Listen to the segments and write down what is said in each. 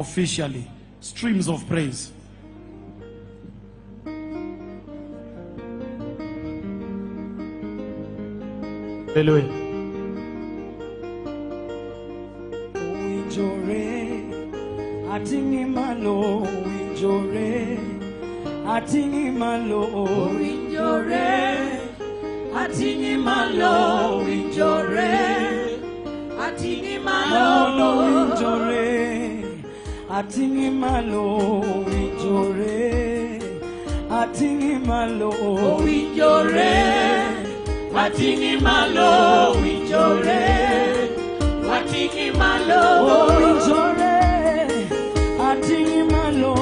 officially. Streams of praise. Hallelujah. Atingi malo winjore, atingi malo winjore, atingi malo winjore, atingi malo winjore, atingi malo winjore, atingi malo winjore, atingi malo winjore, atingi malo winjore. Atingi malo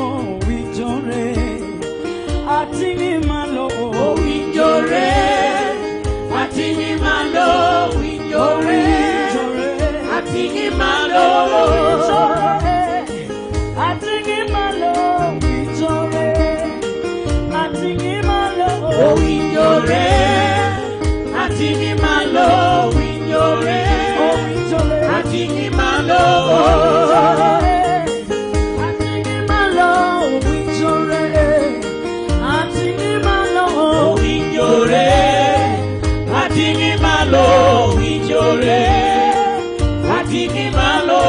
winjore, atingi malo winjore, atingi malo winjore, atingi malo winjore, atingi malo winjore, atingi malo winjore, atingi malo winjore, atingi malo winjore. Atingi malo winjore, atingi malo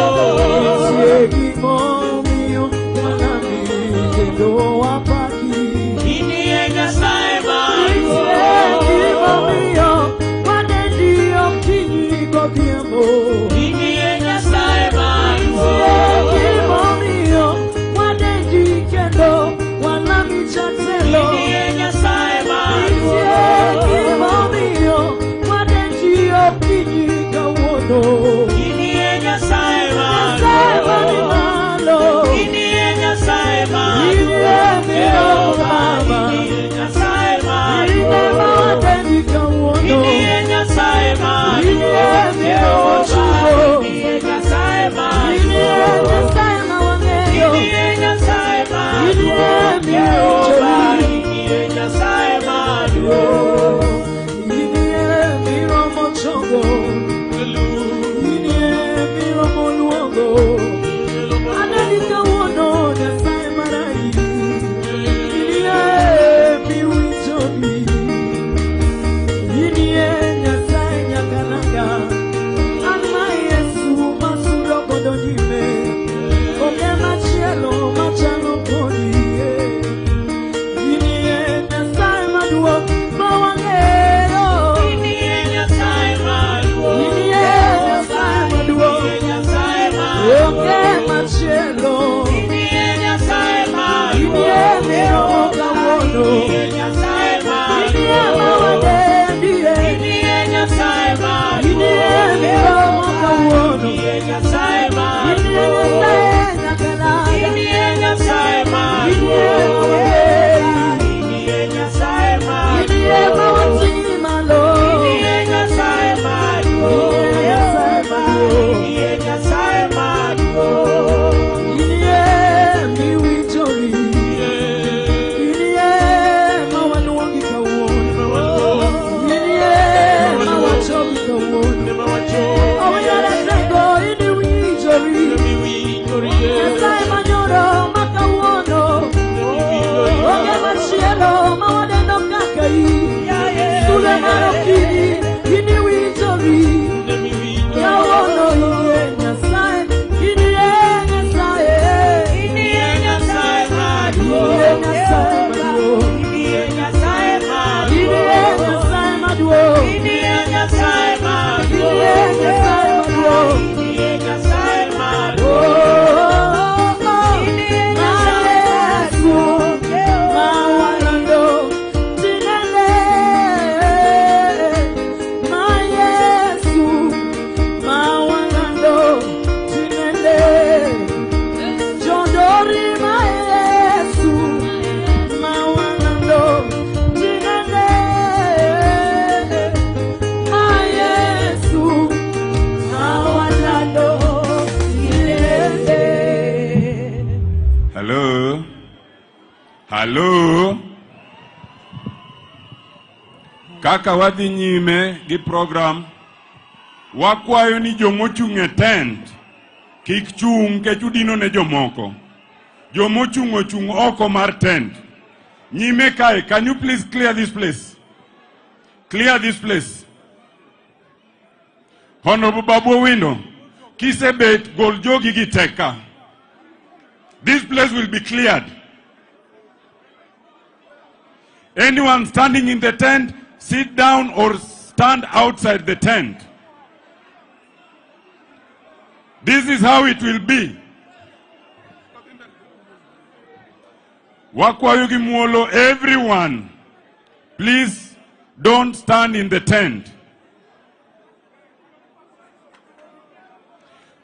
segi momio manami kendo apaki ini enya saema segi momio wadendi okini gobiemo ini enya saema segi momio wadendi kendo wanami chatselo ini enya saema segi momio wadendi okini gawono ini enya saema malo ini enya saema ini enya saema wadendi gawono ini enya saema ini enya saema ini enya saema wangeyo ini enya saema ini enya saema ini miro mochongo ini miro luongo anadika wono na saema rai ini mi winjoni ini enya saema kananga ama Yesu masuro kodonyime oke machielo machalo kodi ini enya saema duo mawangero ini enya saema duo ini enya saema duo oke machielo ini enya saema ini enya kawono ini enya saema ini mawadendi ini enya saema ini enya kawono ini enya saema ini enya kala ini enya saema ini enya saema ini mawatingi malo ini enya saema ini enya saema ini mi winjori ini mawanuangi kawono ini mawachobi kawono awayara sengo ini winjori saema nyoro makawono oke machielo mawadendo kakai sule marokini ini winjori kawono ini enya sae ini enya sae ini enya sae maduo ini enya sae maduo ini enya sae maduo ini enya sae maduo ini enya sae maduo ini enya sae maduo ini enya sae maduo ini enya sae mawalando tinele ma Yesu mawalando tinele jodori ma Yesu mawalando tinele ma Yesu mawalando tinele. Hello? Hello? Kaka wadhi nyime gi program, wakwayo ni jomochung' e tent kik chung ke chudino ne jomoko. Jomochung oko mar tent. Nyime kae, can you please clear this place? Clear this place. Honorable Babu Window, Kisebet Goljogi Giteka. This place will be cleared. Anyone standing in the tent, sit down or stand outside the tent. This is how it will be. Wakwayugi Muolo, everyone, please don't stand in the tent.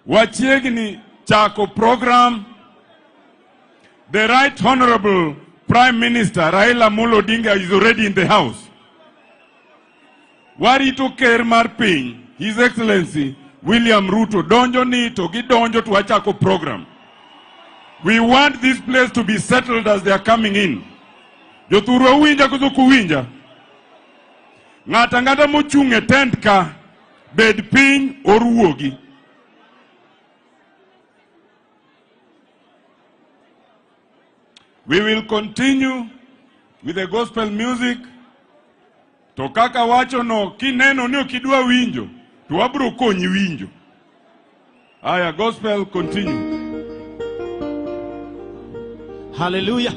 Wachiegni Chako program. The Right Honorable Prime Minister Raila Odinga is already in the house. Warito ker mar piny, His Excellency William Ruto, donjo ni to gidonjo to Achako program. We want this place to be settled as they are coming in. Joturu winja kuzuku winja. Ngata mochunge tent ka bed piny oruogi. We will continue with the gospel music. To kaka wacho no kineno ni okidwa winjo, to wabro konyi winjo. Aya, gospel continue. Hallelujah.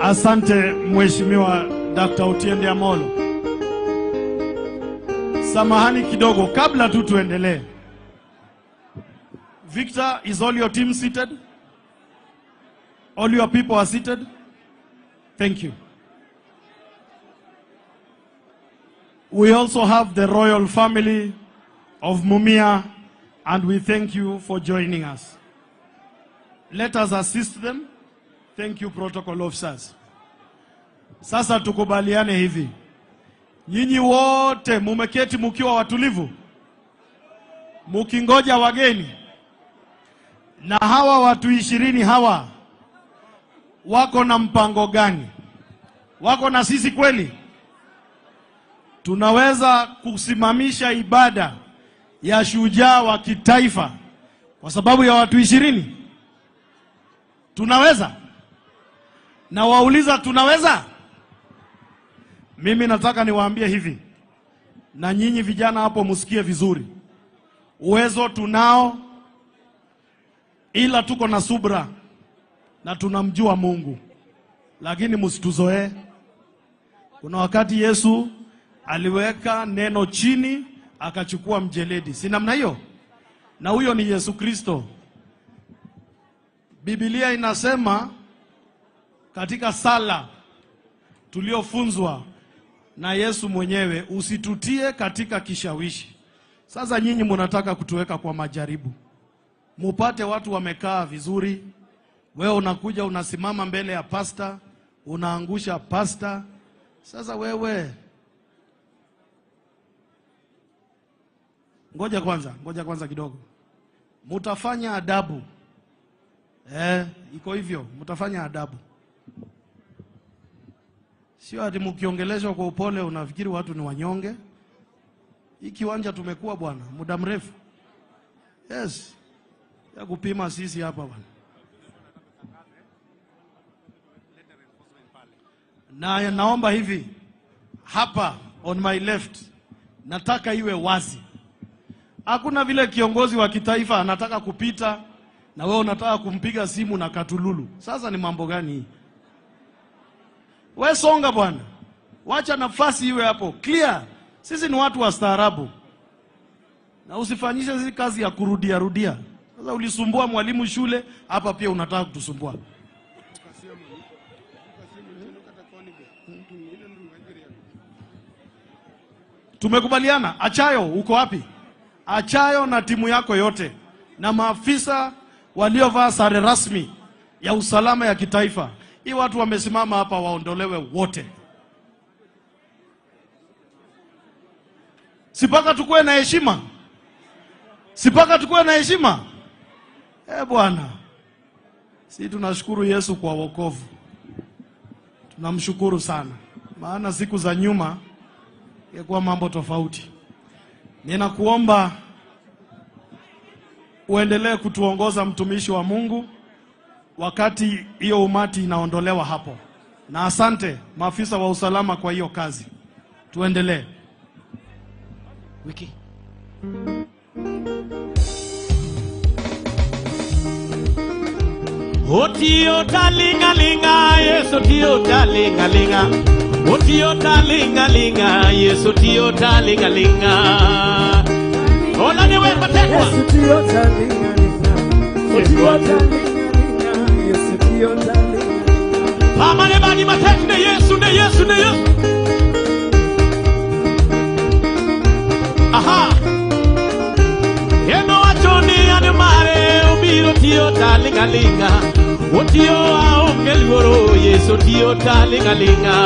Asante Mheshimiwa Dr. Otiende Amolo. Samahani kidogo kabla tu tuendelee. Victor, is all your team seated? All your people are seated? Thank you. We also have the royal family of Mumia, and we thank you for joining us. Let us assist them. Thank you, protocol officers. Sasa tukubaliane hivi. Nyinyi wote mumeketi mukiwa watulivu, mukingoja wageni, na hawa watu 20 hawa wako na mpango gani? Wako na sisi kweli? Tunaweza kusimamisha ibada ya shujaa wa kitaifa kwa sababu ya watu 20? Tunaweza? Na wauliza tunaweza? Mimi nataka niwaambie hivi, na nyinyi vijana hapo musikie vizuri. Uwezo tunao, ila tuko na subra na tunamjua Mungu. Lakini msituzoee. Kuna wakati Yesu aliweka neno chini akachukua mjeledi. Si namna hiyo? Na huyo ni Yesu Kristo. Biblia inasema katika sala tuliofunzwa na Yesu mwenyewe, usitutie katika kishawishi. Sasa nyinyi mnataka kutuweka kwa majaribu. Mupate watu wamekaa vizuri. Wewe unakuja unasimama mbele ya pasta, unaangusha pasta. Sasa wewe ngoja kwanza kidogo. Mutafanya adabu. Iko hivyo, mutafanya adabu. Sio ati mkiongeleshwa kwa upole unafikiri watu ni wanyonge. Hii kiwanja tumekuwa bwana muda mrefu. Yes. Ya kupima sisi hapa bwana. Na naomba hivi, hapa on my left, nataka iwe wazi. Hakuna vile kiongozi wa kitaifa anataka kupita na wewe unataka kumpiga simu na katululu. Sasa ni mambo gani hii? Wewe songa bwana. Wacha nafasi iwe hapo clear. Sisi ni watu wa staarabu. Na usifanyishe hizi kazi ya kurudia. Sasa ulisumbua mwalimu shule, hapa pia unataka kutusumbua. Tumekubaliana. Achayo uko wapi? Achayo na timu yako yote na maafisa waliovaa sare rasmi ya usalama ya kitaifa. Hii watu wamesimama hapa waondolewe wote. Sipaka tukue na heshima. Bwana. Sisi tunashukuru Yesu kwa wokovu. Tunamshukuru sana. Maana siku za nyuma ingekuwa mambo tofauti. Ninakuomba uendelee kutuongoza mtumishi wa Mungu wakati hiyo umati inaondolewa hapo. Na asante maafisa wa usalama kwa hiyo kazi. Tuendelee. Wiki. Otio talinga linga, Yesu tio talinga linga. Otio talinga linga, Yesu tio talinga linga. Ola ni wewe patekwa. Yesu tio talinga linga. Otio talinga linga, Yesu tio talinga. Mama ne bani matek ne Yesu ne Yesu ne Yesu. Aha. Yeno achoni ane mare obiro tio talinga linga. Otio aonge luoro Yesu tio talinga linga.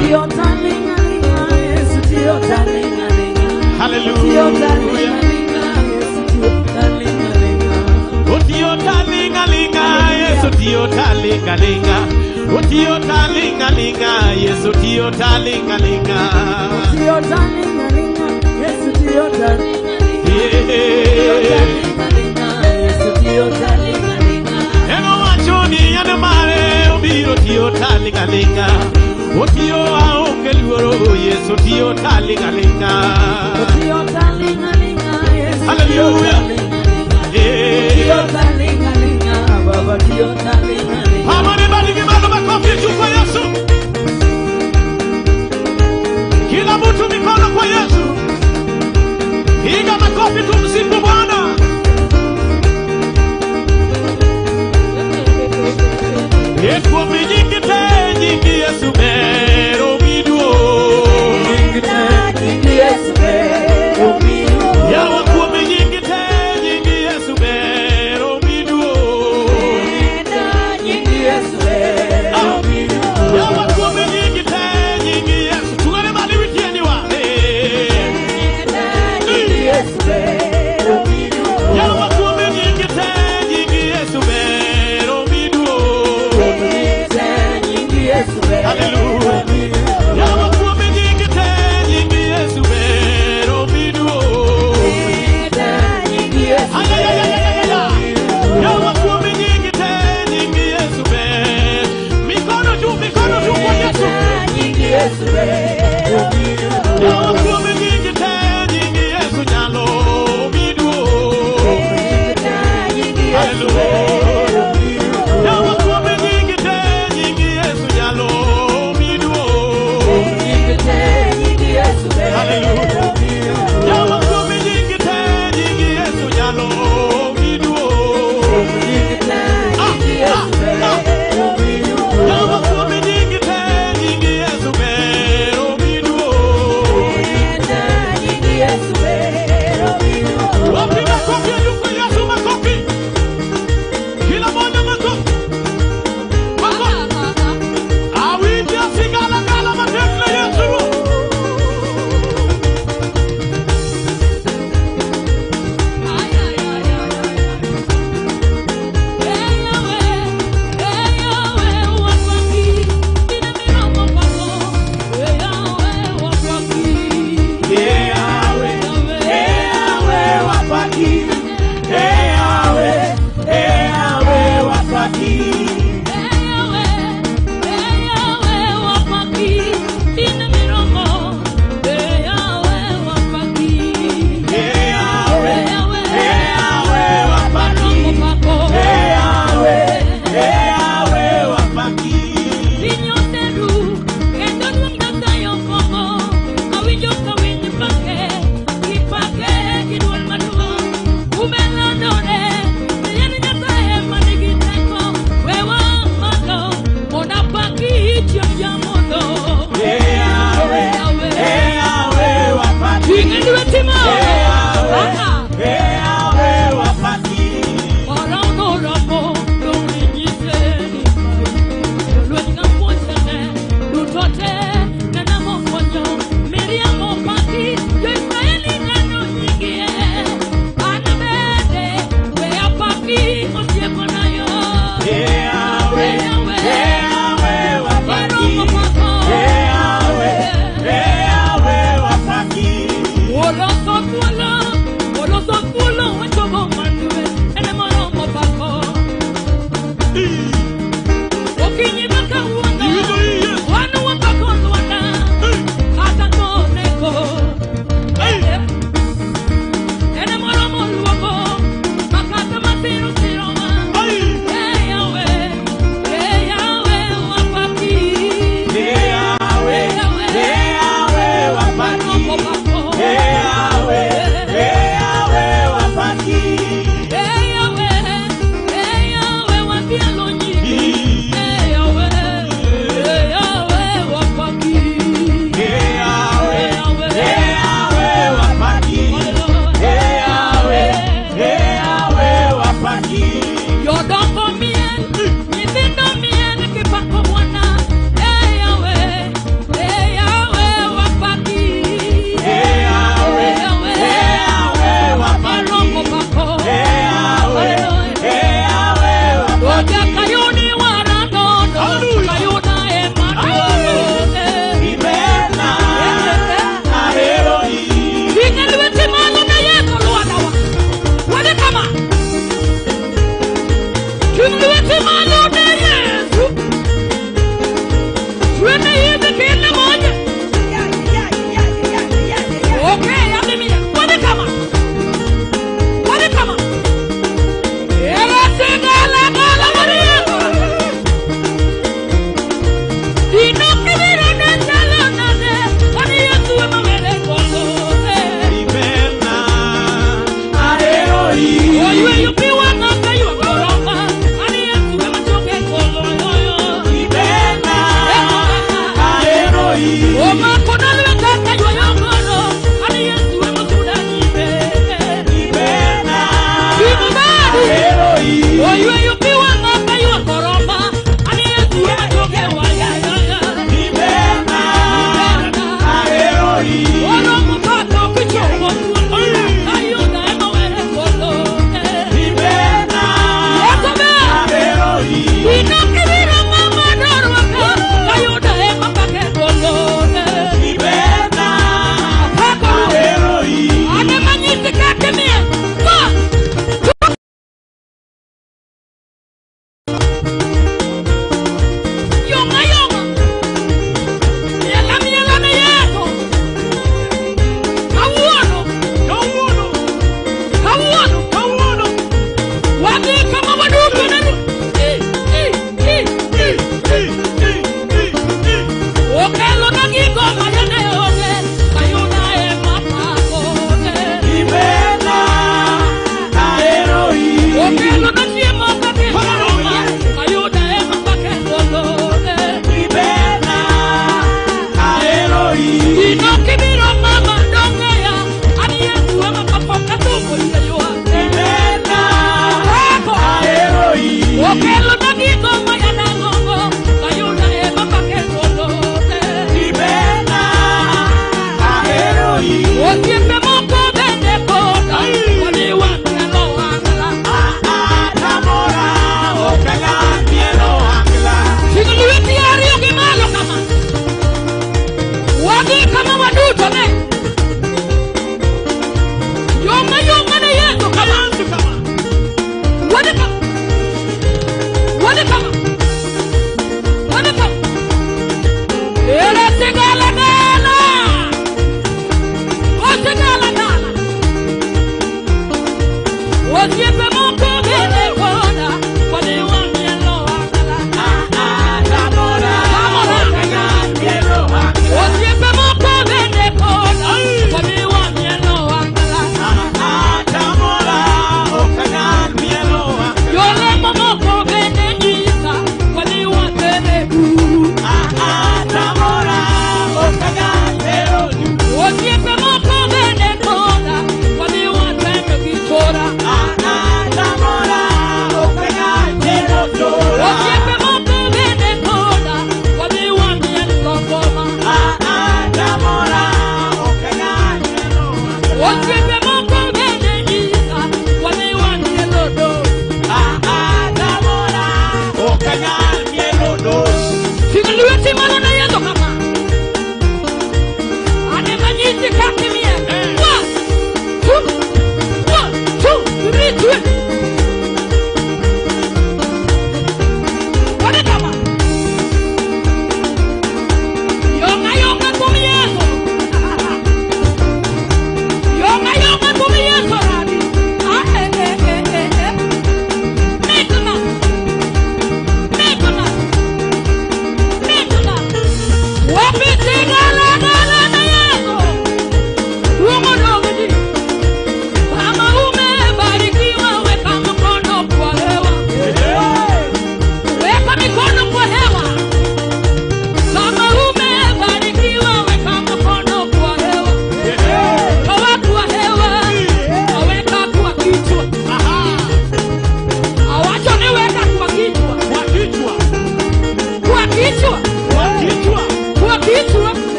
Tio talinga linga, Yesu tio talinga linga. Hallelujah. Tio talinga linga, Yesu tio talinga linga. Otio talinga linga, Yesu tio talinga linga. Otio talinga linga, Yesu tio talinga linga. Tio talinga linga, Yesu tio talinga linga. Tio talinga linga, Yesu tio talinga linga. Eno achoni ane mare obiro tio talinga linga. Otio aonge luoro Yesu tio talinga linga. Tio talinga linga, Yesu Hallelujah. tio talinga linga. Baba tio talinga linga. Mama ne bani kimalo makofi juu kwa Yesu. Kila mtu mikono kwa Yesu. Piga makofi tumsifu Bwana. Yesu mjingite jingi Yesu mero miduo. Jingi Yesu mero miduo. Ya wakuo mjingite jingi Yesu mero miduo. Hey, Yahweh, wapia lonyi.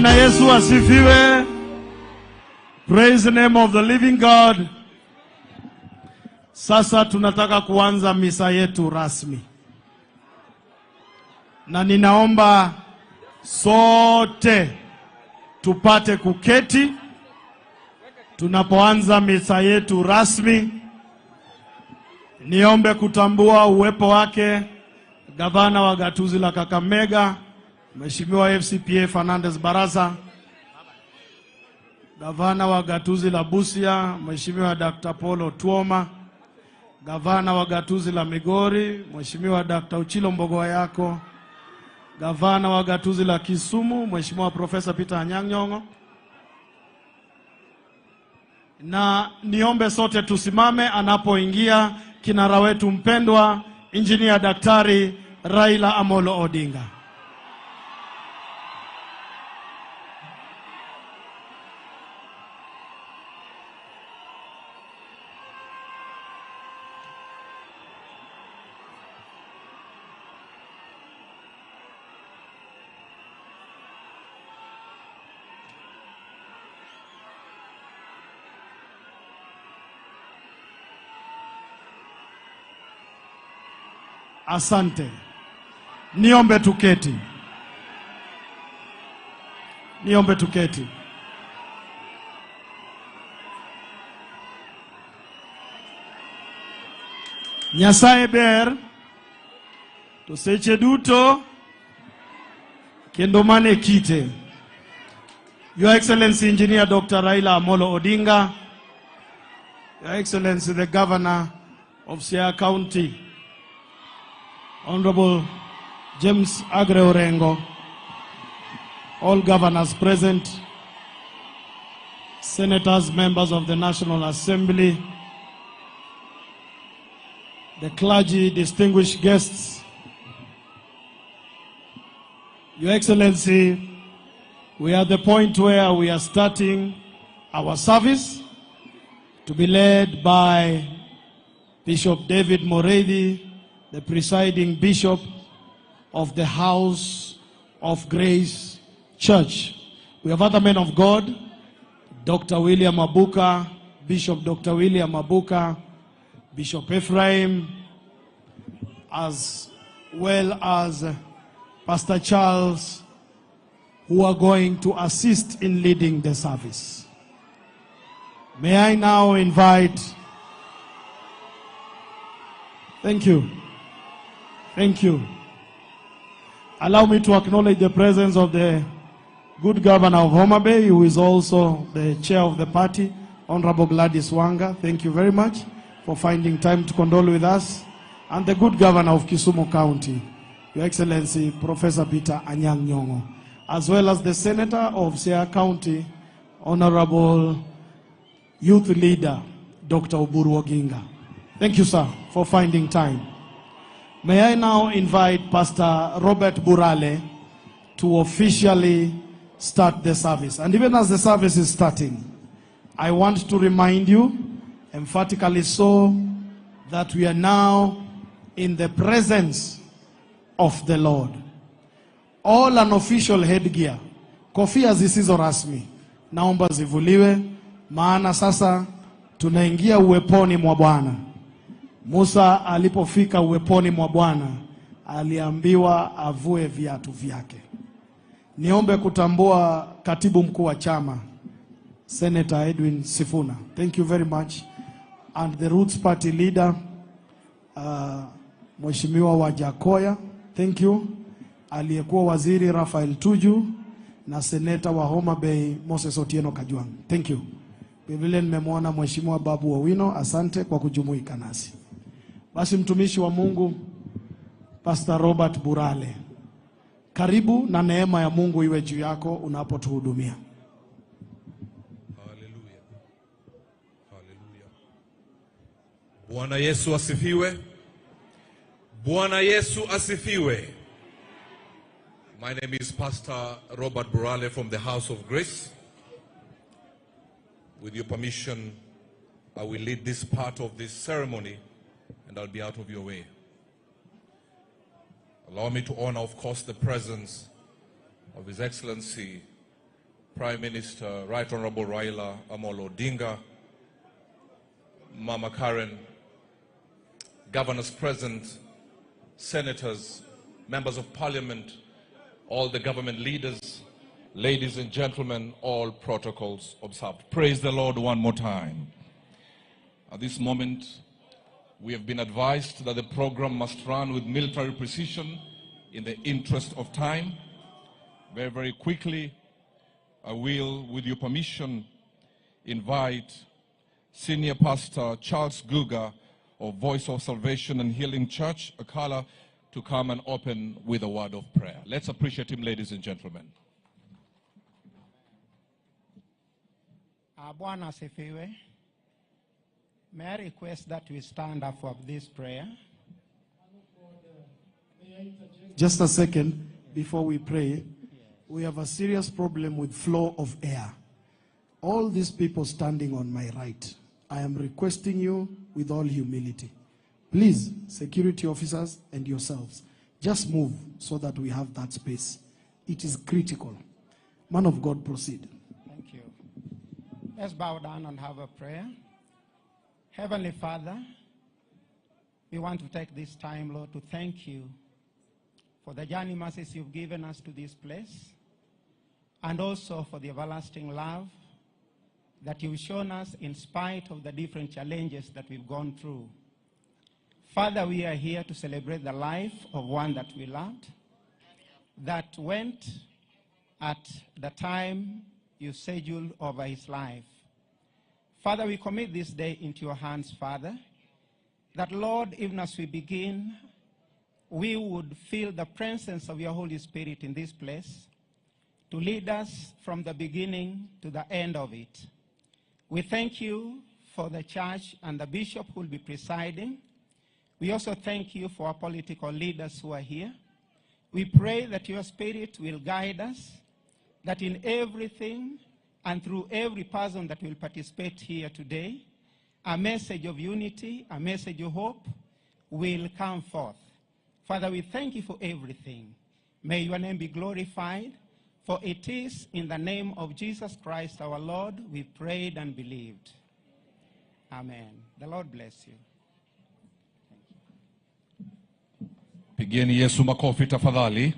Bwana Yesu asifiwe. Praise the name of the living God. Sasa tunataka kuanza misa yetu rasmi. Na ninaomba sote tupate kuketi tunapoanza misa yetu rasmi. Niombe kutambua uwepo wake Gavana wa Gatuzi la Kakamega, Mheshimiwa FCPA Fernandez Barasa, Gavana wa Gatuzi la Busia, Mheshimiwa Dr. Polo Tuoma, Gavana wa Gatuzi la Migori, Mheshimiwa Dr. Uchilo Mbogoa yako, Gavana wa Gatuzi la Kisumu, Mheshimiwa Profesa Peter Anyang' Nyong'o. Na niombe sote tusimame anapoingia kinara wetu mpendwa Engineer Daktari Raila Amolo Odinga. Asante. Niombe tuketi. Niombe tuketi. Nyasaye ber to seche duto kendo mane kite. Your Excellency Engineer Dr. Raila Amolo Odinga, Your Excellency the Governor of Siaya County, Honorable James Agre Orengo, all governors present, senators, members of the National Assembly, the clergy, distinguished guests, Your Excellency, we are at the point where we are starting our service to be led by Bishop David Moredi, the presiding bishop of the House of Grace Church. We have other men of God, Dr. William Abuka, Bishop Dr. William Abuka, Bishop Ephraim, as well as Pastor Charles, who are going to assist in leading the service. May I now invite, thank you. Thank you. Allow me to acknowledge the presence of the good governor of Homa Bay, who is also the chair of the party, Honorable Gladys Wanga. Thank you very much for finding time to condole with us. And the good governor of Kisumu County, Your Excellency Professor Peter Anyang' Nyong'o, as well as the senator of Siaya County, Honorable Youth Leader Dr. Oduor'S. Thank you, sir, for finding time. May I now invite Pastor Robert Burale to officially start the service. And even as the service is starting, I want to remind you, emphatically so, that we are now in the presence of the Lord. All unofficial headgear, kofia zisizo rasmi, naomba zivuliwe, maana sasa tunaingia uweponi mwa Bwana. Musa alipofika uweponi mwa Bwana, aliambiwa avue viatu vyake. Niombe kutambua katibu mkuu wa chama, Senator Edwin Sifuna. Thank you very much. And the Roots Party leader, Mheshimiwa Wajakoya. Thank you. Aliyekuwa waziri Rafael Tuju na seneta wa Homa Bay Moses Otieno Kajwang'. Thank you. Vile nimemwona Mheshimiwa Babu Owino, asante kwa kujumuika nasi. Basi mtumishi wa Mungu Pastor Robert Burale, karibu na neema ya Mungu iwe juu yako unapotuhudumia. Hallelujah. Hallelujah. Bwana Yesu asifiwe. Bwana Yesu asifiwe. My name is Pastor Robert Burale from the House of Grace. With your permission, I will lead this part of this ceremony and I'll be out of your way. Allow me to honor, of course, the presence of His Excellency, Prime Minister, Right Honorable Raila Odinga, Mama Karen, governors present, senators, members of parliament, all the government leaders, ladies and gentlemen, all protocols observed. Praise the Lord one more time. At this moment, we have been advised that the program must run with military precision in the interest of time. Very, very quickly, I will, with your permission, invite Senior Pastor Charles Guga of Voice of Salvation and Healing Church, Akala, to come and open with a word of prayer. Let's appreciate him, ladies and gentlemen. Bwana asifiwe. May I request that we stand up for this prayer? Just a second before we pray. We have a serious problem with flow of air. All these people standing on my right, I am requesting you with all humility. Please, security officers and yourselves, just move so that we have that space. It is critical. Man of God, proceed. Thank you. Let's bow down and have a prayer. Heavenly Father, we want to take this time, Lord, to thank you for the journey mercies you've given us to this place, and also for the everlasting love that you've shown us in spite of the different challenges that we've gone through. Father, we are here to celebrate the life of one that we loved, that went at the time you scheduled over his life. Father, we commit this day into your hands, Father, that, Lord, even as we begin, we would feel the presence of your Holy Spirit in this place to lead us from the beginning to the end of it. We thank you for the church and the bishop who will be presiding. We also thank you for our political leaders who are here. We pray that your Spirit will guide us, that in everything and through every person that will participate here today, a message of unity, a message of hope will come forth. Father, we thank you for everything. May your name be glorified, for it is in the name of Jesus Christ our Lord we prayed and believed. Amen. The Lord bless you. Pigeni Yesu makofi tafadhali.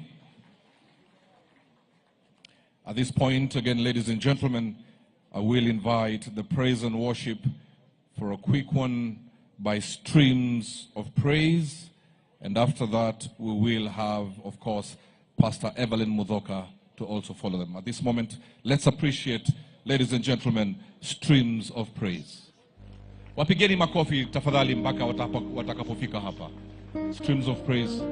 At this point, again, ladies and gentlemen, I will invite the praise and worship for a quick one by streams of praise. And after that, we will have, of course, Pastor Evelyn Mudhoka to also follow them. At this moment, let's appreciate, ladies and gentlemen, streams of praise. Wapigeni makofi tafadhali mpaka watakapofika hapa. Streams of praise.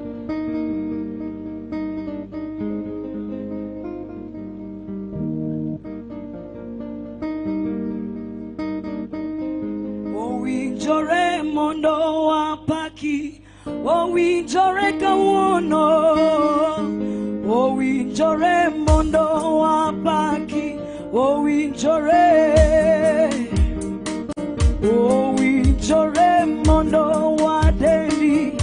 Jore mondo wapaki, jore kawono. Jore mondo wapaki, jore. Jore mondo wadeli,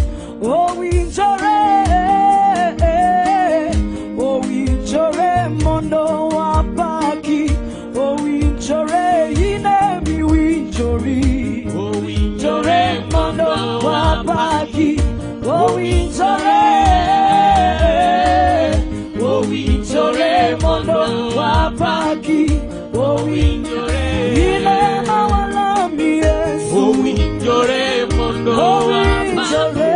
jore. Jore mondo wapaki, jore inemi winjori. Jore mondo wapaki, jore mondo wapaki, ile awalami Yesu. Jore mondo wapaki,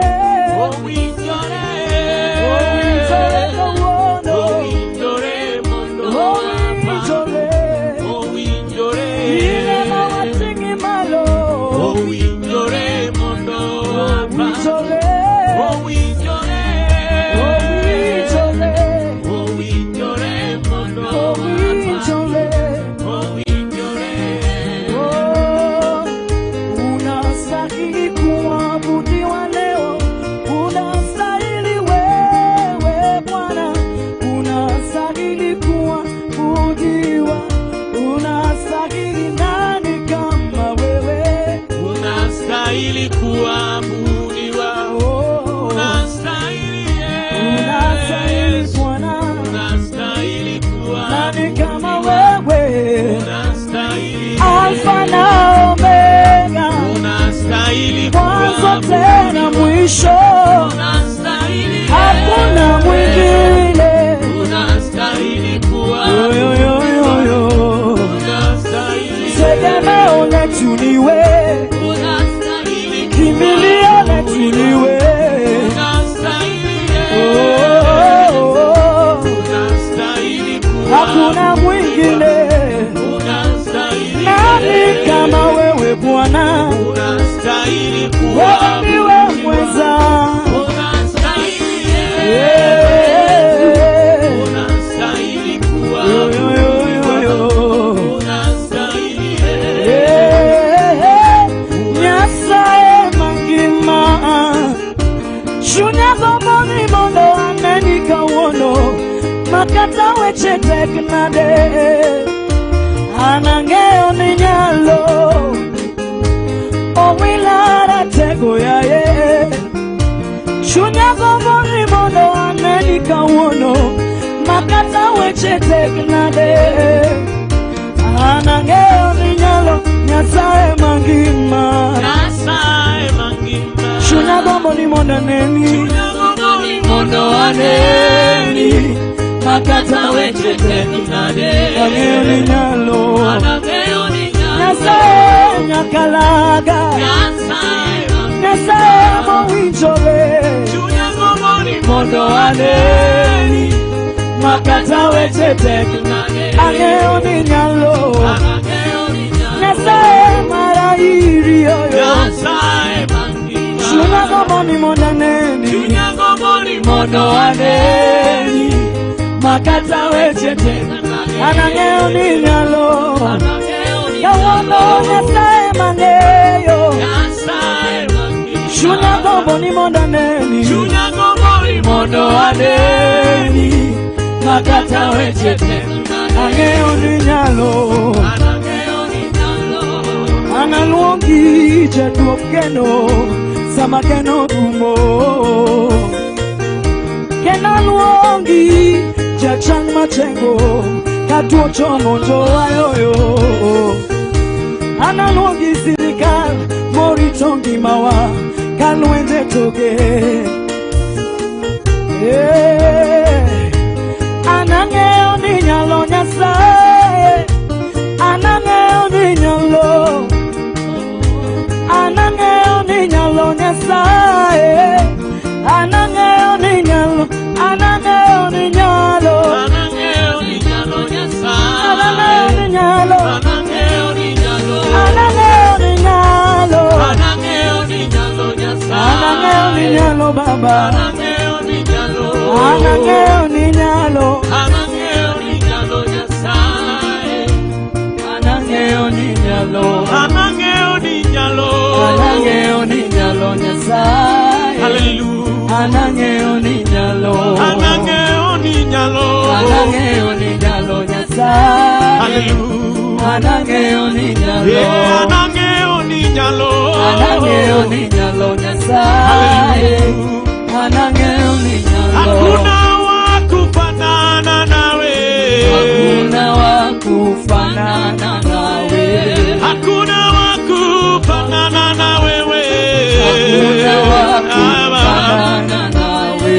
Unastahili Bwana, unastahili kuabudiwa. Nani kama wewe? mwanzo tena mwisho, hakuna mwingine. Tegemeo letu ni wewe, kimbilio letu ni wewe. Hakuna mwingine. Nani kama wewe Bwana? Wewe ndiwe mweza. Nyasaye mangima Shunyazo moni mondo aneni kawono Makata weche teknade Anangeo ni nyalo Owilara tego ya ye Shunyazo moni mondo aneni kawono Makata weche teknade Anangeo ni nyalo Nyasaye mangima Shunyazo moni mondo aneni Mondo aneni Makata weche teknade Anangeo ni nyalo Nyasaye nyakalaga Nyasaye mowinjore Mondo aneni Makata weche teknade Anangeo ni nyalo Nyasaye marairi yoyo Shunyazo moni mondo aneni Mondo aneni Makata weche teknade Anangeo ni nyalo Yawono Nyasaye mangeyo Shunyazo moni mondo aneni Mondo aneni Makata weche teknade Anangeo ni nyalo Analuongi jatuop keno Sama keno dumo Kena luongi jachang machengo Katuo chomo joayoyo Analuongi sirikal morito ngimawa Kalwenje toge Anangeo ni nyalo Nyasaye Anangeo ni nyalo Anangeo ni nyalo Nyasaye Anangeo ni nyalo Anangeo ni nyalo Anangeo ni nyalo Nyasaye Anangeo ni nyalo Anangeo ni nyalo Anangeo ni nyalo Anangeo ni nyalo Nyasaye Anangeo ni nyalo Baba Anangeo ni nyalo Anangeo ni nyalo Anangeo ni nyalo Nyasaye Anangeo ni nyalo Anangeo ni nyalo Anangeo ni nyalo Nyasaye Hallelujah Anangeo ni nyalo Anangeo ni nyalo Anangeo ni nyalo Nyasaye Hallelujah Anangeo ni nyalo Anangeo ni nyalo Anangeo ni nyalo Nyasaye Anangeo ni nyalo Hakuna wakufanana nawe Hakuna wakufanana nawe Hakuna wakufanana nawe Hakuna wakufanana nawe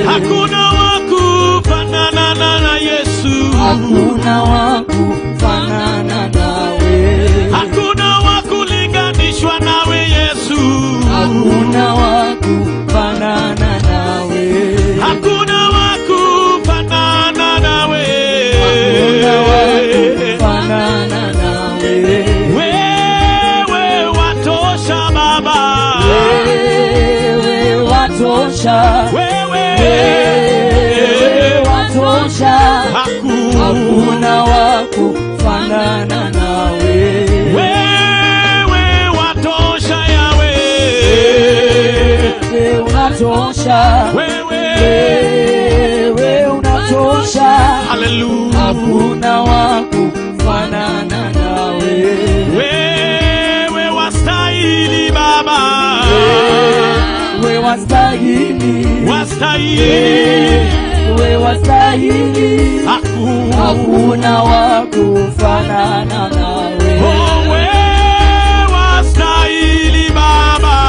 Hakuna wakufanana na Yesu Hakuna wakufanana nawe Hakuna wakulinganishwa nawe Yesu Hakuna wakufanana nawe Hakuna wakufanana nawe Hakuna wakufanana nawe Wewe watosha Baba Wewe watosha Wewe watosha Hakuna wakufanana nawe Wewe watosha Yawe Wewe unatosha Wewe unatosha Hallelujah Hakuna wakufanana nawe Wewe wastahili Baba Wewe wastahili Wewe wastahili Hakuna wakufanana nawe Oh wewe wastahili Baba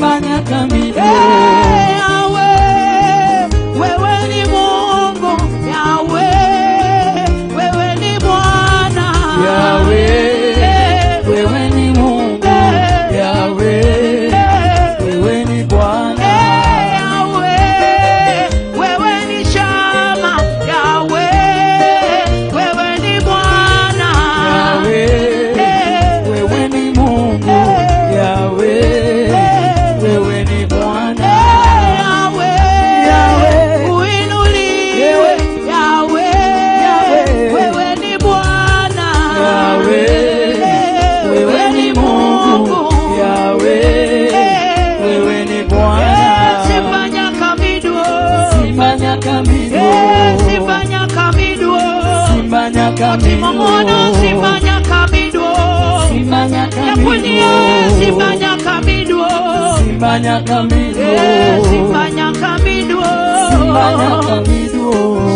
Simba Nyakamidu, Simba Nyakamidu, Simba Nyakamidu,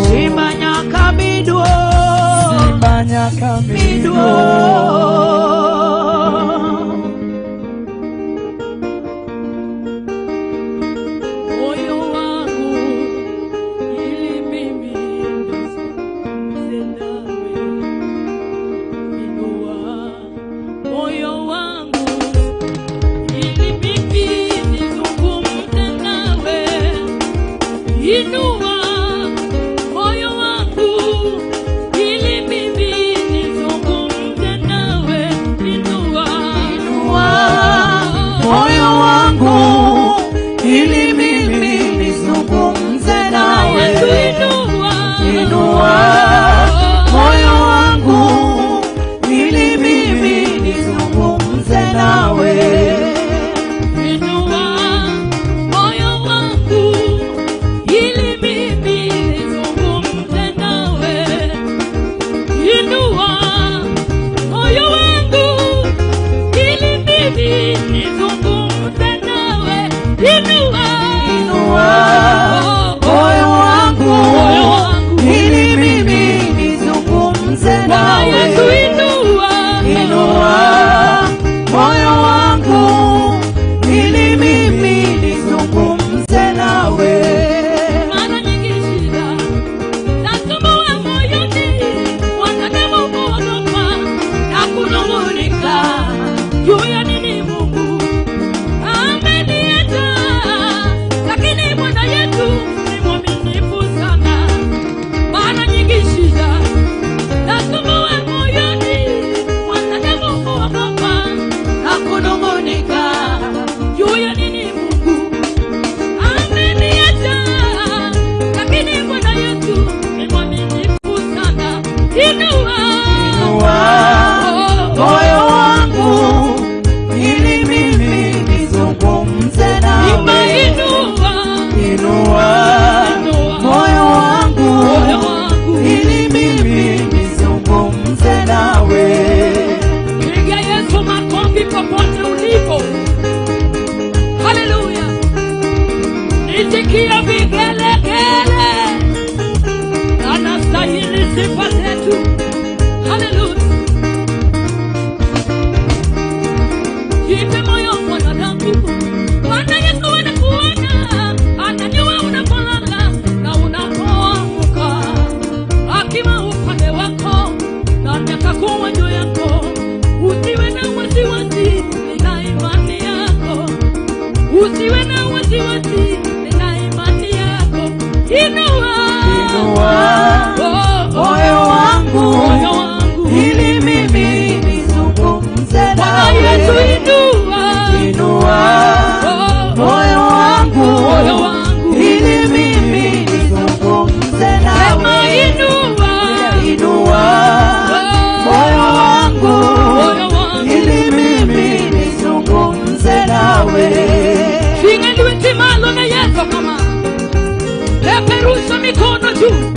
Simba Nyakamidu, Simba Nyakamidu. Moyo wangu ili mimi nizungumze nawe, inua moyo wangu ili mimi nizungumze nawe, inua moyo wangu ili mimi nizungumze nawe, inua Moyo wangu ili mimi nizungumze nawe, inua moyo wangu ili mimi nizungumze nawe, inua moyo wangu ili mimi nizungumze nawe, inua moyo wangu ili mimi nizungumze nawe, inua moyo wangu ili mimi nizungumze nawe, inua moyo wangu ili mimi nizungumze nawe. Mara nyingi shida zasumbua moyoni, wanadamu huogopa na kunung'unika juu ya nini Mungu ameniacha, lakini Bwana yetu ni mwaminifu sana. Mara nyingi shida zasumbua moyoni, wanadamu huogopa na kunung'unika juu ya nini Mungu ameniacha, lakini Bwana yetu ni mwaminifu sana. Inua Moyo wangu ili mimi nizungumze nawe, inua moyo wangu ili mimi nizungumze nawe. Piga Yesu makofi popote ulipo. Haleluya. Nisikia vigelegele, anastahili sifa zetu. Haleluya. Jipe moyo mwanadamu, Bwana Yesu anakuona, anajua unapolala na unapoamka, akiwa upande wako na atakakuwa juu yako. Usiwe na wasiwasi, nina imani yako. Usiwe na wasiwasi, nina imani yako. Inua Moyo wangu ili mimi nizungumze Bwana Yesu, nawe, inua moyo wangu ili mimi nizungumze nawe, inua moyo wangu ili mimi nizungumze nawe. Finga liwe timalo na Yesu kama peperusha mikono juu,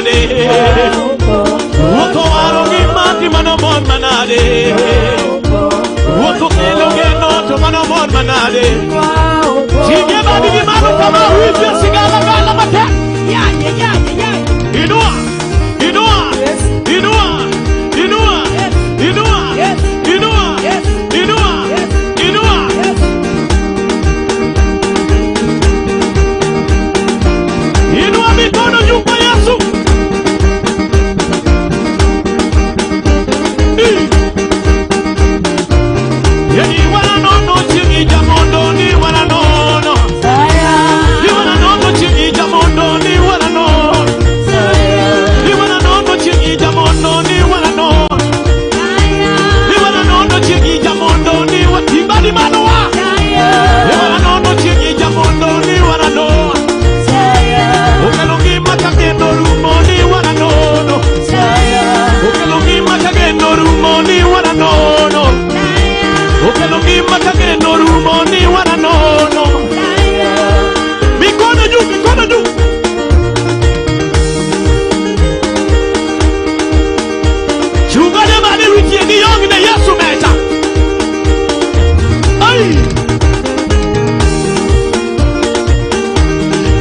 manade. Woto arongi mati manomon manade. Woto keloge noto manomon manade. Sige babi di mano kama wifi sigala gala mate. Inua. Inua mikono juu kwa Yesu. Yani wana nono chingi jamondo ni wana nono. Ni wana nono chingi jamondo ni wana nono. Ni wana nono chingi jamondo ni wana nono. Ni wana nono chingi jamondo ni watibali manoa. Ni wana nono chingi jamondo ni wana nono. Ukelongi makagendo rumoni wana nono. Ukelongi makagendo rumoni wana nono. Ukelongi makagendo rumoni wana nono. Mikono juu, mikono juu. Chugane mali wiki ni yongi na Yesu meta. Ay.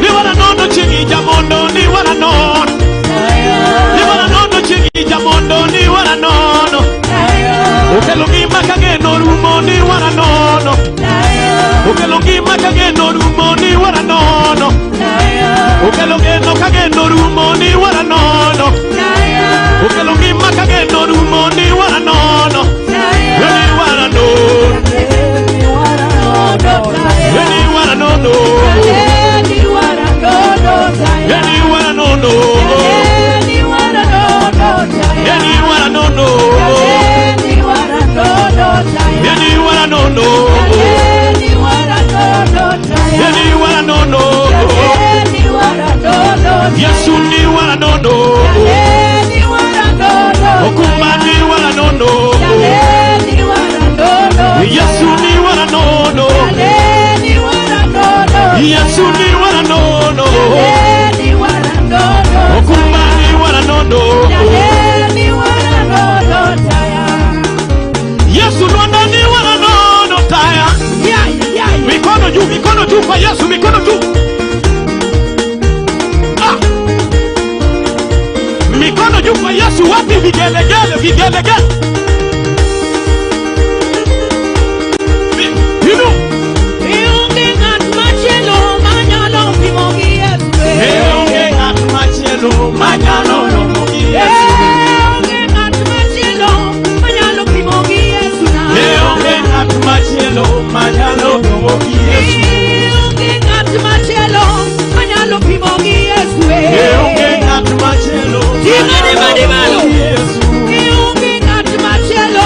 Ni wana nono chingi jamondo ni wana nono. Ni wana nono chingi jamondo ni wana nono. Ukelongi makagendo rumoni wana nono. Ukelongi makagendo rumoni wana nono. Ukelongi makagendo rumoni wana nono. Ukelongi makagendo rumoni wana nono. Yani wana nono. Yani wana nono. Yani wana nono. Yani wana nono. Yani wana nono. Yani wana nono. Yesu ni wana nono. Okuma ni wana nono. Yesu ni wana nono. Yesu ni wana nono. Okuma ni wana nono. Yesu ni wana nono taya. Mikono juu kwa Yesu, mikono juu. Mikono juu kwa Yesu, wapi vigelegele, vigelegele. Eonge ngat machelo manyalo pimogi Yesu. Eonge ngat machelo manyalo pimogi Yesu. Eonge ngat machelo manyalo pimogi Yesu na. Eonge ngat machelo manyalo pimogi Yesu. Eonge ngat machelo manyalo pimogi Yesu. Eonge ngat machelo manyalo pimogi Yesu. Eonge ngat machelo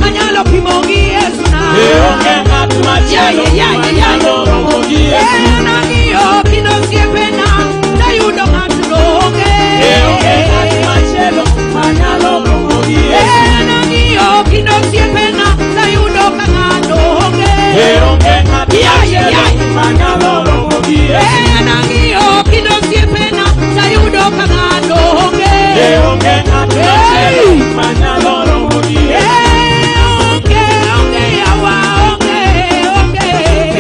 manyalo pimogi Yesu na. Eonge ngat machelo manyalo pimogi Yesu. Nang'iyo kino siepena tayudo ng'at roge. Eonge ngat machelo manyalo pimogi Yesu. Nang'iyo kino siepena tayudo ka ng'ato onge. Eonge ngat machelo manyalo pimogi Yesu. Nang'iyo kino siepena tayudo ka ng'ato onge. Eonge ngat machelo manyalo pimogi Yesu. Onge yawa onge.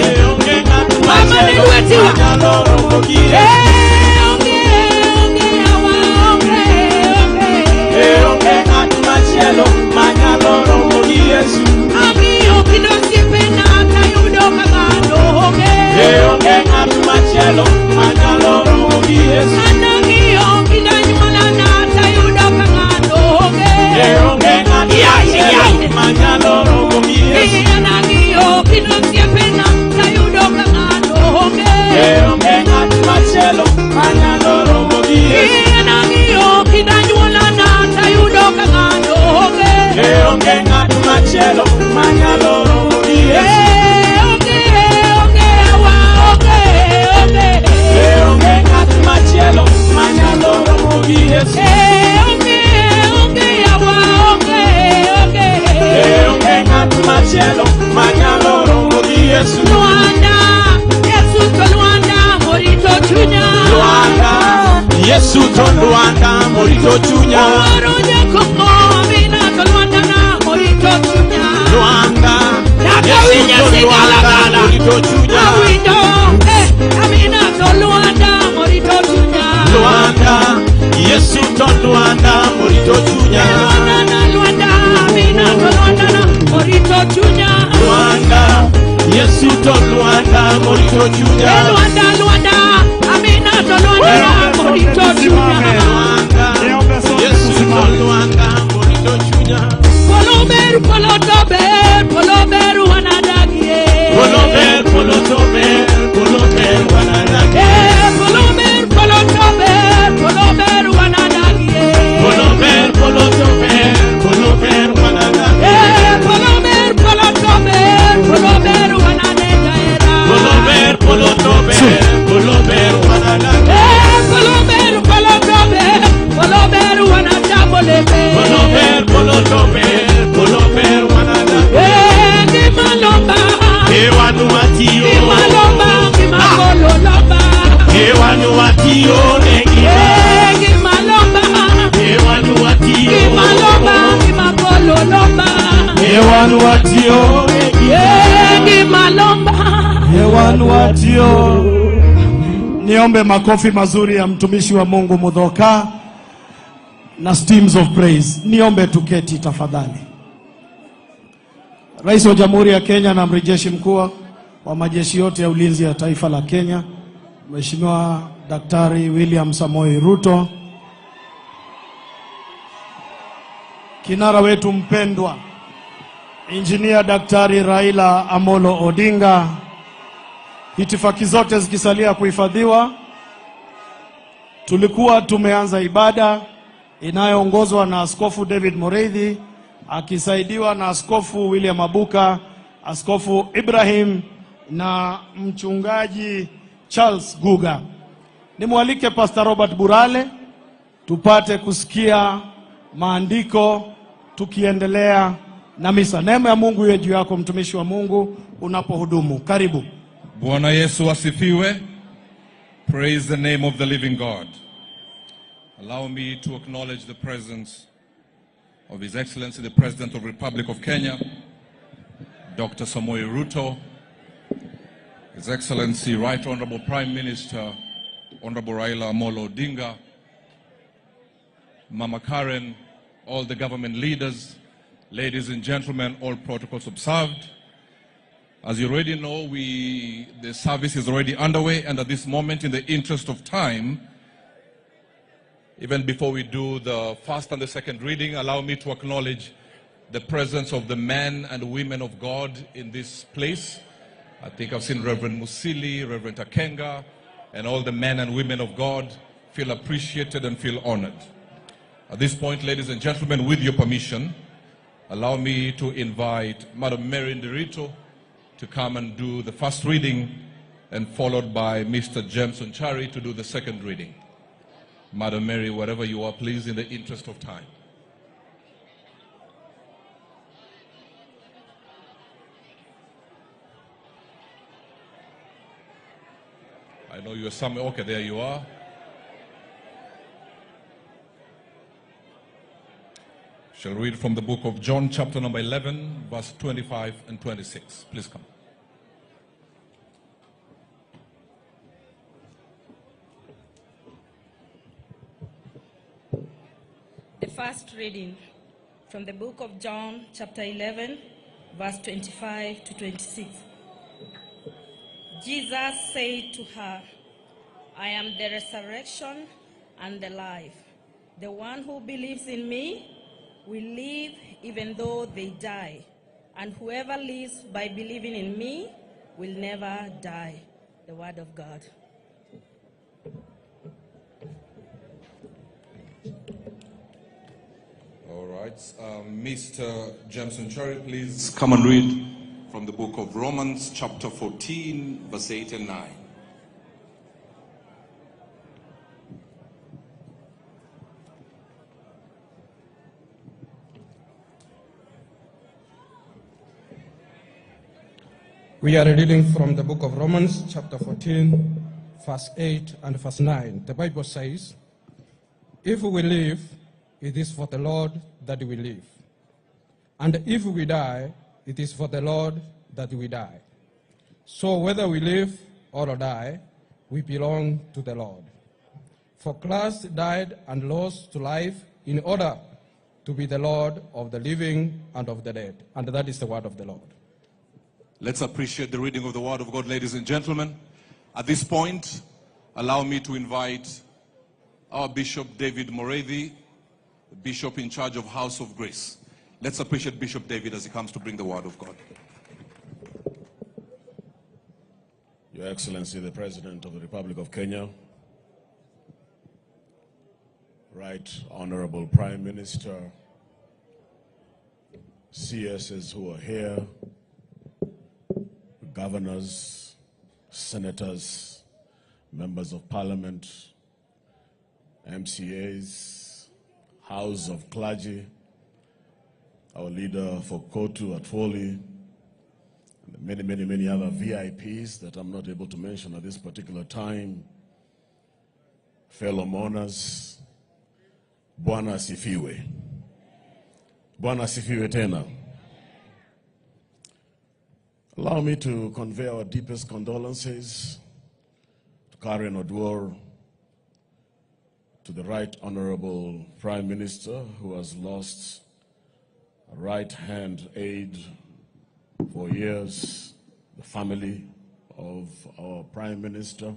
Eonge ngat Mama ni lwetiwa. manyalo pimogi Yesu. Onge yawa onge. Eonge ngat machelo manyalo pimogi Yesu. Nang'iyo kino siepena tayudo ka ng'ato onge. Eonge ngat machelo manyalo pimogi Yesu. Nang'iyo kino anyuolana tayudo ka ng'ato onge. Eonge ngat machelo manyalo pimogi Yesu. Nang'iyo kino siepena tayudo ka ng'ato onge. Eonge ngat machelo manyalo pimogi Yesu. Nang'iyo kino anyuolana tayudo ka ng'ato onge. Eonge ngat machelo manyalo pimogi Yesu. Onge yawa onge. Eonge ngat machelo manyalo pimogi Yesu. Onge yawa onge. Eonge ngat machelo manyalo pimogi Yesu. Luanda, Yesu to Luanda, morito chunya. Luanda, Yesu to Luanda, morito chunya. Orunya kongo amina tolwandana morito chunya. Luanda, Nakawinya singalagala morito chunya. Awindo, amina tolwanda morito chunya. Luanda, Yesu to Luanda morito chunya. Luanda, amina tolwandana morito chunya. Luanda, Yesu to Luanda morito chunya. Luanda, amina tolwandana morito chunya. Luanda, Yesu to Luanda morito chunya. Poloberu wanadagie. Poloberu wanadagie. Poloberu wanadagie. Poloberu wanadagie. Poloberu wanadegaera. Poloberu wanadagie. Poloberu wanatabolebe. Poloberu wanadagie. Gimalomba. Ewanuatio. Gimalomba, gimakololomba. Ewanuatio negima. Gimalomba. Ewanuatio. Gimalomba, gimakololomba. Ewanuatio Gimalomba. Ewanuatio. Niombe makofi mazuri ya mtumishi wa Mungu Mudhoka na steams of praise. Niombe tuketi tafadhali. Rais wa Jamhuri ya Kenya na Amiri Jeshi Mkuu wa majeshi yote ya ulinzi ya taifa la Kenya, Mheshimiwa Daktari William Samoei Ruto, kinara wetu mpendwa Injinia Daktari Raila Amolo Odinga, itifaki zote zikisalia kuhifadhiwa, tulikuwa tumeanza ibada inayoongozwa na Askofu David Moreithi akisaidiwa na Askofu William Abuka, Askofu Ibrahim na Mchungaji Charles Guga. Nimwalike Pastor Robert Burale tupate kusikia maandiko tukiendelea na misa. Neema ya Mungu iwe juu yako mtumishi wa Mungu unapohudumu. Karibu. Bwana Yesu asifiwe. Praise the name of the living God. Allow me to acknowledge the presence of His Excellency the President of the Republic of Kenya, Dr. Samoei Ruto, His Excellency Right Honorable Prime Minister, Honorable Raila Amolo Odinga, Mama Karen, all the government leaders, ladies and gentlemen, all protocols observed. As you already know, the service is already underway, and at this moment, in the interest of time, even before we do the first and the second reading, allow me to acknowledge the presence of the men and women of God in this place. I think I've seen Reverend Musili, Reverend Akenga, and all the men and women of God feel appreciated and feel honored. At this point, ladies and gentlemen, with your permission, allow me to invite Madam Mary Ndirito to come and do the first reading, and followed by Mr. James Onchari to do the second reading. Madam Mary, wherever you are, please, in the interest of time. I know you are somewhere. Okay, there you are. Shall read from the book of John, chapter number 11, verse 25 and 26. Please come. The first reading from the book of John, chapter 11, verse 25 to 26. Jesus said to her, I am the resurrection and the life. The one who believes in me will live even though they die, and whoever lives by believing in me will never die. The word of God. All right. Mr. James Onchari, please come and read from the book of Romans, chapter 14, verse 8 and 9. We are reading from the book of Romans, chapter 14, verse 8 and verse 9. The Bible says, If we live, it is for the Lord that we live. And if we die, it is for the Lord that we die. So whether we live or die, we belong to the Lord. For Christ died and rose to life in order to be the Lord of the living and of the dead. And that is the word of the Lord. Let's appreciate the reading of the Word of God, ladies and gentlemen. At this point, allow me to invite our Bishop David Morethi, the Bishop in charge of House of Grace. Let's appreciate Bishop David as he comes to bring the Word of God. Your Excellency, the President of the Republic of Kenya, Right Honorable Prime Minister, CSs who are here, governors, senators, members of parliament, MCAs, House of Clergy, our leader for Kotu Atwoli, and many other VIPs that I'm not able to mention at this particular time, fellow mourners, Bwana asifiwe. Bwana asifiwe tena. Allow me to convey our deepest condolences to Karen Oduor, to the Right Honorable Prime Minister who has lost a right-hand aide for years, the family of our Prime Minister,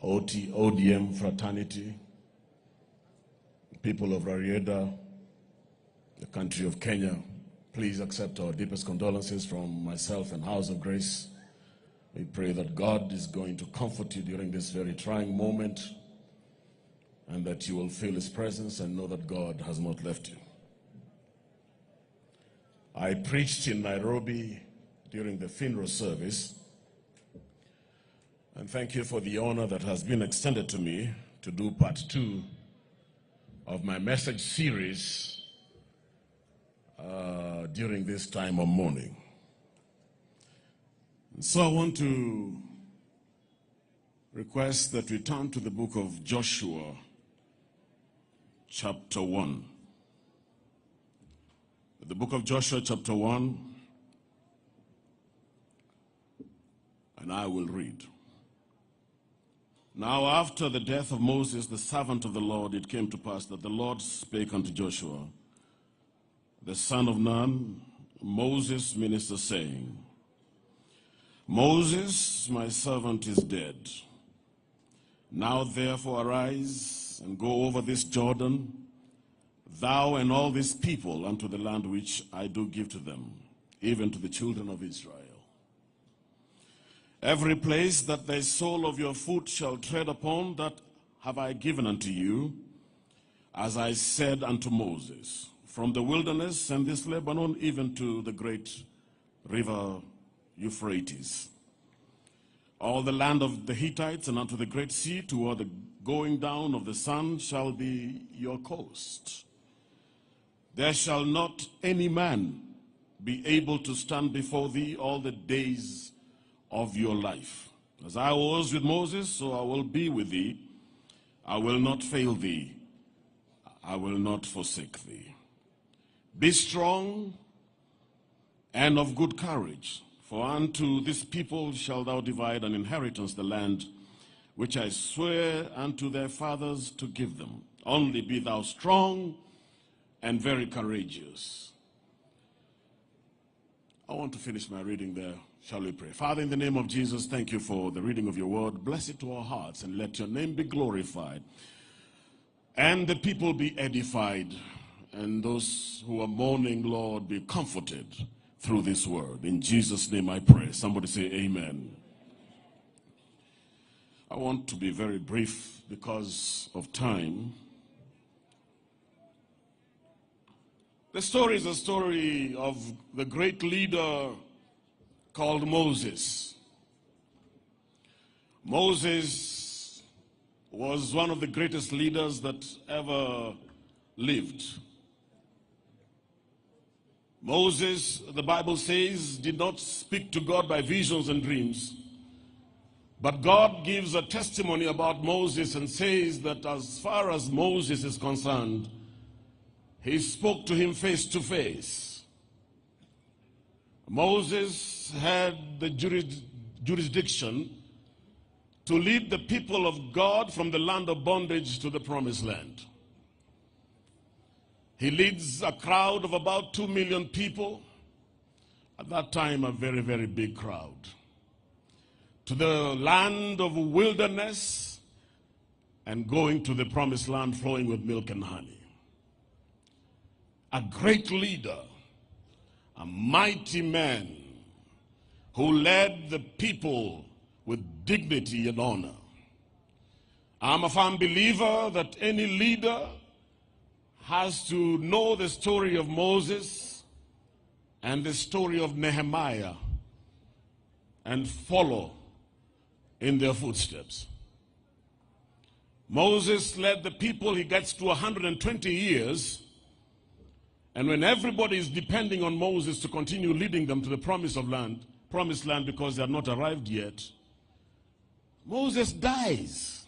ODM fraternity, people of Rarieda, the country of Kenya. Please accept our deepest condolences from myself and House of Grace. We pray that God is going to comfort you during this very trying moment and that you will feel His presence and know that God has not left you. I preached in Nairobi during the funeral service, and thank you for the honor that has been extended to me to do part 2 of my message series during this time of mourning. And so I want to request that we turn to the book of Joshua, chapter 1. The book of Joshua, chapter 1, and I will read. Now after the death of Moses, the servant of the Lord, it came to pass that the Lord spake unto Joshua, the son of Nun, Moses' minister, saying, Moses, my servant, is dead. Now therefore arise and go over this Jordan, thou and all these people, unto the land which I do give to them, even to the children of Israel. Every place that the sole of your foot shall tread upon, that have I given unto you, as I said unto Moses, from the wilderness and this Lebanon, even to the great river Euphrates. All the land of the Hittites and unto the great sea, toward the going down of the sun, shall be your coast. There shall not any man be able to stand before thee all the days of your life. As I was with Moses, so I will be with thee. I will not fail thee. I will not forsake thee. Be strong and of good courage, for unto this people shalt thou divide an inheritance, the land which I swear unto their fathers to give them. Only be thou strong and very courageous. I want to finish my reading there. Shall we pray? Father, in the name of Jesus, thank you for the reading of your word. Bless it to our hearts and let your name be glorified. And the people be edified. And those who are mourning, Lord, be comforted through this word. In Jesus' name I pray. Somebody say amen. I want to be very brief because of time. The story is a story of the great leader called Moses. Moses was one of the greatest leaders that ever lived. Moses, the Bible says, did not speak to God by visions and dreams, But God gives a testimony about Moses and says that as far as Moses is concerned, he spoke to him face to face. Moses had the jurisdiction to lead the people of God from the land of bondage to the promised land. He leads a crowd of about 2 million people, at that time a very, very big crowd, to the land of wilderness and going to the promised land flowing with milk and honey. A great leader, a mighty man who led the people with dignity and honor. I'm a firm believer that any leader has to know the story of Moses and the story of Nehemiah and follow in their footsteps. Moses led the people. He gets to 120 years, and when everybody is depending on Moses to continue leading them to the promised land because they have not arrived yet, Moses dies.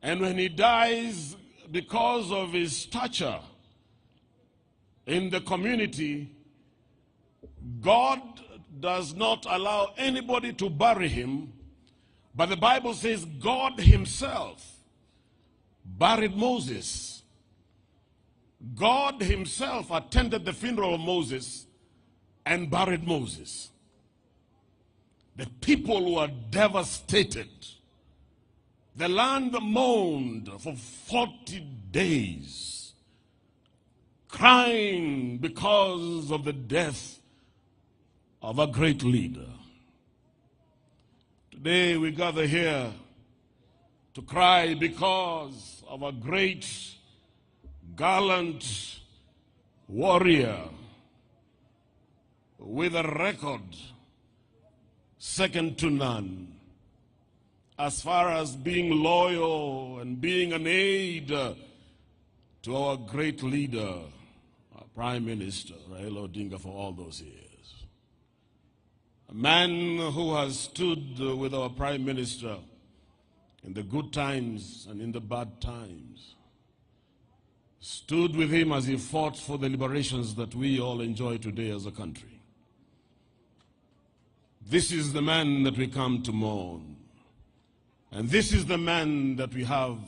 And when he dies, because of his stature in the community, God does not allow anybody to bury him, but the Bible says God himself buried Moses. God himself attended the funeral of Moses and buried Moses. The people were devastated. The land moaned for 40 days, crying because of the death of a great leader. Today we gather here to cry because of a great, gallant warrior with a record second to none, as far as being loyal and being an aid to our great leader, our Prime Minister, Raila Odinga, for all those years. A man who has stood with our Prime Minister in the good times and in the bad times. Stood with him as he fought for the liberations that we all enjoy today as a country. This is the man that we come to mourn. And this is the man that we have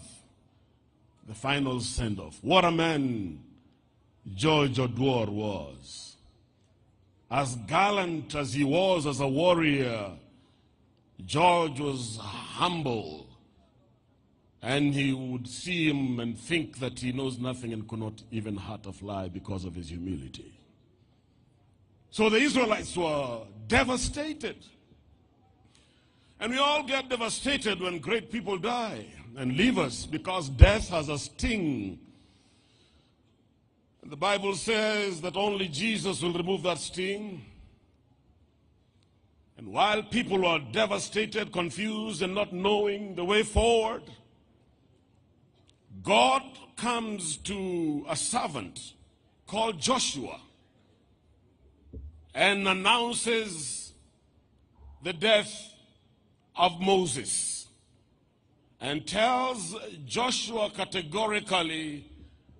the final send-off. What a man George Oduor'S was. As gallant as he was as a warrior, George was humble. And he would see him and think that he knows nothing and could not even hurt a fly because of his humility. So the Israelites were devastated. And we all get devastated when great people die and leave us, because death has a sting. And the Bible says that only Jesus will remove that sting. And while people are devastated, confused, and not knowing the way forward, God comes to a servant called Joshua and announces the death of Moses and tells Joshua categorically,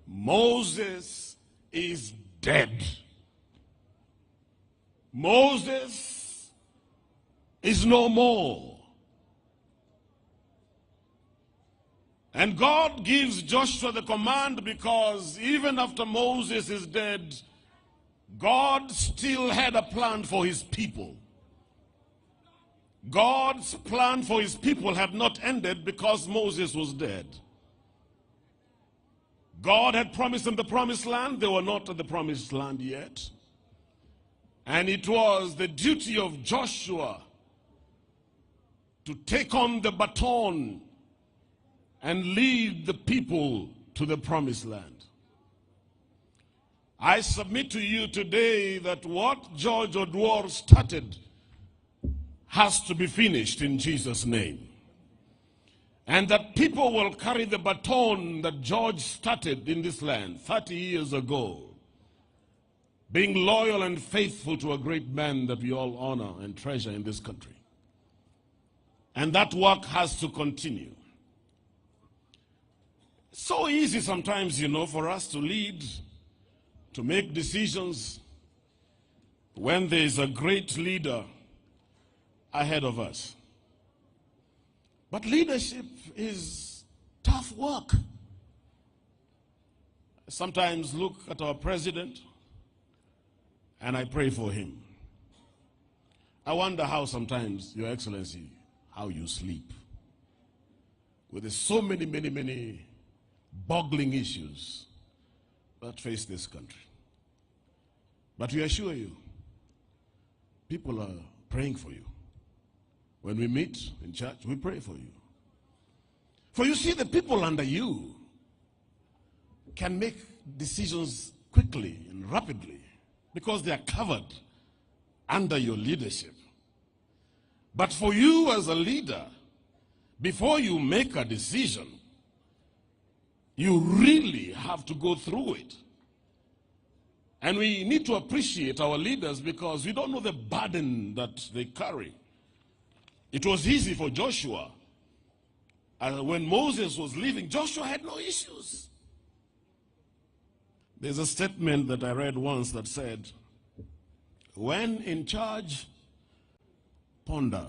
Moses is dead. Moses is no more. And God gives Joshua the command because even after Moses is dead, God still had a plan for his people. God's plan for his people had not ended because Moses was dead. God had promised them the promised land. They were not at the promised land yet. And it was the duty of Joshua to take on the baton and lead the people to the promised land. I submit to you today that what George Oduor'S started has to be finished in Jesus' name. And that people will carry the baton that George started in this land 30 years ago, being loyal and faithful to a great man that we all honor and treasure in this country. And that work has to continue. So easy sometimes, for us to lead, to make decisions when there is a great leader ahead of us. But leadership is tough work. Sometimes look at our president and I pray for him. I wonder how sometimes, Your Excellency, how you sleep. With so many boggling issues that face this country. But we assure you, people are praying for you. When we meet in church, we pray for you. For you see, the people under you can make decisions quickly and rapidly because they are covered under your leadership. But for you as a leader, before you make a decision, you really have to go through it. And we need to appreciate our leaders because we don't know the burden that they carry. It was easy for Joshua. When Moses was leaving, Joshua had no issues. There's a statement that I read once that said, when in charge, ponder.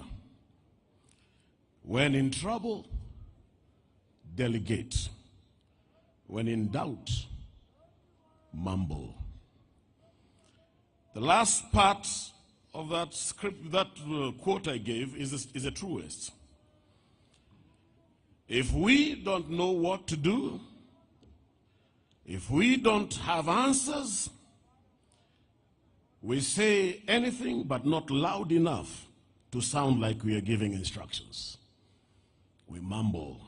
When in trouble, delegate. When in doubt, mumble. The last part of that script, that quote I gave is the truest. If we don't know what to do, if we don't have answers, we say anything but not loud enough to sound like we are giving instructions. We mumble.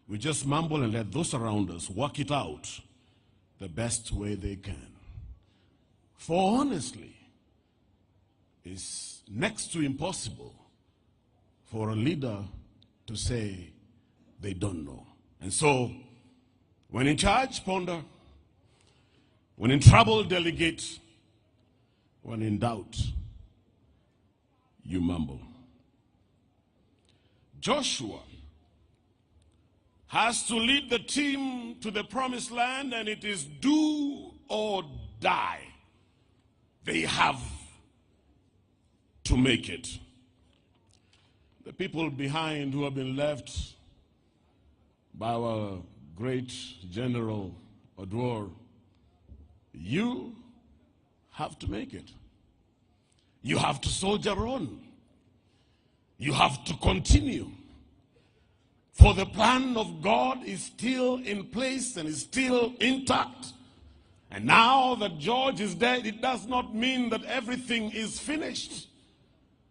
We just mumble and let those around us work it out the best way they can. For honestly, it's next to impossible for a leader to say they don't know. And so, when in charge, ponder. When in trouble, delegate. When in doubt, you mumble. Joshua has to lead the team to the promised land, and it is do or die. They have to make it. The people behind who have been left by our great General Oduor'S, you have to make it. You have to soldier on. You have to continue. For the plan of God is still in place and is still intact. And now that George is dead, it does not mean that everything is finished.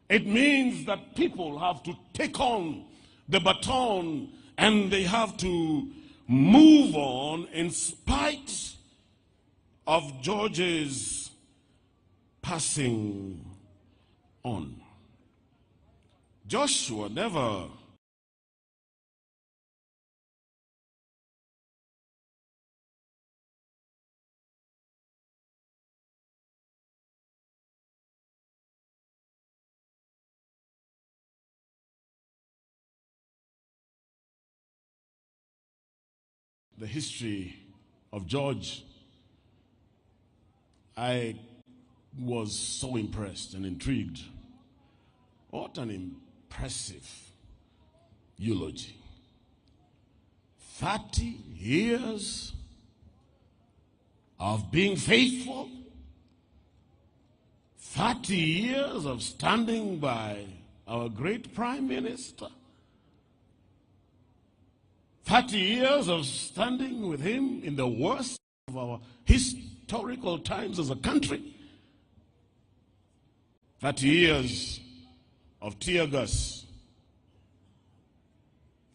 It means that people have to take on the baton and they have to move on in spite of George's passing on. Joshua never the history of George, I was so impressed and intrigued. What an impressive eulogy. 30 years of being faithful, 30 years of standing by our great Prime Minister, 30 years of standing with him in the worst of our historical times as a country. 30 years of tear gas.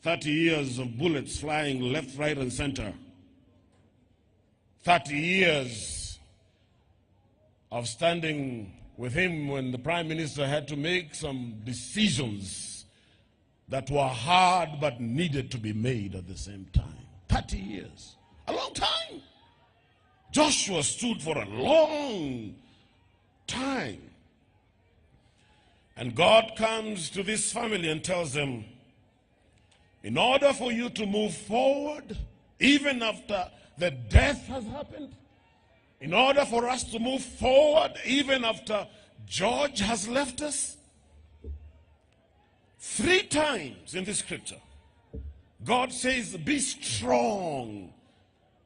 30 years of bullets flying left, right, and center. 30 years of standing with him when the Prime Minister had to make some decisions that were hard but needed to be made at the same time. 30 years. A long time. Joshua stood for a long time. And God comes to this family and tells them, in order for you to move forward, even after the death has happened, in order for us to move forward, even after George has left us, 3 times in the scripture, God says, be strong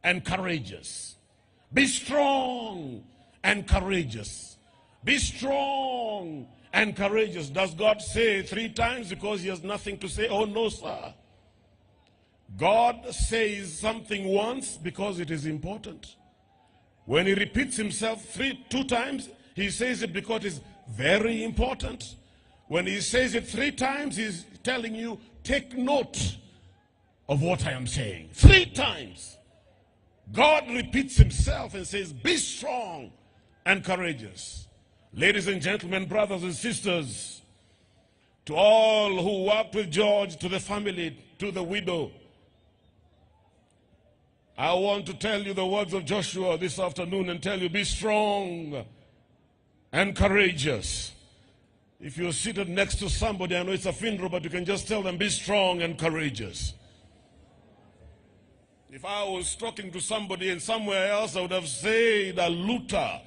and courageous. Be strong and courageous. Be strong and courageous. Does God say 3 times because he has nothing to say? Oh, no, sir. God says something once because it is important. When he repeats himself 2 times, he says it because it's very important. When he says it 3 times, he's telling you, take note of what I am saying. 3 times. God repeats himself and says, be strong and courageous. Ladies and gentlemen, brothers and sisters, to all who worked with George, to the family, to the widow, I want to tell you the words of Joshua this afternoon and tell you, be strong and courageous. If you're seated next to somebody, I know it's a funeral, but you can just tell them, be strong and courageous. If I was talking to somebody and somewhere else, I would have said a luta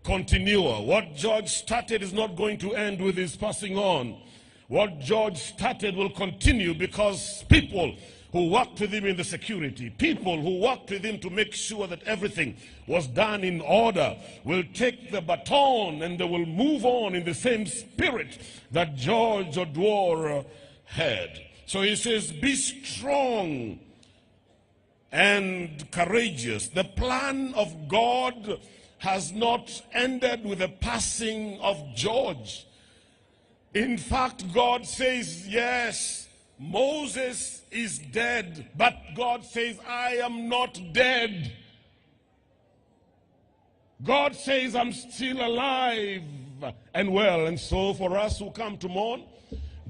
continua. What George started is not going to end with his passing on. What George started will continue because people who worked with him in the security, people who worked with him to make sure that everything was done in order, will take the baton and they will move on in the same spirit that George Oduor'S had. So he says, be strong and courageous. The plan of God has not ended with the passing of George. In fact, God says, yes, Moses is dead, but God says, I am not dead. God says, I'm still alive and well. And so for us who come to mourn,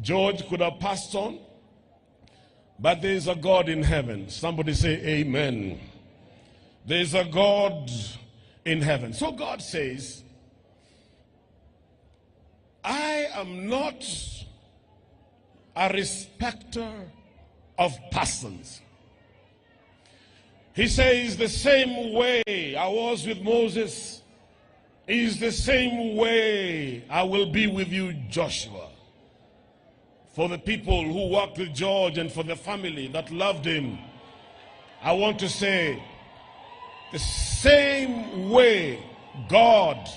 George could have passed on, but there is a God in heaven. Somebody say amen. There is a God in heaven. So God says, I am not a respecter of persons. He says, the same way I was with Moses is the same way I will be with you, Joshua. For the people who worked with George and for the family that loved him, I want to say, the same way God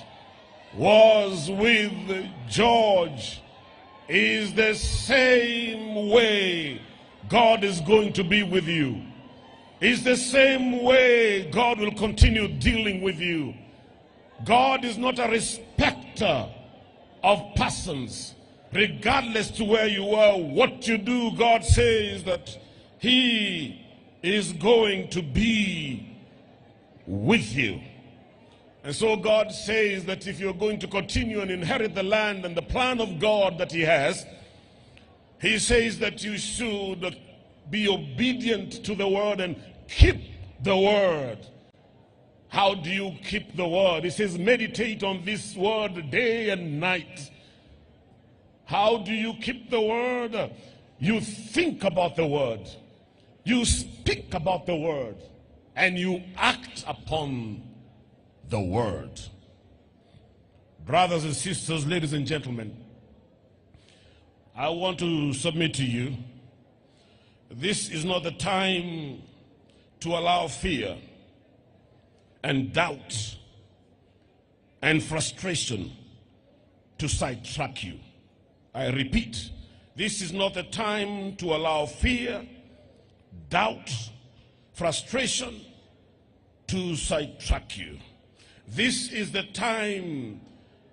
was with George is the same way God is going to be with you. It's the same way God will continue dealing with you. God is not a respecter of persons. Regardless to where you are, what you do, God says that he is going to be with you. And so God says that if you're going to continue and inherit the land and the plan of God that he has, he says that you should be obedient to the word and keep the word. How do you keep the word? He says, meditate on this word day and night. How do you keep the word? You think about the word. You speak about the word. And you act upon the word. Brothers and sisters, ladies and gentlemen, I want to submit to you, this is not the time to allow fear and doubt and frustration to sidetrack you. I repeat, this is not the time to allow fear, doubt, frustration to sidetrack you. This is the time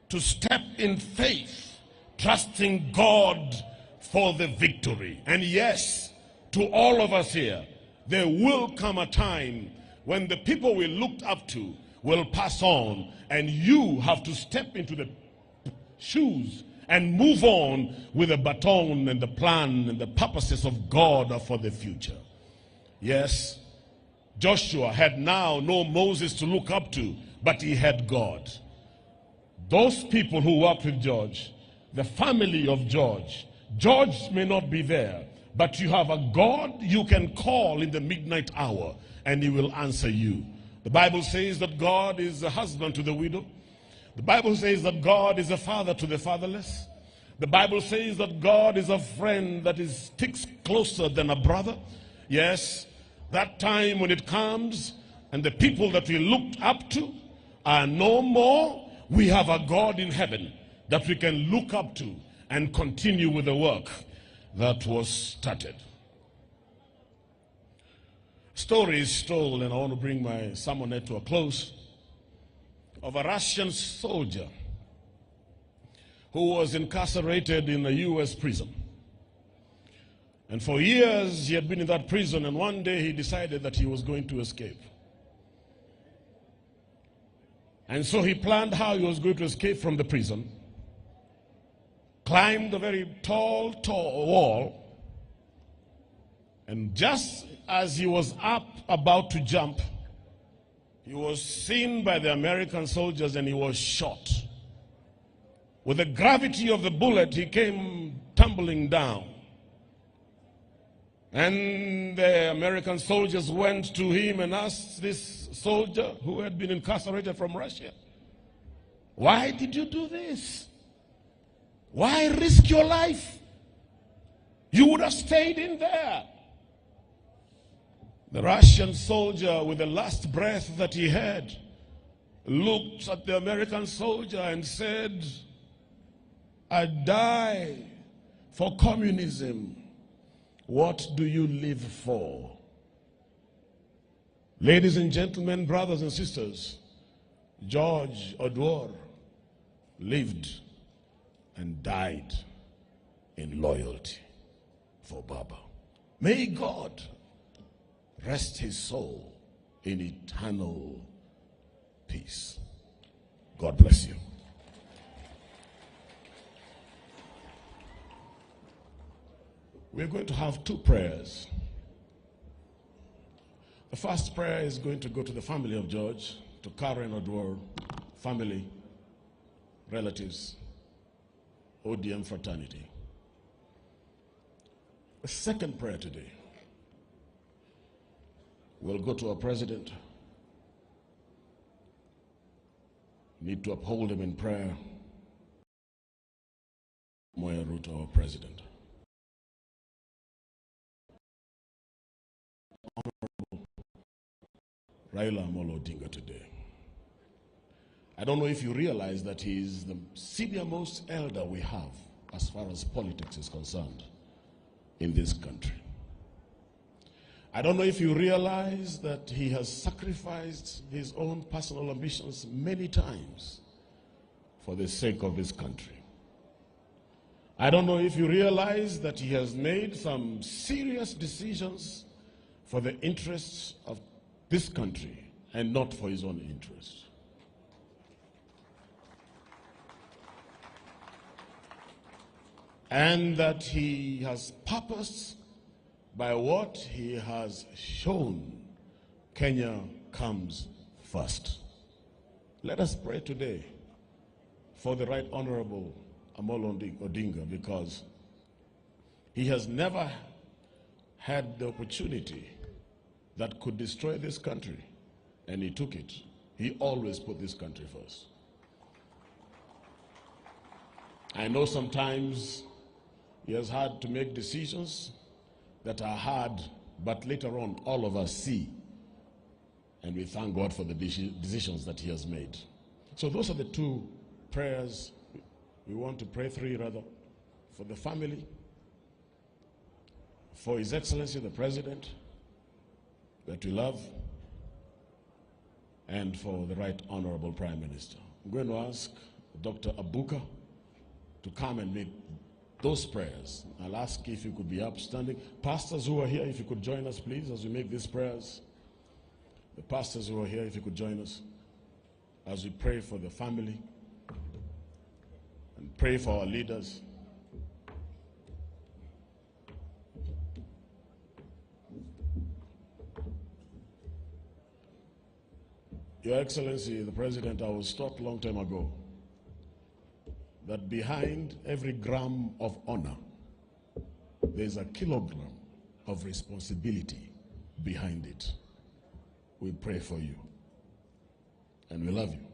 to step in faith, trusting God for the victory. And yes, to all of us here, there will come a time when the people we looked up to will pass on, and you have to step into the shoes and move on with the baton and the plan and the purposes of God for the future. Yes, Joshua had now no Moses to look up to, but he had God. Those people who worked with George the family of George. George may not be there, but you have a God you can call in the midnight hour, and he will answer you. The Bible says that God is a husband to the widow. The Bible says that God is a father to the fatherless. The Bible says that God is a friend that sticks closer than a brother. Yes, that time when it comes and the people that we looked up to are no more, we have a God in heaven that we can look up to and continue with the work that was started. Story is told, and I want to bring my sermonette to a close, of a Russian soldier who was incarcerated in a U.S. prison. And for years he had been in that prison, and one day he decided that he was going to escape. And so he planned how he was going to escape from the prison, climbed a very tall wall, and just as he was about to jump, he was seen by the American soldiers and he was shot. With the gravity of the bullet, he came tumbling down. And the American soldiers went to him and asked this soldier who had been incarcerated from Russia, "Why did you do this? Why risk your life? You would have stayed in there." The Russian soldier, with the last breath that he had, looked at the American soldier and said, "I die for communism. What do you live for?" Ladies and gentlemen, brothers and sisters, George Oduor'S lived and died in loyalty for Baba. May God rest his soul in eternal peace. God bless you. We're going to have two prayers. The first prayer is going to go to the family of George, to Karen Oduor'S family, relatives, ODM fraternity. The second prayer today will go to our president. Need to uphold him in prayer. Ruto, our president. Honorable Raila Odinga today. I don't know if you realize that he is the senior-most elder we have as far as politics is concerned in this country. I don't know if you realize that he has sacrificed his own personal ambitions many times for the sake of this country. I don't know if you realize that he has made some serious decisions for the interests of this country and not for his own interests. And that he has purposed, by what he has shown, Kenya comes first. Let us pray today for the Right Honorable Odinga, because he has never had the opportunity that could destroy this country, and he took it. He always put this country first. I know sometimes he has had to make decisions that are hard, but later on all of us see, and we thank God for the decisions that he has made. So those are the two prayers we want to pray, three rather, for the family, for His Excellency the President that we love, and for the Right Honorable Prime Minister. I'm going to ask Dr. Abuka to come and make those prayers. I'll ask if you could be upstanding. Pastors who are here, if you could join us, please, as we make these prayers. The pastors who are here, if you could join us as we pray for the family and pray for our leaders. Your Excellency, the President, I was taught a long time ago that behind every gram of honor, there's a kilogram of responsibility behind it. We pray for you, and we love you.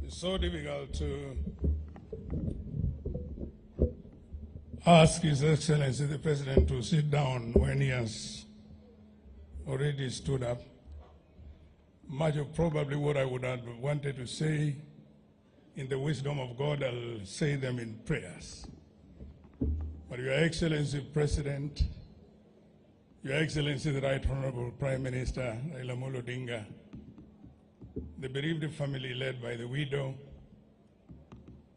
It's so difficult to ask His Excellency the President to sit down when he has already stood up. Much of probably what I would have wanted to say in the wisdom of God, I'll say them in prayers. But Your Excellency President, Your Excellency the Right Honorable Prime Minister Raila Odinga, the bereaved family led by the widow,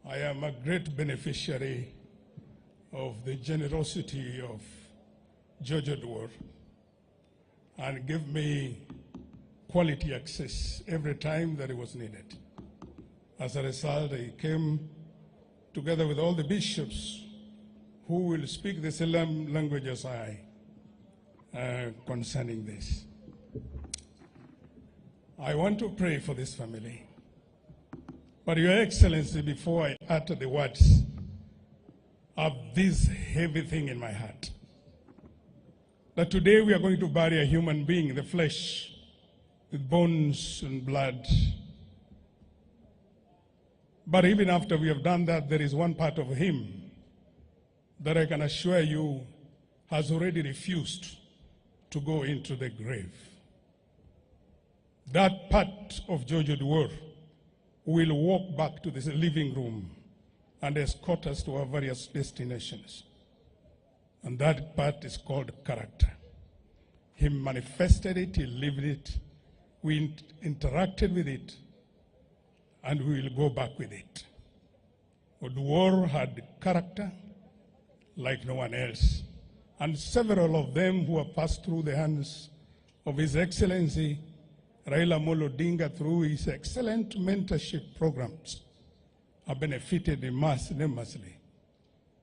I am a great beneficiary of the generosity of George Oduor'S, and give me quality access every time that it was needed. As a result, I came together with all the bishops who will speak the same language as I concerning this. I want to pray for this family. But Your Excellency, before I utter the words, I have this heavy thing in my heart. That today we are going to bury a human being, the flesh, with bones and blood. But even after we have done that, there is one part of him that I can assure you has already refused to go into the grave. That part of George Oduor'S will walk back to the living room and escort us to our various destinations. And that part is called character. He manifested it, he lived it, we interacted with it, and we will go back with it. Oduor'S had character like no one else. And several of them who have passed through the hands of His Excellency Raila Odinga through his excellent mentorship programs have benefited enormously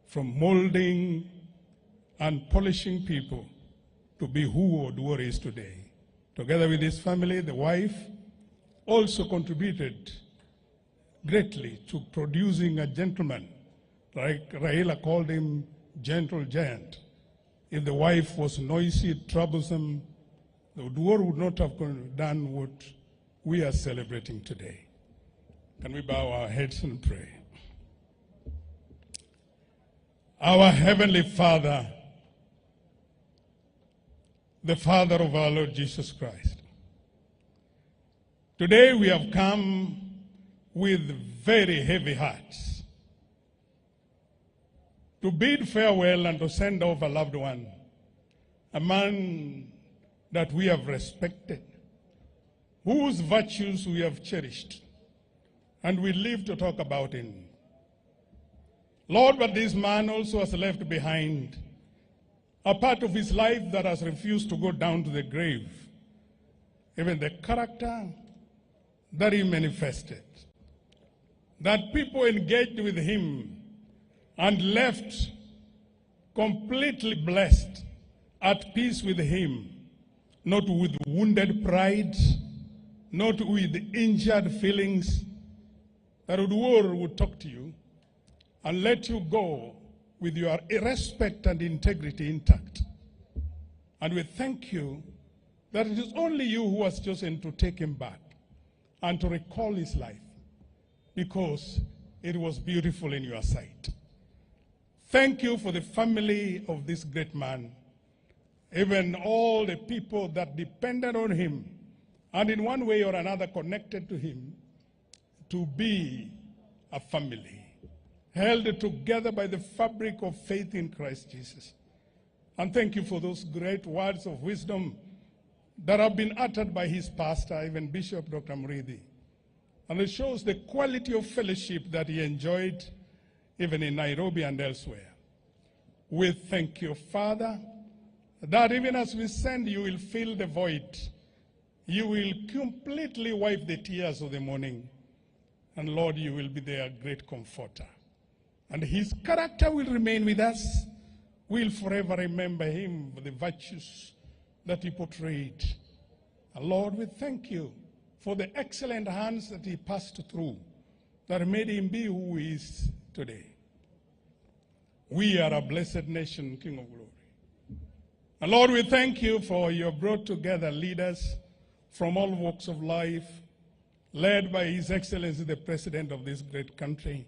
from molding and polishing people to be who Oduor'S is today. Together with his family, the wife also contributed greatly to producing a gentleman, like Raila called him gentle giant. If the wife was noisy, troublesome, Oduor'S would not have done what we are celebrating today. Can we bow our heads and pray? Our Heavenly Father, the Father of our Lord Jesus Christ, today we have come with very heavy hearts to bid farewell and to send off a loved one, a man that we have respected, whose virtues we have cherished, and we live to talk about him. Lord, but this man also has left behind a part of his life that has refused to go down to the grave, even the character that he manifested, that people engaged with him and left completely blessed, at peace with him, not with wounded pride, not with injured feelings, that Oduor'S would talk to you and let you go with your respect and integrity intact. And we thank you that it is only you who has chosen to take him back and to recall his life, because it was beautiful in your sight. Thank you for the family of this great man, even all the people that depended on him and in one way or another connected to him, to be a family, held together by the fabric of faith in Christ Jesus. And thank you for those great words of wisdom that have been uttered by his pastor, even Bishop Dr. Murithi. And it shows the quality of fellowship that he enjoyed even in Nairobi and elsewhere. We thank you, Father, that even as we send, you will fill the void. You will completely wipe the tears of the morning. And Lord, you will be their great comforter. And his character will remain with us. We'll forever remember him for the virtues that he portrayed. And Lord, we thank you for the excellent hands that he passed through that made him be who he is today. We are a blessed nation, King of Glory. And Lord, we thank you for you brought together leaders from all walks of life, led by His Excellency, the President of this great country.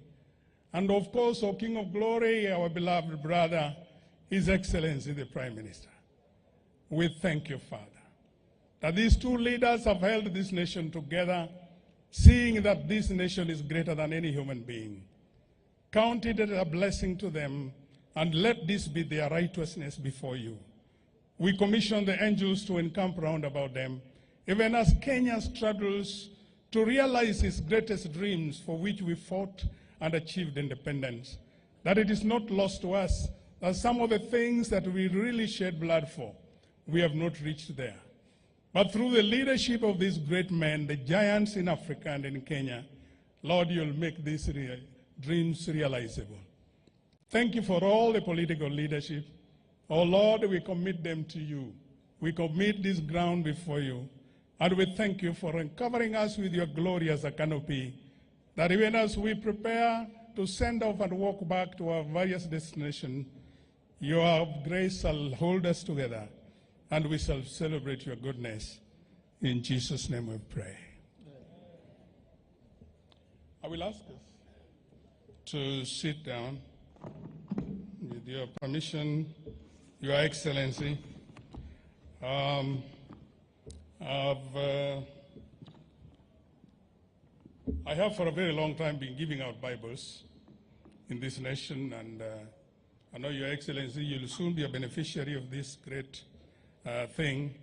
And of course, O King of Glory, our beloved brother, His Excellency, the Prime Minister. We thank you, Father, that these two leaders have held this nation together, seeing that this nation is greater than any human being. Count it as a blessing to them, and let this be their righteousness before you. We commission the angels to encamp round about them, even as Kenya struggles to realize its greatest dreams for which we fought and achieved independence. That it is not lost to us that some of the things that we really shed blood for, we have not reached there. But through the leadership of these great men, the giants in Africa and in Kenya, Lord, you'll make these dreams realizable. Thank you for all the political leadership. Oh Lord, we commit them to you. We commit this ground before you. And we thank you for covering us with your glory as a canopy, that even as we prepare to send off and walk back to our various destinations, your grace shall hold us together, and we shall celebrate your goodness. In Jesus' name we pray. I will ask us to sit down. With your permission, Your Excellency, I have for a very long time been giving out Bibles in this nation, and I know, Your Excellency, you'll soon be a beneficiary of this great thing.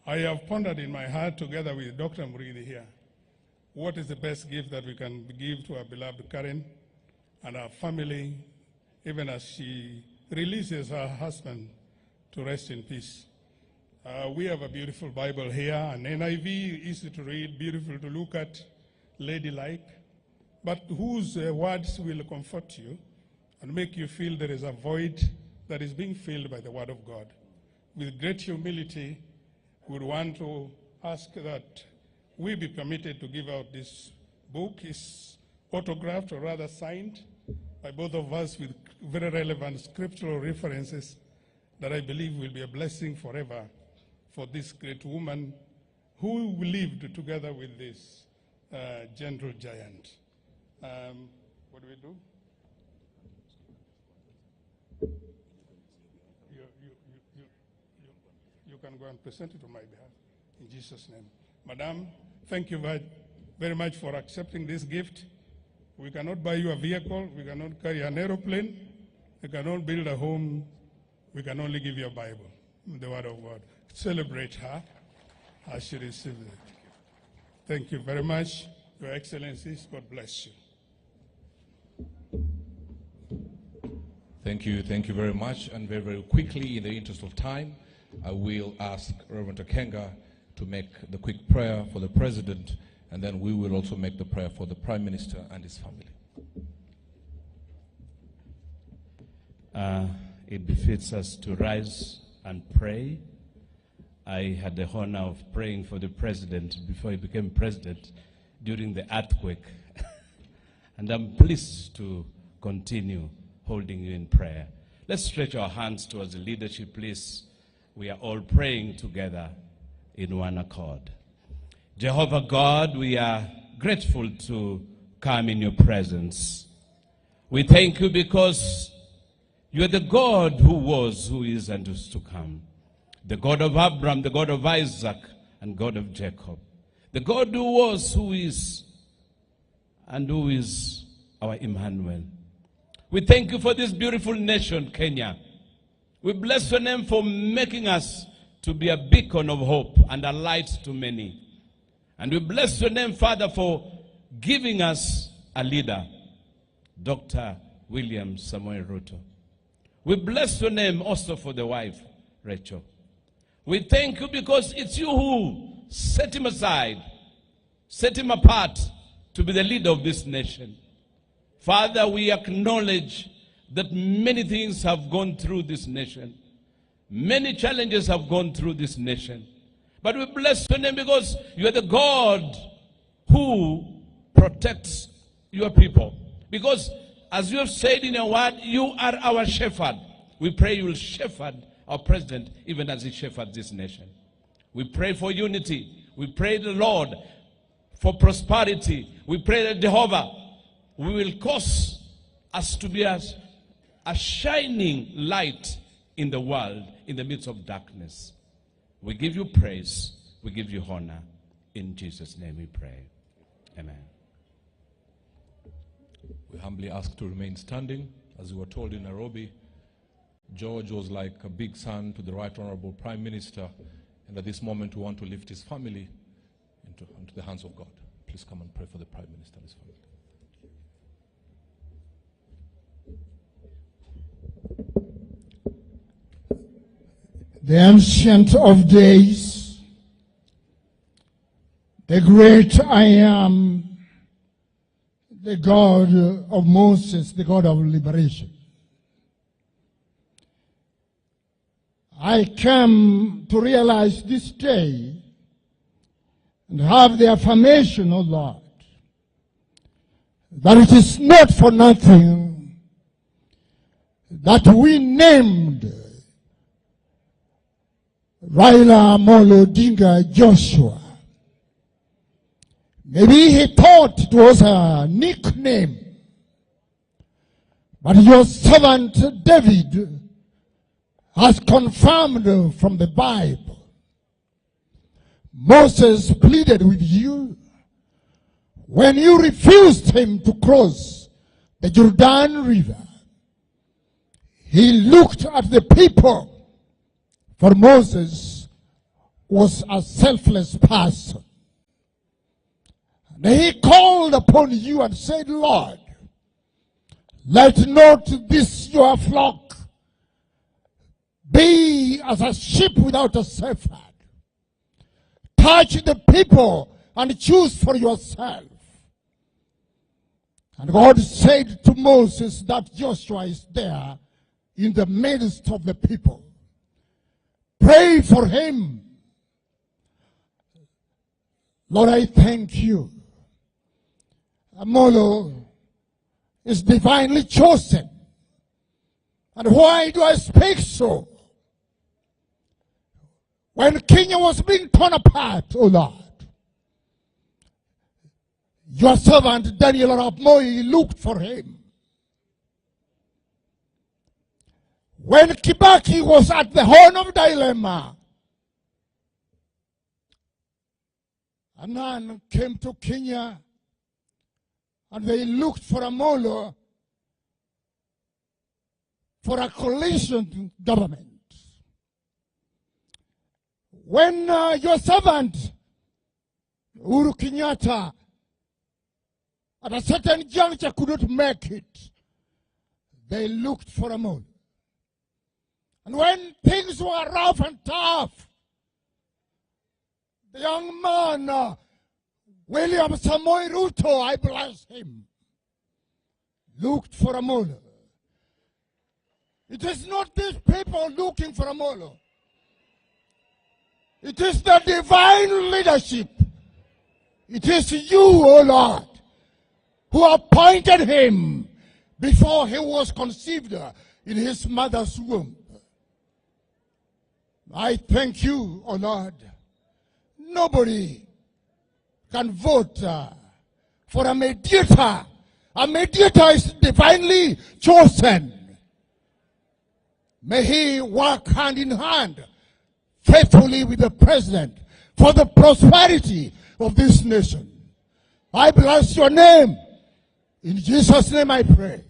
I have pondered in my heart, together with Dr. Muridi here, what is the best gift that we can give to our beloved Karen and our family, even as she releases her husband to rest in peace. We have a beautiful Bible here, an NIV, easy to read, beautiful to look at, ladylike, but whose words will comfort you and make you feel there is a void that is being filled by the Word of God. With great humility, we would want to ask that we be permitted to give out this book. It's autographed, or rather signed, by both of us with very relevant scriptural references that I believe will be a blessing forever for this great woman who lived together with this gentle giant. What do we do? You can go and present it on my behalf, in Jesus' name. Madam, thank you very much for accepting this gift. We cannot buy you a vehicle, we cannot carry an aeroplane, we cannot build a home, we can only give you a Bible, the Word of God. Celebrate her as she receives it. Thank you very much, Your Excellencies. God bless you. Thank you very much. And very, very quickly, in the interest of time, I will ask Reverend Okenga to make the quick prayer for the President, and then we will also make the prayer for the Prime Minister and his family. It befits us to rise and pray. I had the honor of praying for the President before he became President during the earthquake. And I'm pleased to continue holding you in prayer. Let's stretch our hands towards the leadership, please. We are all praying together in one accord. Jehovah God, we are grateful to come in your presence. We thank you because you are the God who was, who is, and who's to come. The God of Abraham, the God of Isaac, and God of Jacob. The God who was, who is, and who is our Emmanuel. We thank you for this beautiful nation, Kenya. We bless your name for making us to be a beacon of hope and a light to many. And we bless your name, Father, for giving us a leader, Dr. William Samuel Ruto. We bless your name also for the wife, Rachel. We thank you because it's you who set him aside, set him apart to be the leader of this nation. Father, we acknowledge that many things have gone through this nation. Many challenges have gone through this nation. But we bless your name because you are the God who protects your people. Because as you have said in your word, you are our shepherd. We pray you will shepherd our president even as he shepherds this nation. We pray for unity. We pray the Lord for prosperity. We pray that Jehovah will cause us to be a shining light in the world, in the midst of darkness. We give you praise. We give you honor. In Jesus' name we pray. Amen. We humbly ask to remain standing. As we were told in Nairobi, George was like a big son to the Right Honorable Prime Minister. And at this moment, we want to lift his family into the hands of God. Please come and pray for the Prime Minister and his family. The Ancient of Days, the great I Am, the God of Moses, the God of liberation. I come to realize this day and have the affirmation, O Lord, that it is not for nothing that we named Raila Odinga Joshua. Maybe he thought it was a nickname, but your servant David has confirmed from the Bible. Moses pleaded with you when you refused him to cross the Jordan River. He looked at the people, for Moses was a selfless person. And he called upon you and said, Lord, let not this your flock be as a sheep without a shepherd. Touch the people and choose for yourself. And God said to Moses that Joshua is there in the midst of the people. Pray for him. Lord, I thank you. Amolo is divinely chosen. And why do I speak so? When Kenya was being torn apart, oh Lord, your servant Daniel Arap Moi looked for him. When Kibaki was at the horn of dilemma, a man came to Kenya and they looked for Amolo for a coalition government. When your servant, Uhuru Kenyatta, at a certain juncture could not make it, they looked for Amolo. And when things were rough and tough, the young man, William Samoei Ruto, I bless him, looked for Amolo. It is not these people looking for Amolo. It is the divine leadership. It is you, O Lord, who appointed him before he was conceived in his mother's womb. I thank you, O Lord. Nobody can vote for a mediator. A mediator is divinely chosen. May he work hand in hand faithfully with the president for the prosperity of this nation. I bless your name. In Jesus' name I pray.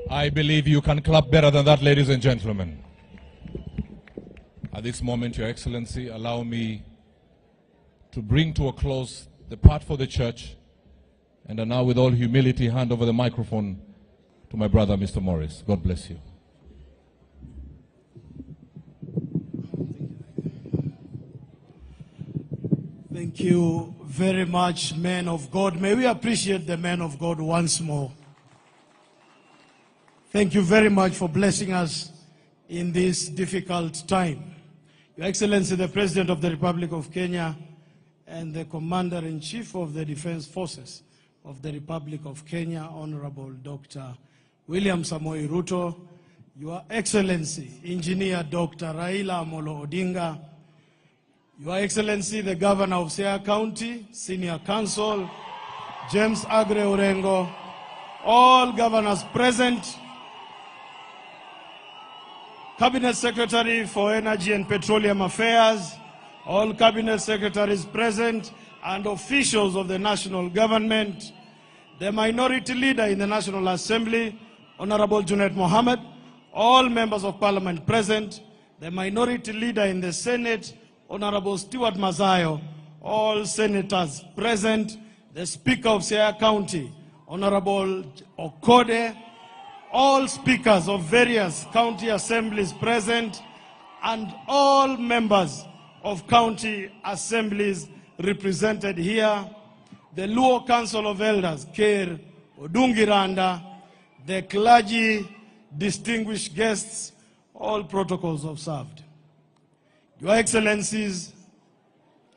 I believe you can clap better than that, ladies and gentlemen. At this moment, Your Excellency, allow me to bring to a close the part for the church, and now with all humility hand over the microphone to my brother, Mr. Morris. God bless you. Thank you very much, men of God. May we appreciate the men of God once more. Thank you very much for blessing us in this difficult time. Your Excellency, the President of the Republic of Kenya and the Commander-in-Chief of the Defense Forces of the Republic of Kenya, Honorable Dr. William Samoei Ruto, Your Excellency, Engineer Dr. Raila Odinga, Your Excellency, the Governor of Siaya County, Senior Counsel, James Agre Orengo, all governors present, Cabinet Secretary for Energy and Petroleum Affairs, all Cabinet Secretaries present, and officials of the national government, the Minority Leader in the National Assembly, Honorable Junet Mohammed, all members of Parliament present, the Minority Leader in the Senate, Honorable Stewart Mazayo, all Senators present, the Speaker of Siaya County, Honorable Okode, all speakers of various county assemblies present, and all members of county assemblies represented here, the Luo Council of Elders, Ker Odungiranda, the clergy, distinguished guests, all protocols observed. Your Excellencies,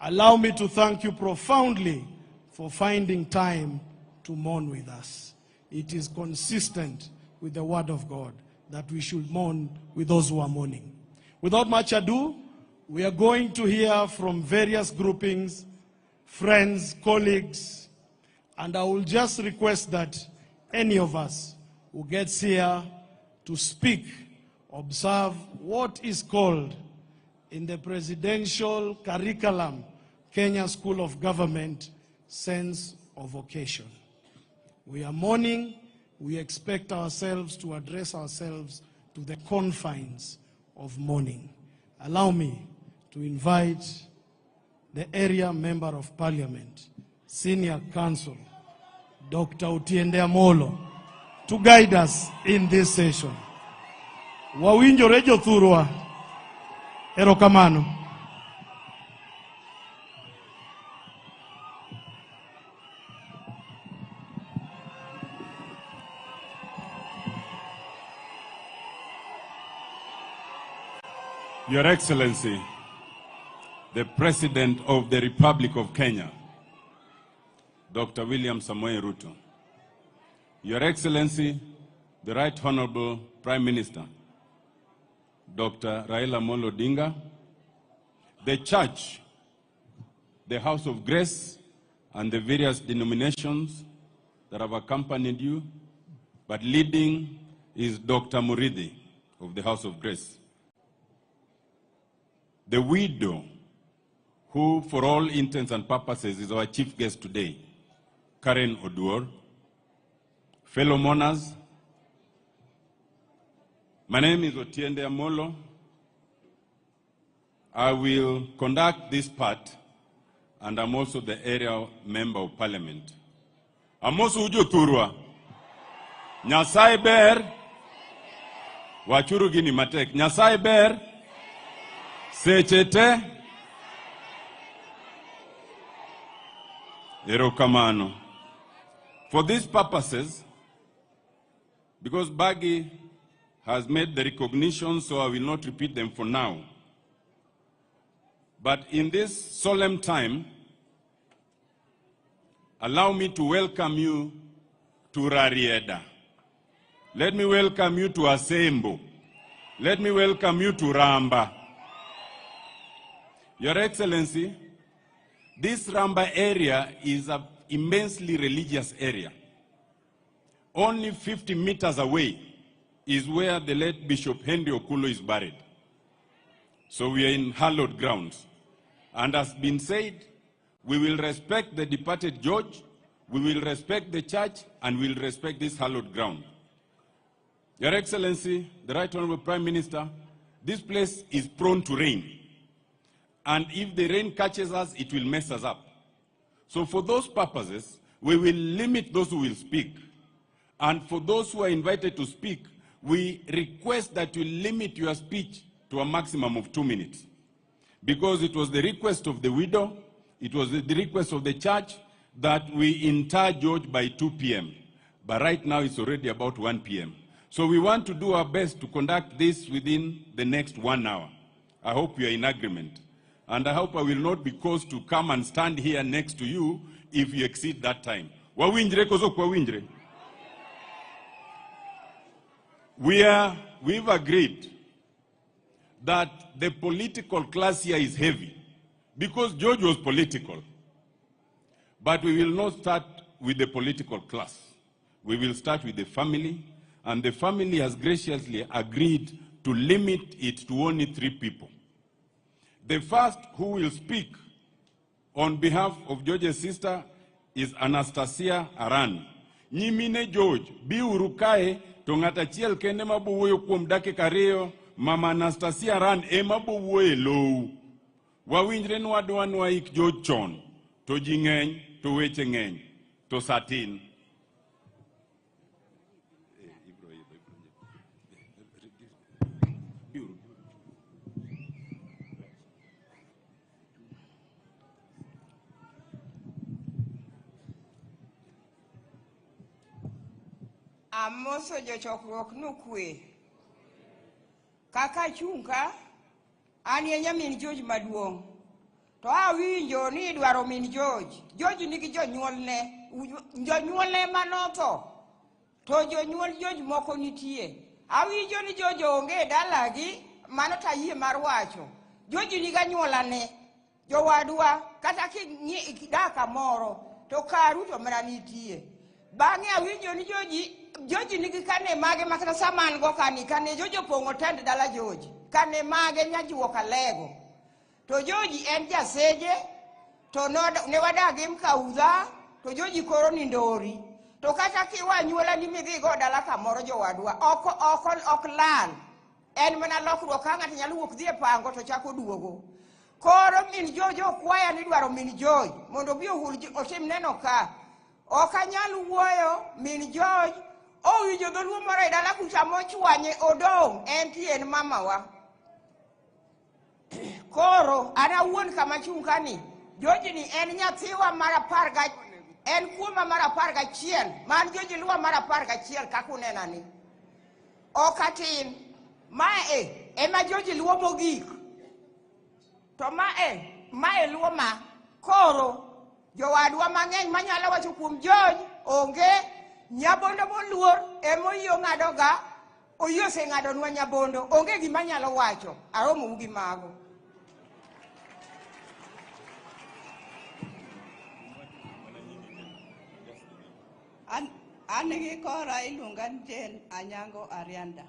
allow me to thank you profoundly for finding time to mourn with us. It is consistent with the word of God that we should mourn with those who are mourning. Without much ado, we are going to hear from various groupings, friends, colleagues, and I will just request that any of us who gets here to speak observe what is called in the presidential curriculum, Kenya School of Government, sense of occasion. We are mourning. We expect ourselves to address ourselves to the confines of mourning. Allow me to invite the area member of parliament, senior counsel, Dr. Otiende Amolo, to guide us in this session. Wawinjo rejo thurwa, erokamano. Your Excellency, the President of the Republic of Kenya, Dr. William Samoei Ruto, Your Excellency, the Right Honorable Prime Minister, Dr. Raila Odinga, the Church, the House of Grace, and the various denominations that have accompanied you, but leading is Dr. Muridhi of the House of Grace. The widow, who for all intents and purposes is our chief guest today, Karen Oduor, fellow mourners, my name is Otiende Amolo. I will conduct this part, and I'm also the area member of parliament. I'm also Ujo Turwa. Nyasai Ber, Wachuru Gini Matek. Nyasai Ber, Sechete, Erokamano. For these purposes, because Bagi has made the recognition, so I will not repeat them for now. But in this solemn time, allow me to welcome you to Rarieda. Let me welcome you to Asembo. Let me welcome you to Ramba. Your Excellency, this Ramba area is an immensely religious area. Only 50 meters away is where the late Bishop Henry Okulo is buried. So we are in hallowed grounds. And as been said, we will respect the departed George, we will respect the church, and we will respect this hallowed ground. Your Excellency, the Right Honorable Prime Minister, this place is prone to rain. And if the rain catches us, it will mess us up. So for those purposes, we will limit those who will speak. And for those who are invited to speak, we request that you limit your speech to a maximum of 2 minutes. Because it was the request of the widow, it was the request of the church that we inter George by 2 p.m. But right now it's already about 1 p.m. So we want to do our best to conduct this within the next 1 hour. I hope you are in agreement. And I hope I will not be caused to come and stand here next to you if you exceed that time. We've agreed that the political class here is heavy because George was political. But we will not start with the political class. We will start with the family, and the family has graciously agreed to limit it to only 3 people. The first who will speak on behalf of George's sister is Anastasia Aran. Nyimine George, bi urukae, tongata chiel kende mabuwoyo kuom dakika 2, Mama Anastasia Aran ema buwoye low. Wawinjre nwadwa nwaik George chon, to jing'eny, to weche ng'eny, to satin. Amoso jochokruok nukwe. Kaka chunga, ani nyamin George maduong'. To awinjo ni dwaro min George. George nigi jonyuolne manoto. To jonyuol George moko nitie. Awinjo ni George onge dalagi, mano tayie mar wacho. George niga nyuolane. Jowadwa kata kidaka moro to karu to mara nitie. Bang'e awinjo ni George nigi kane mage makata saman go kane George pongo tend dala George. Kane mage nyajuo kalego. To George en jaseje, to ne wadagi mkauza, to George koro ni ndori. To kata kiwa nyuola ni midhi go dala kamoro jowadwa, ok lal. En mana lokruok ka ng'ato nyalo wuok dhi e pango to chako duogo. Koro min George okwaya ni dwaro min George, mondo bi otim neno ka. Okanyal wuoyo min George, owinjo dholuo moro e dala kucha mochwanye odong' en mama wa. Koro ana wuon kama chungani, George ni en nyathiwa mar 10 en kuoma mar 11, man George luwa mar 11 kakunena ni. Okatin, mae ema George luwo mogik. To mae luwo ma. Koro jowadwa mang'eny manyalo wacho kuom George onge. Nyabondo moluor emoyo ng'adoga, oyo se ng'adonwa nyabondo, onge gima nyalo wacho, aromo gi mago. An gi kora iluonga ni Jane Anyango Arianda.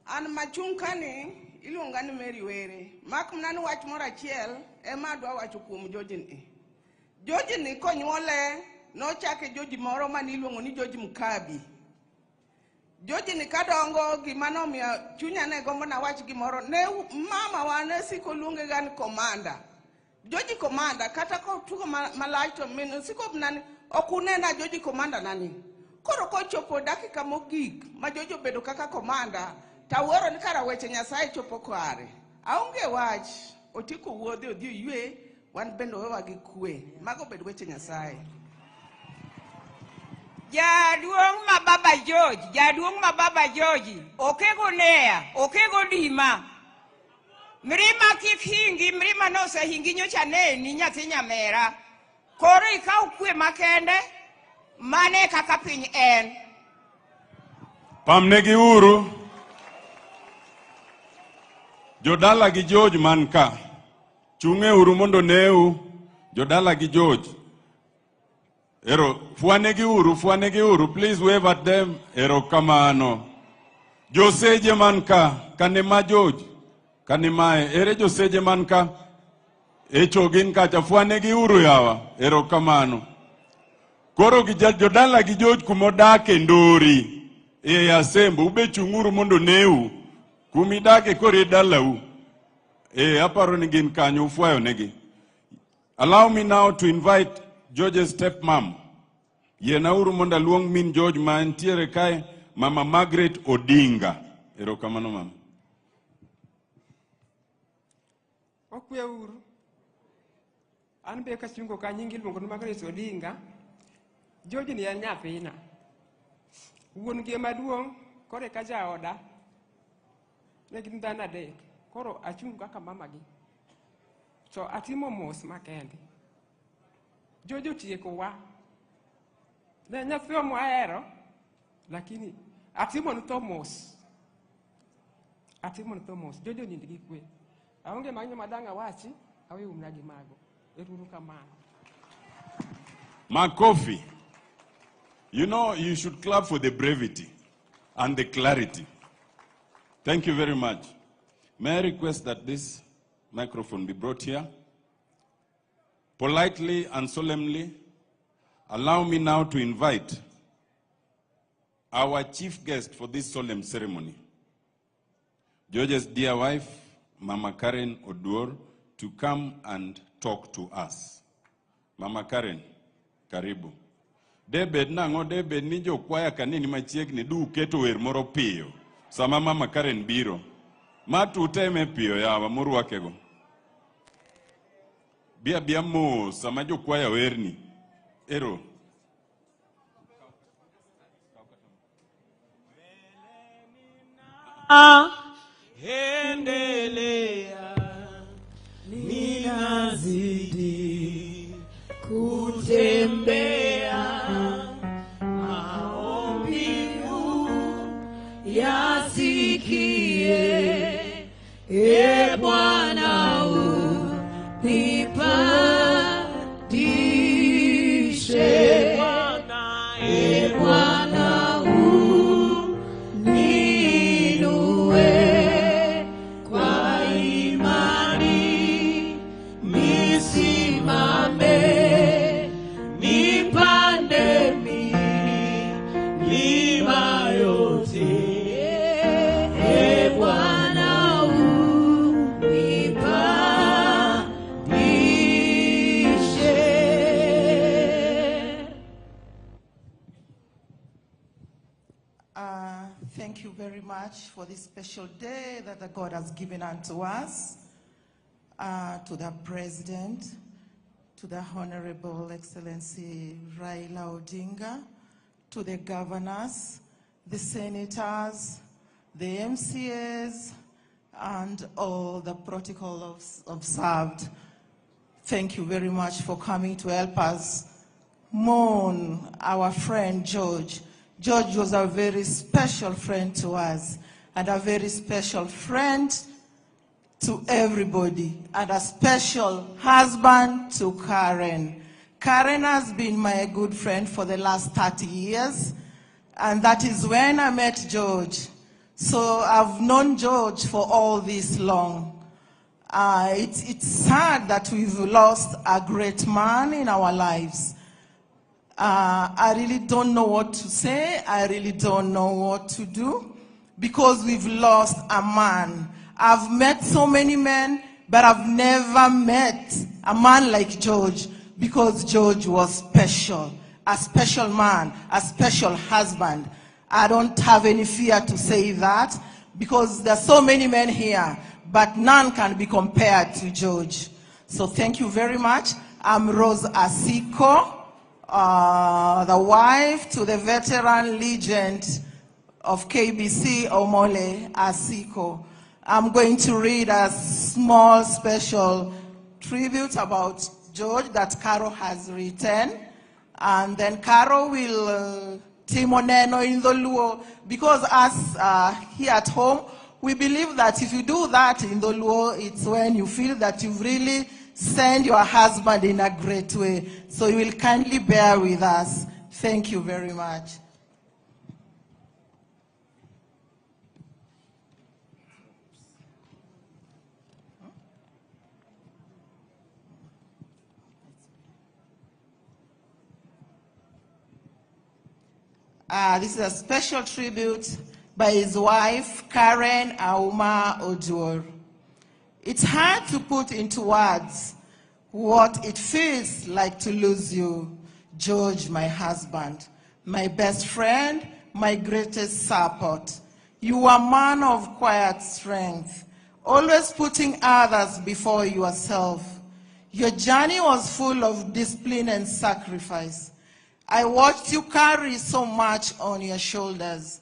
An machung' kani iluonga ni Mary Were. Mak mana ni wach moro achiel ema adwa wacho kuom George ni. George ni konyuole nochake George moro mani iluongo ni George Mukabi. George ni kadongo gima nomiyo chunya ne gombo na wach gimoro ne mama wa ne siko luonge gan komanda. George komanda kata ko tugo malach to min siko nani okunena George komanda nani. Koro kochopo dakika mogik ma George obedo kaka komanda, tawero ni kara weche Nyasaye chopo kware. Aonge wach otiko wuodhe odhi ywe wan bendo wewa gi kwe. Mago bedo weche Nyasaye. Jaduong' ma baba George, okego nea, okego dima. Mrima kik hingi, mrima no se hingi nyocha ni nyathi nyamera. Koro ikaw kwe makende, mane kaka piny en. Pamnegi uru. Jodala gi George man ka. Chung'e uru mondo neu. Jodala gi George. Fuanegi uru. Please wave at them. Kamano. Joseje man ka. Kanema George. Kanemae. Joseje man ka. Chogin kacha. Fuanegi uru yawa. Kamano. Koro jodala gi George kumodake ndori. Asembo. Ube chung'uru mondo neu. Kumidake kore dalau. Aparo ni gin kanyo ufuayo negi. Allow me now to invite George's stepmom. Yenauru monda luong min George ma entiere kae, Mama Margaret Odinga. Erokamano mama. Okwe uru. An be kachungo ka nyingi luongo ni Margaret Odinga. George ni en nyathina. Wuon gi maduong' kore ka jaoda. Ne gin dhano adek. Koro achung' kaka mamagi. To atimo mos makende. George otieko wa. Ne nyathwa mohero, lakini atimo nito mos. Atimo nito mos. George onind gi kwe. Aonge manyo madanga wachi, awe umna gi mago. Eruru kamano. Makofi. You know, you should clap for the brevity and the clarity. Thank you very much. May I request that this microphone be brought here? Politely and solemnly, allow me now to invite our chief guest for this solemn ceremony, George's dear wife, Mama Karen Oduor, to come and talk to us. Mama Karen, karibu. Debed nango debed ni jo kwaya kanini machiegni du keto wer moro piyo. Sama Mama Karen biro. Matu teme piyo yawa murwakego. Bia mo sama jo kwaya werni. Ero. Endelea ninazidi kutembea maombi yasikie Bwana unipandishe Bwana uninue kwa imani nisimame nipande milima yote Bwana Thank you very much for this special day that the God has given unto us, to the President, to the Honorable Excellency Raila Odinga, to the governors, the senators, the MCAs, and all the protocol observed. Thank you very much for coming to help us mourn our friend George. George was a very special friend to us, and a very special friend to everybody, and a special husband to Karen. Karen has been my good friend for the last 30 years, and that is when I met George. So I've known George for all this long. It's sad that we've lost a great man in our lives. I really don't know what to say. I really don't know what to do, because we've lost a man. I've met so many men, but I've never met a man like George, because George was special, a special man, a special husband. I don't have any fear to say that, because there's so many men here, but none can be compared to George. So thank you very much. I'm Rose Asiko, the wife to the veteran legend of KBC, Omole Asiko. I'm going to read a small special tribute about George that Caro has written, and then Caro will timoneno in the Luo, because us here at home, we believe that if you do that in the Luo, it's when you feel that you've really sent your husband in a great way. So you will kindly bear with us. Thank you very much. This is a special tribute by his wife, Karen Auma Oduor. It's hard to put into words what it feels like to lose you, George, my husband, my best friend, my greatest support. You were a man of quiet strength, always putting others before yourself. Your journey was full of discipline and sacrifice. I watched you carry so much on your shoulders,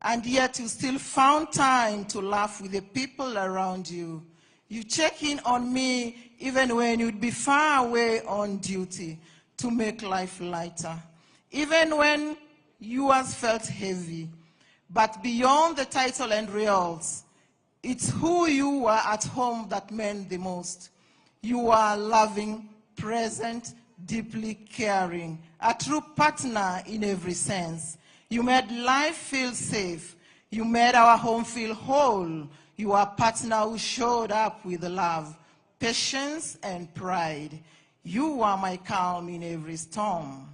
and yet you still found time to laugh with the people around you. You check in on me even when you'd be far away on duty to make life lighter, even when yours felt heavy. But beyond the title and reals, it's who you were at home that meant the most. You are loving, present, deeply caring, a true partner in every sense. You made life feel safe. You made our home feel whole. You are a partner who showed up with love, patience, and pride. You are my calm in every storm.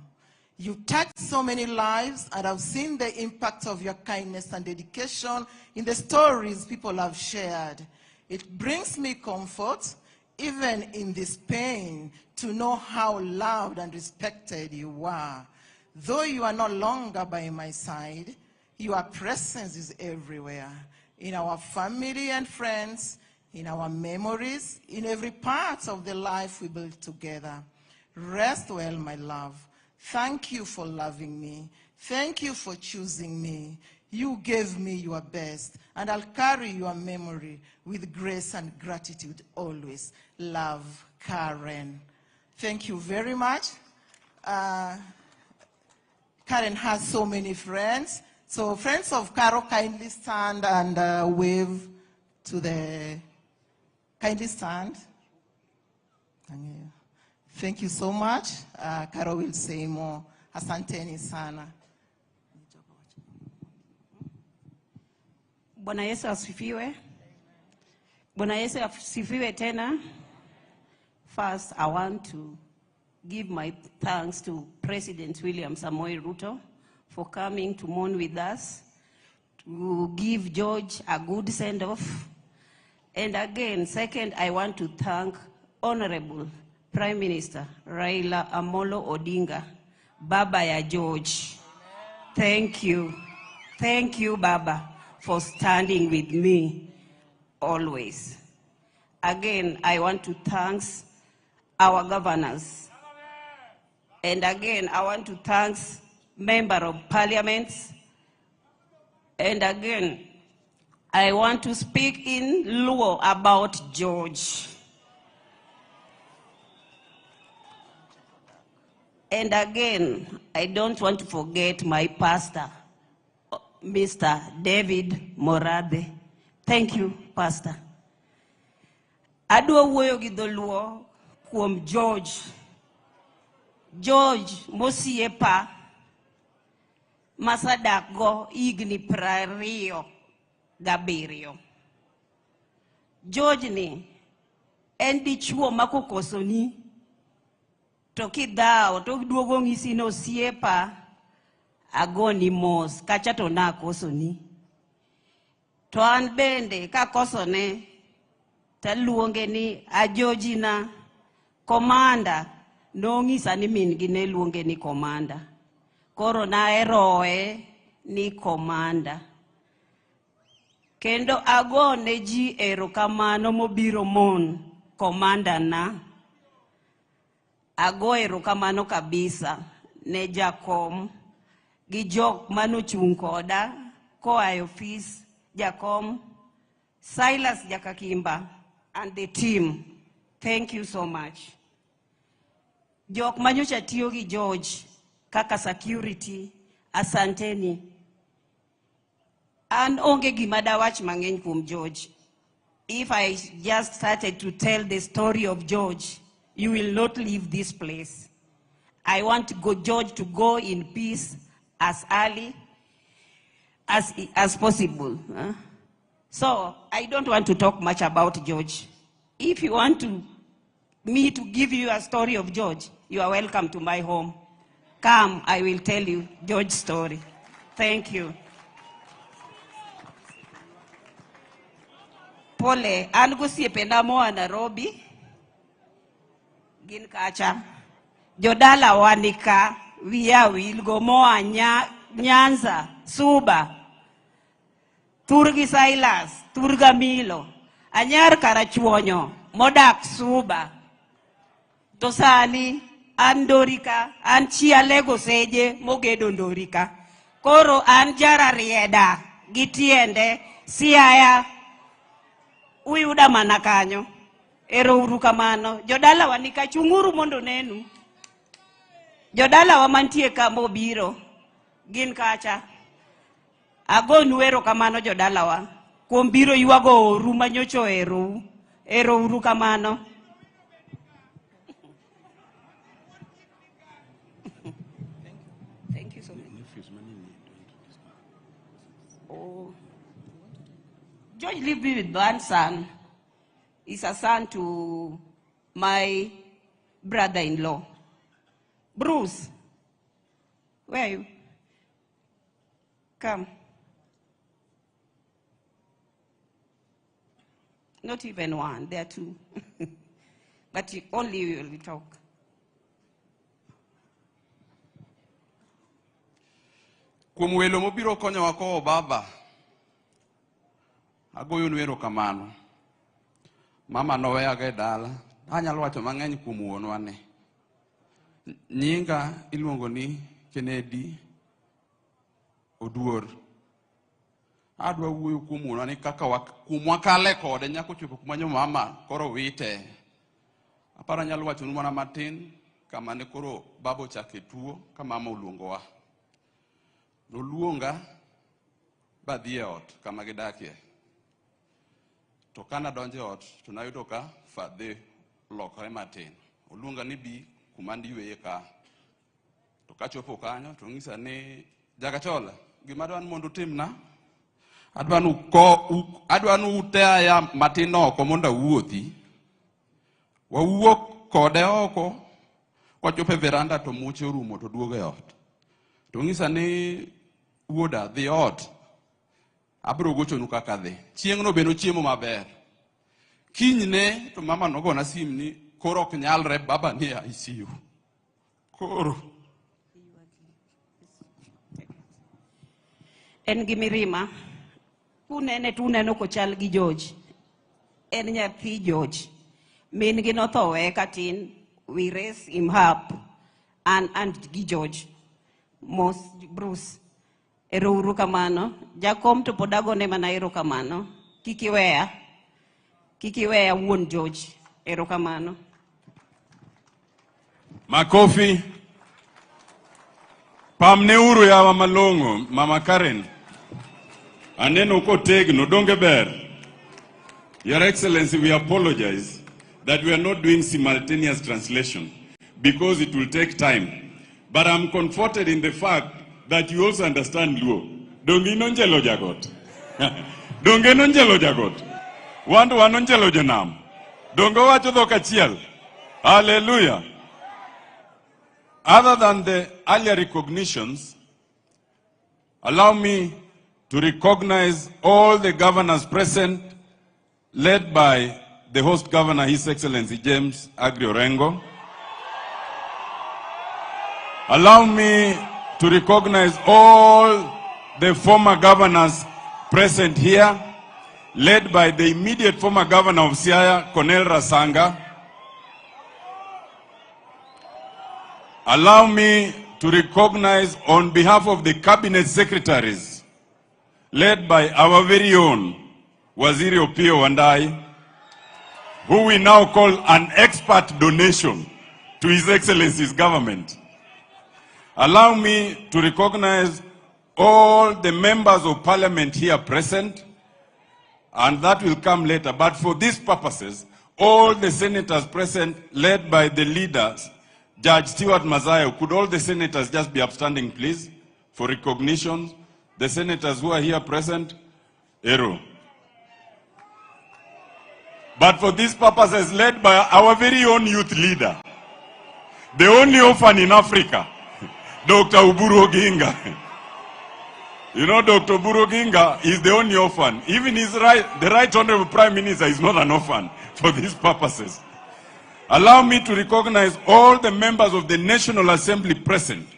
You touched so many lives, and I've seen the impact of your kindness and dedication in the stories people have shared. It brings me comfort, even in this pain, to know how loved and respected you are. Though you are no longer by my side, your presence is everywhere, in our family and friends, in our memories, in every part of the life we build together. Rest well, my love. Thank you for loving me. Thank you for choosing me. You gave me your best, and I'll carry your memory with grace and gratitude always. Love, Karen. Thank you very much. Karen has so many friends. So friends of Caro, kindly stand and wave to the, kindly stand. Thank you so much. Caro will say more. Asanteni sana. Bwana Yesu asifiwe. Bwana Yesu asifiwe tena. First, I want to give my thanks to President William Samoei Ruto for coming to mourn with us, to give George a good send-off. And again, second, I want to thank Honorable Prime Minister Raila Amolo Odinga, Baba ya George. Thank you. Thank you, Baba, for standing with me always. Again, I want to thank our governors. And again, I want to thank Member of Parliament. And again, I want to speak in Luo about George. And again, I don't want to forget my pastor, Mr. David Morade. Thank you, Pastor. Adwa wuoyo gi dholuo kuom George. George mosiepa masadakgo higni 27. George ni en dichuo makokosoni to kidhao to duogo ng'isi no osiepa agoni mos kacha to nakosoni. To an bende kakosone taluonge ni ajojina komanda, nong'isa ni min gi ne luonge ni komanda. Koro naeroe ni komanda. Kendo agone ji erokamano mobiro mon komanda na. Ago erokamano kabisa ne jakom gi jok manochung' koda koa e office, jakom Silas Jakakimba and the team. Thank you so much. Jok manyocha tiyo gi George kaka security, asanteni. An onge gima dawach mang'eny kuom George. If I just started to tell the story of George, you will not leave this place. I want George to go in peace as early as possible. So I don't want to talk much about George. If you want me to give you a story of George, you are welcome to my home. Come, I will tell you George's story. Thank you. Pole, an gosiepena moa Nairobi, gin kacha. Jodala wanika, wiya wilgo moa Nyanza, Suba, Turgi Silas, Turga Milo, Anyar Karachuonyo, Modak Suba. Tosani, an Ndorika, an chialego seje mogedo Ndorika. Koro an jara rieda, gitiende, Siaya, uyuda mana kanyo. Ero uru kamano. Jodala wa nika chunguru mondo nenu. Jodala wa mantie kamo biro. Gin kacha. Ago nuero kamano jodala wa. Kuom biro yuago oru manyocho ero. Ero uru kamano. Thank you so much. Oh. George lived with one son. He's a son to my brother-in-law. Bruce, where are you? Come. Not even one, there are two. But only you will talk. Kuom welo mobiro konyowa kowo baba, agoyo nwero kamano. Mama noweyaga e dala, anyalo wacho mang'eny kuom wuonwa ne. Nyinga iluongo ni Kennedy Oduor. Adwa wuoyo kuom wuonwa ni kaka kumwa kale kode nyako chopo kuma nyo mama koro wite. Aparo anyalo wacho mana matin kama ne koro babo chake tuo ka mama oluongowa. Noluonga badhi e ot kama gidakie. To kana donje ot to nayudo ka fadhe lokore matin. Oluonga ni bi kuma ndiweye ka. To kachopo kanyo to ng'isa ni Jagachola, gima adwa ni mondo utimna, adwa ni uteya matin oko mondo awuothi. Wawuok kode oko, kwachopo e veranda to muche orumo to duogo e ot. To ng'isa ni wuoda dhi ot. Abro gochonu kaka dhi. Chieng' no beno chiemo maber. Kinyne to mama nogona sim ni koro ok nyalre, baba ni ICU. Koro En gimirima. Kunene tuneno kochal gi George. En nyathi George. Min gi nothowe katin. We raise him up. And gi George. Mos Bruce. Ero uru kamano. Jakom to podagone mana ero kamano. Kikiweya wuon George. Ero kamano. Makofi. Pamne uru yawa malongo, Mama Karen. Aneno kotegno donge ber. Your Excellency, we apologize that we are not doing simultaneous translation because it will take time. But I'm comforted in the fact that you also understand Luo. Donge nonjelo jagot. Donge nonjelo jagot. Wandu wanonjelo janam. Donge wacho dhok achiel. Hallelujah. Other than the earlier recognitions, allow me to recognize all the governors present, led by the host governor, His Excellency James Agri Orengo. Allow me to recognize all the former governors present here, led by the immediate former governor of Siaya, Cornel Rasanga. Allow me to recognize on behalf of the cabinet secretaries, led by our very own Waziri Opiyo Wandayi, who we now call an expert donation to His Excellency's government. Allow me to recognize all the members of parliament here present, and that will come later. But for these purposes, all the senators present, led by the leaders, Judge Stewart Mazayo, could all the senators just be upstanding, please, for recognition? The senators who are here present, Ero. But for these purposes, led by our very own youth leader, the only orphan in Africa, Dr. Odinga. You know, Dr. Odinga is the only orphan. Even the Right Honorable Prime Minister is not an orphan for these purposes. Allow me to recognize all the members of the National Assembly present,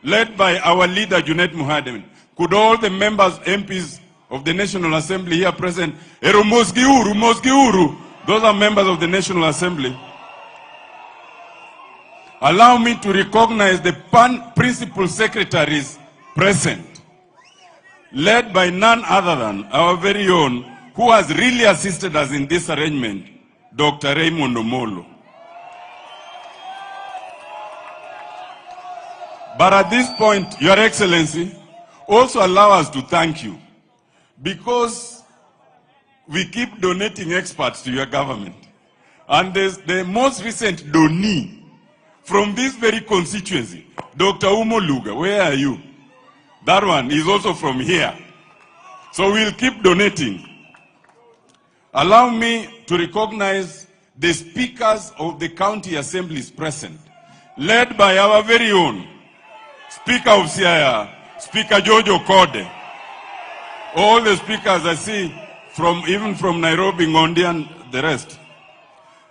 led by our leader, Junet Muhammad. Could all the members, MPs of the National Assembly here present, Ero Mosgiuru, those are members of the National Assembly. Allow me to recognize the principal secretaries present, led by none other than our very own, who has really assisted us in this arrangement, Dr. Raymond Omolo. But at this point, Your Excellency, also allow us to thank you, because we keep donating experts to your government. And there's the most recent donee from this very constituency, Dr. Umoluga. Where are you? That one is also from here. So we'll keep donating. Allow me to recognize the speakers of the county assemblies present, led by our very own Speaker of Siaya, Speaker George Okode. All the speakers I see, even from Nairobi, Ngondi, and the rest.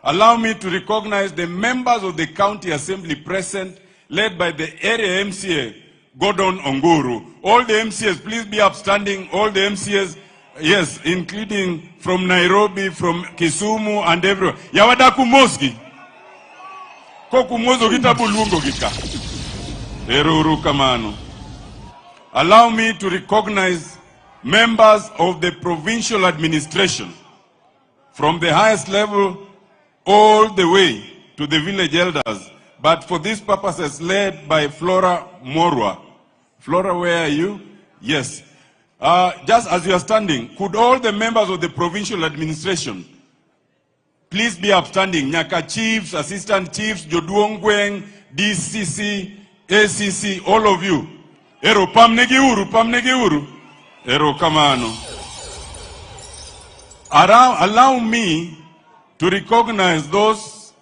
Allow me to recognize the members of the county assembly present, led by the area MCA, Gordon Onguru. All the MCAs, please be upstanding. All the MCAs, yes, including from Nairobi, from Kisumu, and everywhere. Yawada kumoski. Kokumozo kitabu lungo gika. Eruru kamano. Allow me to recognize members of the provincial administration, from the highest level all the way to the village elders, but for these purposes led by Flora Morwa. Flora, where are you? Yes. Just as you are standing, could all the members of the provincial administration please be upstanding? Nyaka chiefs, assistant chiefs, Joduongweng, DCC, ACC, all of you. Ero pamnegi uru. Ero kamano. Allow me to recognize those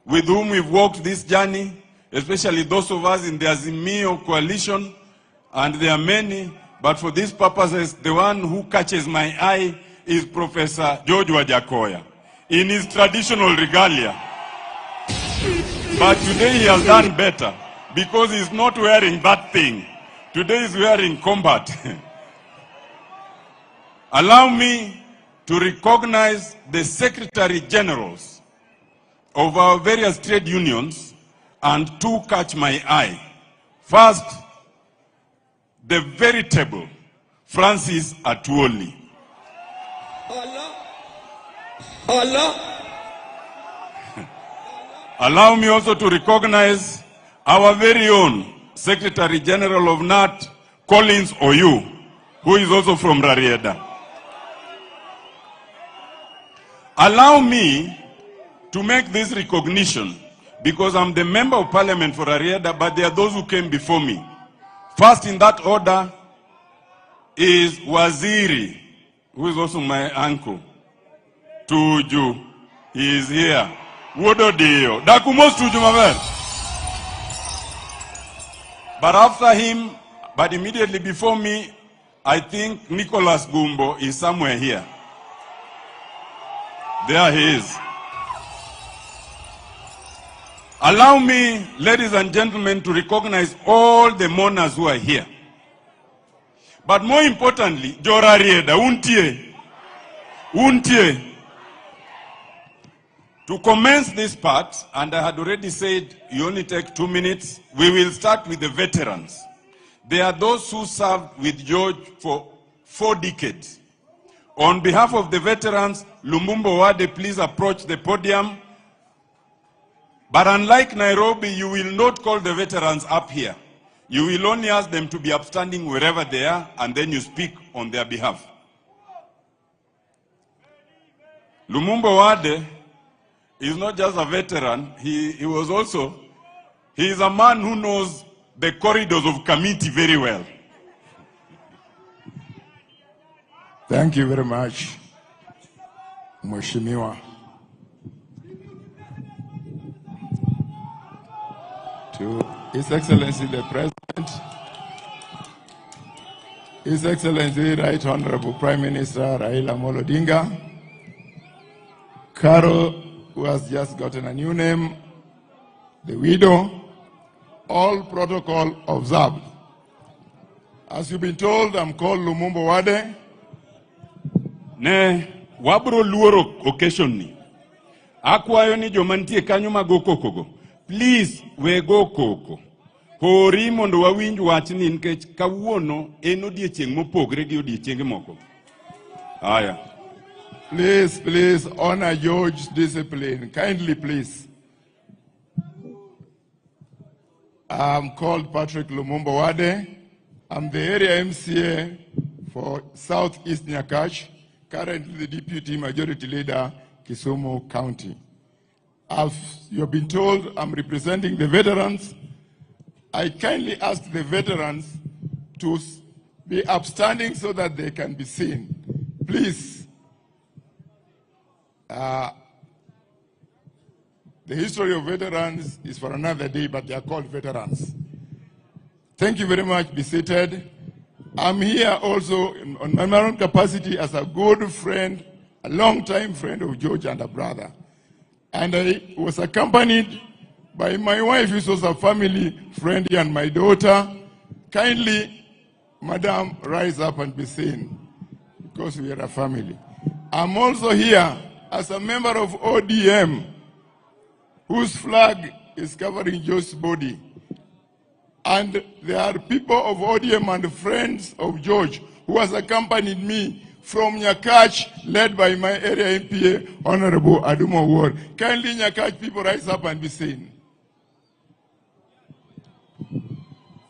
with whom we've walked this journey, especially those of us in the Azimio coalition, and there are many, but for these purposes, the one who catches my eye is Professor George Wajakoya, in his traditional regalia. But today he has done better, because he's not wearing that thing. Today he's wearing combat. Allow me to recognize the Secretary Generals of our various trade unions, and two catch my eye. First, the veritable Francis Atuoli. Allow me also to recognize our very own Secretary General of NAT, Collins Oyu, who is also from Rarieda. Allow me to make this recognition, because I'm the member of parliament for Rarieda, but there are those who came before me. First in that order is Waziri, who is also my uncle, Tuju. He is here. Wododio. Dakumos Tuju Maver. But after him, but immediately before me, I think Nicholas Gumbo is somewhere here. There he is. Allow me, ladies and gentlemen, to recognize all the mourners who are here. But more importantly, Jorarieda, Untie. To commence this part, and I had already said you only take 2 minutes, we will start with the veterans. They are those who served with George for 4 decades. On behalf of the veterans, Lumumba Wade, please approach the podium. But unlike Nairobi, you will not call the veterans up here. You will only ask them to be upstanding wherever they are, and then you speak on their behalf. Lumumba Wade is not just a veteran, he is a man who knows the corridors of committee very well. Thank you very much, Mheshimiwa. To His Excellency the President, His Excellency Right Honorable Prime Minister Raila Odinga, Carol, who has just gotten a new name, the widow, all protocol observed. As you've been told, I'm called Lumumba Wade. Ne wabro luoro occasion ni. Akwayo ni jomantie kanyo magokokogo. Please, we go koko. Hori mondo wawinj wachni nikech kawuono en odiechieng' mopogre gi odiechienge moko. Aya. Please honor George's discipline. Kindly, please. I'm called Patrick Lumumba Wade. I'm the area MCA for Southeast Nyakach, currently the Deputy Majority Leader, Kisumu County. As you have been told, I'm representing the veterans. I kindly ask the veterans to be upstanding so that they can be seen. Please. The history of veterans is for another day, but they are called veterans. Thank you very much. Be seated. I'm here also on my own capacity as a good friend, a long-time friend of George and a brother. And I was accompanied by my wife, who was a family friend, and my daughter. Kindly, Madam, rise up and be seen, because we are a family. I'm also here as a member of ODM, whose flag is covering George's body. And there are people of ODM and friends of George who has accompanied me from Nyakach, led by my area MPA, Honorable Adumo Ward. Kindly, Nyakach people, rise up and be seen.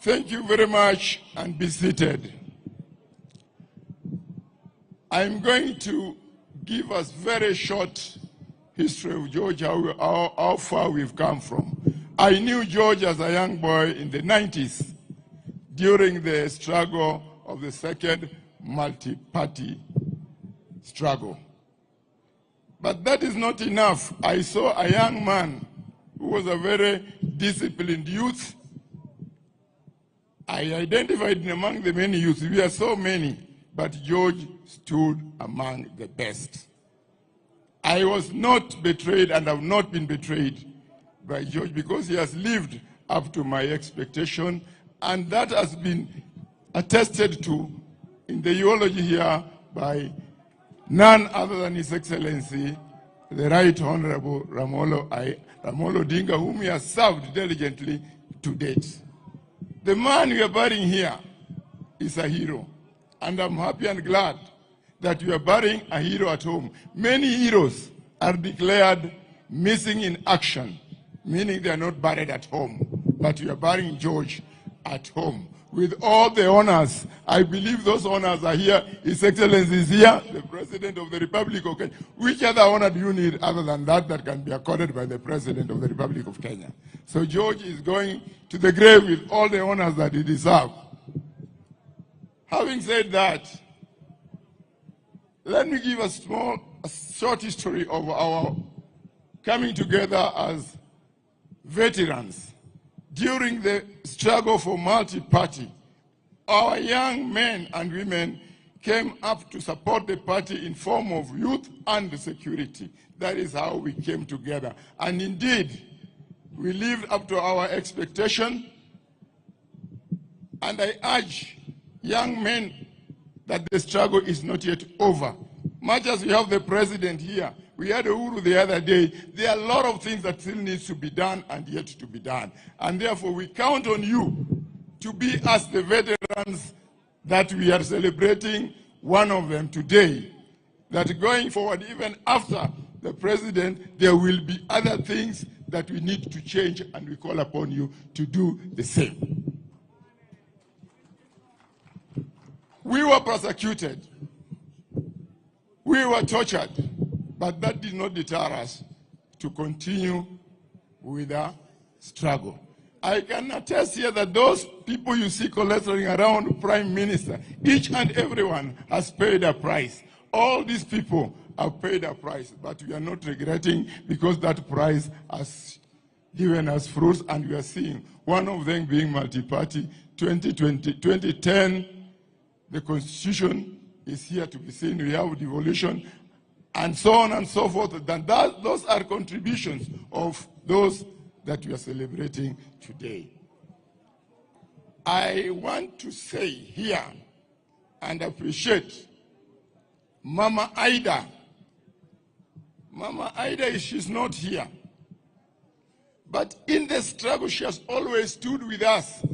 Thank you very much, and be seated. I'm going to give us very short history of George, how far we've come from. I knew George as a young boy in the 90s during the struggle of the second multi-party struggle. But that is not enough. I saw a young man who was a very disciplined youth. I identified him among the many youths. We are so many, but George stood among the best. I was not betrayed and have not been betrayed by George because he has lived up to my expectation, and that has been attested to in the eulogy here by none other than His Excellency, the Right Honorable Raila Odinga, whom he has served diligently to date. The man we are burying here is a hero, and I'm happy and glad that we are burying a hero at home. Many heroes are declared missing in action, meaning they are not buried at home, but we are burying George at home with all the honors. I believe those honors are here. His Excellency is here, the President of the Republic of Kenya. Which other honor do you need other than that can be accorded by the President of the Republic of Kenya? So George is going to the grave with all the honors that he deserves. Having said that, let me give a short history of our coming together as veterans. During the struggle for multi-party, our young men and women came up to support the party in form of youth and security. That is how we came together. And indeed, we lived up to our expectation. And I urge young men that the struggle is not yet over. Much as we have the president here, we had Uhuru the other day, there are a lot of things that still needs to be done and yet to be done. And therefore we count on you to be as the veterans that we are celebrating one of them today. That going forward, even after the president, there will be other things that we need to change, and we call upon you to do the same. We were persecuted. We were tortured. But that did not deter us to continue with the struggle. I can attest here that those people you see collaborating around Prime Minister, each and everyone has paid a price. All these people have paid a price, but we are not regretting because that price has given us fruits, and we are seeing one of them being multi-party. 2010, the Constitution is here to be seen. We have devolution, and so on and so forth. Those are contributions of those that we are celebrating today. I want to say here and appreciate Mama Ida. Mama Ida, she's not here. But in the struggle, she has always stood with us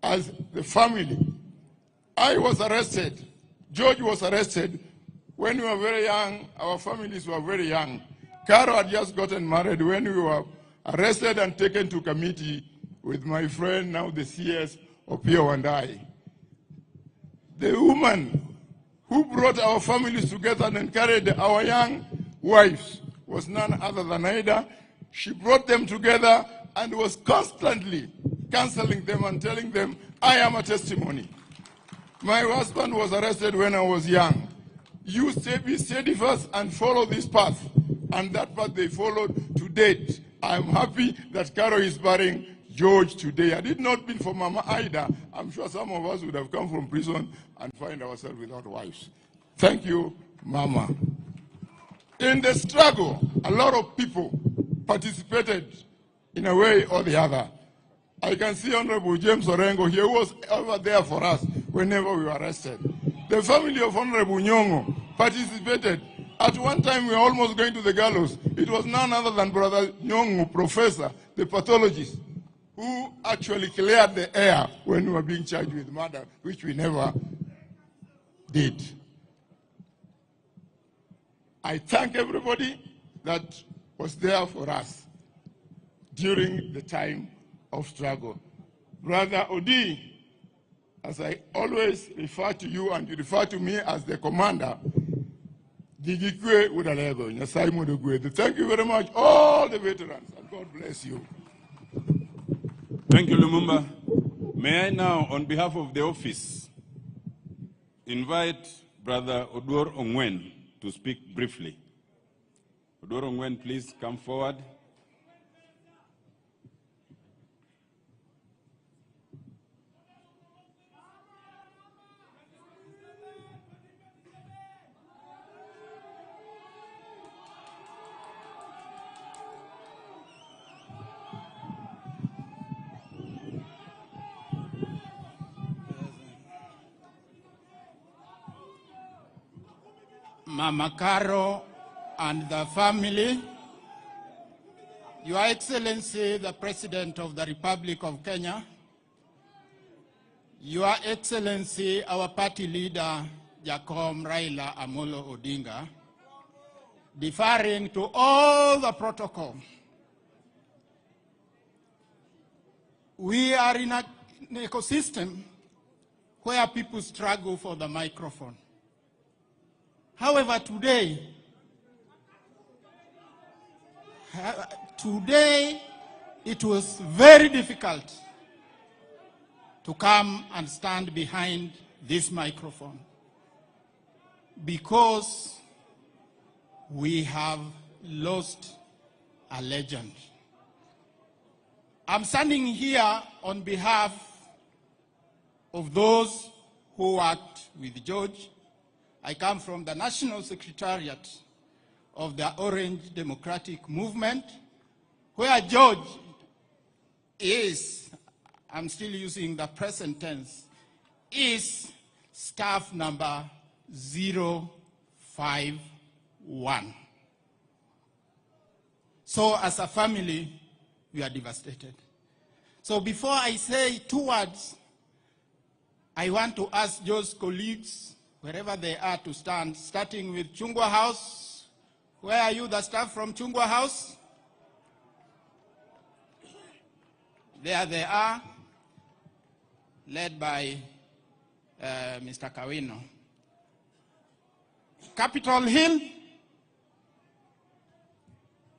as the family. I was arrested. George was arrested when we were very young. Our families were very young. Caro had just gotten married when we were arrested and taken to committee with my friend, now the CS, Opio, and I. The woman who brought our families together and encouraged our young wives was none other than Ida. She brought them together and was constantly counseling them and telling them, I am a testimony. My husband was arrested when I was young. You be steadfast and follow this path. And that path they followed to date. I'm happy that Caro is burying George today. Had it not been for Mama Ida, I'm sure some of us would have come from prison and find ourselves without wives. Thank you, Mama. In the struggle, a lot of people participated in a way or the other. I can see Honorable James Orengo here, who was over there for us whenever we were arrested. The family of Honorable Nyongo participated. At one time, we were almost going to the gallows. It was none other than Brother Nyongo, professor, the pathologist, who actually cleared the air when we were being charged with murder, which we never did. I thank everybody that was there for us during the time of struggle. Brother Odi, as I always refer to you and you refer to me as the commander, thank you very much, all the veterans, and God bless you. Thank you, Lumumba. May I now, on behalf of the office, invite Brother Oduor'S to speak briefly. Oduor'S, please come forward. Mama Caro and the family, Your Excellency, the President of the Republic of Kenya, Your Excellency, our party leader, Jacob Raila Amolo Odinga, deferring to all the protocol. We are in an ecosystem where people struggle for the microphone. However, today it was very difficult to come and stand behind this microphone because we have lost a legend. I'm standing here on behalf of those who worked with George. I come from the National Secretariat of the Orange Democratic Movement, where George is, I'm still using the present tense, is staff number 051. So as a family, we are devastated. So before I say 2 words, I want to ask George's colleagues, wherever they are, to stand, starting with Chungwa House. Where are you, the staff from Chungwa House? There they are, led by Mr. Kawino. Capitol Hill.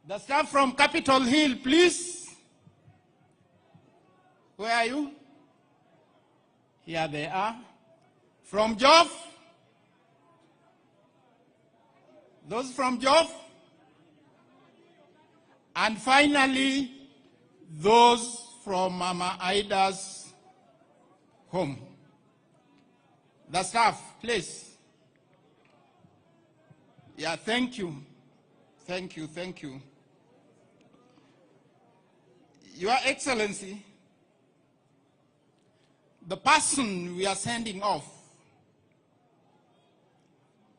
The staff from Capitol Hill, please. Where are you? Here they are. From Joff? Those from Joff? And finally, those from Mama Ida's home. The staff, please. Yeah, thank you. Thank you, thank you. Your Excellency, the person we are sending off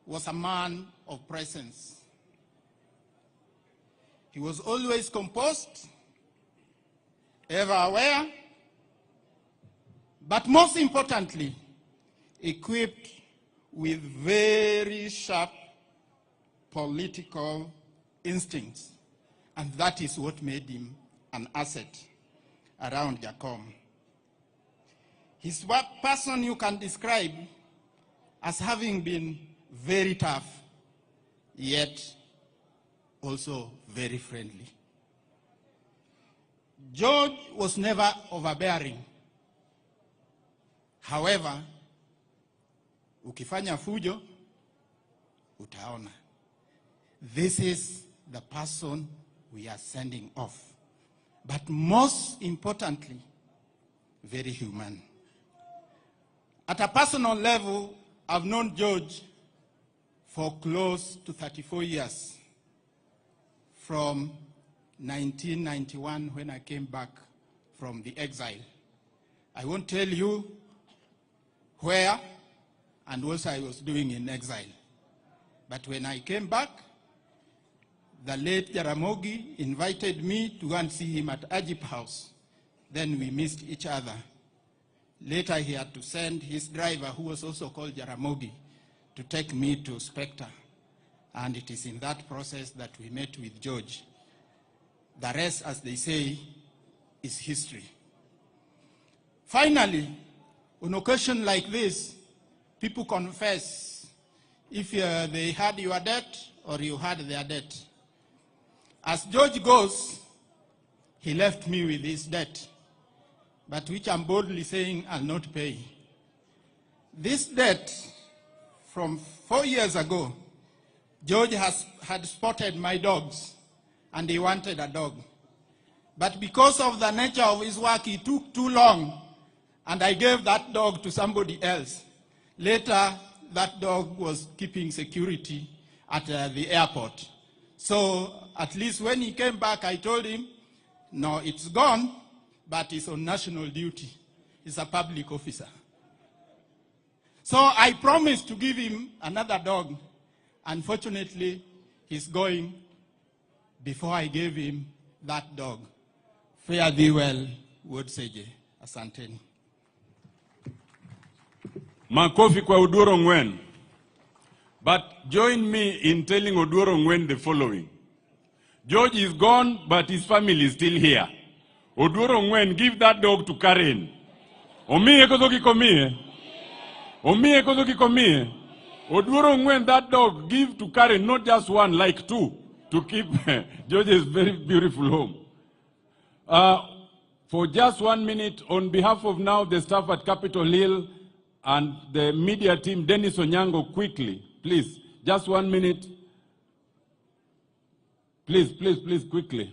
was a man of presence. He was always composed. ever aware, but most importantly, equipped with very sharp political instincts. And that is what made him an asset around Jacom. He's one person you can describe as having been very tough, yet also very friendly. George was never overbearing. However, ukifanya fujo, utaona. This is the person we are sending off. But most importantly, very human. At a personal level, I've known George for close to 34 years. From 1991, when I came back from the exile. I won't tell you where and what I was doing in exile. But when I came back, the late Jaramogi invited me to go and see him at Ajip House. Then we missed each other. Later he had to send his driver, who was also called Jaramogi, to take me to Spectre. And it is in that process that we met with George. The rest, as they say, is history. Finally, on occasion like this, people confess if they had your debt or you had their debt. As George goes, he left me with his debt, but which I'm boldly saying I'll not pay. This debt, from 4 years ago, George had spotted my dogs, and he wanted a dog. But because of the nature of his work, he took too long, and I gave that dog to somebody else. Later, that dog was keeping security at the airport. So at least when he came back, I told him, no, it's gone, but it's on national duty. He's a public officer. So I promised to give him another dog. Unfortunately, he's going before I gave him that dog. Fare thee well, word Seje. Asanteni. Makofi kwa Oduor'S. But join me in telling Oduor'S the following. George is gone, but his family is still here. Oduor'S, give that dog to Karen. Omie kozoki komie. Omie kozoki komie. Oduor'S, that dog, give to Karen, not just one, like two, to keep George's very beautiful home. For just 1 minute, on behalf of now the staff at Capitol Hill and the media team, Dennis Onyango, quickly, please, just 1 minute. Please, please, please, quickly.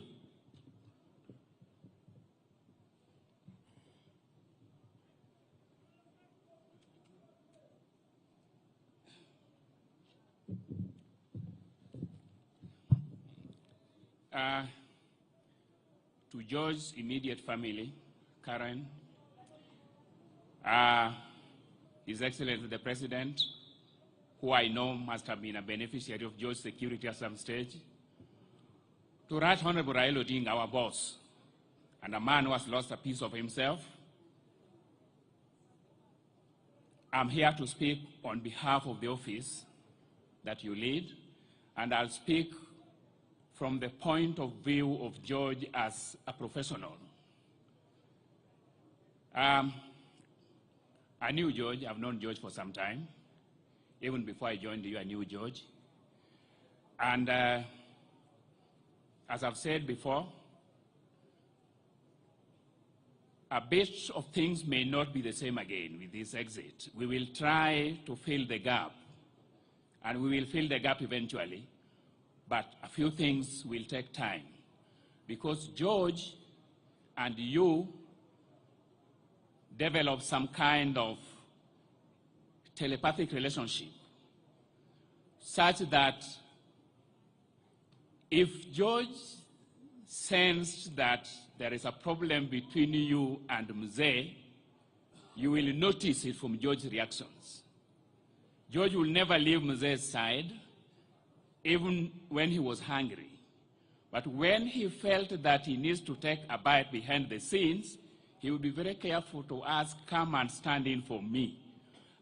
To George's immediate family, Karen, His Excellency the President, who I know must have been a beneficiary of George's security at some stage, to Right Honorable Raila Odinga, our boss, and a man who has lost a piece of himself, I'm here to speak on behalf of the office that you lead, and I'll speak from the point of view of George as a professional. I knew George. I've known George for some time. Even before I joined you, I knew George. And as I've said before, a bit of things may not be the same again with this exit. We will try to fill the gap, and we will fill the gap eventually. But a few things will take time, because George and you develop some kind of telepathic relationship, such that if George sensed that there is a problem between you and Mzee, you will notice it from George's reactions. George will never leave Mzee's side, even when he was hungry. But when he felt that he needs to take a bite behind the scenes, he would be very careful to ask, come and stand in for me.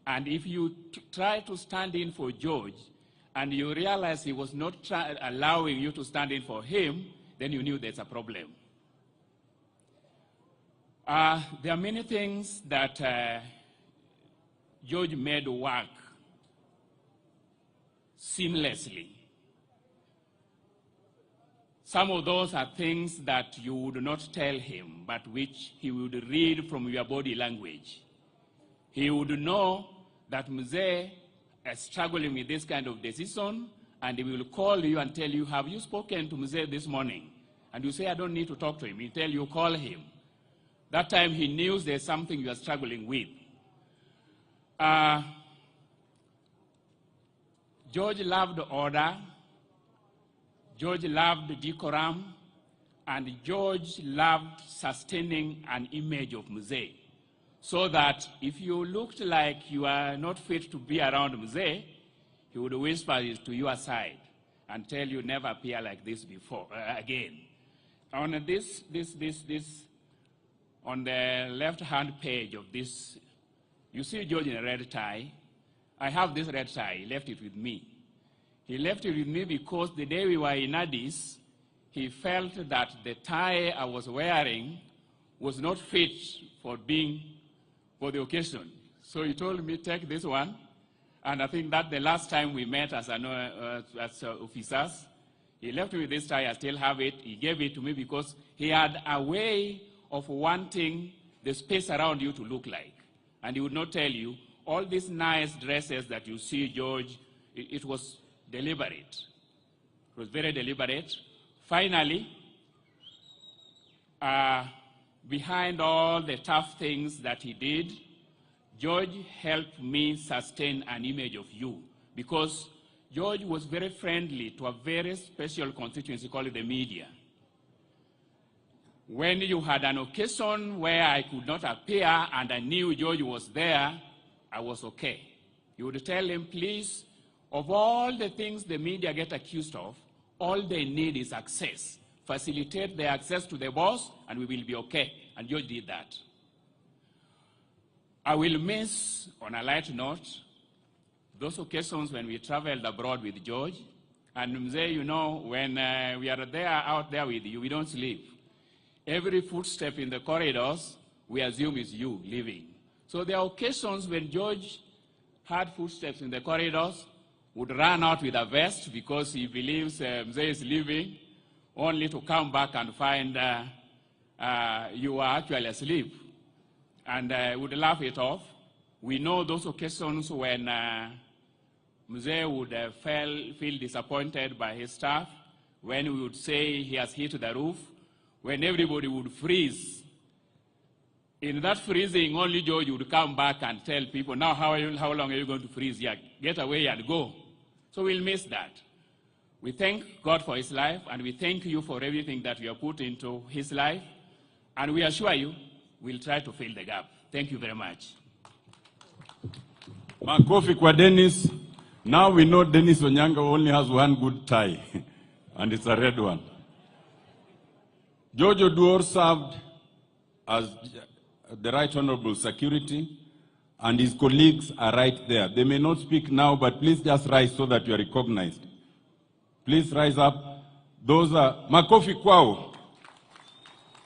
And if you try to stand in for George, and you realize he was not allowing you to stand in for him, then you knew there's a problem. There are many things that George made work seamlessly. Some of those are things that you would not tell him, but which he would read from your body language. He would know that Mzee is struggling with this kind of decision, and he will call you and tell you, have you spoken to Mzee this morning? And you say, I don't need to talk to him. He tell you, call him. That time he knew there's something you are struggling with. George loved order. George loved decorum, and George loved sustaining an image of Mzee, so that if you looked like you are not fit to be around Mzee, he would whisper to your side and tell you never appear like this before again. On on the left-hand page of this, you see George in a red tie. I have this red tie. He left it with me. He left it with me because the day we were in Addis, he felt that the tie I was wearing was not fit for the occasion. So he told me, take this one. And I think that the last time we met as officers, he left me with this tie. I still have it. He gave it to me because he had a way of wanting the space around you to look like. And he would not tell you, all these nice dresses that you see, George, it was deliberate. It was very deliberate. Finally, behind all the tough things that he did, George helped me sustain an image of you, because George was very friendly to a very special constituency called the media. When you had an occasion where I could not appear and I knew George was there, I was okay. You would tell him, please, of all the things the media get accused of, all they need is access. Facilitate their access to the boss, and we will be okay. And George did that. I will miss, on a light note, those occasions when we traveled abroad with George. And Mzee, you know, when we are there, out there with you, we don't sleep. Every footstep in the corridors, we assume is you leaving. So there are occasions when George heard footsteps in the corridors, would run out with a vest because he believes Mzee is leaving, only to come back and find you are actually asleep. And would laugh it off. We know those occasions when Mzee would feel disappointed by his staff, when we would say he has hit the roof, when everybody would freeze. In that freezing, only George would come back and tell people, now how long are you going to freeze here? Get away and go. So we'll miss that. We thank God for his life, and we thank you for everything that you have put into his life, and we assure you, we'll try to fill the gap. Thank you very much. Makofi kwa Dennis. Now we know Dennis Onyango only has one good tie, and it's a red one. George Oduor'S served as the Right Honorable Security, and his colleagues are right there. They may not speak now, but please just rise so that you are recognized. Please rise up. Those are Makofi Kwao.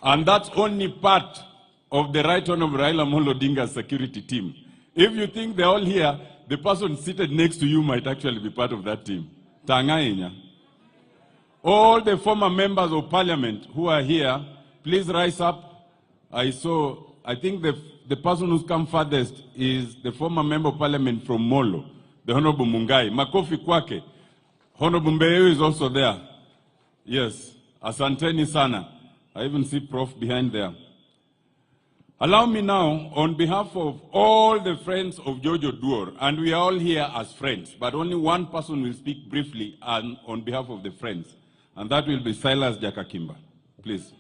And that's only part of the Right Honorable Raila Odinga's security team. If you think they're all here, the person seated next to you might actually be part of that team. Tangainya. All the former members of parliament who are here, please rise up. I think the person who's come farthest is the former member of parliament from Molo, the Honorable Mungai. Makofi kwake. Honorable Mbeyu is also there. Yes. Asanteni sana. I even see Prof behind there. Allow me now, on behalf of all the friends of George Oduor', and we are all here as friends, but only one person will speak briefly on behalf of the friends, and that will be Silas Jakakimba. Please.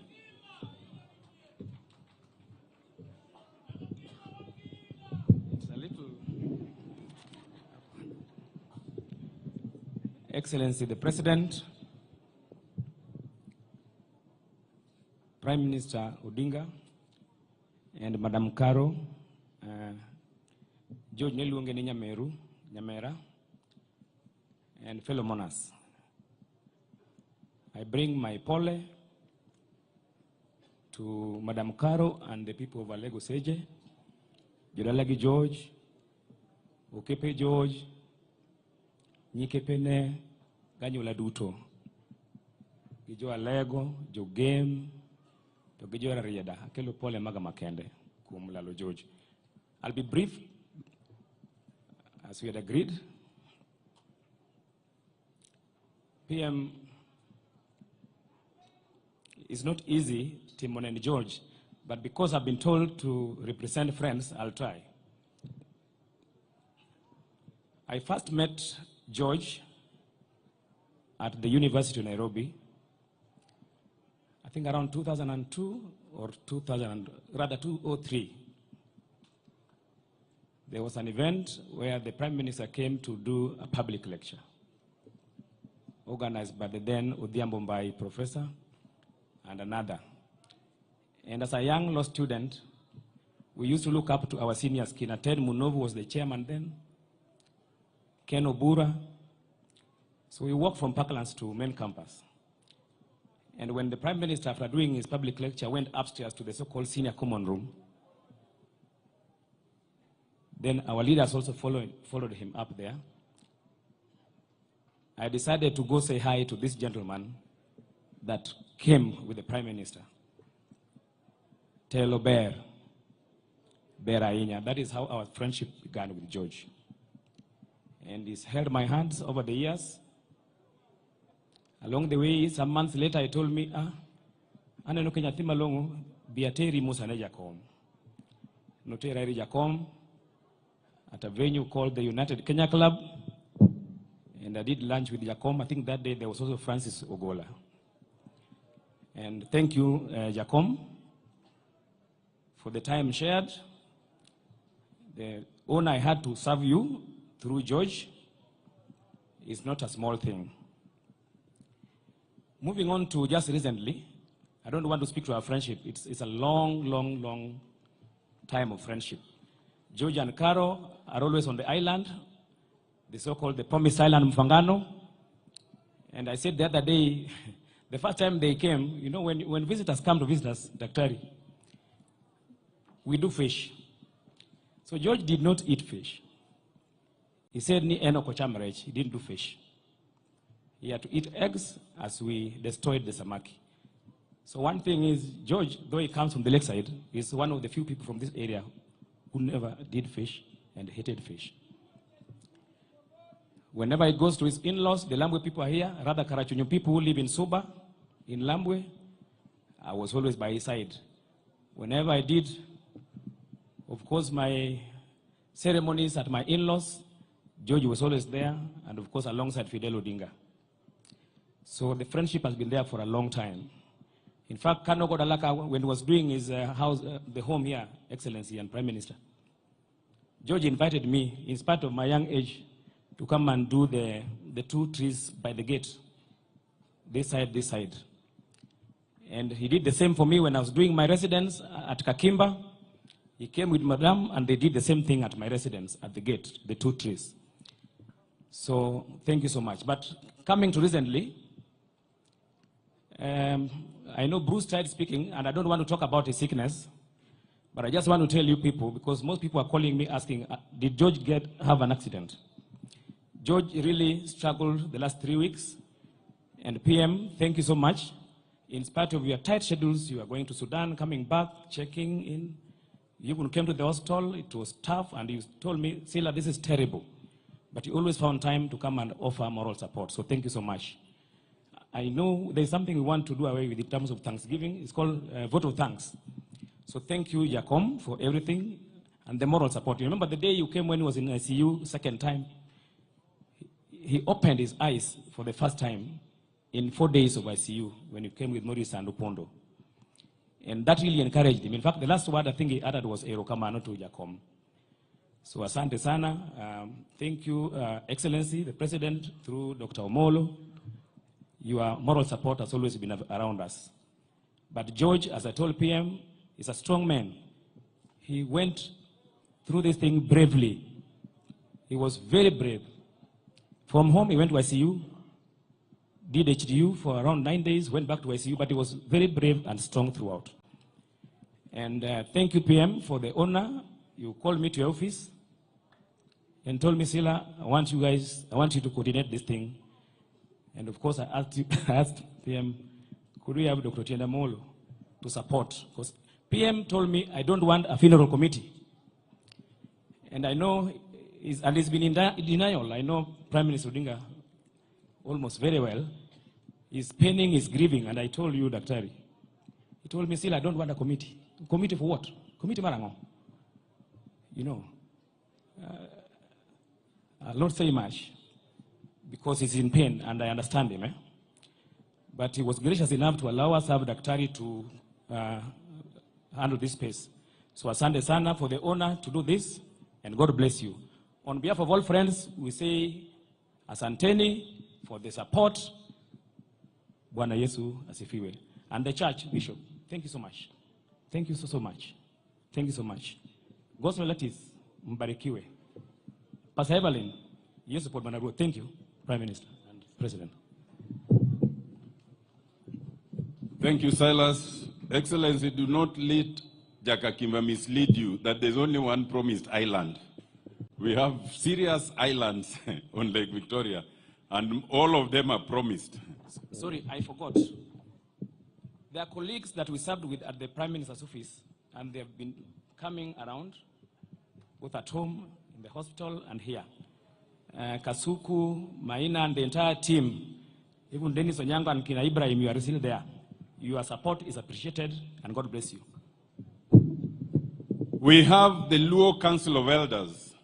Excellency the President, Prime Minister Odinga, and Madam Caro, George Neluongeni Nyamera, and fellow monarchs. I bring my pole to Madam Caro and the people of Alego Seje, Jodalagi George, Okepe George, Nyikepene, Ganyola Duto, Gijo Alego, Jo Game, to Gijo Rieda, Kelo Pole Maga Makende, Kumlalo George. I'll be brief, as we had agreed. PM, it's not easy, Timon and George, but because I've been told to represent friends, I'll try. I first met George at the University of Nairobi, I think around 2002 or 2003. There was an event where the Prime Minister came to do a public lecture, organized by the then Odhiambo professor and another. And as a young law student, we used to look up to our seniors. Ted Munovu was the chairman then, Ken Obura. So we walked from Parklands to main campus. And when the Prime Minister, after doing his public lecture, went upstairs to the so-called senior common room, then our leaders also followed him up there. I decided to go say hi to this gentleman that came with the Prime Minister. Telo Bear Ainya. That is how our friendship began with George. And he's held my hands over the years. Along the way, some months later, he told me, Ana no Kenya Thima Longo, Biateri Musane Jacom. Notera Jacom at a venue called the United Kenya Club. And I did lunch with Jacom. I think that day there was also Francis Ogola. And thank you, Jacom, for the time shared. The honor I had to serve you through George is not a small thing. Moving on to just recently, I don't want to speak to our friendship. It's a long time of friendship. George and Caro are always on the island, the so-called the Promised Island Mfangano. And I said the other day, the first time they came, you know, when visitors come to visit us, Daktari, we do fish. So George did not eat fish. He said, Ni eno kochamrech, he didn't do fish. He had to eat eggs as we destroyed the samaki. So one thing is, George, though he comes from the lakeside, is one of the few people from this area who never did fish and hated fish. Whenever he goes to his in-laws, the Lambwe people are here, rather Karachunyu people who live in Suba, in Lambwe, I was always by his side. Whenever I did, of course, my ceremonies at my in-laws, George was always there, and of course, alongside Fidel Odinga. So the friendship has been there for a long time. In fact, Kano Godalaka, when he was doing his house, the home here, Excellency and Prime Minister, George invited me, in spite of my young age, to come and do the two trees by the gate, this side. And he did the same for me when I was doing my residence at Kakimba. He came with Madame, and they did the same thing at my residence, at the gate, the two trees. So thank you so much. But coming to recently, I know Bruce tried speaking, and I don't want to talk about his sickness, but I just want to tell you people, because most people are calling me asking, did George have an accident? George really struggled the last 3 weeks, and PM, thank you so much. In spite of your tight schedules, you are going to Sudan, coming back, checking in. You came to the hospital, it was tough, and you told me, Sila, this is terrible. But you always found time to come and offer moral support, so thank you so much. I know there's something we want to do away with in terms of Thanksgiving. It's called vote of thanks. So thank you, Jacom, for everything and the moral support. You remember the day you came when he was in ICU, second time? He opened his eyes for the first time in 4 days of ICU when he came with Maurice and Upondo. And that really encouraged him. In fact, the last word I think he uttered was Erokamano to Jacom. So asante sana. Thank you, Excellency, the President, through Dr. Omolo. Your moral support has always been around us. But George, as I told PM, is a strong man. He went through this thing bravely. He was very brave. From home, he went to ICU, did HDU for around 9 days, went back to ICU, but he was very brave and strong throughout. And thank you, PM, for the honor. You called me to your office and told me, Sila, I want you to coordinate this thing. And of course, I asked PM, could we have Dr. Tienda Molo to support? Because PM told me I don't want a funeral committee. And I know, and he's been in denial. I know Prime Minister Odinga almost very well. He's penning, he's grieving, and I told you, Daktari. He told me, still, I don't want a committee. Committee for what? Committee Marango. You know, I'll not say much because he's in pain, and I understand him. But he was gracious enough to allow us to have Daktari to handle this space. So asante sana for the honor to do this, and God bless you. On behalf of all friends, we say asanteni for the support. Bwana Yesu asifiwe. And the church, Bishop, thank you so much. Thank you so much. Thank you so much. God's relatives, mbarikiwe. Pastor Evelyn, you support Bwana Ruto. Thank you, Prime Minister and President. Thank you, Silas. Excellency, do not let Jakakimba mislead you that there's only one promised island. We have serious islands on Lake Victoria, and all of them are promised. Sorry, I forgot. There are colleagues that we served with at the Prime Minister's office, and they've been coming around, both at home, in the hospital, and here. Kasuku, Maina, and the entire team, even Dennis Onyango and Kina Ibrahim, you are still there. Your support is appreciated, and God bless you. We have the Luo Council of Elders.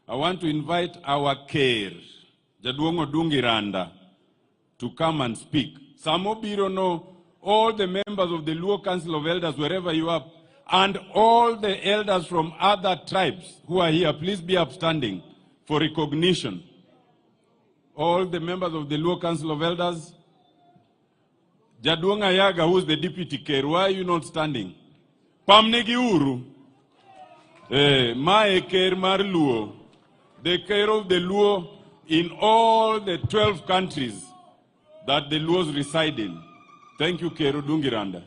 I want to invite our care, Jaduong Odungiranda, to come and speak. Samo Biro know all the members of the Luo Council of Elders, wherever you are, and all the elders from other tribes who are here, please be upstanding for recognition. All the members of the Luo Council of Elders. Jaduong Ayaga, who's the deputy care, why are you not standing? Pamnegi Uru. Mae care mar Luo. The care of the Luo in all the 12 countries that the Luos reside in. Thank you, Kero Dungiranda.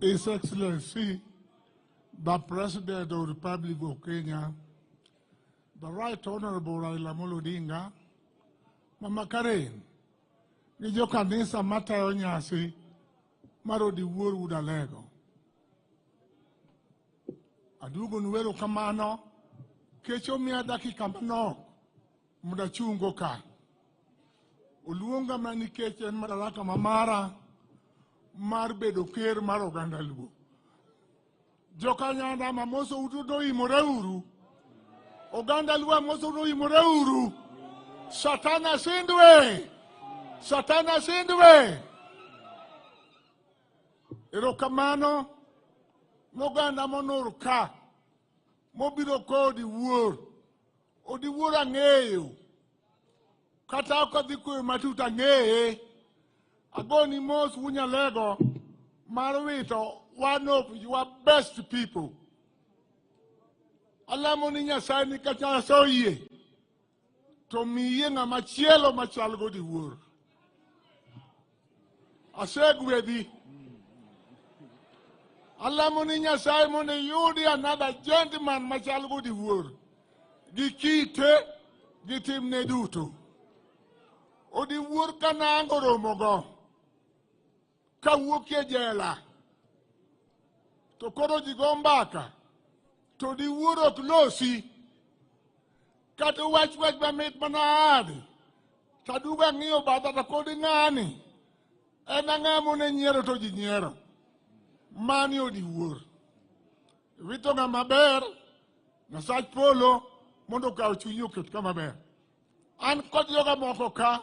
His Excellency, the President of the Republic of Kenya, the Right Honorable Raila Odinga, Mama Karen, nijo kanisa matayo nyasi maro di wuor udalego. Adugo nuwero kamano, kecho miya dakika manok, muda chungo ka. Uluonga mani kecho en madaraka mamara, mar bedo ker mar oganda Luo. Jokanyanda mamoso utudo imore uru. Oganda Luo mamoso utudo imore uru. Satana sindwe. Satana sindwe. Erokamano moganda monor ka. Mobiro ko di wuor. Odi wuor ang'eyo. Kata okadhi kuyo matuta ng'eye. Agoni mos wunyalego marwito one of your best people. Alamo ni Nyasaye ni kacha soye. To miye nga machielo machalgo di wuor. Asegwedi. Alamo ni Nyasaye mone yudi another gentleman machalgo di wuor. Gikite gitimne duto. Odi wuor kanango romogo. Kawuokie jela. To koro jigombaka. To di wuor ok losi. Kata wach mamit manadi. Taduga ng'iyo bata to kodi ng'ani. En ang'amo ne nyiero to ji nyiero. Mani odi wuor. Wito ng'a maber. Nyasach polo. mondo kaw chunyi oket kama ber. An kod joga moko ka,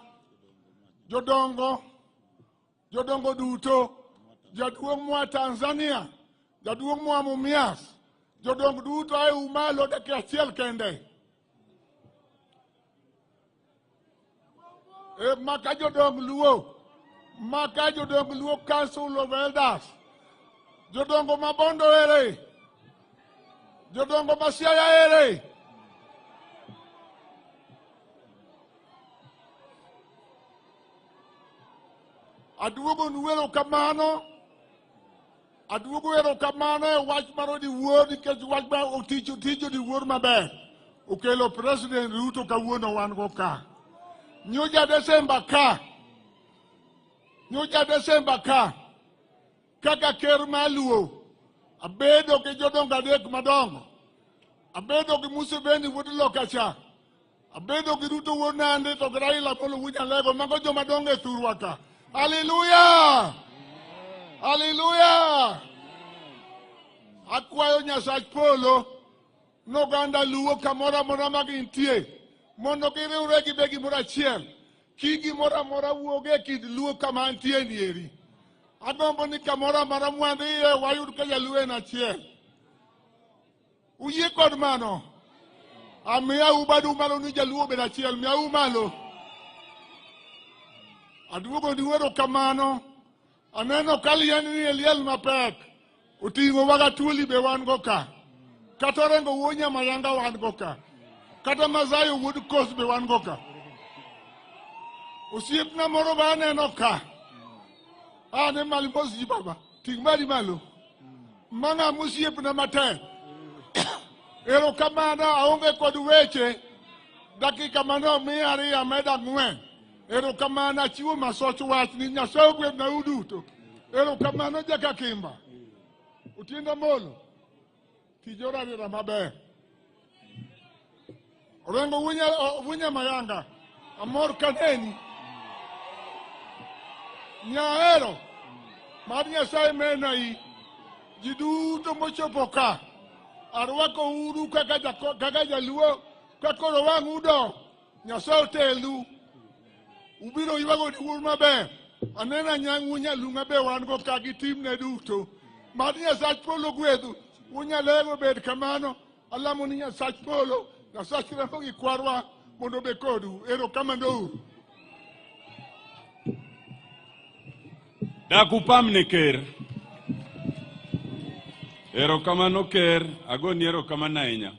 jodongo duto, jaduong' mwa Tanzania, jaduong' mwa Mumias, jodong duto ae umalo dakika achiel kende. Maka jodong Luo Council of Elders, jodongo Mabondo ere, jodongo Siaya ere. Aduogo nuero kamano e wach maro di wuor nikech wach ba oticho di wuor maber. Okelo President Ruto kawuono wan go ka. Nyuja Desemba ka kaka ker maluo abedo gi jodongo adek madongo, abedo gi Museveni wuod Lokacha, abedo gi Ruto wuod Nandi to gi Raila Amolo Wunyalego, mago joma dongo e thurwa ka. Hallelujah! Hallelujah! Akwayo Nyasach Polo n'oganda Luo kamoro amora ma gintie mondo giriwre gibe gimoro achiel. Ki gimoro amora wuoge kind Luo kama antie nieri. Agombo ni kamoro amora mwandhiye wayud ka jaluo en achiel. Uyie kod mano? Amiya ubadu malo ni jaluo bed achiel, miya umalo. Aduogo ni wero kamano, aneno kalien ni eliel mapek, utingo waga tuoli be wan go ka, kata rengo wonya mayanga wan go ka, kata Mazayo wuod Kos be wan go ka. Osiepna moro ba aneno ka, ne malimos ji baba, ting mari malo, manga musiepna matek, ero kamano aonge kod weche, dakika mano miya ariyo meda ng'wen. Ero kamano achiwo masoch wach ni Nyasaye gwedh na uduto. Ero kamano jaka Kimba. Utienda Molo. Tijora rira maber. Orengo wunya mayanga. Amor kaneni. Nyaero. Mar Nyasaye menai. Jiduto mochopo ka. Arwako uru kaka jaluo. Kakoro wang udo. Nyasaye otelu. Ubiro yuago di wuor maber. Anena nyang Wunyalunga be wan go ka gi timne duto. Mad Nyasach Polo gwedhu. Wunyalego bed kamano. Alamo ni Nyasach Polo. Nyasach remo gi kwarwa mondo be kodu. Ero kamano uru. Dakupamne ker. Ero kamano ker. Agoni ero kamano ahinya.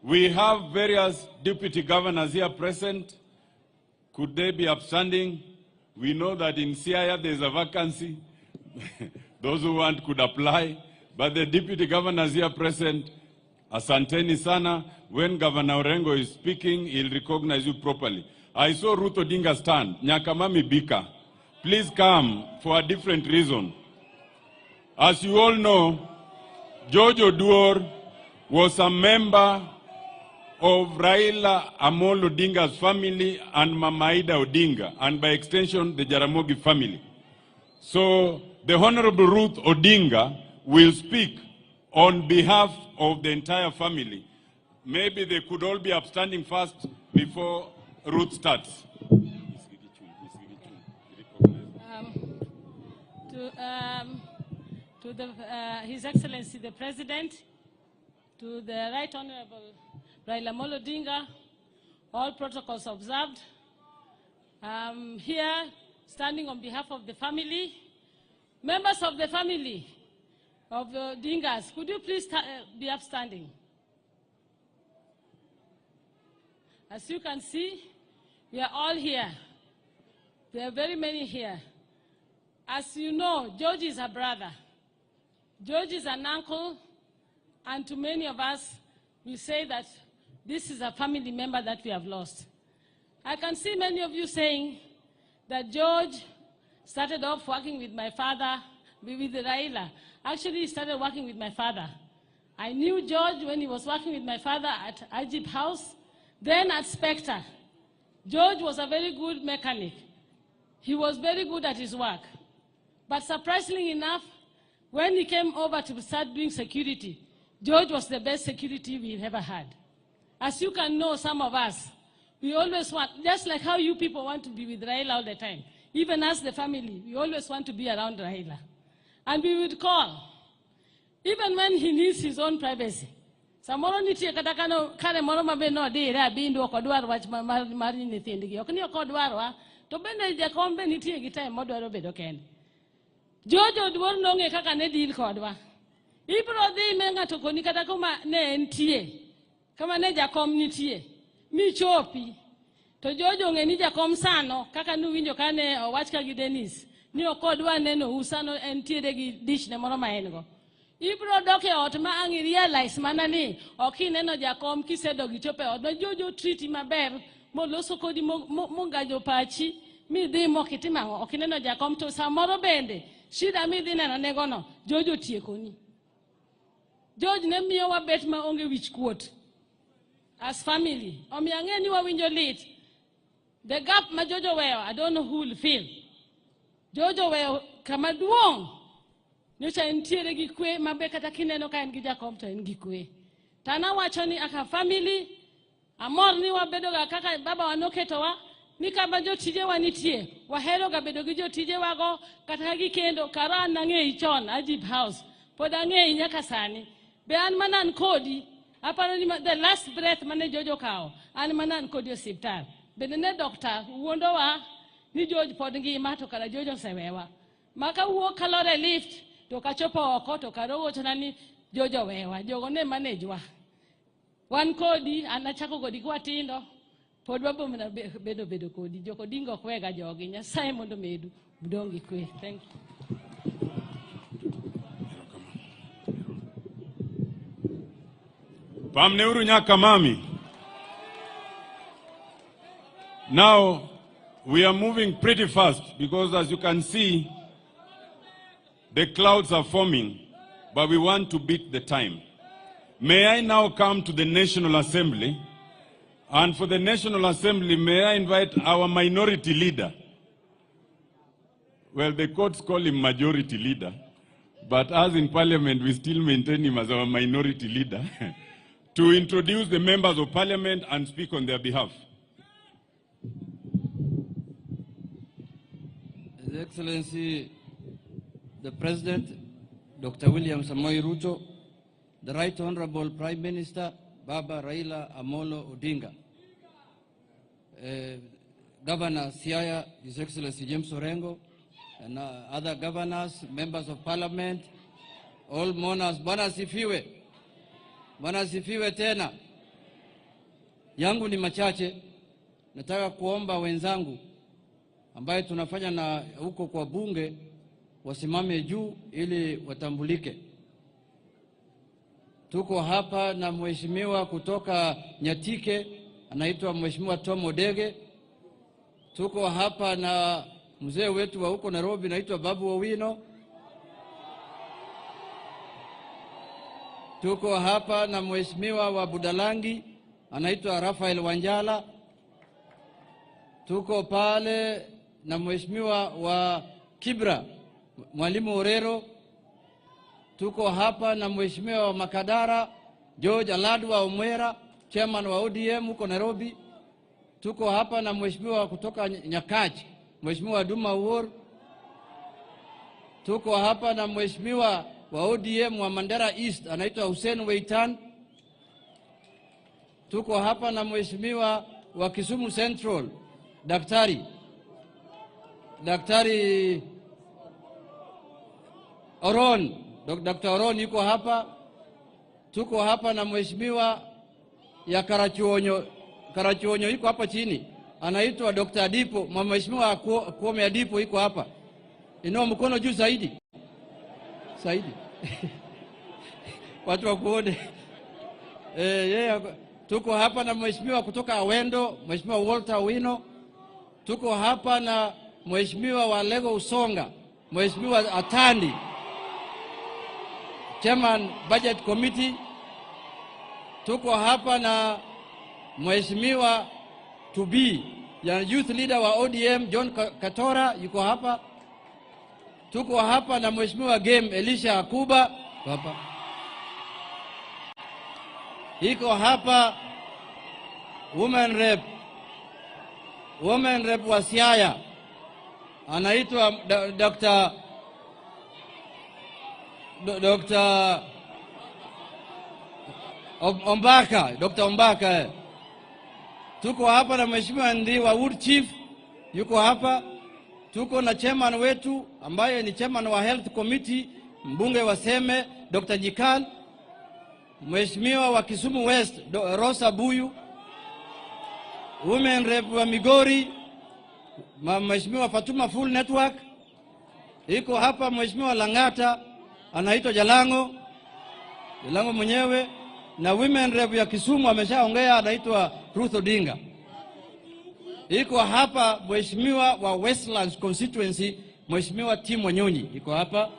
We have various deputy governors here present. Could they be upstanding? We know that in Siaya there's a vacancy. Those who want could apply. But the deputy governors here present, asanteni sana. When Governor Orengo is speaking, he'll recognize you properly. I saw Ruto Odinga stand. Nyakamami Bika. Please come for a different reason. As you all know, George Oduor'S was a member of Raila Amolo Odinga's family and Mama Ida Odinga, and by extension, the Jaramogi family. So, the Honorable Ruth Odinga will speak on behalf of the entire family. Maybe they could all be upstanding first before Ruth starts. His Excellency the President, to the Right Honorable Raila Amolo Odinga, all protocols observed. Here, standing on behalf of the family, members of the family of Odingas, could you please be upstanding? As you can see, we are all here. There are very many here. As you know, George is a brother. George is an uncle, and to many of us, we say that this is a family member that we have lost. I can see many of you saying that George started off working with my father, with Raila. Actually, he started working with my father. I knew George when he was working with my father at Ajib House, then at Spectre. George was a very good mechanic. He was very good at his work. But surprisingly enough, when he came over to start doing security, George was the best security we've ever had. As you can know, some of us, we always want, just like how you people want to be with Raila all the time, even as the family, we always want to be around Raila. And we would call, even when he needs his own privacy. Samoro nitie kata kane moro mabe no dire abindo kodwaro wach mar nyithindgi. Ok ni okodwaro to bende jakom be nitie gi time modwaro bedo kende. Jojo Oduor nong'e kaka ne deal kodwa. Ibro dhi me ng'ato koni kata kuma ne entie. Kama ne jakom nitie. Mi chopi. To Jojo ng'e ni jakom sano kaka nuwinjo kane owach ka gi Dennis. Ni okodwa neno usano entiere gi dish ne moro ma en go. Ibro doke ot ma angi realize mana ni okineno jakom kisedo gichope ot ma Jojo treat maber moloso kodi mongajo pachi mi dhi mokitima okineno jakom to samoro bende shida mi dhi neno nego no Jojo tiekoni. George ne miyo wabet ma onge wich kuot as family. Omiyo ang'e ni wawinjo lit. The gap ma Jojo weyo, I don't know who will feel. Jojo weyo kama duong'. Nyocha entiere gi kwe mabe kata kineno ka en gi jakom to en gi kwe. Tana wacho ni aka family amor ni wabedo ga kaka baba wanoketo wa ni kama jotije wanitie wahero ga bedo gi jotije wago kata gi kendo kara nang'e ichon Ajib House pod ang'e nyaka sani be an manan kodi aparo ni the last breath mane Jojo kao an manan kodi osiptal bende ne doctor wuondo wa ni George pod ngima to kala Jojo sewewa maka wuok kalore lift to kachopo oko to karogo chana ni Jojo wewa jogo ne manage wa wan kodi anachako kodi kwa tindo pod wabo mna bedo kodi joko dingo kwega jogi Nyasaye mondo medu budongi kwe. Thank you. Pamneuru nyaka mami. Now we are moving pretty fast because as you can see the clouds are forming, but we want to beat the time. May I now come to the National Assembly, and for the National Assembly, may I invite our minority leader. Well, the courts call him majority leader, but as in Parliament, we still maintain him as our minority leader, to introduce the members of Parliament and speak on their behalf. His Excellency, the President, Dr. William Samoei Ruto, the Right Honorable Prime Minister, Baba Raila Amolo Odinga, Governor Siaya, His Excellency James Orengo, and other governors, members of Parliament, all mourners, Bwana sifiwe. Bwana sifiwe tena. Yangu ni machache, nataka kuomba wenzangu ambaye tunafanya na huko kwa bunge wasimame juu ili watambulike. Tuko hapa na mheshimiwa kutoka Nyatike, anaitwa Mheshimiwa Tom Odege. Tuko hapa na mzee wetu wa huko Nairobi, anaitwa Babu Owino. Tuko hapa na mheshimiwa wa Budalangi, anaitwa Rafael Wanjala. Tuko pale na mheshimiwa wa Kibra, Mwalimu Orero. Tuko hapa na mheshimiwa wa Makadara, George Aladwa Omwera, chairman wa ODM huko Nairobi. Tuko hapa na mheshimiwa kutoka Nyakachi, Mheshimiwa Duma Uor. Tuko hapa na mheshimiwa wa ODM wa Mandera East, anaitwa Hussein Weitan. Tuko hapa na mheshimiwa wa Kisumu Central, Daktari Oron, Dr. Oron yuko hapa. Tuko hapa na mheshimiwa ya Karachuonyo yuko hapa chini, anaitwa Dr. Adipo. Mheshimiwa Kuome Adipo yuko hapa. Inua mkono juu zaidi. Watu wa kuone. Tuko hapa na mheshimiwa kutoka Awendo, Mheshimiwa Walter Wino. Tuko hapa na mheshimiwa wa Lego Usonga, Mheshimiwa Atandi, Chairman Budget Committee. Tuko hapa na mheshimiwa Tubi, ya youth leader wa ODM John Katora yuko hapa. Tuko hapa na mheshimiwa Game Elisha Akuba hapa. Iko hapa women rep wa Siaya anaitwa Dr. Ombaka. Tuko hapa na mheshimiwa ndi wa Wood Chief yuko hapa. Tuko na chairman wetu ambaye ni chairman wa Health Committee, mbunge wa Seme Dr. Jikal, mheshimiwa wa Kisumu West Rosa Buyu, women rep wa Migori mheshimiwa Fatuma Full Network iko hapa, mheshimiwa Langata anaitwa Jalango mwenyewe, na women rep ya Kisumu ameshaongea anaitwa Ruto Odinga. Iko hapa mheshimiwa wa Westlands constituency mheshimiwa Tim Wanyonyi iko hapa.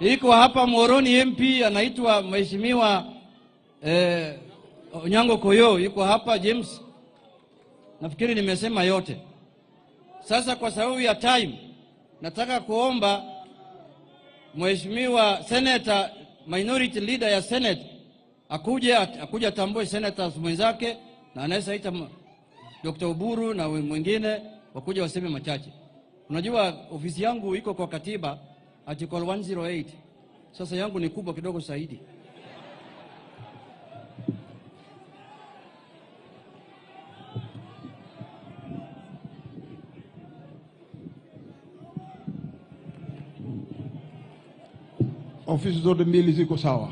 Iko hapa Moroni MP anaitwa mheshimiwa Onyango Koyo iko hapa James. Nafikiri nimesema yote. Sasa kwa sababu ya time nataka kuomba mheshimiwa Senator Minority Leader ya Senate akuja tambue senators mwenzake, na anaweza ita Dr. Oburu na mwingine wakuja waseme machache. Unajua ofisi yangu iko kwa katiba article 108. Sasa yangu ni kubwa kidogo zaidi. Ofisi zote mbili ziko sawa.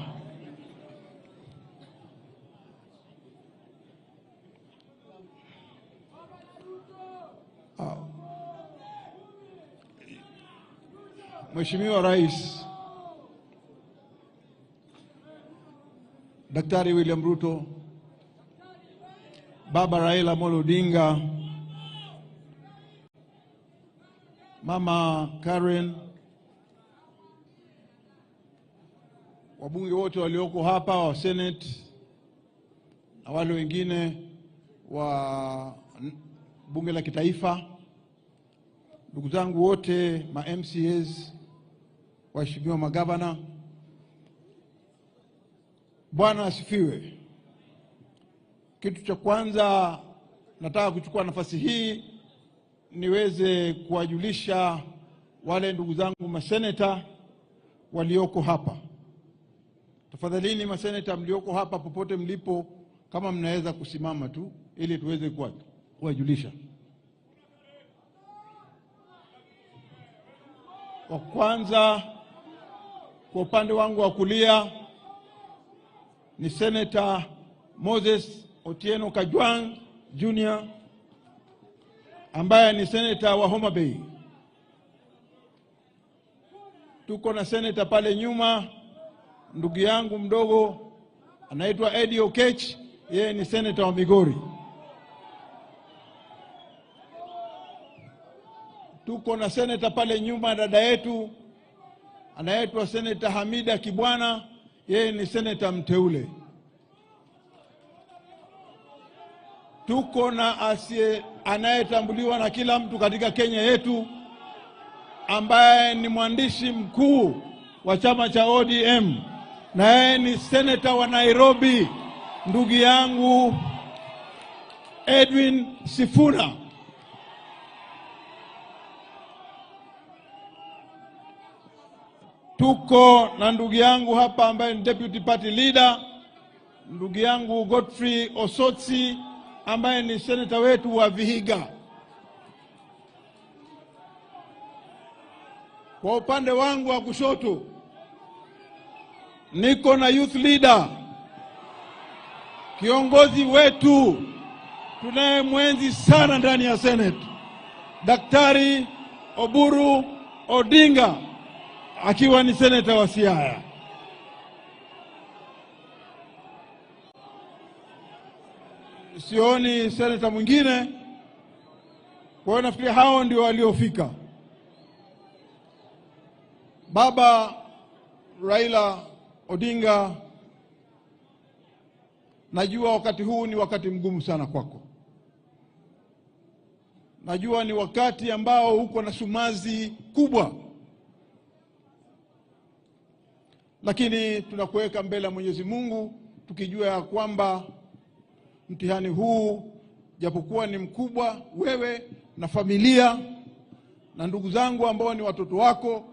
Mheshimiwa Rais Daktari William Ruto, Baba Raila Odinga, Mama Karen, wabunge wote walioko hapa wa Senate na wale wengine wa bunge la kitaifa, ndugu zangu wote ma MCAs, waheshimiwa magavana, Bwana asifiwe. Kitu cha kwanza nataka kuchukua nafasi hii niweze kuwajulisha wale ndugu zangu maseneta walioko hapa. Tafadhalini maseneta mlioko hapa popote mlipo, kama mnaweza kusimama tu ili tuweze kuwajulisha. Wa kwanza kwa upande wangu wa kulia ni Senator Moses Otieno Kajwang Jr. ambaye ni senator wa Homa Bay. Tuko na senator pale nyuma, ndugu yangu mdogo anaitwa Eddie Okech, yeye ni senator wa Migori. Tuko na senator pale nyuma, dada yetu anaitwa Senator Hamida Kibwana, yeye ni senator mteule. Tuko na anayetambuliwa na kila mtu katika Kenya yetu, ambaye ni mwandishi mkuu wa chama cha ODM, na yeye ni senator wa Nairobi, ndugu yangu Edwin Sifuna. Tuko na ndugu yangu hapa ambaye ni deputy party leader, ndugu yangu Godfrey Osotsi ambaye ni senator wetu wa Vihiga. Kwa upande wangu wa kushoto niko na youth leader, kiongozi wetu tunaye mwenzi sana ndani ya Senate, Daktari Oburu Odinga, akiwa ni senator wa Siaya. Sioni senator mwingine, kwa hiyo nafikiri hao ndio waliofika. Baba Raila Odinga, najua wakati huu ni wakati mgumu sana kwako. Najua ni wakati ambao uko na sumazi kubwa, lakini tunakuweka mbele ya Mwenyezi Mungu tukijua ya kwamba mtihani huu japokuwa ni mkubwa, wewe na familia na ndugu zangu ambao ni watoto wako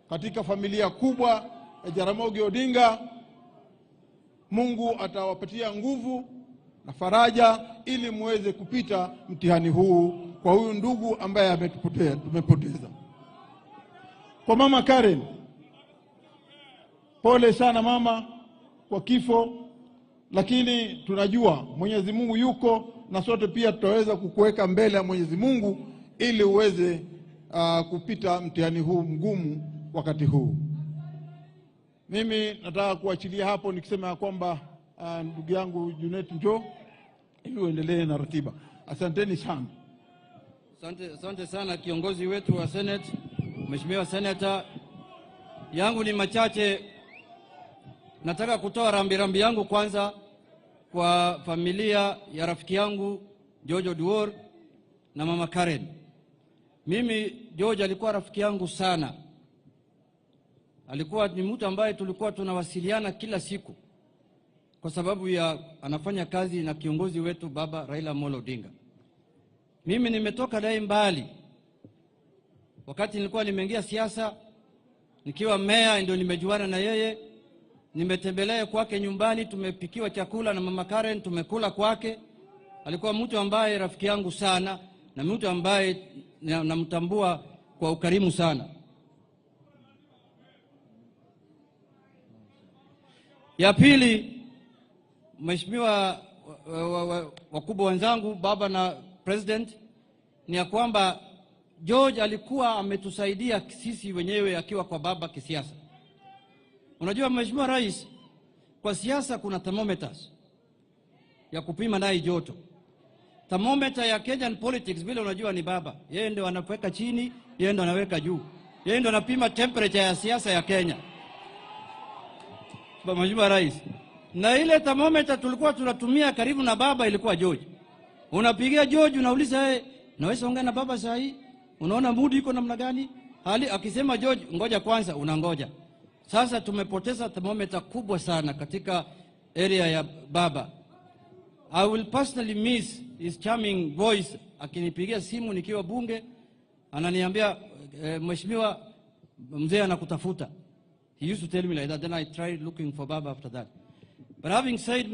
katika familia kubwa ya Jaramogi Odinga, Mungu atawapatia nguvu na faraja ili muweze kupita mtihani huu kwa huyu ndugu ambaye tumepoteza. Kwa mama Karen, pole sana mama kwa kifo, lakini tunajua Mwenyezi Mungu yuko na sote pia tutaweza kukuweka mbele ya Mwenyezi Mungu ili uweze kupita mtihani huu mgumu wakati huu. Mimi nataka kuachilia hapo nikisema ya kwamba ndugu yangu Junet njoo ili uendelee na ratiba. Asanteni sana. Asante sana kiongozi wetu wa Senate, Mheshimiwa Senator. Yangu ni machache. Nataka kutoa rambirambi yangu kwanza kwa familia ya rafiki yangu George Oduor na mama Karen. Mimi George alikuwa rafiki yangu sana. Alikuwa ni mtu ambaye tulikuwa tunawasiliana kila siku kwa sababu ya anafanya kazi na kiongozi wetu baba Raila Odinga. Mimi nimetoka naye mbali. Wakati nilikuwa nimeingia siasa, nikiwa meya ndio nimejuana na yeye. Nimetembelea kwake nyumbani, tumepikiwa chakula na mama Karen, tumekula kwake. Alikuwa mtu ambaye rafiki yangu sana na mtu ambaye namtambua kwa ukarimu sana. Ya pili, Mheshimiwa wakubwa wenzangu, baba na president, ni ya kwamba George alikuwa ametusaidia sisi wenyewe akiwa kwa baba kisiasa. Unajua Mheshimiwa Rais, kwa siasa kuna thermometers ya kupima naye joto. Thermometer ya Kenyan politics vile unajua ni baba. Yeye ndio anaweka chini, yeye ndio anaweka juu. Yeye ndio anapima temperature ya siasa ya Kenya. Mheshimiwa Rais, na ile thermometer tulikuwa tunatumia karibu na baba ilikuwa George. Unapigia George unauliza yeye, naweza ongea na baba saa hii? Unaona mood iko namna gani? Hali akisema George ngoja kwanza, unangoja. Sasa tumepoteza thermometer kubwa sana katika area ya baba. I will personally miss his charming voice. Akinipigia simu nikiwa bunge, ananiambia mheshimiwa mzee anakutafuta. He used to tell me like that, then I tried looking for baba after that. But having said,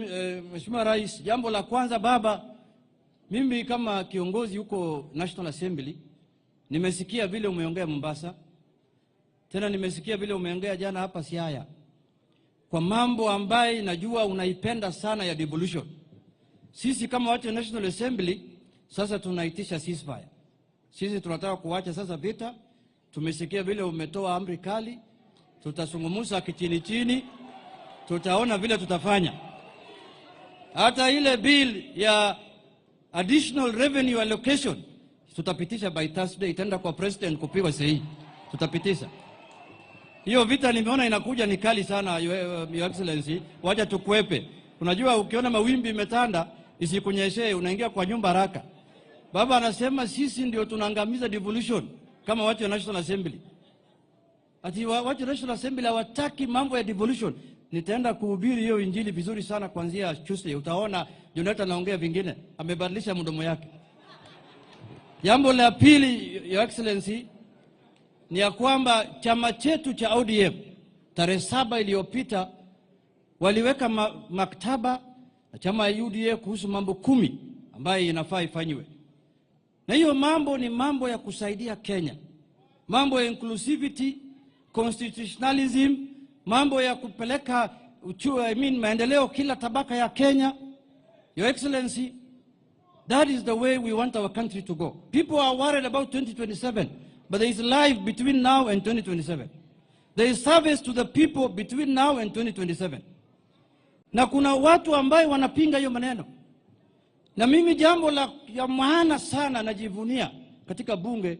Mheshimiwa Rais, jambo la kwanza baba, mimi kama kiongozi huko National Assembly, nimesikia vile umeongea Mombasa, tena nimesikia vile umeongea jana hapa Siaya, kwa mambo ambaye najua unaipenda sana ya devolution. Sisi kama watu wa National Assembly, sasa tunaitisha ceasefire. Sisi tunataka kuacha sasa vita. Tumesikia vile umetoa amri kali, tutasungumuza kichini chini, tutaona vile tutafanya. Hata ile bill ya additional revenue allocation tutapitisha by Thursday, itaenda kwa president kupigwa sahihi. Tutapitisha. Hiyo vita nimeona inakuja ni kali sana, Your Excellency, wacha tukwepe. Unajua ukiona mawimbi imetanda, isikunyeshe, unaingia kwa nyumba haraka. Baba anasema sisi ndio tunaangamiza devolution kama watu wa National Assembly. Ati watu wa National Assembly hawataki mambo ya devolution. Nitaenda kuhubiri hiyo injili vizuri sana kuanzia Tuesday. Utaona Jonathan anaongea vingine, amebadilisha mdomo yake. Jambo la pili, Your Excellency, ni ya kwamba chama chetu cha ODM tarehe 7 iliyopita waliweka maktaba na chama ya UDA kuhusu mambo 10 ambayo inafaa ifanywe. Na hiyo mambo ni mambo ya kusaidia Kenya. Mambo ya inclusivity, constitutionalism, mambo ya kupeleka maendeleo kila tabaka ya Kenya. Your Excellency, that is the way we want our country to go. People are worried about 2027, but there is life between now and 2027. There is service to the people between now and 2027. Na kuna watu ambaye wanapinga hiyo maneno. Na mimi jambo ya maana sana najivunia katika bunge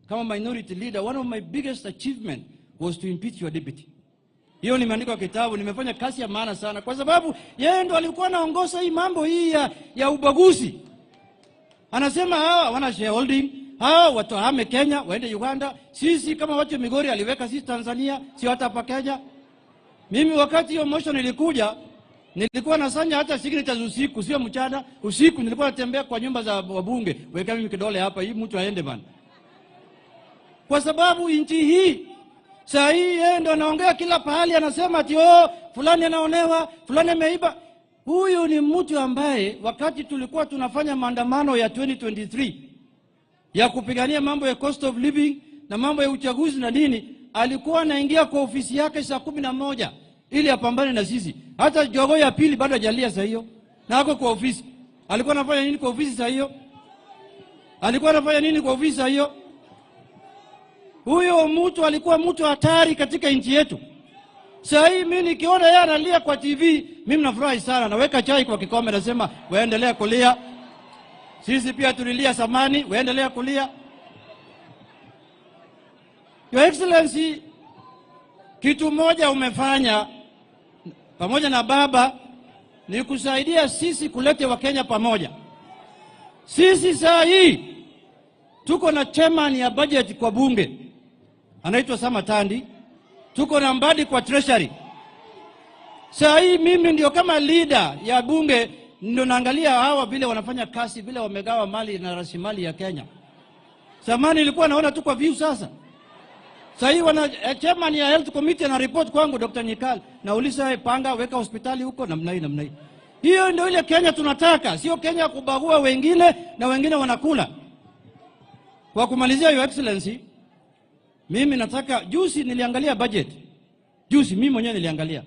kama minority leader, one of my biggest achievement was to impeach your deputy. Hiyo nimeandika kitabu, nimefanya kazi ya maana sana kwa sababu yeye ndo alikuwa anaongoza hii mambo hii ya ubaguzi. Anasema hawa wana shareholding, hawa watu hame Kenya, waende Uganda. Sisi kama watu wa Migori aliweka sisi Tanzania, si hata hapa Kenya. Mimi wakati hiyo motion ilikuja, Nilikuwa nasanya hata signatures usiku, sio mchana. Usiku nilikuwa natembea kwa nyumba za wabunge, weka mimi kidole hapa, hii mtu aende bana. Kwa sababu nchi hii saa hii yeye ndo anaongea kila pahali, anasema ati fulani anaonewa, fulani ameiba. Huyu ni mtu ambaye wakati tulikuwa tunafanya maandamano ya 2023 ya kupigania mambo ya cost of living na mambo ya uchaguzi na nini, alikuwa anaingia kwa ofisi yake saa 11 ili apambane na sisi. Hata jogo ya pili bado hajalia saa hiyo. Na ako kwa ofisi. Alikuwa anafanya nini kwa ofisi saa hiyo? Alikuwa anafanya nini kwa ofisi saa hiyo? Huyo mtu alikuwa mtu hatari katika nchi yetu. Saa hii mimi nikiona yeye analia kwa TV, mimi nafurahi sana. Naweka chai kwa kikombe, nasema waendelea kulia. Sisi pia tulilia samani, waendelea kulia. Your Excellency, kitu moja umefanya pamoja na baba ni kusaidia sisi kulete Wakenya pamoja. Sisi saa hii tuko na chairman ya budget kwa bunge, anaitwa Samatandi. Tuko na Mbadi kwa treasury. Saa hii mimi ndio kama leader ya bunge, ndio naangalia hawa vile wanafanya kazi, vile wamegawa mali na rasilimali ya Kenya. Zamani ilikuwa naona tu kwa view, sasa saa hii wana chairman ya health committee na report kwangu Dr. Nyikal, na ulisa panga weka hospitali huko namna hii namna hii. Hiyo ndio ile Kenya tunataka, sio Kenya kubagua wengine na wengine wanakula. Kwa kumalizia, Your Excellency, mimi nataka, juzi niliangalia budget. Juzi mimi mwenyewe niliangalia.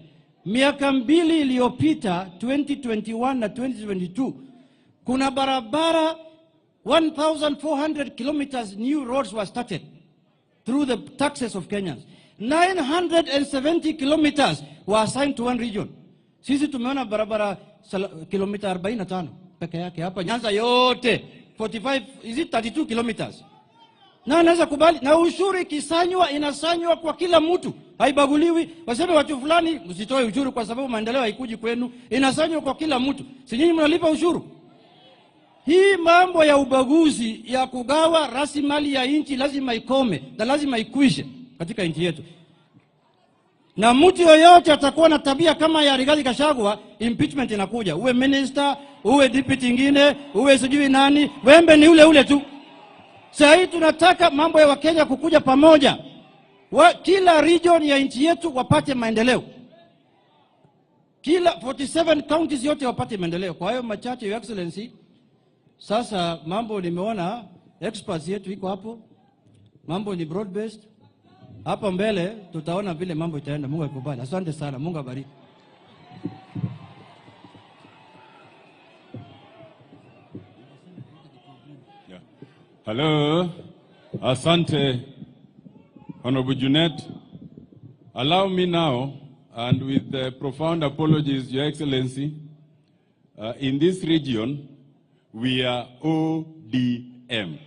Miaka 2 iliyopita 2021 na 2022 kuna barabara 1400 kilometers new roads were started through the taxes of Kenyans. 970 kilometers were assigned to one region. Sisi tumeona barabara kilomita 45 peke yake hapa Nyanza yote 45, is it 32 kilometers. Na anaweza kubali, na ushuru ikisanywa inasanywa kwa kila mtu, haibaguliwi. Waseme watu fulani msitoe ushuru kwa sababu maendeleo haikuji kwenu, inasanywa kwa kila mtu. Si nyinyi mnalipa ushuru? Hii mambo ya ubaguzi ya kugawa rasilimali ya nchi lazima ikome na lazima ikwishe katika nchi yetu. Na mtu yoyote atakuwa na tabia kama ya Rigathi Gachagua, impeachment inakuja. Uwe minister, uwe deputy ingine, uwe sijui nani, wembe ni ule ule tu. Sasa hii tunataka mambo ya Wakenya kukuja pamoja. Kila region ya nchi yetu wapate maendeleo. Kila 47 counties yote wapate maendeleo. Kwa hiyo machache, Your Excellency, sasa mambo nimeona experts yetu iko hapo. Mambo ni broad based. Hapa mbele tutaona vile mambo itaenda. Mungu akubali. Asante sana. Mungu abariki. Hello. Asante, Honorable Junet. Allow me now, and with profound apologies, Your Excellency, in this region, we are ODM,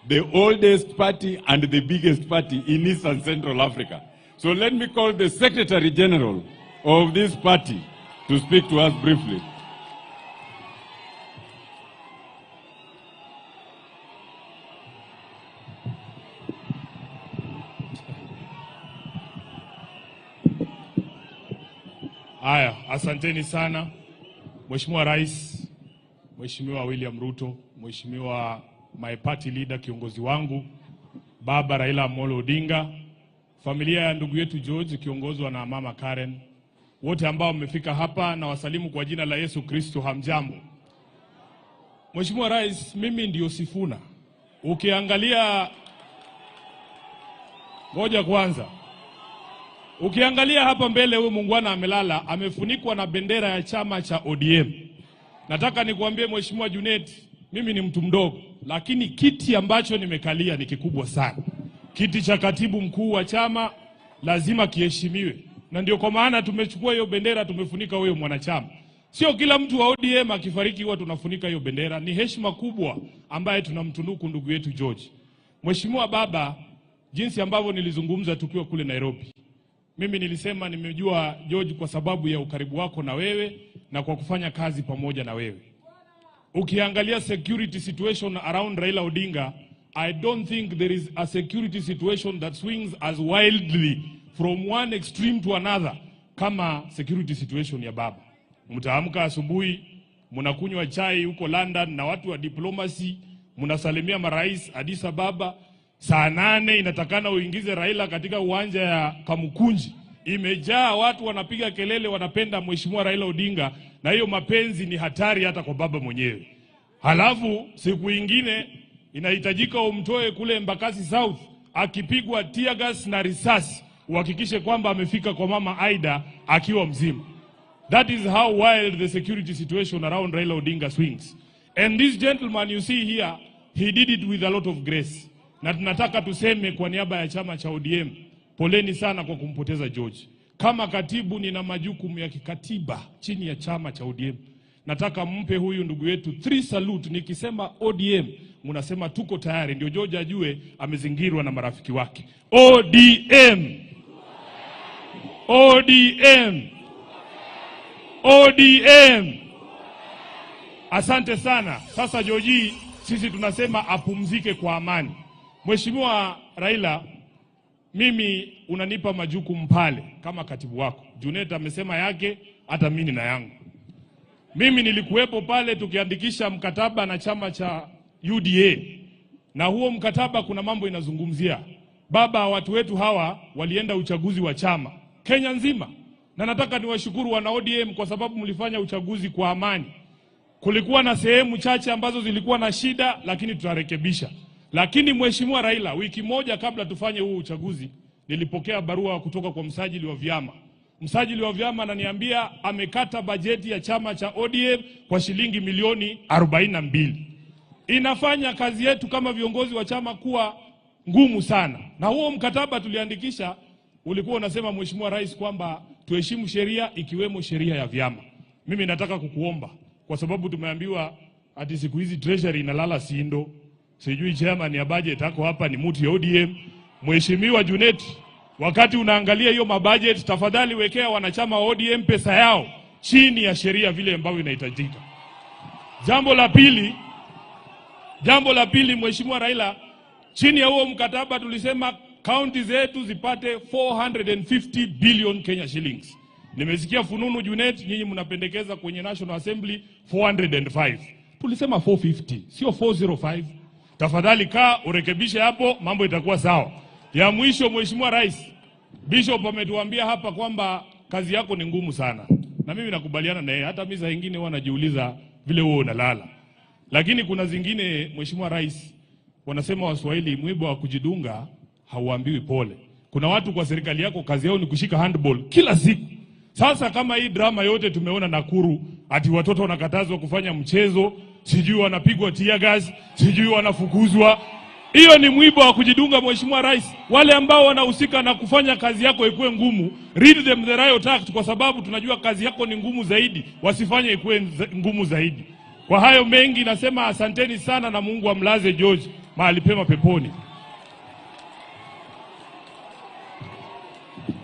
the oldest party and the biggest party in East and Central Africa. So let me call the Secretary General of this party to speak to us briefly. Haya, asanteni sana. Mheshimiwa Rais, Mheshimiwa William Ruto, Mheshimiwa my party leader, kiongozi wangu, Baba Raila Amolo Odinga, familia ya ndugu yetu George kiongozwa na Mama Karen, wote ambao mmefika hapa na wasalimu kwa jina la Yesu Kristo, hamjambo. Mheshimiwa Rais, mimi ndio Sifuna. Ukiangalia, ngoja kwanza. Ukiangalia hapa mbele, huyu muungwana amelala, amefunikwa na bendera ya chama cha ODM. Nataka nikuambie Mheshimiwa Junet, mimi ni mtu mdogo, lakini kiti ambacho nimekalia ni kikubwa sana. Kiti cha katibu mkuu wa chama lazima kiheshimiwe. Na ndio kwa maana tumechukua hiyo bendera, tumefunika huyo mwanachama. Sio kila mtu wa ODM akifariki huwa tunafunika hiyo bendera. Ni heshima kubwa ambaye tunamtunuku ndugu yetu George. Mheshimiwa Baba, jinsi ambavyo nilizungumza tukiwa kule Nairobi, mimi nilisema nimejua George kwa sababu ya ukaribu wako na wewe na kwa kufanya kazi pamoja na wewe. Ukiangalia security situation around Raila Odinga, I don't think there is a security situation that swings as wildly from one extreme to another kama security situation ya Baba. mtaamka asubuhi, mnakunywa chai huko London na watu wa diplomacy, mnasalimia marais Addis Ababa. Saa 8 inatakana uingize Raila katika uwanja ya Kamukunji. Imejaa watu wanapiga kelele, wanapenda Mheshimiwa Raila Odinga, na hiyo mapenzi ni hatari hata kwa baba mwenyewe. Halafu siku ingine inahitajika umtoe kule Embakasi South akipigwa tear gas na risasi, uhakikishe kwamba amefika kwa mama Aida akiwa mzima. That is how wild the security situation around Raila Odinga swings. And this gentleman you see here, he did it with a lot of grace. Na tunataka tuseme kwa niaba ya chama cha ODM, poleni sana kwa kumpoteza George. Kama katibu nina majukumu ya kikatiba chini ya chama cha ODM. Nataka mpe huyu ndugu yetu 3 salute. Nikisema ODM, mnasema tuko tayari, ndio George ajue amezingirwa na marafiki wake. ODM! ODM! ODM! Asante sana. Sasa George, sisi tunasema apumzike kwa amani. Mheshimiwa Raila, mimi unanipa majukumu pale kama katibu wako. Junet amesema yake, hata mimi na yangu. Mimi nilikuwepo pale tukiandikisha mkataba na chama cha UDA. Na huo mkataba kuna mambo inazungumzia. Baba, watu wetu hawa walienda uchaguzi wa chama Kenya nzima. Na nataka niwashukuru wana ODM kwa sababu mlifanya uchaguzi kwa amani. Kulikuwa na sehemu chache ambazo zilikuwa na shida, lakini tutarekebisha. Lakini Mheshimiwa Raila, wiki moja kabla tufanye huu uchaguzi, nilipokea barua kutoka kwa msajili wa vyama. Msajili wa vyama ananiambia amekata bajeti ya chama cha ODM kwa shilingi milioni 42. Inafanya kazi yetu kama viongozi wa chama kuwa ngumu sana. Na huo mkataba tuliandikisha ulikuwa unasema, Mheshimiwa Rais, kwamba tuheshimu sheria ikiwemo sheria ya vyama. Mimi nataka kukuomba, kwa sababu tumeambiwa ati siku hizi treasury inalala sindo. Sijui chairman ya budget ako hapa ni mtu ya ODM. Mheshimiwa Junet, wakati unaangalia hiyo mabudget, tafadhali wekea wanachama wa ODM pesa yao chini ya sheria vile ambavyo inahitajika. Jambo la pili Mheshimiwa Raila, chini ya huo mkataba tulisema county zetu zipate 450 billion Kenya shillings. Nimesikia fununu Junet, nyinyi mnapendekeza kwenye National Assembly 405. Tulisema 450, sio 405. Tafadhali kaa urekebishe hapo, mambo itakuwa sawa. Ya mwisho Mheshimiwa Rais, Bishop ametuambia hapa kwamba kazi yako ni ngumu sana. Na mimi nakubaliana na yeye, hata mimi saa nyingine huwa najiuliza vile wewe unalala. Lakini kuna zingine Mheshimiwa Rais, wanasema Waswahili, mwiba wa kujidunga hauambiwi pole. Kuna watu kwa serikali yako kazi yao ni kushika handball kila siku. Sasa kama hii drama yote tumeona Nakuru, ati watoto wanakatazwa kufanya mchezo, sijui wanapigwa tear gas, sijui wanafukuzwa. Hiyo ni mwiba wa kujidunga Mheshimiwa Rais. Wale ambao wanahusika na kufanya kazi yako ikuwe ngumu, read them the riot act, kwa sababu tunajua kazi yako ni ngumu zaidi, wasifanye ikuwe ngumu zaidi. Kwa hayo mengi nasema asanteni sana, na Mungu amlaze George mahali pema peponi.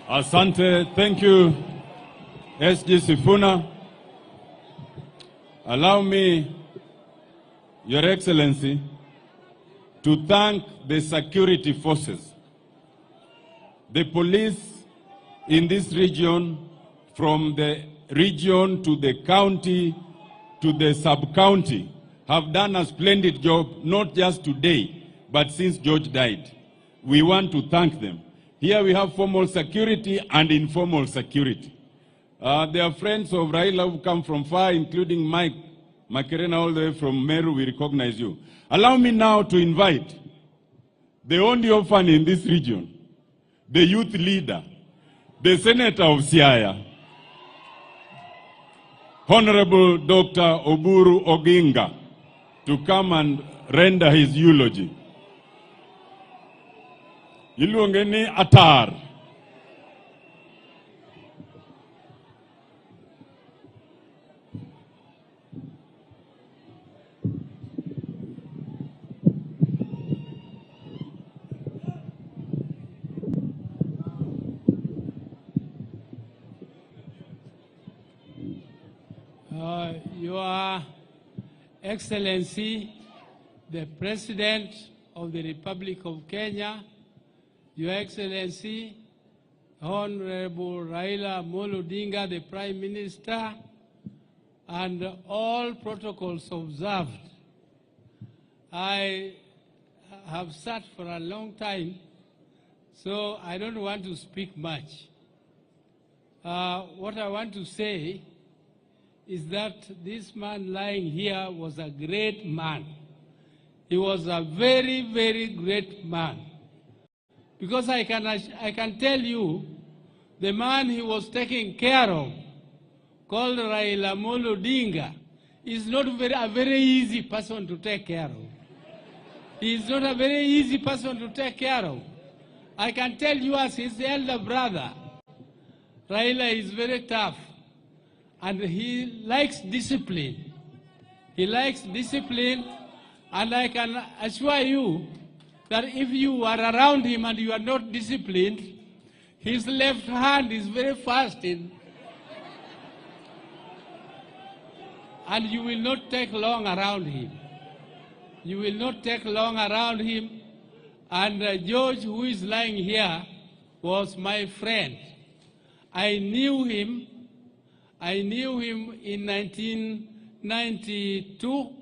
Asante, thank you SG Sifuna. Allow me, Your Excellency, to thank the security forces, the police in this region, from the region to the county to the sub-county, have done a splendid job, not just today, but since George died. We want to thank them. Here we have formal security and informal security. There are friends of Raila who come from far, including Mike Makerena all the way from Meru. We recognize you. Allow me now to invite the only orphan in this region, the youth leader, the Senator of Siaya, Honorable Dr. Odinga, to come and render his eulogy. Iluongeni Atar. Your Excellency, the President of the Republic of Kenya, Your Excellency, Honorable Raila Odinga, the Prime Minister, and all protocols observed. I have sat for a long time, so I don't want to speak much. What I want to say is that this man lying here was a great man. He was a very, very great man. Because I can tell you, the man he was taking care of, called Raila Odinga, is not a very easy person to take care of. He is not a very easy person to take care of. I can tell you as his elder brother, Raila is very tough, and he likes discipline. He likes discipline, and I can assure you that if you are around him and you are not disciplined, his left hand is very fast and you will not take long around him. You will not take long around him. And George, who is lying here, was my friend. I knew him in 1992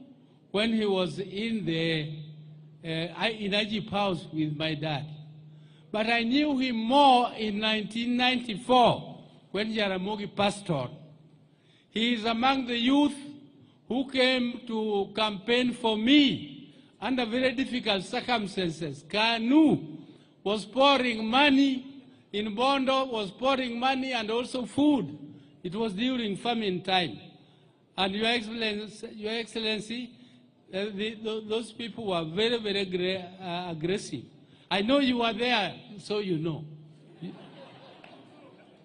when he was in the in Ajip House with my dad. But I knew him more in 1994 when Jaramogi passed on. He is among the youth who came to campaign for me under very difficult circumstances. KANU was pouring money, in Bondo was pouring money and also food. It was during famine time. And Your Excellency, those people were very, very aggressive. I know you were there, so you know.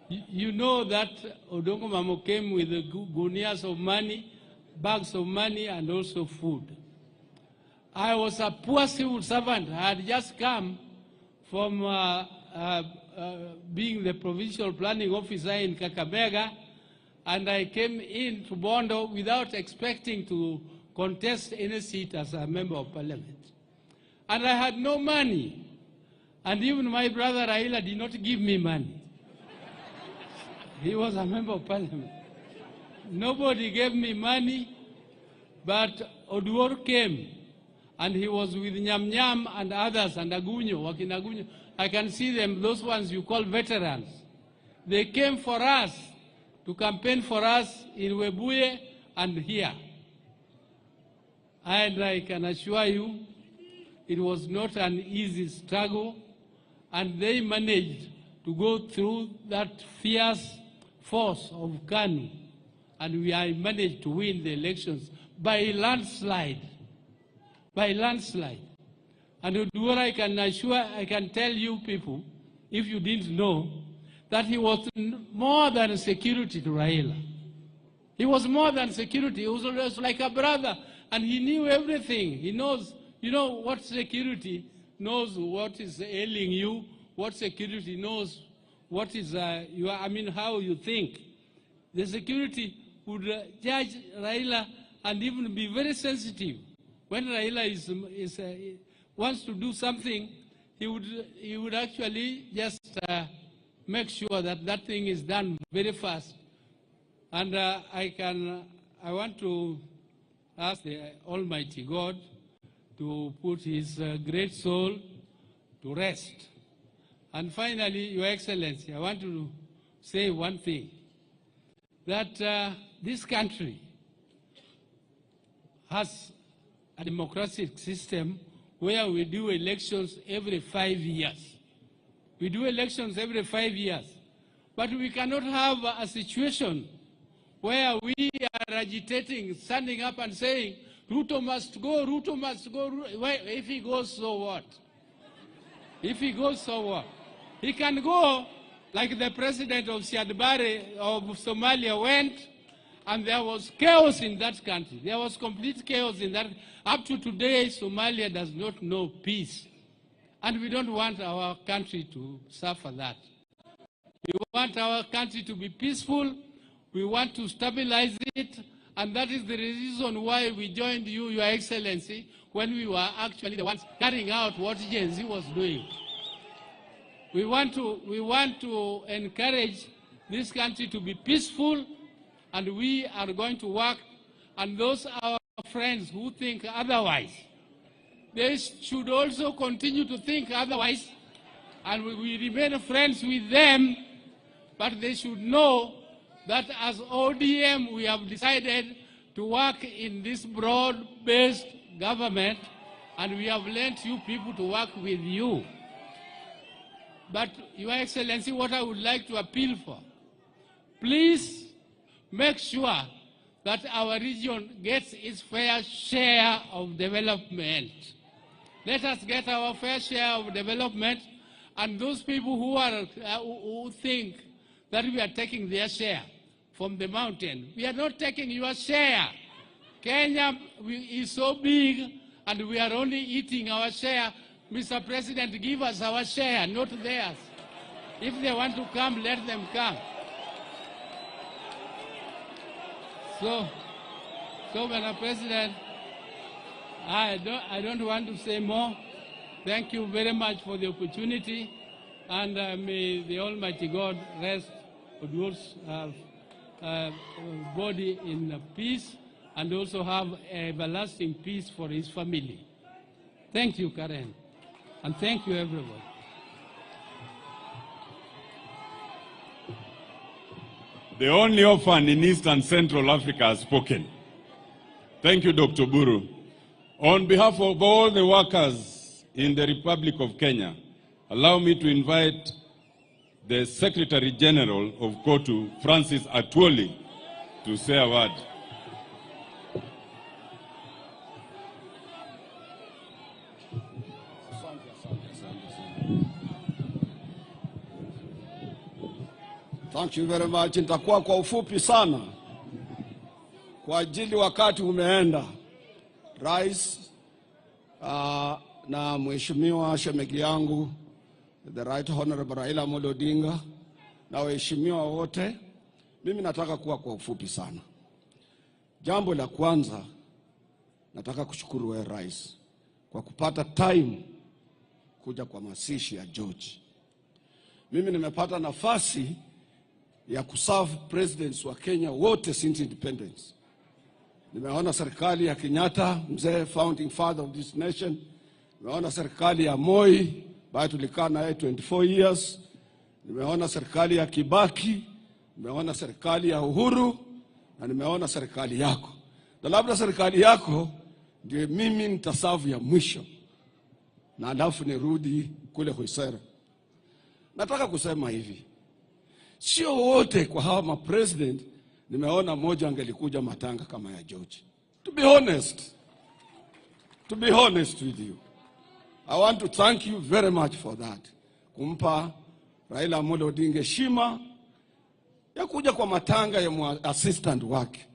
You know that Odongo Mamo came with the gunias of money, bags of money, and also food. I was a poor civil servant. I had just come from being the provincial planning officer in Kakamega, and I came in to Bondo without expecting to contest any seat as a member of parliament. And I had no money. And even my brother Raila did not give me money. He was a member of parliament. Nobody gave me money, but Oduor'S came, and he was with Nyam Nyam and others, and Agunyo. I can see them, those ones you call veterans. They came for us, to campaign for us in Webuye and here. And I can assure you, it was not an easy struggle, and they managed to go through that fierce force of KANU, and we managed to win the elections by landslide. By landslide. And Oduor'S, I can tell you people, if you didn't know, that he was more than security to Raila. He was more than security. He was like a brother, and he knew everything. He knows, you know, what security knows what is ailing you, what security knows what is, how you think. The security would judge Raila and even be very sensitive. When Raila wants to do something, he would actually just make sure that that thing is done very fast. And I want to ask the Almighty God to put his great soul to rest. And finally, Your Excellency, I want to say one thing, that this country has a democratic system where we do elections every 5 years. We do elections every 5 years. But we cannot have a situation where we are agitating, standing up and saying, Ruto must go, Ruto must go. If he goes, so what? If he goes, so what? He can go like the president of Siaya of Somalia went, and there was chaos in that country. There was complete chaos in that. Up to today, Somalia does not know peace. And we don't want our country to suffer that. We want our country to be peaceful. We want to stabilize it. And that is the reason why we joined you, Your Excellency, when we were actually the ones carrying out what Gen Z was doing. We want to encourage this country to be peaceful, and we are going to work, and those our friends who think otherwise, they should also continue to think otherwise, and we remain friends with them, but they should know that as ODM we have decided to work in this broad-based government, and we have lent you people to work with you. But, Your Excellency, what I would like to appeal for, please make sure that our region gets its fair share of development. Let us get our fair share of development, and those people who think that we are taking their share from the mountain, we are not taking your share. Kenya is so big, and we are only eating our share. Mr. President, give us our share, not theirs. If they want to come, let them come. So Mr. President, I don't want to say more. Thank you very much for the opportunity, and may the Almighty God rest Oduor'S body in peace, and also have everlasting peace for his family. Thank you, Karen, and thank you, everyone. The only orphan in East and Central Africa has spoken. Thank you, Dr. Buru. On behalf of all the workers in the Republic of Kenya, allow me to invite the Secretary General of KOTU, Francis Atwoli, to say a word. Thank you very much. Nitakuwa kwa ufupi sana kwa ajili wakati umeenda. Rais na mheshimiwa shemegi yangu the Right Honorable Raila Odinga na waheshimiwa wote, mimi nataka kuwa kwa ufupi sana. Jambo la kwanza, nataka kushukuru wewe rais kwa kupata time kuja kwa mazishi ya George. Mimi nimepata nafasi ya kuserve presidents wa Kenya wote since independence. Nimeona serikali ya Kenyatta, mzee founding father of this nation. Nimeona serikali ya Moi, baada tulikaa naye 24 years. Nimeona serikali ya Kibaki, nimeona serikali ya Uhuru, na nimeona serikali yako. Na labda serikali yako ndio mimi nitaserve ya mwisho, na alafu nirudi kule Huisera. Nataka kusema hivi, sio wote kwa hawa ma-president nimeona moja angelikuja matanga kama ya George. To be honest with you, I want to thank you very much for that. Kumpa Raila Odinga heshima ya kuja kwa matanga ya assistant wake.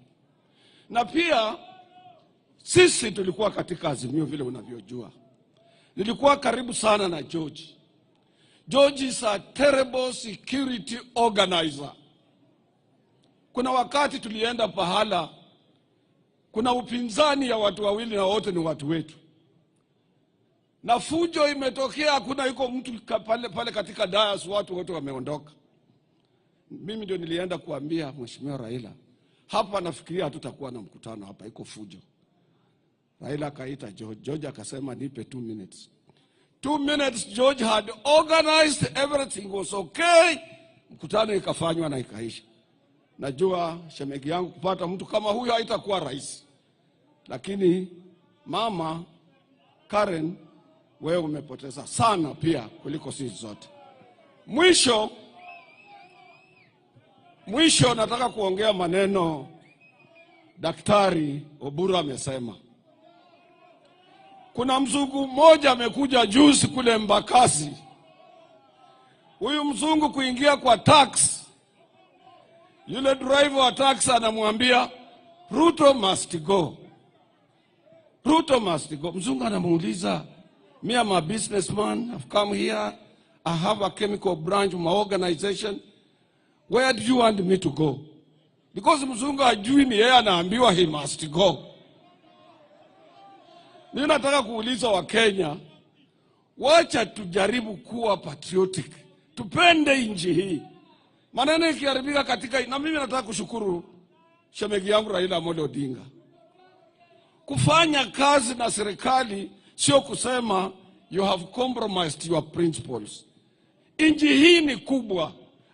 Na pia sisi tulikuwa katika Azimio vile unavyojua. Nilikuwa karibu sana na George. George is a terrible security organizer. Kuna wakati tulienda pahala, kuna upinzani ya watu wawili na wote ni watu wetu. Na fujo imetokea, kuna yuko mtu pale katika dais, watu wote wameondoka. Mimi ndio nilienda kuambia Mheshimiwa Raila, hapa nafikiria hatutakuwa na mkutano hapa, iko fujo. Raila akaita George. George akasema nipe 2 minutes. 2 minutes, George had organized, everything was okay. Mkutano ikafanywa na ikaisha. Najua shemegi yangu kupata mtu kama huyo haitakuwa rahisi. Lakini mama Karen, wewe umepoteza sana pia kuliko sisi zote. Mwisho nataka kuongea maneno Daktari Oburu amesema. Kuna mzungu mmoja amekuja juzi kule Mbakasi. Huyu mzungu kuingia kwa tax, yule driver wa tax anamwambia Ruto must go. Ruto must go. Mzungu anamuuliza, me am a businessman, I've come here, I have a chemical branch of my organization. Where do you want me to go? Because mzungu hajui ni yeye anaambiwa he must go. Ninataka kuuliza wa Kenya, wacha tujaribu kuwa patriotic. Tupende nchi hii. Maneno ikiharibika katika, na mimi nataka kushukuru shemegi yangu Raila Amolo Odinga. Kufanya kazi na serikali sio kusema you have compromised your principles. Nchi hii ni kubwa.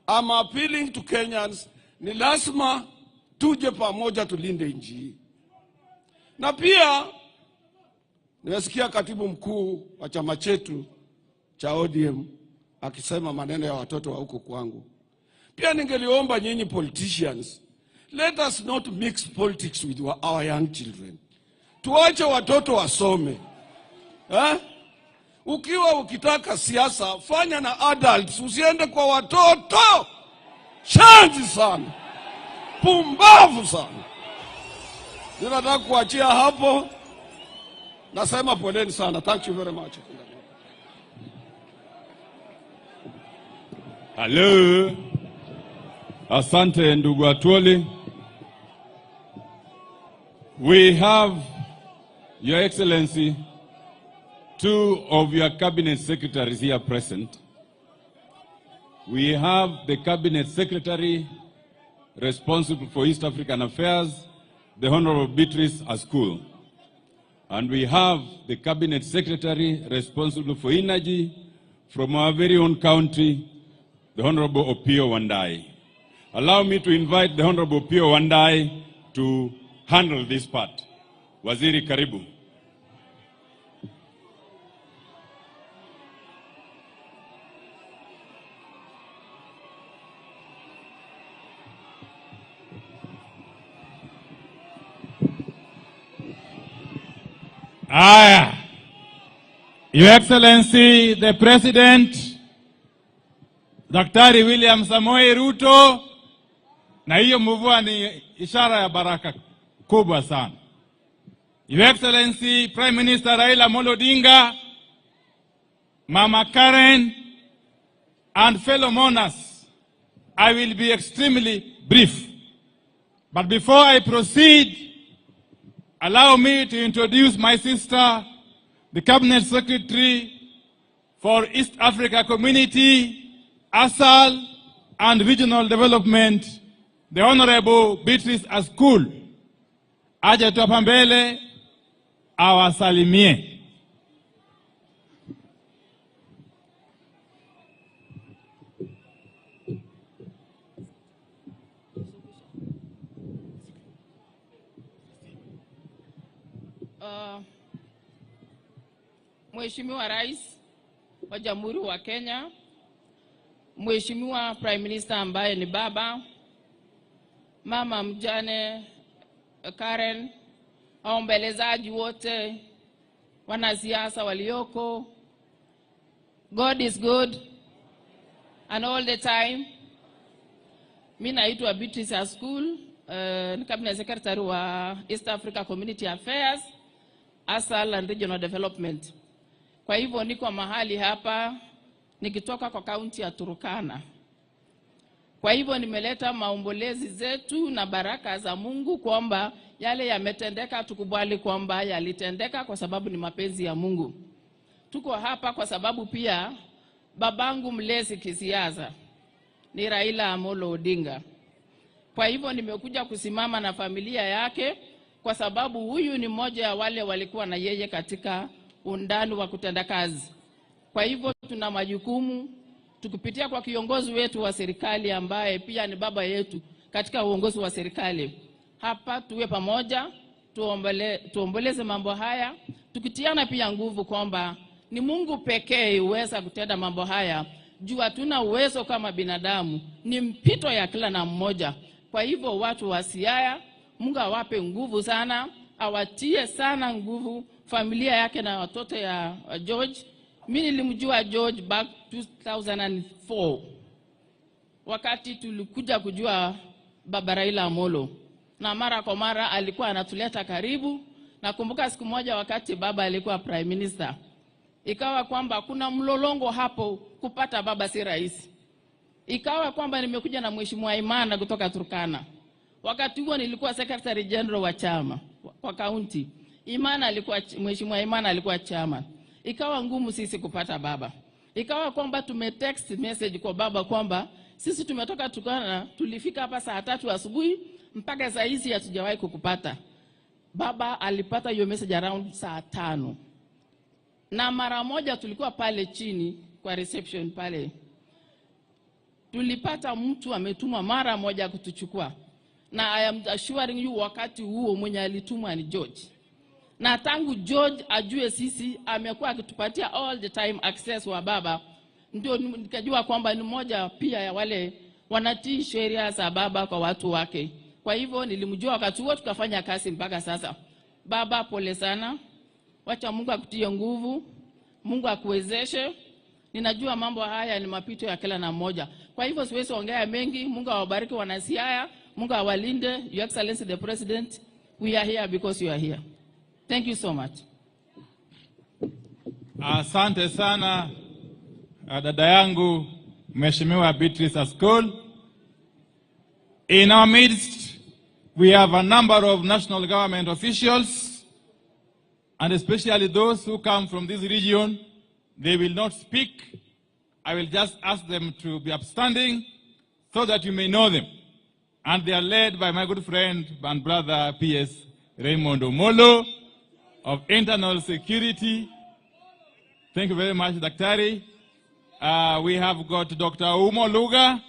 I'm appealing to Kenyans, ni lazima tuje pamoja tulinde nchi hii. Na pia nimesikia katibu mkuu wa chama chetu cha ODM akisema maneno ya watoto wa huko kwangu. Pia ningeliomba nyinyi politicians, let us not mix politics with our young children. Tuache watoto wasome. Ukiwa ukitaka siasa, fanya na adults, usiende kwa watoto. Shanzi sana. Pumbavu sana. Ninataka kuachia hapo. Nasema poleni sana. Thank you very much. Hello. Asante ndugu Atwoli. We have, Your Excellency, 2 of your cabinet secretaries here present. We have the cabinet secretary responsible for East African affairs, the Honorable Beatrice Askul. And we have the cabinet secretary responsible for energy from our very own country, the Honorable Opiyo Wandayi. Allow me to invite the Honorable Opiyo Wandayi to handle this part. Waziri, karibu. Your Excellency, the President, Daktari William Samoei Ruto, na hiyo mvua ni ishara ya baraka kubwa sana. Your Excellency, Prime Minister Raila Amolo Odinga, Mama Karen, and fellow mourners, I will be extremely brief. But before I proceed, allow me to introduce my sister, the Cabinet Secretary for East Africa Community, ASAL, and Regional Development, the Honorable Beatrice Askul. Aje tuapa mbele awasalimie. Mheshimiwa Rais wa Jamhuri wa Kenya, Mheshimiwa Prime Minister ambaye ni baba, mama mjane Karen, waombelezaji wote, wanasiasa walioko, God is good and all the time. Mimi naitwa Beatrice Askul, ni Cabinet Secretary wa East Africa Community Affairs, ASAL and Regional Development. Kwa hivyo niko mahali hapa nikitoka kwa kaunti ya Turkana. Kwa hivyo nimeleta maombolezi zetu na baraka za Mungu kwamba yale yametendeka tukubali kwamba yalitendeka kwa sababu ni mapenzi ya Mungu. Tuko hapa kwa sababu pia babangu mlezi kisiasa ni Raila Amolo Odinga. Kwa hivyo nimekuja kusimama na familia yake kwa sababu huyu ni mmoja ya wale walikuwa na yeye katika undani wa kutenda kazi. Kwa hivyo tuna majukumu tukipitia kwa kiongozi wetu wa serikali ambaye pia ni baba yetu katika uongozi wa serikali. Hapa tuwe pamoja, tuomboleze mambo haya, tukitiana pia nguvu kwamba ni Mungu pekee uweza kutenda mambo haya. Juu hatuna uwezo kama binadamu, ni mpito ya kila na mmoja. Kwa hivyo watu wa Siaya, Mungu awape nguvu sana, awatie sana nguvu familia yake na watoto ya George. Mimi nilimjua George back 2004. Wakati tulikuja kujua baba Raila Amolo. Na mara kwa mara alikuwa anatuleta karibu. Nakumbuka siku moja wakati baba alikuwa Prime Minister. Ikawa kwamba kuna mlolongo hapo kupata baba si rahisi. Ikawa kwamba nimekuja na Mheshimiwa Imana kutoka Turkana. Wakati huo nilikuwa Secretary General wa chama kwa kaunti. Mheshimiwa Imana alikuwa chama. Ikawa ngumu sisi kupata baba. Ikawa kwamba tumetext message kwa baba kwamba sisi tumetoka Turkana, tulifika hapa saa 3 asubuhi mpaka saa hizi hatujawahi kukupata. Baba alipata hiyo message around saa 5. Na mara moja tulikuwa pale chini kwa reception pale. Tulipata mtu ametumwa mara moja kutuchukua. Na I am assuring you wakati huo mwenye alitumwa ni George. Na tangu George ajue sisi amekuwa akitupatia all the time access wa baba. Ndio nikajua kwamba ni mmoja pia ya wale wanatii sheria za baba kwa watu wake. Kwa hivyo nilimjua wakati huo tukafanya kazi mpaka sasa. Baba pole sana. Wacha Mungu akutie nguvu. Mungu akuwezeshe. Ninajua mambo haya ni mapito ya kila na mmoja. Kwa hivyo siwezi ongea mengi. Mungu awabariki wana Siaya. Mungu awalinde. Your Excellency the President. We are here because you are here. Thank you so much. Asante sana dada yangu Mheshimiwa Beatrice Askol. In our midst, we have a number of national government officials, and especially those who come from this region. They will not speak. I will just ask them to be upstanding so that you may know them. And they are led by my good friend and brother P.S. Raymond Omolo of Internal Security. Thank you very much, Daktari. We have got Dr. Umo Luga,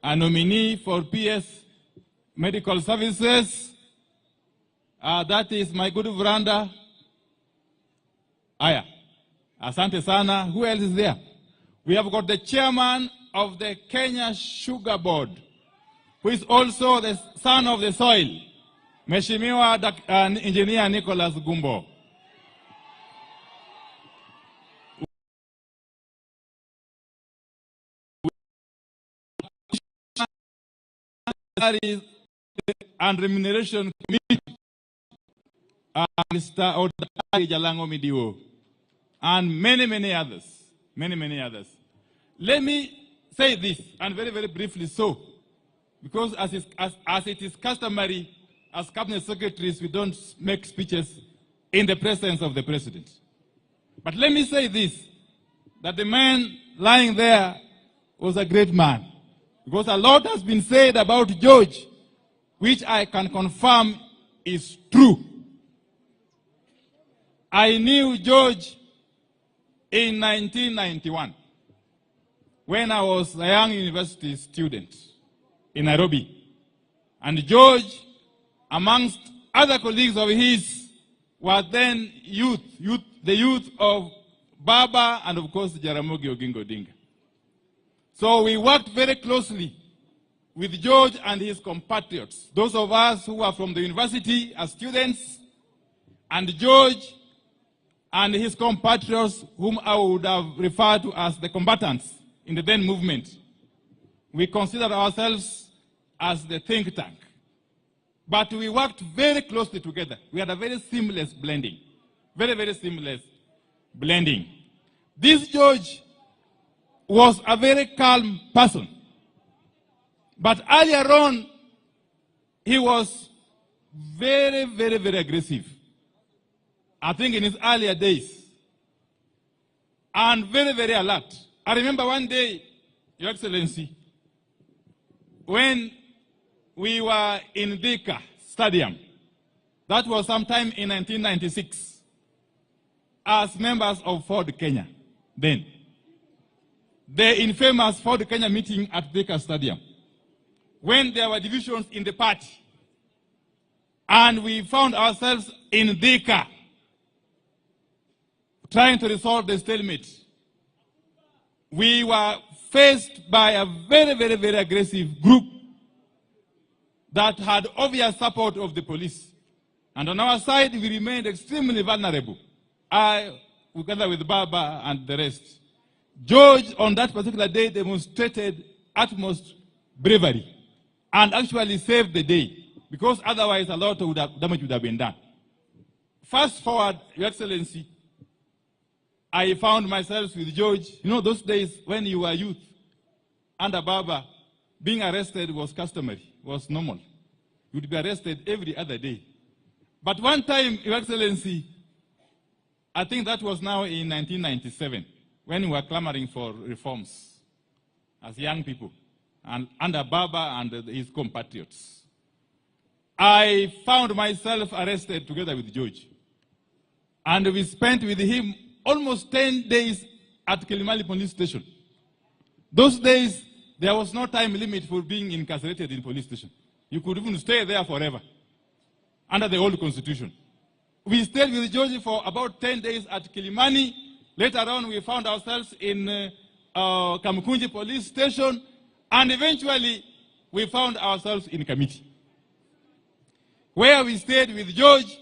a nominee for PS Medical Services. That is my good Vranda. Aya. Asante sana. Who else is there? We have got the chairman of the Kenya Sugar Board, who is also the son of the soil, Mheshimiwa Engineer Nicholas Gumbo. And Remuneration Committee, Mr. Odari Jalango Midiwo, and many others. Many others. Let me say this, and very, very briefly so, because as it is customary, as cabinet secretaries, we don't make speeches in the presence of the president. But let me say this, that the man lying there was a great man. Because a lot has been said about George, which I can confirm is true. I knew George in 1991, when I was a young university student in Nairobi. And George, amongst other colleagues of his, were then the youth of Baba and of course Jaramogi Oginga Odinga. So we worked very closely with George and his compatriots, those of us who are from the university as students, and George and his compatriots, whom I would have referred to as the combatants in the then movement. We consider ourselves as the think tank. But we worked very closely together. We had a very seamless blending. Very seamless blending. This George was a very calm person. But earlier on, he was very aggressive. I think in his earlier days. And very alert. I remember one day, Your Excellency, when we were in Thika Stadium, that was sometime in 1996, as members of Ford Kenya then. The infamous Ford Kenya meeting at Thika Stadium, when there were divisions in the party, and we found ourselves in Thika trying to resolve the stalemate. We were faced by a very aggressive group that had obvious support of the police. And on our side, we remained extremely vulnerable. I, together with Baba and the rest. George, on that particular day, demonstrated utmost bravery and actually saved the day, because otherwise a lot of damage would have been done. Fast forward, Your Excellency, I found myself with George. You know, those days when you were youth, under Baba, being arrested was customary, was normal. You would be arrested every other day. But one time, Your Excellency, I think that was now in 1997, when we were clamoring for reforms as young people, and under Baba and his compatriots. I found myself arrested together with George. And we spent with him almost 10 days at Kilimali police station. Those days, there was no time limit for being incarcerated in police station. You could even stay there forever, under the old constitution. We stayed with George for about 10 days at Kilimani. Later on, we found ourselves in Kamukunji police station, and eventually, we found ourselves in Kamiti, where we stayed with George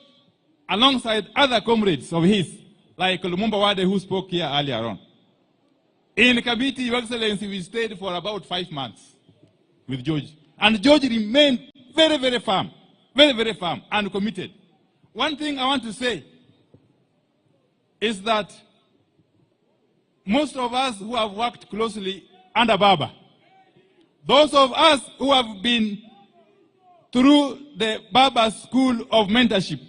alongside other comrades of his, like Lumumba Wade, who spoke here earlier on. In Kamiti, Your Excellency, we stayed for about 5 months with George. And George remained very, very firm and committed. One thing I want to say is that most of us who have worked closely under Baba, those of us who have been through the Baba School of Mentorship,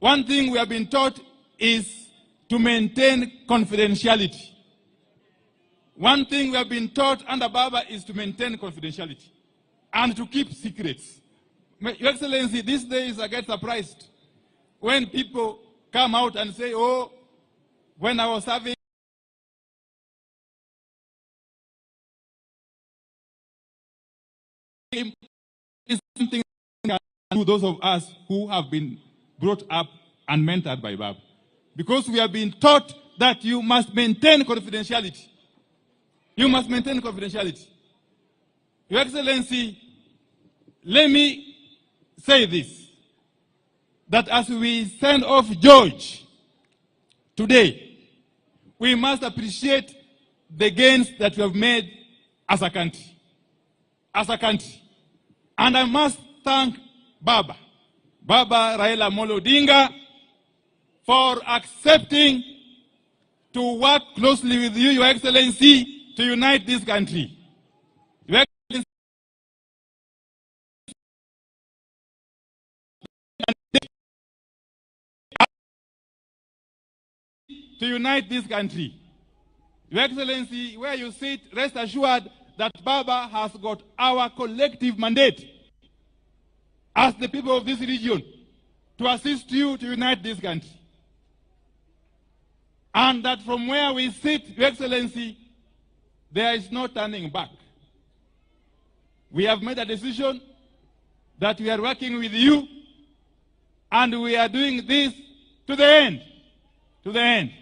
one thing we have been taught is to maintain confidentiality. One thing we have been taught under Baba is to maintain confidentiality and to keep secrets. Your Excellency, these days I get surprised when people come out and say, oh, when I was serving is something to those of us who have been brought up and mentored by Baba. Because we have been taught that you must maintain confidentiality. You must maintain confidentiality. Your Excellency, let me say this, that as we send off George today, we must appreciate the gains that we have made as a country. As a country. And I must thank Baba Raila Odinga, for accepting to work closely with you, Your Excellency, to unite this country. Your Excellency, to unite this country. Your Excellency, where you sit, rest assured that Baba has got our collective mandate as the people of this region to assist you to unite this country. And that from where we sit, Your Excellency, there is no turning back. We have made a decision that we are working with you, and we are doing this to the end. To the end.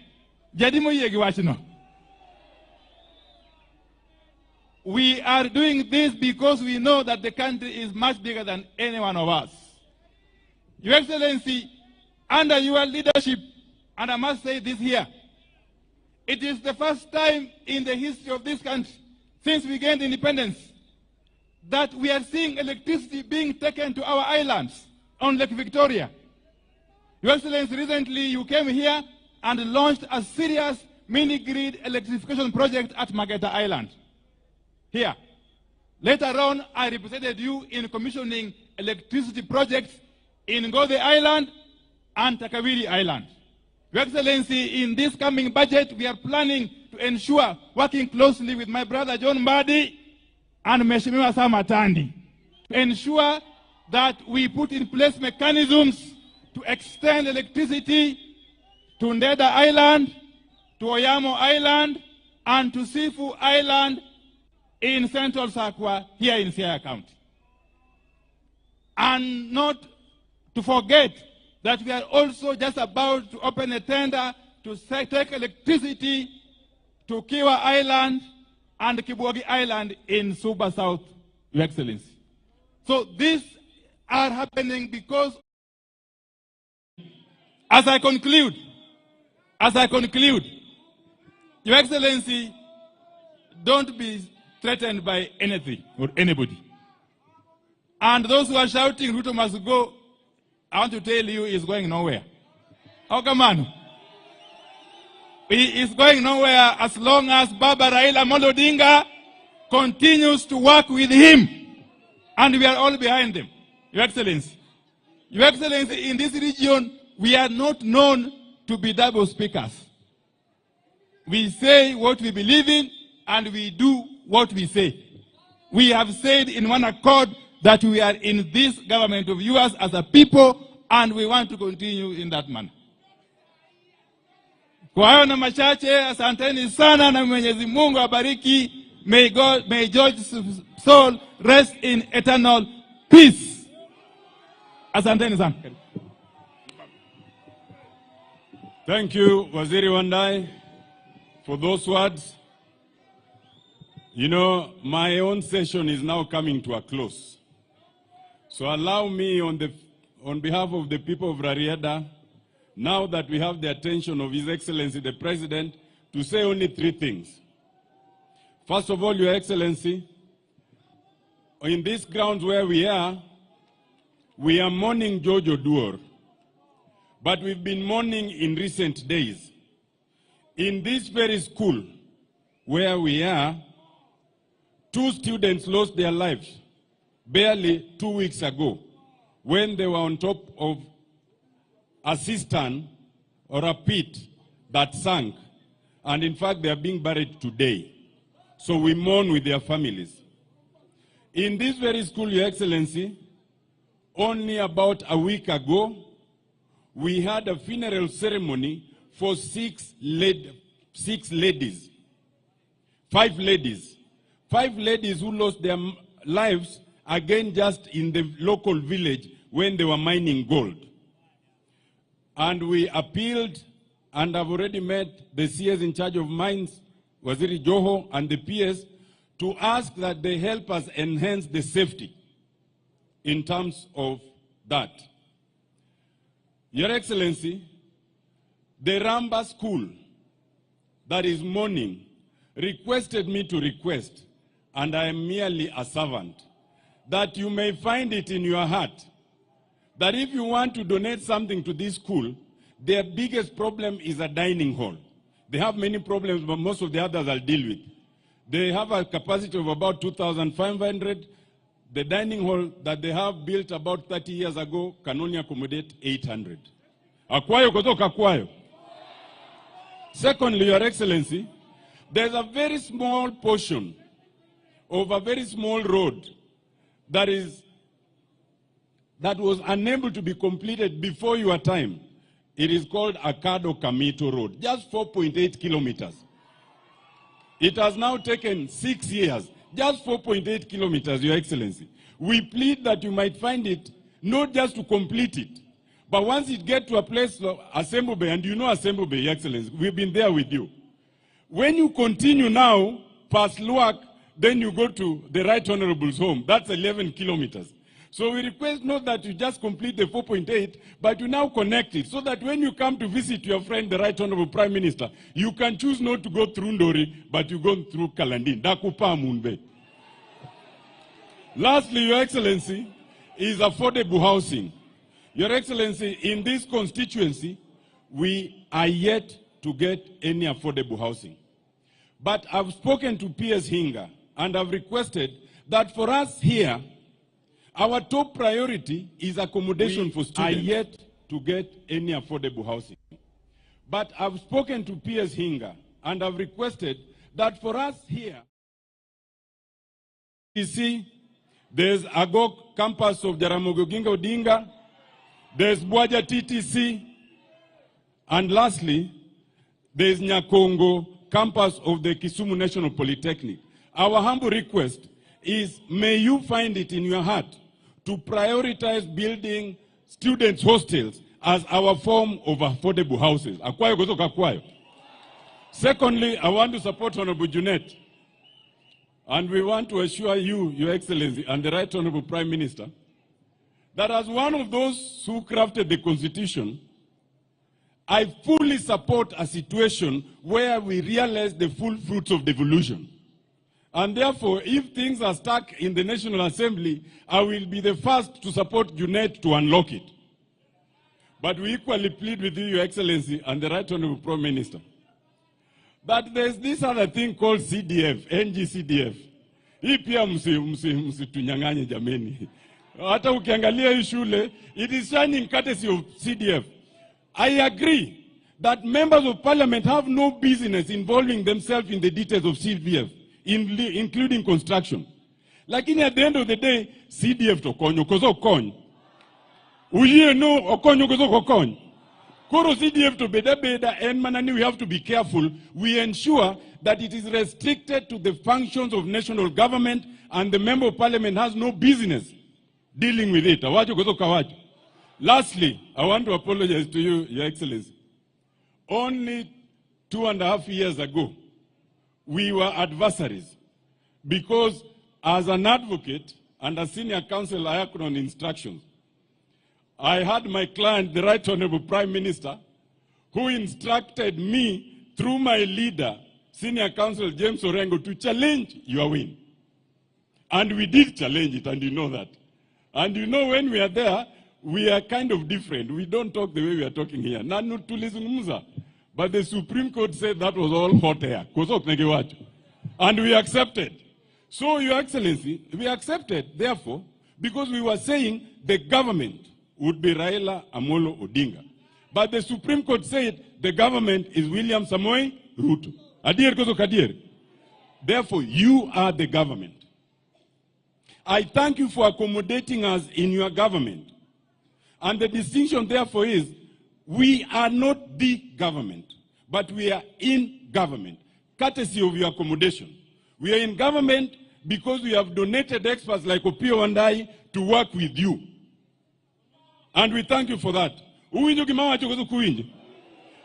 We are doing this because we know that the country is much bigger than any one of us. Your Excellency, under your leadership, and I must say this here, it is the first time in the history of this country, since we gained independence, that we are seeing electricity being taken to our islands on Lake Victoria. Your Excellency, recently you came here and launched a serious mini-grid electrification project at Mageta Island. Here. Later on, I represented you in commissioning electricity projects in Ngode Island and Takawiri Island. Your Excellency, in this coming budget, we are planning to ensure, working closely with my brother John Mbadi and Mheshimiwa Samatandi, to ensure that we put in place mechanisms to extend electricity to Ndeda Island, to Oyamo Island, and to Sifu Island in Central Sakwa, here in Siaya County. And not to forget that we are also just about to open a tender to take electricity to Kiwa Island and Kibuagi Island in Suba South, Your Excellency. So these are happening because, as I conclude, Your Excellency, don't be threatened by anything or anybody. And those who are shouting, Ruto must go, I want to tell you, he is going nowhere. Oh, come on. He is going nowhere as long as Baba Raila Odinga continues to work with him. And we are all behind him, Your Excellency. Your Excellency, in this region, we are not known to be double speakers. We say what we believe in, and we do what we say. We have said in one accord that we are in this government of yours as a people, and we want to continue in that manner. Kwa hayo na machache, asanteni sana na Mwenyezi Mungu abariki. May George's soul rest in eternal peace. Asanteni sana. Thank you, Waziri Wandai, for those words. You know, my own session is now coming to a close. So allow me on behalf of the people of Rarieda, now that we have the attention of His Excellency the President, to say only 3 things. First of all, Your Excellency, in these grounds where we are mourning George Oduor. But we've been mourning in recent days. In this very school where we are, 2 students lost their lives barely 2 weeks ago when they were on top of a cistern or a pit that sank. And in fact, they are being buried today. So we mourn with their families. In this very school, Your Excellency, only about a week ago, we had a funeral ceremony for 5 ladies. 5 ladies. 5 ladies who lost their lives again just in the local village when they were mining gold. And we appealed, and I've already met the CS in charge of mines, Waziri Joho, and the PS, to ask that they help us enhance the safety in terms of that. Your Excellency, the Ramba school that is mourning requested me to request, and I am merely a servant, that you may find it in your heart that if you want to donate something to this school, their biggest problem is a dining hall. They have many problems, but most of the others I'll deal with. They have a capacity of about 2,500. The dining hall that they have built about 30 years ago can only accommodate 800. Akwayo kutoka kwayo. Secondly, Your Excellency, there's a very small portion of a very small road that was unable to be completed before your time. It is called Akado Kamito Road, just 4.8 kilometers. It has now taken 6 years, just 4.8 kilometers, Your Excellency. We plead that you might find it, not just to complete it, but once it gets to a place of Assembly Bay, and you know Assembly Bay, Your Excellency, we've been there with you. When you continue now, past Luak, then you go to the Right Honorable's home. That's 11 kilometers. So we request not that you just complete the 4.8, but you now connect it, so that when you come to visit your friend, the Right Honorable Prime Minister, you can choose not to go through Ndori, but you go through Kalandin. Dakupa Munbe. Lastly, Your Excellency, is affordable housing. Your Excellency, in this constituency, we are yet to get any affordable housing. But I've spoken to PS Hinga, and I've requested that for us here, our top priority is accommodation for students. We are yet to get any affordable housing. But I've spoken to PS Hinga, and I've requested that for us here, you see, there's Agok campus of Jaramogi Oginga Odinga, there's Bwaja TTC, and lastly, there's Nyakongo campus of the Kisumu National Polytechnic. Our humble request is, may you find it in your heart to prioritize building students' hostels as our form of affordable houses. Akwayo kutoka kwayo. Secondly, I want to support Honorable Junet. And we want to assure you, Your Excellency, and the Right Honorable Prime Minister, that as one of those who crafted the Constitution, I fully support a situation where we realize the full fruits of devolution. And therefore, if things are stuck in the National Assembly, I will be the first to support Junet to unlock it. But we equally plead with you, Your Excellency, and the Right Honorable Prime Minister, that there's this other thing called CDF, NGCDF. Hii pia msitunyang'anye jameni. Hata ukiangalia hii shule, it is shining courtesy of CDF. I agree that members of parliament have no business involving themselves in the details of CDF, including construction. Lakini at the end of the day, CDF to konyo kozo konyo. Uye no okonyo kozo konyo. Koro CDF to beda and manani, we have to be careful. We ensure that it is restricted to the functions of national government, and the member of parliament has no business dealing with it. Lastly, I want to apologize to you, Your Excellency. Only 2.5 years ago, we were adversaries because as an advocate and a senior counsel, I acted on instructions. I had my client, the Right Honorable Prime Minister, who instructed me through my leader, Senior Counsel James Orengo, to challenge your win. And we did challenge it, and you know that. And you know, when we are there, we are kind of different. We don't talk the way we are talking here. But the Supreme Court said that was all hot air. And we accepted. So, Your Excellency, we accepted, therefore, because we were saying the government would be Raila Amolo Odinga. But the Supreme Court said the government is William Samoei Ruto. Adir koso kadir. Therefore, you are the government. I thank you for accommodating us in your government. And the distinction, therefore, is we are not the government, but we are in government, courtesy of your accommodation. We are in government because we have donated experts like Opio and I to work with you. And we thank you for that. Uwinjo kimawa chokozo kuwinjo.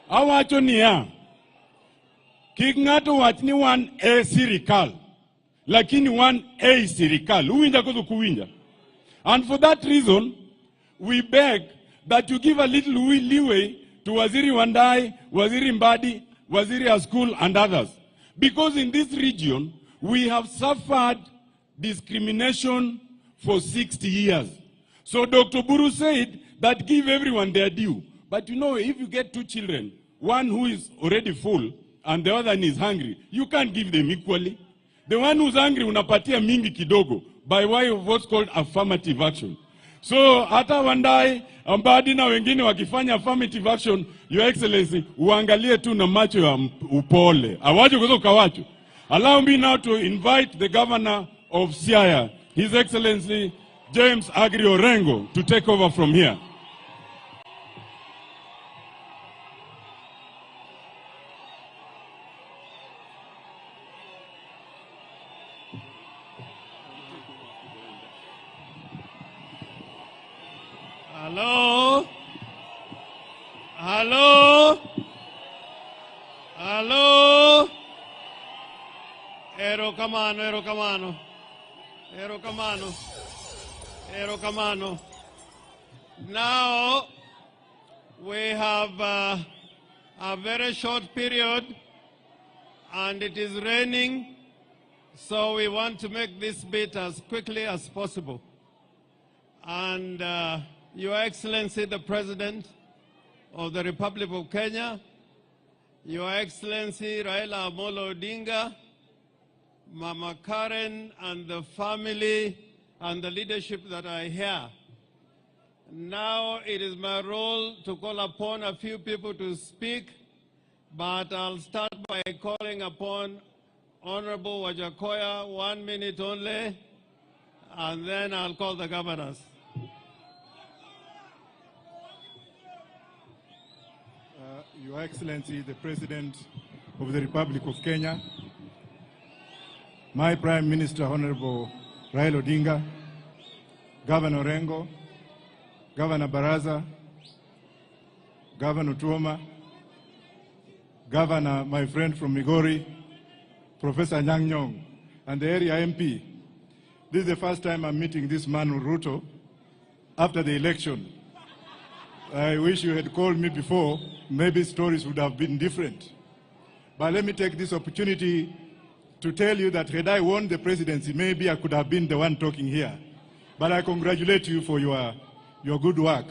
Awacho niya. Kikngato watni wan sirikal. Lakini wan sirikal. Uwinja kozo kuwinja. And for that reason, we beg that you give a little leeway to Waziri Wandai, Waziri Mbadi, Waziri Askul, and others. Because in this region, we have suffered discrimination for 60 years. So Dr. Buru said that give everyone their due. But you know, if you get 2 children, one who is already full and the other is hungry, you can't give them equally. The one who's hungry unapatia mingi kidogo by way of what's called affirmative action. So hata Wandai, Mbadi na wengine wakifanya affirmative action, Your Excellency, uangalie tu na macho ya upole. Awacho kuzo kawacho. Allow me now to invite the governor of Siaya, His Excellency James Agri Orengo, to take over from here. Hello? Hello? Hello? Ero kamano, ero kamano. Ero kamano. Ero kamano. Now, we have a very short period and it is raining, so we want to make this bit as quickly as possible. And Your Excellency, the President of the Republic of Kenya, Your Excellency Raila Amolo Odinga, Mama Karen and the family and the leadership that are here. Now it is my role to call upon a few people to speak, but I'll start by calling upon Honorable Wajakoya, 1 minute only, and then I'll call the governors. Your Excellency, the President of the Republic of Kenya, my Prime Minister, Honorable Raila Odinga, Governor Orengo, Governor Baraza, Governor Tuoma, Governor, my friend from Migori, Professor Nyang' Nyong', and the area MP. This is the first time I'm meeting this man, Ruto, after the election. I wish you had called me before. Maybe stories would have been different. But let me take this opportunity to tell you that had I won the presidency, maybe I could have been the one talking here. But I congratulate you for your good work.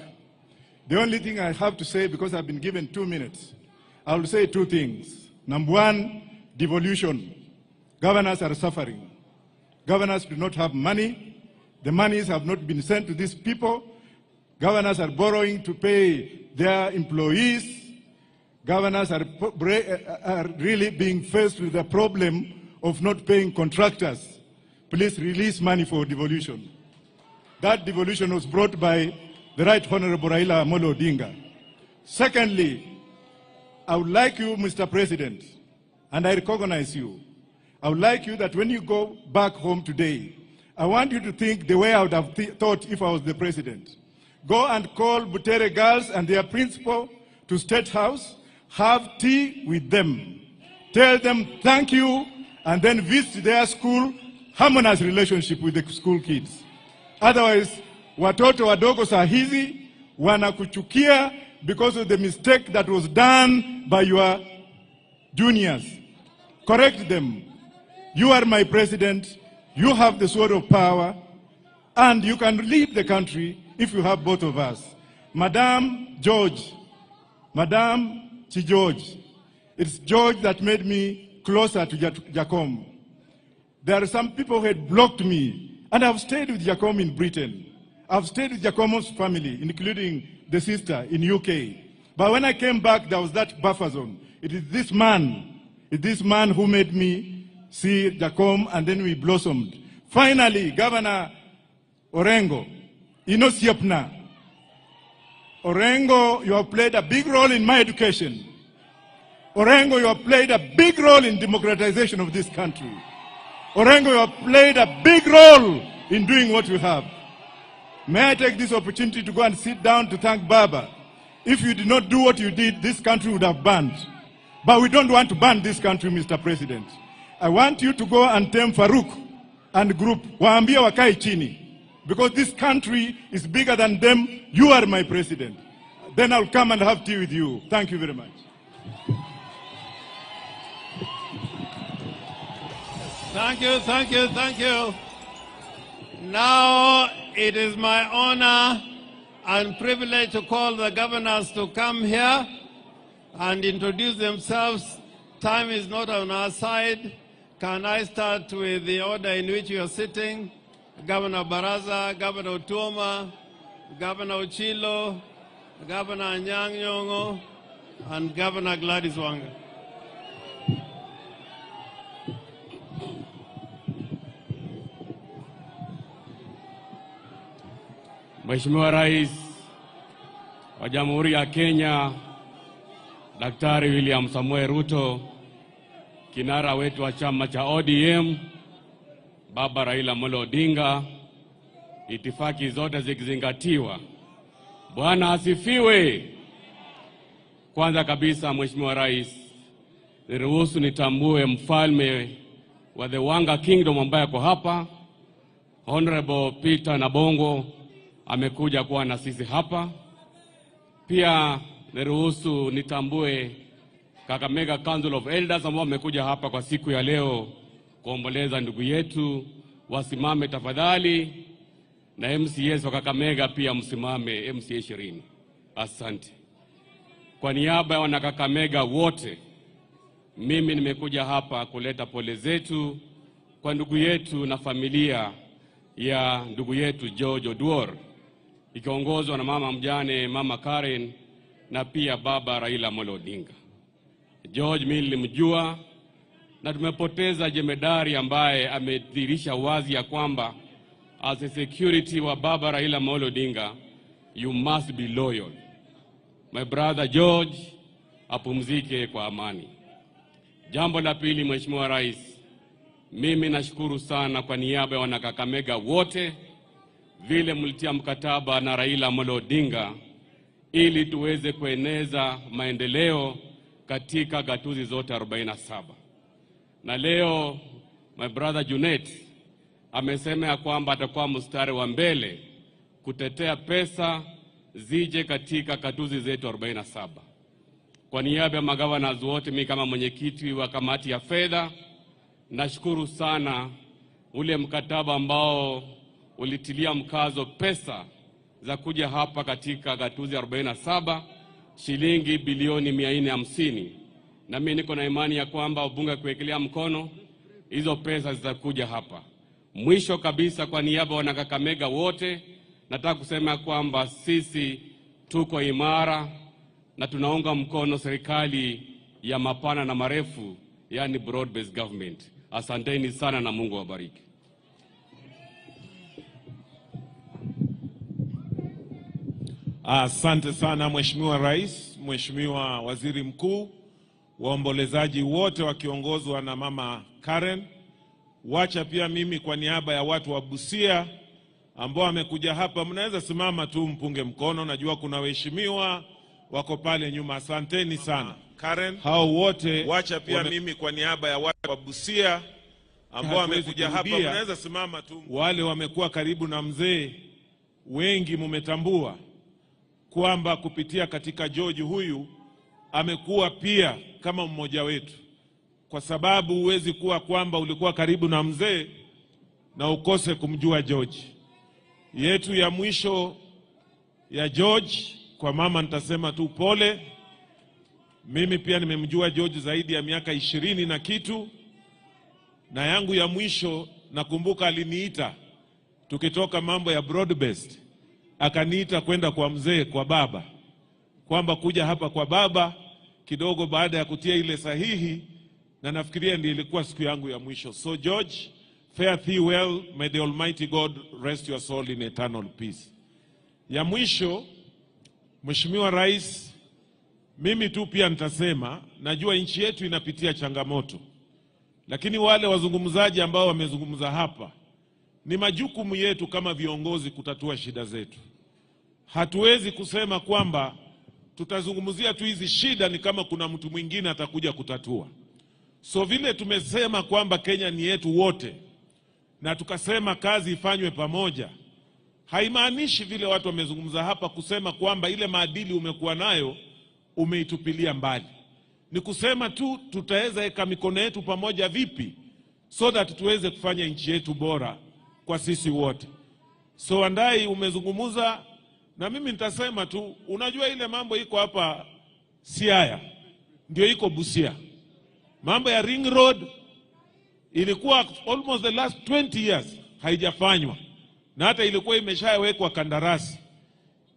The only thing I have to say, because I've been given 2 minutes, I will say 2 things. Number one, devolution. Governors are suffering. Governors do not have money. The monies have not been sent to these people. Governors are borrowing to pay their employees. Governors are really being faced with the problem of not paying contractors. please release money for devolution. That devolution was brought by the Right Honorable Raila Odinga. Secondly, I would like you, Mr. President, and I recognize you, I would like you that when you go back home today, I want you to think the way I would have thought if I was the president. Go and call Butere girls and their principal to State House, have tea with them. Tell them thank you, and then visit their school, harmonize relationship with the school kids. Otherwise, watoto wadogo saa hizi wanakuchukia because of the mistake that was done by your juniors. Correct them. You are my president. You have the sword of power, and you can lead the country if you have both of us. Madam George, Madam George, it's George that made me closer to Jacom. There are some people who had blocked me, and I've stayed with Jacom in Britain. I've stayed with Jacom's family, including the sister in UK. But when I came back, there was that buffer zone. It is this man who made me see Jacom, and then we blossomed. Finally, Governor Orengo, Inosiopna. Orengo, you have played a big role in my education. Orengo, you have played a big role in democratization of this country. Orengo, you have played a big role in doing what we have. May I take this opportunity to go and sit down to thank Baba. If you did not do what you did, this country would have burned. But we don't want to burn this country, Mr. President. I want you to go and tell Farouk and group, waambie wakae chini. Because this country is bigger than them. You are my president. Then I'll come and have tea with you. Thank you very much. Thank you, thank you, thank you. Now it is my honor and privilege to call the governors to come here and introduce themselves. Time is not on our side. Can I start with the order in which you are sitting? Governor Baraza, Governor Otuoma, Governor Ochilo, Governor Anyang' Nyong'o, and Governor Gladys Wanga. Mheshimiwa Rais wa Jamhuri ya Kenya, Daktari William Samoei Ruto, kinara wetu wa chama cha ODM, Baba Raila Odinga, itifaki zote zikizingatiwa. Bwana asifiwe. Kwanza kabisa, Mheshimiwa Rais, niruhusu nitambue mfalme wa the Wanga Kingdom ambaye ako hapa, Honorable Peter Nabongo, amekuja kuwa na sisi hapa. Pia niruhusu nitambue Kakamega Council of Elders ambao wamekuja hapa kwa siku ya leo kuomboleza ndugu yetu. Wasimame tafadhali, na MCAs wa Kakamega pia msimame, MCA 20. Asante. Kwa niaba ya wana Kakamega wote, mimi nimekuja hapa kuleta pole zetu kwa ndugu yetu na familia ya ndugu yetu George Oduor, ikiongozwa na mama mjane, Mama Karen, na pia Baba Raila Odinga. George mimi nilimjua, na tumepoteza jemedari ambaye amedhihirisha wazi ya kwamba as a security wa Baba Raila Odinga, you must be loyal. My brother George apumzike kwa amani. Jambo la pili, Mheshimiwa Rais, mimi nashukuru sana kwa niaba ya wana Kakamega wote vile mlitia mkataba na Raila Odinga ili tuweze kueneza maendeleo katika gatuzi zote 47. Na leo my brother Junet amesema ya kwamba atakuwa mstari wa mbele kutetea pesa zije katika gatuzi zetu 47. Kwa niaba ya magavana wote, mimi kama mwenyekiti wa kamati ya fedha, nashukuru sana ule mkataba ambao ulitilia mkazo pesa za kuja hapa katika gatuzi 47, shilingi bilioni 450. Na mimi niko na imani ya kwamba wabunge kuwekelea mkono hizo pesa zitakuja hapa. Mwisho kabisa, kwa niaba wana Kakamega wote, nataka kusema kwamba sisi tuko imara na tunaunga mkono serikali ya mapana na marefu, yani broad based government. Asanteni sana na Mungu wabariki. Asante sana Mheshimiwa Rais, Mheshimiwa Waziri Mkuu, waombolezaji wote wakiongozwa na Mama Karen. Wacha pia mimi kwa niaba ya watu wa Busia ambao wamekuja hapa, mnaweza simama tu mpunge mkono, najua kuna waheshimiwa wako pale nyuma. Asanteni sana. Karen, hao wote wacha pia mimi kwa niaba ya watu wa Busia ambao wamekuja hapa, mnaweza simama tu. Wale wamekuwa karibu na mzee, wengi mumetambua kwamba kupitia katika George huyu amekuwa pia kama mmoja wetu, kwa sababu huwezi kuwa kwamba ulikuwa karibu na mzee na ukose kumjua George. Yetu ya mwisho ya George, kwa mama nitasema tu pole. Mimi pia nimemjua George zaidi ya miaka 20 na kitu, na yangu ya mwisho nakumbuka aliniita tukitoka mambo ya broad-based, akaniita kwenda kwa mzee, kwa baba, kwamba kuja hapa kwa baba kidogo baada ya kutia ile sahihi, na nafikiria ndiyo ilikuwa siku yangu ya mwisho. So George, fare thee well, may the Almighty God rest your soul in eternal peace. Ya mwisho, Mheshimiwa Rais, mimi tu pia nitasema, najua nchi yetu inapitia changamoto, lakini wale wazungumzaji ambao wamezungumza hapa, ni majukumu yetu kama viongozi kutatua shida zetu. Hatuwezi kusema kwamba tutazungumzia tu hizi shida ni kama kuna mtu mwingine atakuja kutatua. So vile tumesema kwamba Kenya ni yetu wote, na tukasema kazi ifanywe pamoja, haimaanishi vile watu wamezungumza hapa kusema kwamba ile maadili umekuwa nayo umeitupilia mbali. Ni kusema tu tutaweza weka mikono yetu pamoja vipi so that tuweze kufanya nchi yetu bora kwa sisi wote. So Wandai umezungumza, na mimi nitasema tu, unajua ile mambo iko hapa Siaya ndio iko Busia. Mambo ya Ring Road ilikuwa almost the last 20 years haijafanywa, na hata ilikuwa imeshawekwa kandarasi.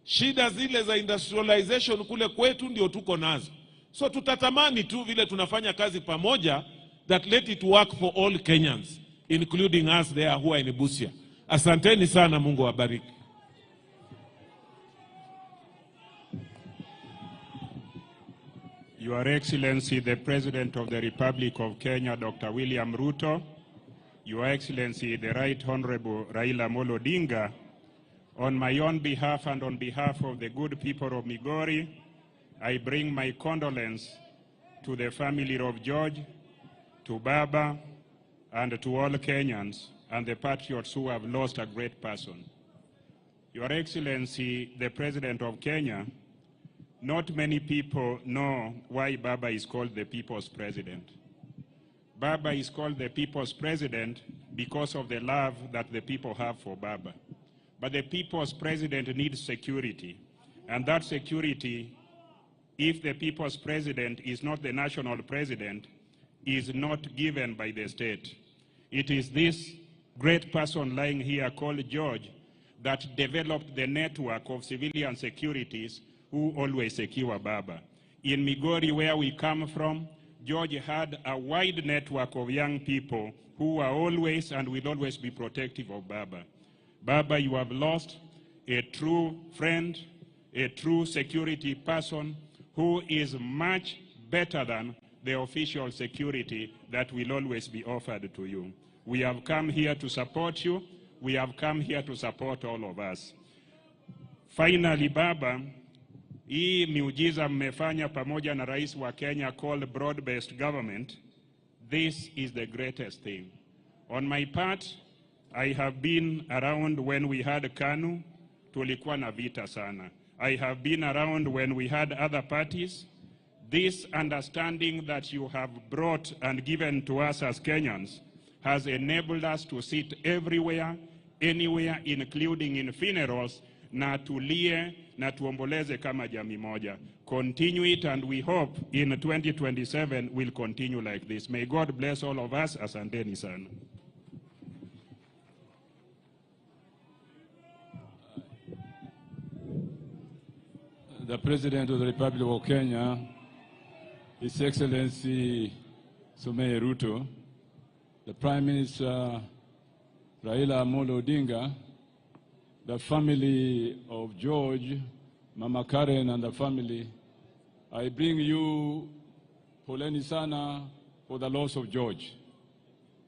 Shida zile za industrialization kule kwetu ndio tuko nazo. So tutatamani tu vile tunafanya kazi pamoja, that let it work for all Kenyans, including us there who are in Busia. Asanteni sana, Mungu wabariki. Your Excellency, the President of the Republic of Kenya, Dr. William Ruto, Your Excellency, the Right Honorable Raila Odinga, on my own behalf and on behalf of the good people of Migori, I bring my condolence to the family of George, to Baba, and to all Kenyans and the patriots who have lost a great person. Your Excellency, the President of Kenya, not many people know why Baba is called the People's President. Baba is called the People's President because of the love that the people have for Baba. But the People's President needs security, and that security, if the People's President is not the national president, is not given by the state. It is this great person lying here called George that developed the network of civilian securities who always secure Baba. In Migori, where we come from, George had a wide network of young people who are always and will always be protective of Baba. Baba, you have lost a true friend, a true security person who is much better than the official security that will always be offered to you. We have come here to support you. We have come here to support all of us. Finally, Baba, hii miujiza mmefanya pamoja na rais wa Kenya called broad-based government. This is the greatest thing. On my part, I have been around when we had KANU, tulikuwa na vita sana. I have been around when we had other parties. This understanding that you have brought and given to us as Kenyans has enabled us to sit everywhere, anywhere, including in funerals, na tulie na tuomboleze kama jamii moja. Continue it, and we hope in 2027 we'll continue like this. May God bless all of us. Asanteni sana. The President of the Republic of Kenya, His Excellency Ruto, the Prime Minister Raila Odinga, the family of George, Mama Karen and the family, I bring you poleni sana for the loss of George.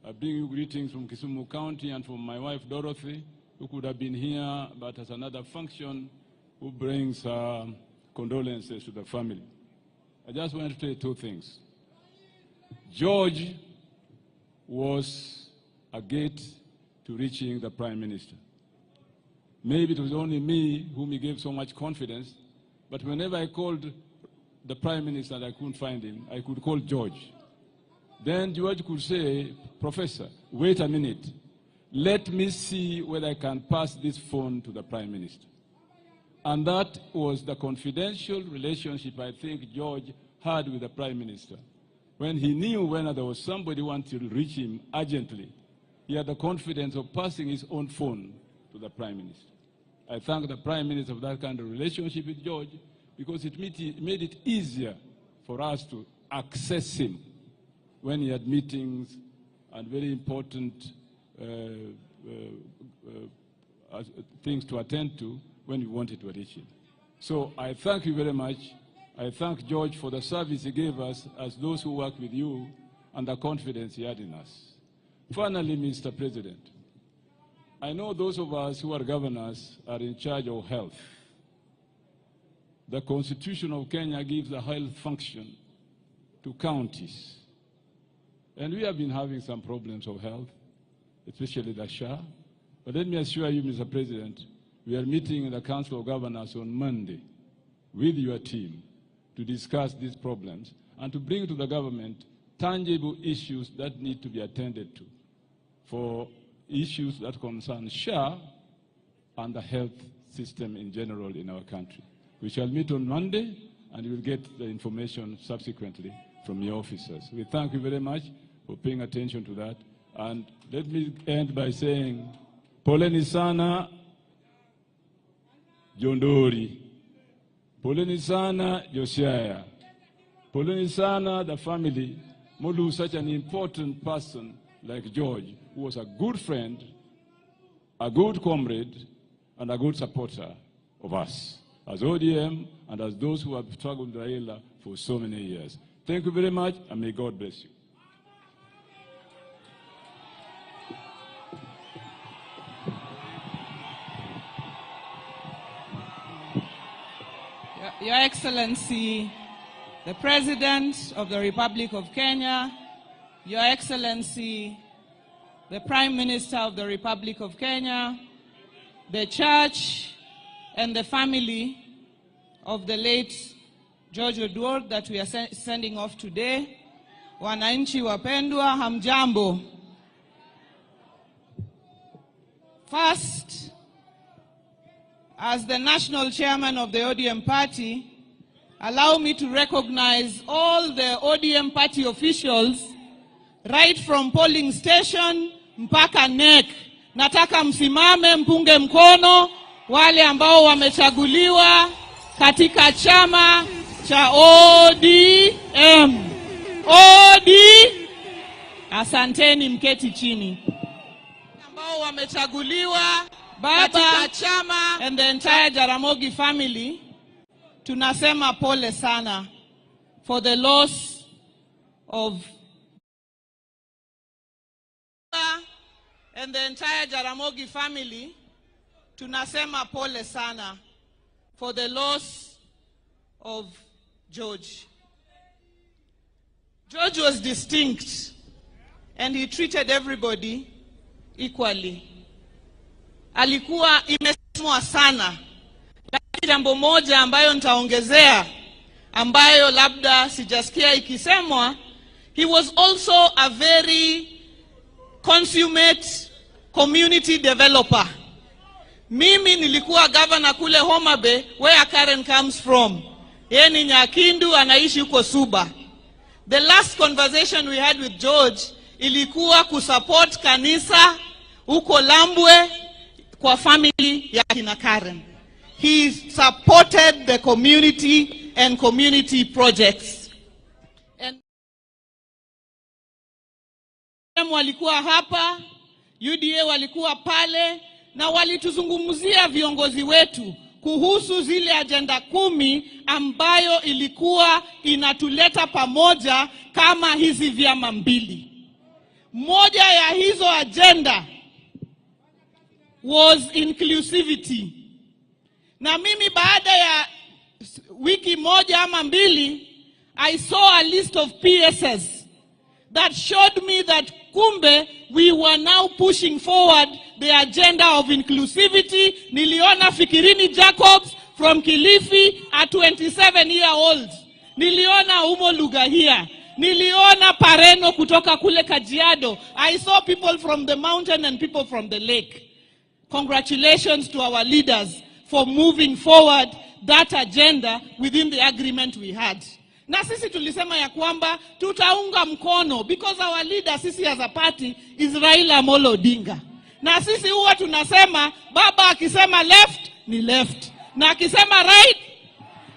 I bring you greetings from Kisumu County and from my wife Dorothy, who could have been here but has another function, who brings condolences to the family. I just want to tell you two things. George was a gate to reaching the Prime Minister. Maybe it was only me whom he gave so much confidence, but whenever I called the Prime Minister and I couldn't find him, I could call George. Then George could say, Professor, wait a minute. Let me see whether I can pass this phone to the Prime Minister. And that was the confidential relationship I think George had with the Prime Minister. When he knew when there was somebody who wanted to reach him urgently, he had the confidence of passing his own phone to the Prime Minister. I thank the Prime Minister for that kind of relationship with George, because it made it easier for us to access him when he had meetings and very important things to attend to when we wanted to reach him. So I thank you very much. I thank George for the service he gave us as those who work with you and the confidence he had in us. Finally, Mr. President, I know those of us who are governors are in charge of health. The Constitution of Kenya gives a health function to counties. And we have been having some problems of health, especially the SHA. But let me assure you, Mr. President, we are meeting in the Council of Governors on Monday with your team to discuss these problems and to bring to the government tangible issues that need to be attended to for issues that concern SHA and the health system in general in our country. We shall meet on Monday and you will get the information subsequently from your officers. We thank you very much for paying attention to that. And let me end by saying, poleni sana Jondori, poleni sana Siaya, poleni sana the family, Molu, such an important person like George, who was a good friend, a good comrade, and a good supporter of us as ODM and as those who have struggled with Raila for so many years. Thank you very much, and may God bless you. Your Excellency, the President of the Republic of Kenya, Your Excellency, the Prime Minister of the Republic of Kenya, the Church, and the family of the late George Oduor'S that we are sending off today. Wananchi wapendwa, hamjambo. First, as the national chairman of the ODM party, allow me to recognize all the ODM party officials right from polling station mpaka NEC. Nataka msimame mpunge mkono wale ambao wamechaguliwa katika chama cha ODM. Asanteni, mketi chini. Ambao wamechaguliwa katika chama and the entire Jaramogi family, tunasema pole sana for the loss of and the entire Jaramogi family, tunasema pole sana for the loss of George. George was distinct and he treated everybody equally. Alikuwa imesemwa sana, lakini jambo moja ambayo nitaongezea ambayo labda sijasikia ikisemwa, he was also a very consummate community developer. Mimi nilikuwa governor kule Homa Bay, where Karen comes from. Yeye ni Nyakindu, anaishi huko Suba. The last conversation we had with George ilikuwa kusupport kanisa huko Lambwe kwa family ya kina Karen. He supported the community and community projects. And walikuwa hapa, UDA walikuwa pale, na walituzungumzia viongozi wetu kuhusu zile agenda 10 ambayo ilikuwa inatuleta pamoja kama hizi vyama mbili. Moja ya hizo agenda was inclusivity. Na mimi baada ya wiki moja ama mbili, I saw a list of PSs that showed me that kumbe we were now pushing forward the agenda of inclusivity. Niliona Fikirini Jacobs from Kilifi, a 27-year-old. Niliona Umo Lugahia. Niliona Pareno kutoka kule Kajiado. I saw people from the mountain and people from the lake. Congratulations to our leaders for moving forward that agenda within the agreement we had. Na sisi tulisema ya kwamba tutaunga mkono because our leader sisi as a party is Raila Amolo Odinga. Na sisi huwa tunasema baba akisema left ni left, na akisema right,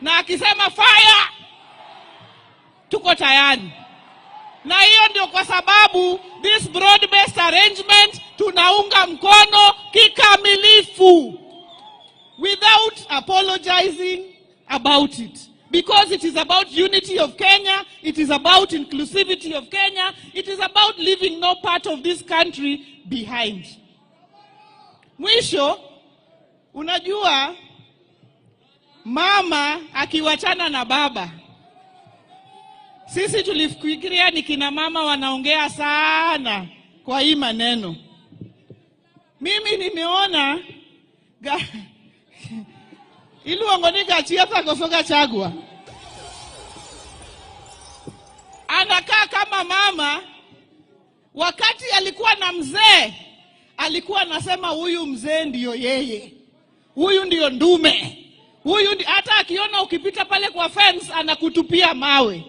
na akisema fire, tuko tayari. Na hiyo ndio kwa sababu this broad-based arrangement tunaunga mkono kikamilifu without apologizing about it. Because it is about unity of Kenya, it is about inclusivity of Kenya, it is about leaving no part of this country behind. Mwisho, unajua mama akiwachana na baba, sisi tulifikiria ni kina mama wanaongea sana kwa hii maneno. Mimi nimeona Iluongonika chiata kosoga chagua. Anakaa kama mama. Wakati alikuwa na mzee, alikuwa anasema huyu mzee ndiyo yeye, huyu ndiyo ndume, hata akiona ukipita pale kwa fence anakutupia mawe.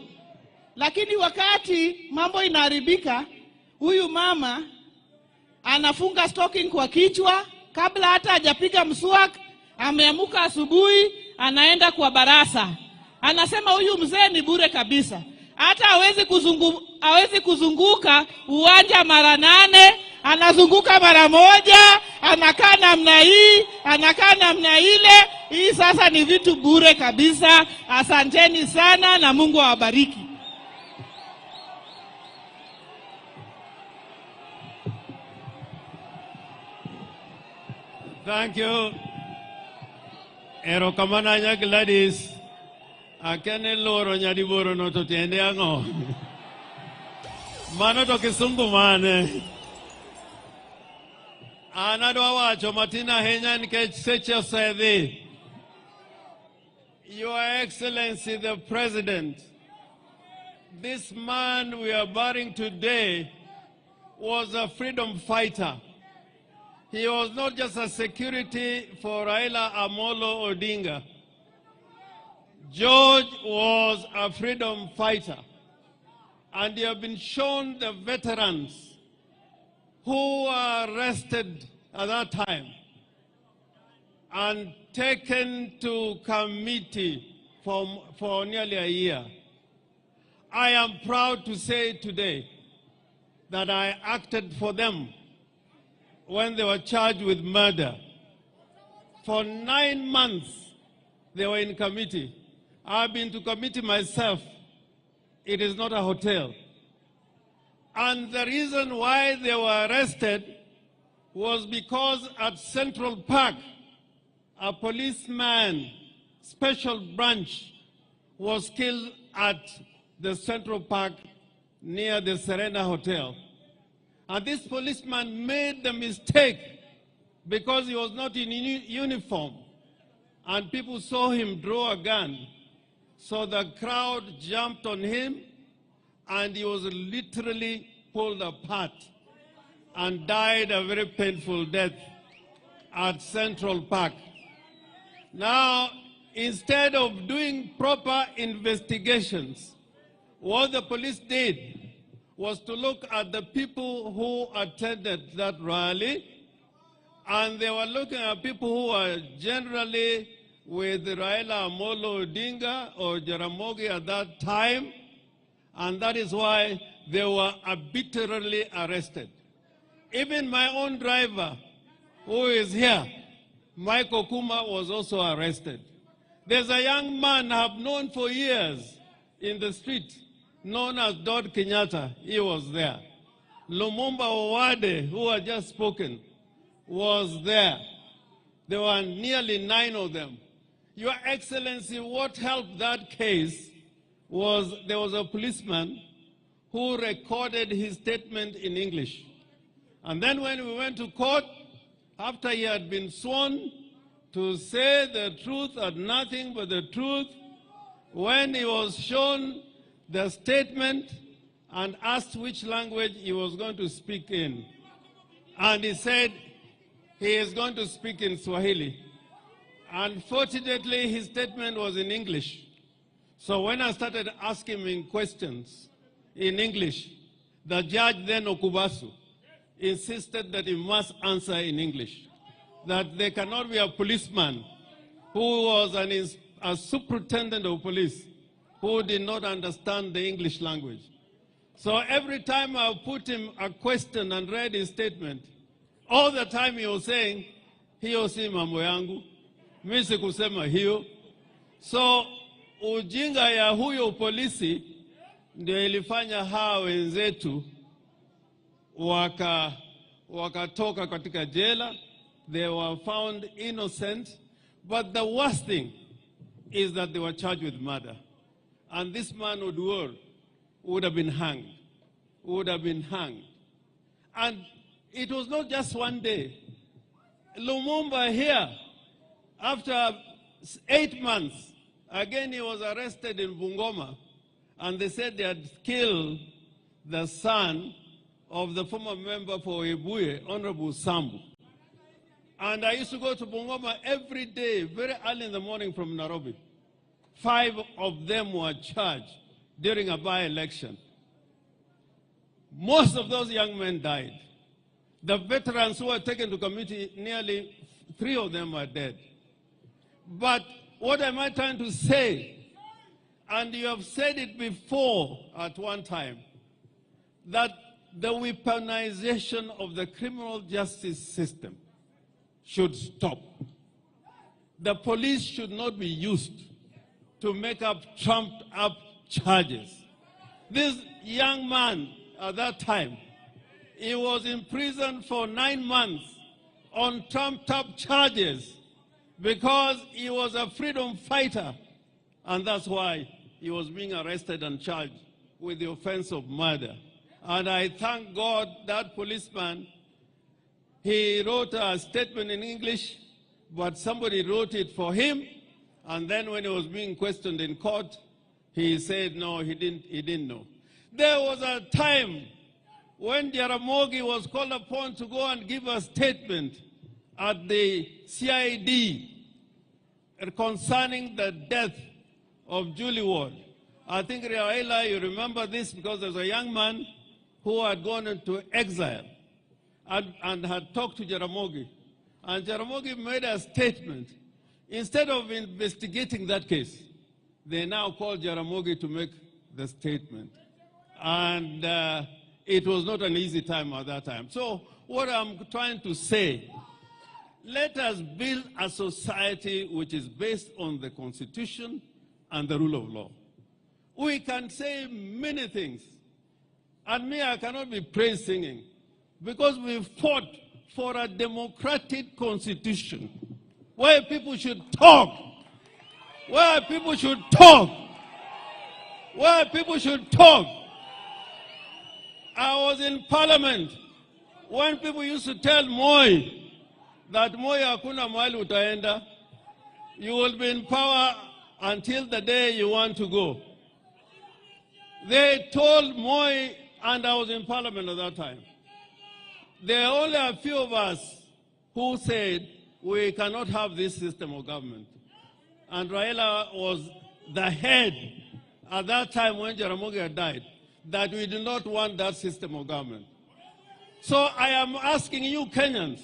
Lakini wakati mambo inaharibika, huyu mama anafunga stocking kwa kichwa kabla hata hajapiga mswaki. Ameamuka asubuhi, anaenda kwa barasa. Anasema huyu mzee ni bure kabisa. Hata hawezi kuzunguka uwanja mara 8, anazunguka mara moja, anakaa namna hii, anakaa namna ile. Hii sasa ni vitu bure kabisa. Asanteni sana na Mungu awabariki. Thank you. Erokamana nya Gladys. Akene loro nyadiboro no to tiende ango. Mano to kisungu mane. Anadwa wacho matina henya nikech seche osedhi. Your Excellency the President, this man we are burying today was a freedom fighter. He was not just a security for Raila Amolo Odinga. George was a freedom fighter. And he have been shown the veterans who were arrested at that time and taken to committee for nearly a year. I am proud to say today that I acted for them when they were charged with murder. For 9 months, they were in committee. I've been to committee myself. It is not a hotel. And the reason why they were arrested was because at Central Park, a policeman, special branch, was killed at the Central Park near the Serena Hotel. And this policeman made the mistake because he was not in uniform. And people saw him draw a gun. So the crowd jumped on him and he was literally pulled apart and died a very painful death at Central Park. Now, instead of doing proper investigations, what the police did was to look at the people who attended that rally, and they were looking at people who were generally with Raila Amolo Odinga or Jaramogi at that time, and that is why they were arbitrarily arrested. Even my own driver, who is here, Michael Kuma was also arrested. There's a young man I've known for years in the street, known as Dod Kenyatta. He was there. Lumumba Owade, who had just spoken, was there. There were nearly 9 of them. Your Excellency, what helped that case was there was a policeman who recorded his statement in English. And then when we went to court, after he had been sworn to say the truth and nothing but the truth, when he was shown the statement and asked which language he was going to speak in, and he said he is going to speak in Swahili. Unfortunately, his statement was in English. So when I started asking him questions in English, the judge then, Okubasu, insisted that he must answer in English, that there cannot be a policeman who was a superintendent of police who did not understand the English language. So every time I put him a question and read his statement, all the time he was saying, hiyo si mambo yangu, mimi sikusema hiyo. So ujinga ya huyo polisi ndio ilifanya hawa wenzetu wakatoka katika jela. They were found innocent, but the worst thing is that they were charged with murder. And this man, Oduor'S, would have been hanged. And it was not just one day. Lumumba here, after 8 months, again he was arrested in Bungoma, and they said they had killed the son of the former member for Ebuye, Honorable Sambu. And I used to go to Bungoma every day, very early in the morning from Nairobi. 5 of them were charged during a by-election. Most of those young men died. The veterans who were taken to committee, nearly 3 of them are dead. But what am I trying to say? And you have said it before at one time, that the weaponization of the criminal justice system should stop. The police should not be used to make up trumped up charges. This young man at that time, he was in prison for 9 months on trumped up charges because he was a freedom fighter, and that's why he was being arrested and charged with the offense of murder. And I thank God that policeman, he wrote a statement in English, but somebody wrote it for him, and then when he was being questioned in court, he said no, he didn't know. There was a time when Jaramogi was called upon to go and give a statement at the CID concerning the death of Julie Ward. I think, Raila, you remember this because there's a young man who had gone into exile and had talked to Jaramogi. And Jaramogi made a statement. Instead of investigating that case, they now called Jaramogi to make the statement. And it was not an easy time at that time. So what I'm trying to say, let us build a society which is based on the Constitution and the rule of law. We can say many things. And me, I cannot be praise singing because we fought for a democratic constitution where people should talk, where people should talk, where people should talk. I was in parliament when people used to tell Moi that Moi hakuna mahali utaenda, you will be in power until the day you want to go. They told Moi, and I was in parliament at that time, there are only a few of us who said we cannot have this system of government. And Raila was the head at that time when Jaramogi had died, that we do not want that system of government. So I am asking you Kenyans,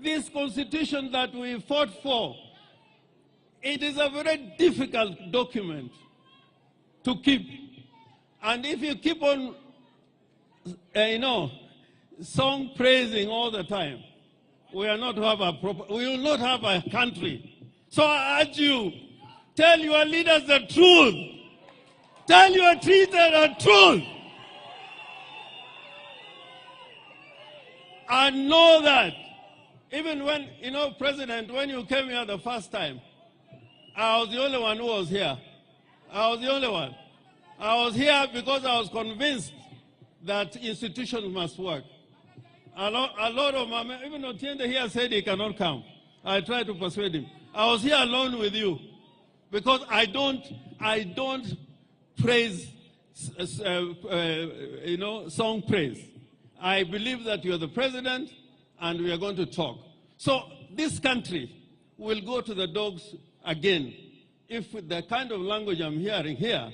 this constitution that we fought for, it is a very difficult document to keep. And if you keep on, song praising all the time, we will not have a country. So I urge you, tell your leaders the truth. Tell your leaders the truth. And know that even when, President, when you came here the first time, I was the only one who was here. I was the only one. I was here because I was convinced that institutions must work. A lot of my men, even Otiende here said he cannot come. I tried to persuade him. I was here alone with you because I don't praise, song praise. I believe that you are the president and we are going to talk. So this country will go to the dogs again if with the kind of language I'm hearing here,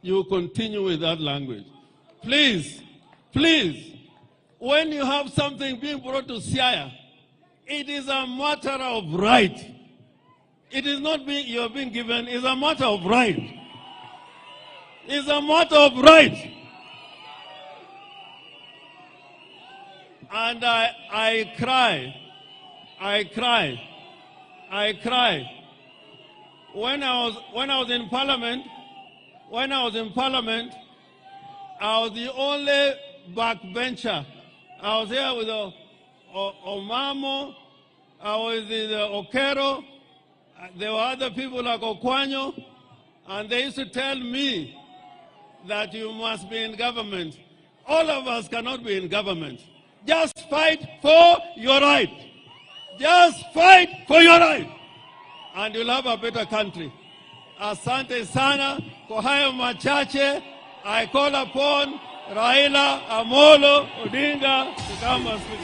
you continue with that language. Please, please, when you have something being brought to Siaya, it is a matter of right. It is not you're being given, it's a matter of right. It's a matter of right. And I cry. When I was in Parliament, I was the only backbencher. I was here with Omamo, I was with Okero, there were other people like Okwanyo, and they used to tell me that you must be in government. All of us cannot be in government. Just fight for your right. Just fight for your right. And you'll have a better country. Asante sana kwa hayo machache. I call upon Raila Amolo Odinga to come and speak.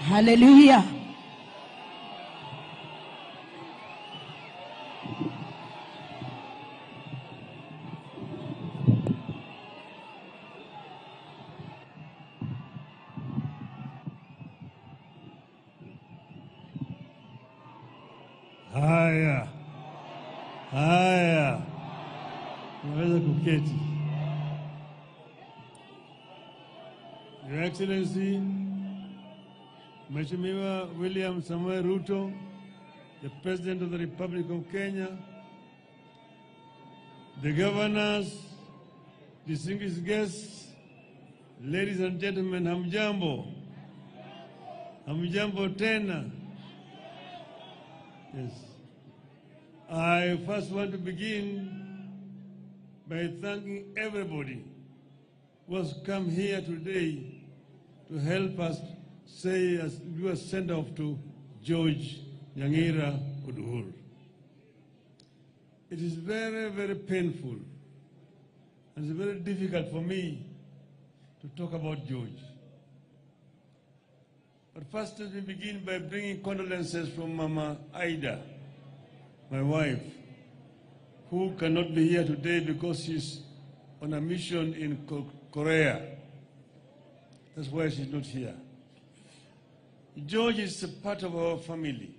Hallelujah. Haya, unaweza kuketi. Your Excellency, Mheshimiwa William Samoei Ruto, the President of the Republic of Kenya, the governors, distinguished guests, ladies and gentlemen, hamjambo. Hamjambo tena. Yes. I first want to begin by thanking everybody who has come here today to help us do a send-off to George Nyangira Oduor'. It is very, very painful and it's very difficult for me to talk about George. But first let me begin by bringing condolences from Mama Aida, my wife, who cannot be here today because she's on a mission in Korea. That's why she's not here. George is a part of our family.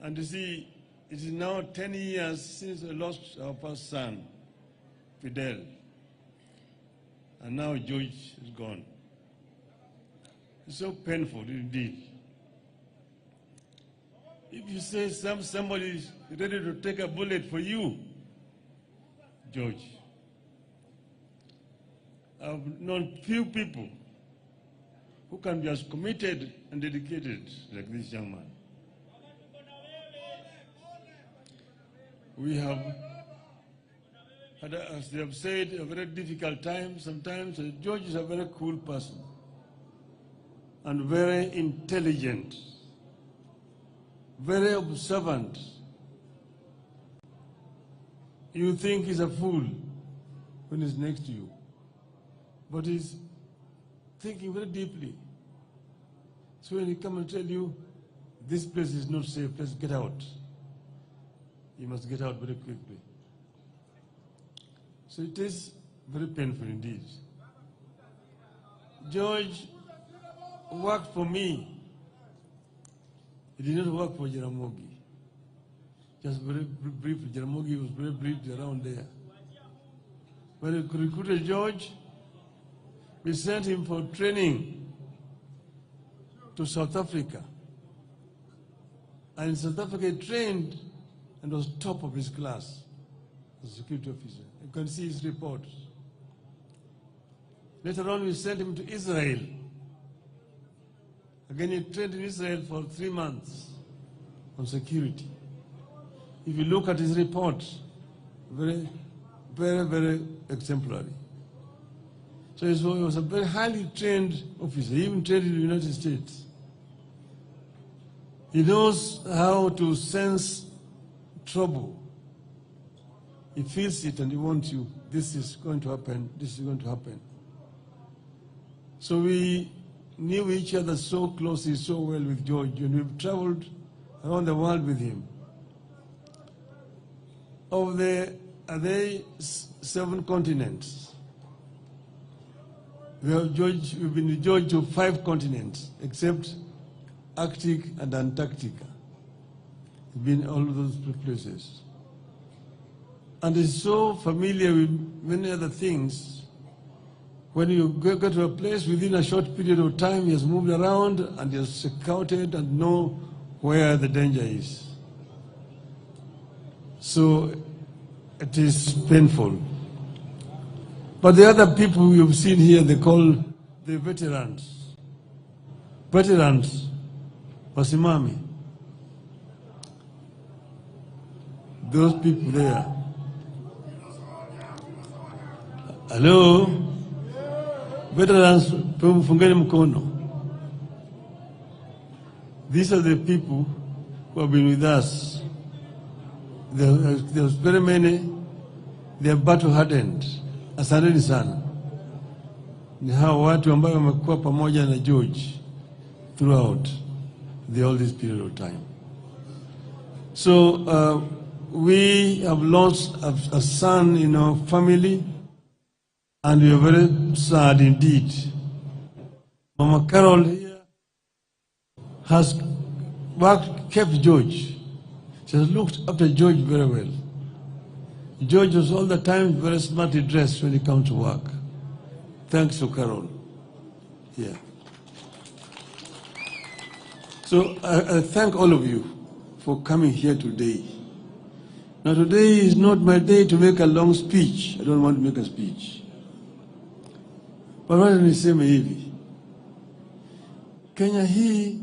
And you see, it is now 10 years since we lost our first son, Fidel. And now George is gone. It's so painful indeed. If you say somebody is ready to take a bullet for you, George, I've known few people who can be as committed and dedicated like this young man. We have had, as they have said, a very difficult time sometimes. George is a very cool person and very intelligent, very observant. You think he's a fool when he's next to you, but he's thinking very deeply. So when he comes and tell you, this place is not safe, let's get out, you must get out very quickly. So it is very painful indeed. George worked for me. He did not work for Jaramogi. Just very briefly, Jaramogi was very briefly around there. when we recruited George, we sent him for training to South Africa. And in South Africa, he trained and was top of his class as a security officer. You can see his report. Later on, we sent him to Israel. Again, he trained in Israel for 3 months on security. If you look at his report, very, very, very exemplary. So he was a very highly trained officer. He even trained in the United States. He knows how to sense trouble. He feels it and he wants you. This is going to happen. This is going to happen. So we knew each other so closely, so well with George, and we've traveled around the world with him. Are they 7 continents? We've been with George to 5 continents, except Arctic and Antarctica. We've been all of those places. And he's so familiar with many other things. When you go to a place within a short period of time, he has moved around and he has scouted and know where the danger is. So it is painful. But the other people you've seen here, they call the veterans. Veterans, wasimami. Those people there. Hello? Veterans, fungeni mkono. These are the people who have been with us. There's very many. They are battle hardened. Asanteni sana. Ni hao watu ambao wamekuwa pamoja na George throughout all this period of time. So we have lost a son in our family, and we are very sad indeed. Mama Carol here has kept George. She has looked after George very well. George was all the time very smartly dressed when he comes to work. Thanks to Carol. Yeah. So I thank all of you for coming here today. Now today is not my day to make a long speech. I don't want to make a speech. But wacha niseme hivi. Kenya hii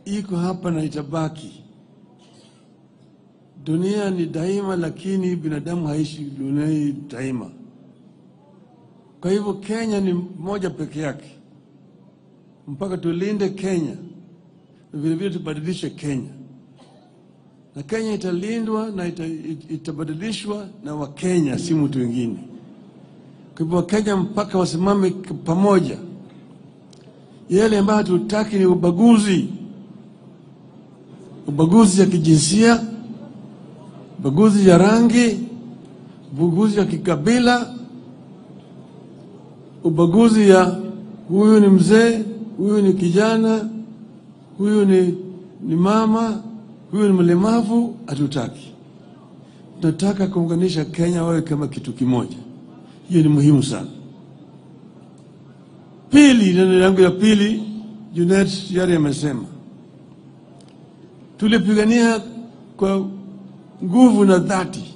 iko hapa na itabaki. Dunia ni daima, lakini binadamu haishi dunia daima. Kwa hivyo Kenya ni moja peke yake. Mpaka tulinde Kenya, na vile vile tubadilishe Kenya. Na Kenya italindwa na itabadilishwa na Wakenya, si mtu wengine. Kwa hivyo Wakenya mpaka wasimame pamoja. Yale ambayo hatutaki ni ubaguzi. Ubaguzi ya kijinsia, ubaguzi ya rangi, ubaguzi ya kikabila, ubaguzi ya huyu ni mzee, huyu ni kijana, huyu ni mama, huyu ni mlemavu, hatutaki. Tunataka kuunganisha Kenya wawe kama kitu kimoja. Hiyo ni muhimu sana. Pili, neno yangu ya pili, Junet yale amesema. Tulipigania kwa nguvu na dhati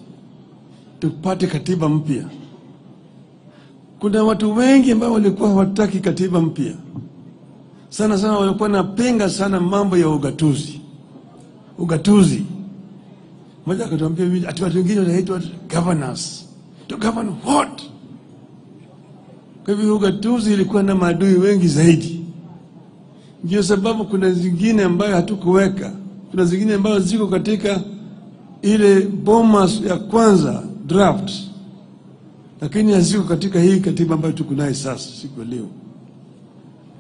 tupate katiba mpya. Kuna watu wengi ambao walikuwa hawataki katiba mpya. Sana sana walikuwa napinga sana mambo ya ugatuzi. Ugatuzi. Mmoja akatuambia mimi ati watu wengine wanaitwa governors. To govern what? Kwa hivyo ugatuzi ilikuwa na maadui wengi zaidi. Ndio sababu kuna zingine ambayo hatukuweka. Kuna zingine ambazo ziko katika ile bomas ya kwanza draft, lakini haziko katika hii katiba ambayo tuko nayo sasa siku leo.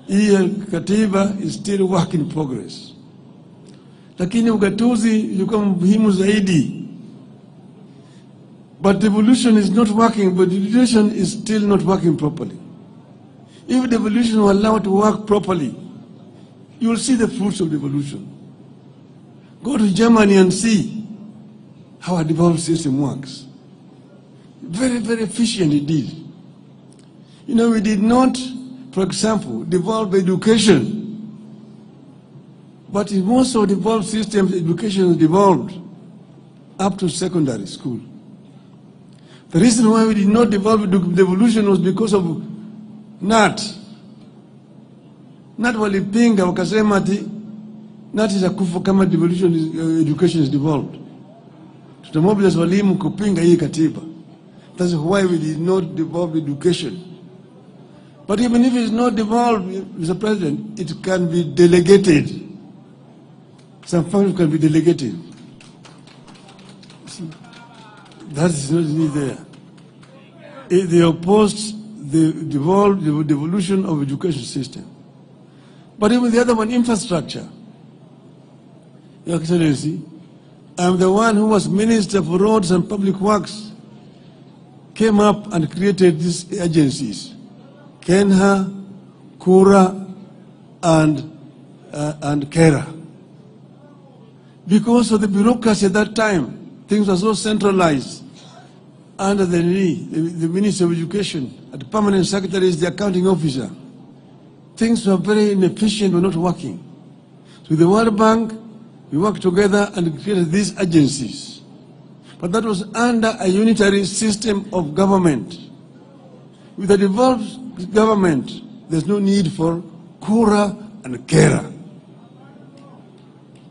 Hii katiba is still work in progress. Lakini ugatuzi ilikuwa muhimu zaidi. But devolution is not working, but devolution is still not working properly. If devolution were allowed to work properly, you will see the fruits of devolution. Go to Germany and see how a devolved system works. Very, very efficient indeed. You know, we did not, for example, devolve education. But in most of the devolved systems, education is devolved up to secondary school. The reason why we did not devolve devolution was because of NAT. NAT walipinga wakasema ati NAT itakufa kama devolution education is devolved. Tutamobilize walimu kupinga hii katiba. That's why we did not devolve education. But even if it is not devolved, Mr. President, it can be delegated. Some functions can be delegated. That is not there. They opposed the devolution of education system. But even the other one, infrastructure. Your Excellency, I'm the one who was Minister for Roads and Public Works, came up and created these agencies, Kenha, Kura, and Kera. Because of the bureaucracy at that time, things were so centralized under the Minister of Education, and the permanent secretary is the accounting officer. Things were very inefficient, were not working. So with the World Bank, we worked together and created these agencies. But that was under a unitary system of government. With a devolved government, there's no need for Kura and Kera.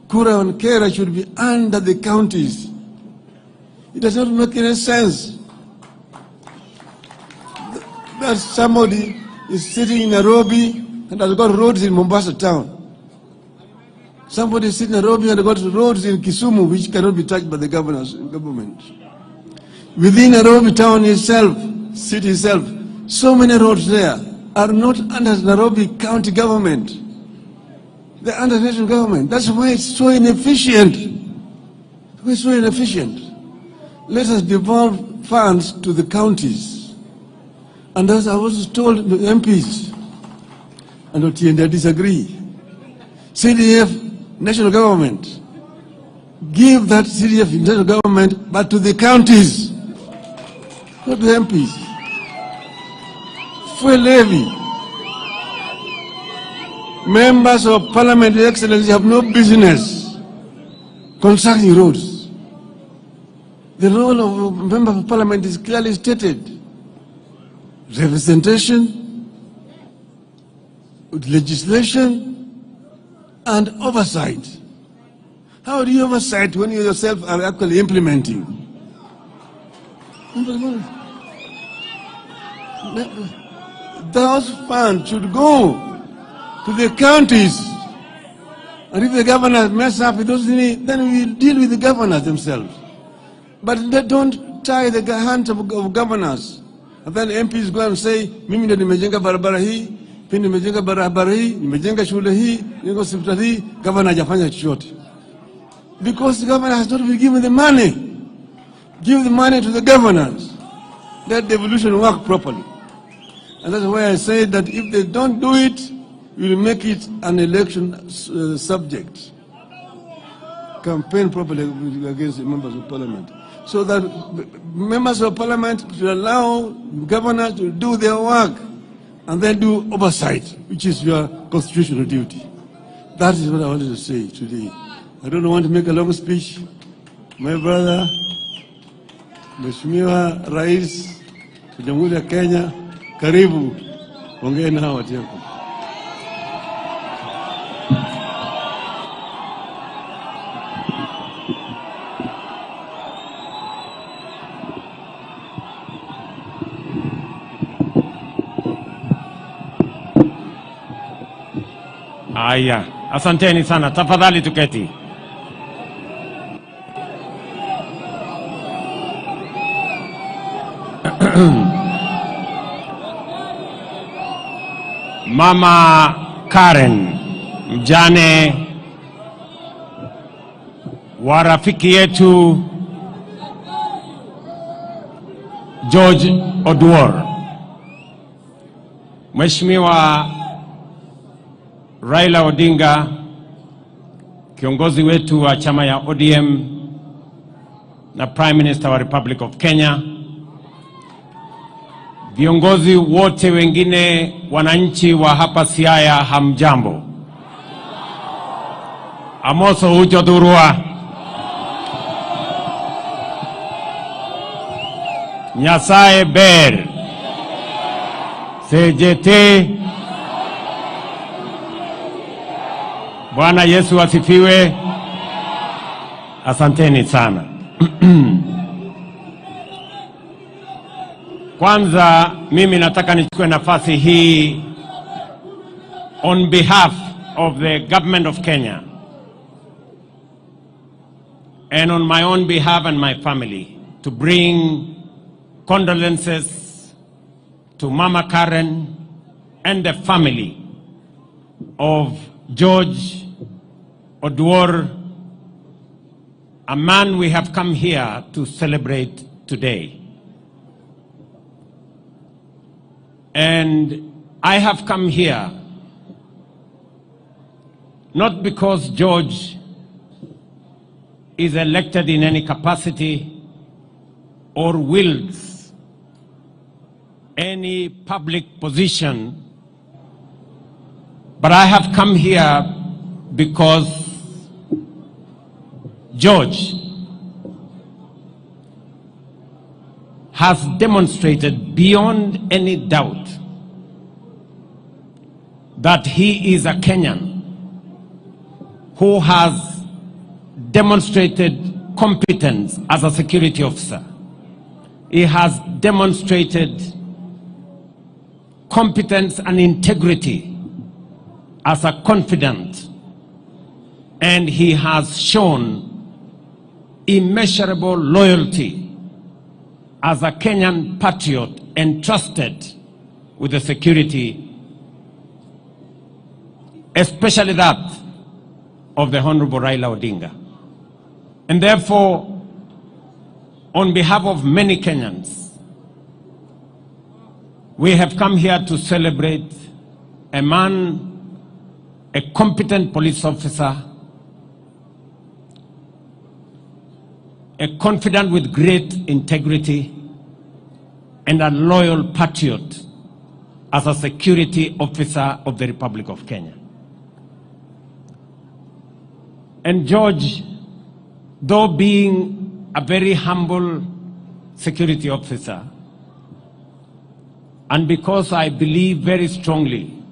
Kura and Kera should be under the counties. It does not make any sense that somebody is sitting in Nairobi and has got roads in Mombasa town. Somebody is sitting in Nairobi and has got roads in Kisumu which cannot be touched by the government. Within Nairobi town itself, city itself, so many roads there are not under Nairobi county government. They're under national government. That's why it's so inefficient. It's so inefficient. Let us devolve funds to the counties. And as I was told the MPs, and I disagree. CDF, national government, give that CDF national government, but to the counties, not the MPs. Fuel levy. Members of Parliament, Your Excellency, have no business constructing roads. The role of a member of Parliament is clearly stated. Representation, legislation, and oversight. How do you oversight when you yourself are actually implementing? Those funds should go to the counties. And if the governors mess up with those things, then we deal with the governors themselves. But they don't tie the hands of governors. And then MPs go and say, mimi ndio nimejenga barabara hii, pia nimejenga barabara hii, nimejenga shule hii, niko hospitali hii, governor hajafanya chochote. Because the governor has not been given the money. Give the money to the governors. Let devolution work properly. And that's why I say that if they don't do it, we will make it an election subject. Campaign properly against the members of Parliament. So that members of Parliament should allow governors to do their work and then do oversight, which is your constitutional duty. That is what I wanted to say today. I don't want to make a long speech. My brother, Mheshimiwa Rais wa Jamhuri ya Kenya, karibu, ongea na hawa watu yako. Aya, asanteni sana. Tafadhali tuketi. Mama Karen, mjane wa rafiki yetu George Oduor, Mheshimiwa Raila Odinga, kiongozi wetu wa chama ya ODM na Prime Minister wa Republic of Kenya, Viongozi wote wengine, wananchi wa hapa Siaya, hamjambo. Amoso ujo durua. Nyasaye ber. Sejete. Bwana Yesu asifiwe. Asanteni sana. Kwanza mimi nataka nichukue nafasi hii on behalf of the government of Kenya and on my own behalf and my family to bring condolences to Mama Karen and the family of George Oduor'S, a man we have come here to celebrate today. And I have come here not because George is elected in any capacity or wields any public position, but I have come here because George has demonstrated beyond any doubt that he is a Kenyan who has demonstrated competence as a security officer. He has demonstrated competence and integrity as a confidant, and he has shown immeasurable loyalty as a Kenyan patriot entrusted with the security, especially that of the Honorable Raila Odinga. And therefore, on behalf of many Kenyans, we have come here to celebrate a man, a competent police officer, a confidant with great integrity, and a loyal patriot as a security officer of the Republic of Kenya. And George, though being a very humble security officer, and because I believe very strongly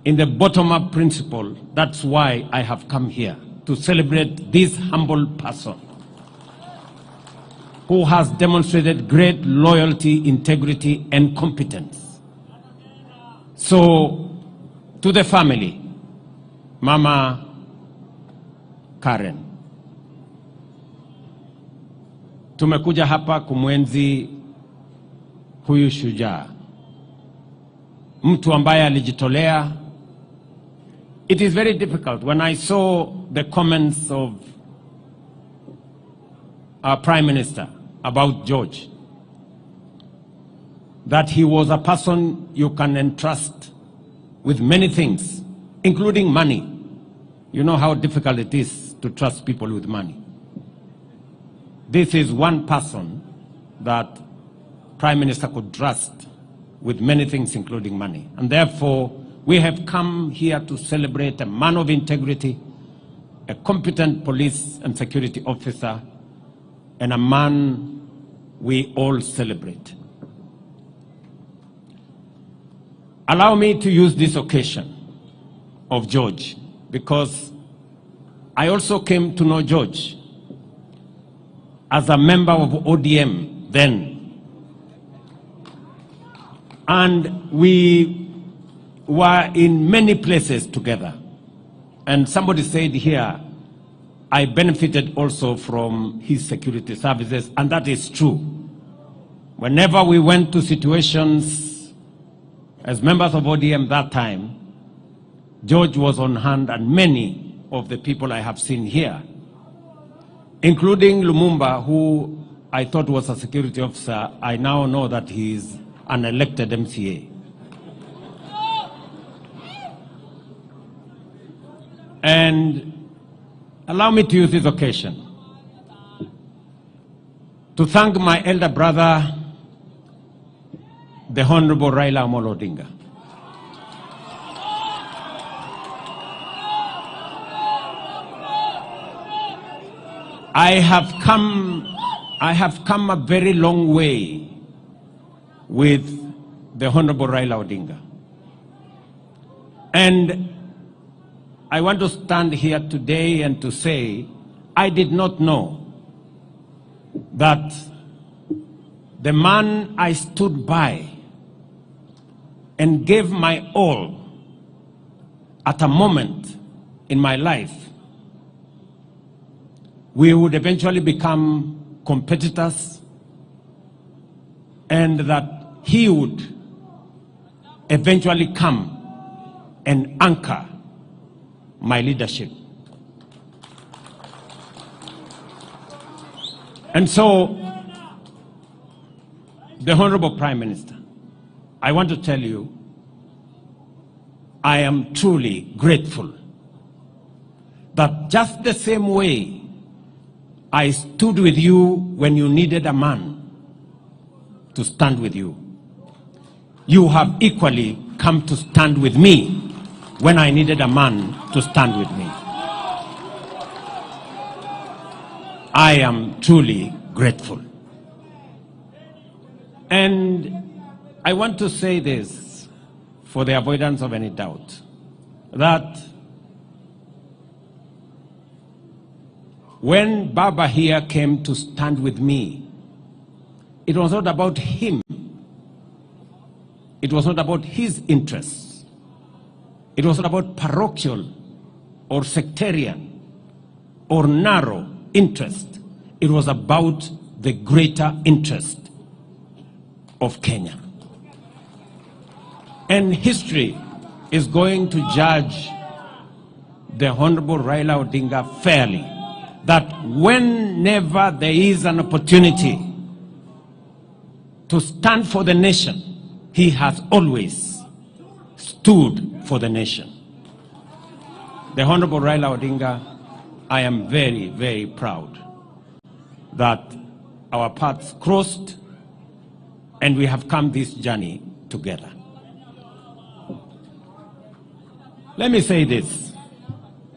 in the bottom-up principle, that's why I have come here to celebrate this humble person who has demonstrated great loyalty, integrity, and competence. So, to the family, Mama Karen, tumekuja hapa kumwenzi huyu shujaa, mtu ambaye alijitolea. It is very difficult when I saw the comments of our Prime Minister about George, that he was a person you can entrust with many things, including money. You know how difficult it is to trust people with money. This is one person that Prime Minister could trust with many things, including money. And therefore, we have come here to celebrate a man of integrity, a competent police and security officer, and a man we all celebrate. Allow me to use this occasion of George, because I also came to know George as a member of ODM then. And we were in many places together. And somebody said here, I benefited also from his security services, and that is true. Whenever we went to situations as members of ODM that time, George was on hand, and many of the people I have seen here, including Lumumba, who I thought was a security officer, I now know that he is an elected MCA. And allow me to use this occasion to thank my elder brother, the Honorable Raila Odinga. I have come a very long way with the Honorable Raila Odinga. And I want to stand here today and to say, I did not know that the man I stood by and gave my all at a moment in my life, we would eventually become competitors, and that he would eventually come and anchor my leadership. And so, the Honorable Prime Minister, I want to tell you, I am truly grateful that just the same way I stood with you when you needed a man to stand with you, you have equally come to stand with me when I needed a man to stand with me. I am truly grateful. And I want to say this for the avoidance of any doubt, that when Baba here came to stand with me, it was not about him. It was not about his interests. It was not about parochial or sectarian or narrow interest. It was about the greater interest of Kenya. And history is going to judge the Honorable Raila Odinga fairly, that whenever there is an opportunity to stand for the nation, he has always stood for the nation. The Honorable Raila Odinga, I am very, very proud that our paths crossed and we have come this journey together. Let me say this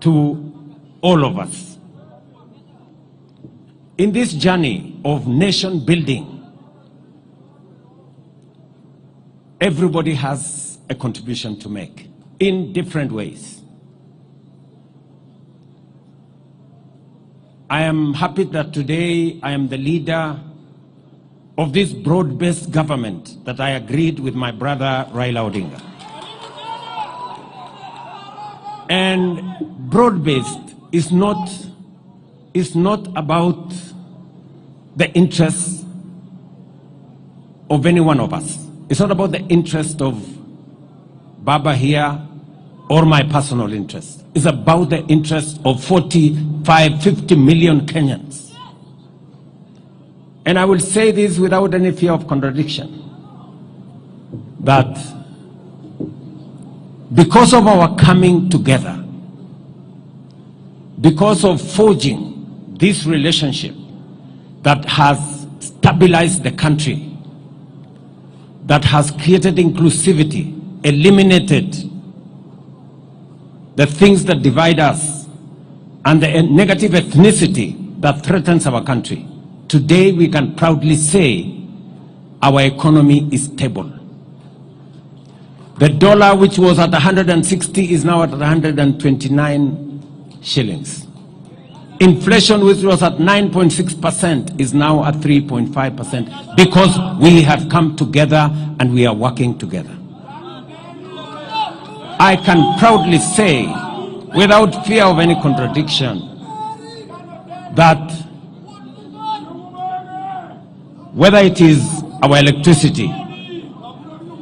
to all of us. In this journey of nation building, everybody has a contribution to make in different ways. I am happy that today I am the leader of this broad-based government that I agreed with my brother Raila Odinga. And broad-based is not about the interests of any one of us. It's not about the interest of Baba here or my personal interest. It's about the interest of 45, 50 million Kenyans. And I will say this without any fear of contradiction, that because of our coming together, because of forging this relationship that has stabilized the country, that has created inclusivity, eliminated the things that divide us and the negative ethnicity that threatens our country, today we can proudly say our economy is stable. The dollar, which was at 160, is now at 129 shillings. Inflation, which was at 9.6%, is now at 3.5% because we have come together and we are working together. I can proudly say, without fear of any contradiction, that whether it is our electricity,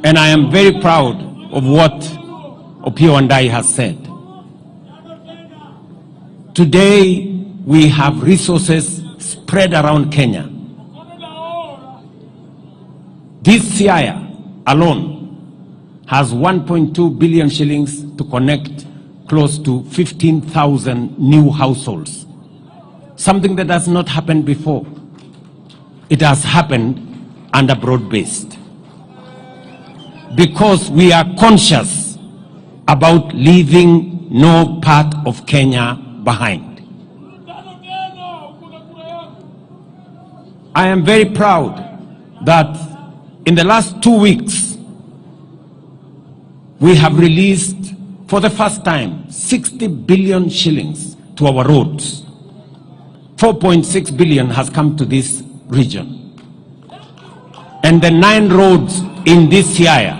and I am very proud of what Opiyo Wandayi has said. Today, we have resources spread around Kenya. This Siaya alone has 1.2 billion shillings to connect close to 15,000 new households. Something that has not happened before. It has happened under broad-based. because we are conscious about leaving no part of Kenya behind. I am very proud that in the last 2 weeks, we have released for the first time 60 billion shillings to our roads. 4.6 billion has come to this region. And the 9 roads in this Siaya,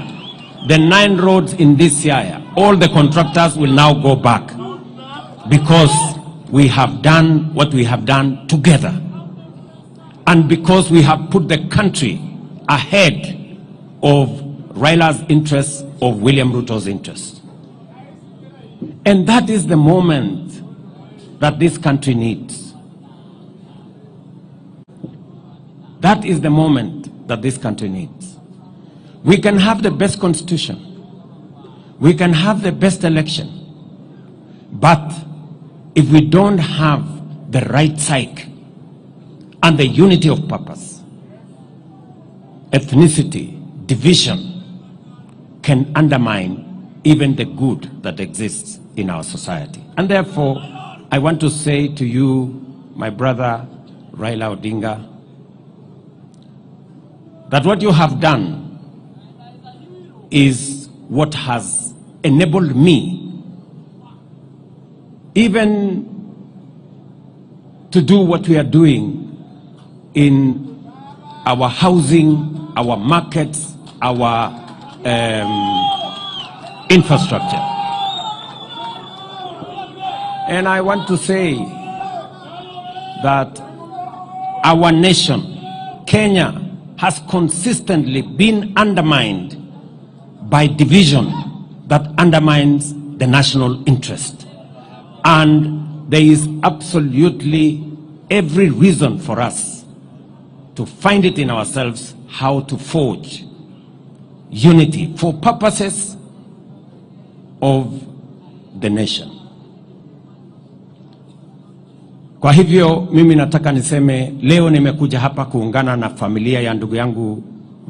all the contractors will now go back because we have done what we have done together. And because we have put the country ahead of Raila's interests, of William Ruto's interests. And that is the moment that this country needs. That is the moment that this country needs. We can have the best constitution. We can have the best election. But if we don't have the right psyche and the unity of purpose, ethnicity, division can undermine even the good that exists in our society. And therefore, I want to say to you, my brother Raila Odinga, that what you have done is what has enabled me even to do what we are doing in our housing, our markets, our infrastructure. And I want to say that our nation, Kenya, has consistently been undermined by division that undermines the national interest. And there is absolutely every reason for us to find it in ourselves how to forge unity for purposes of the nation. Kwa hivyo mimi nataka niseme leo nimekuja hapa kuungana na familia ya ndugu yangu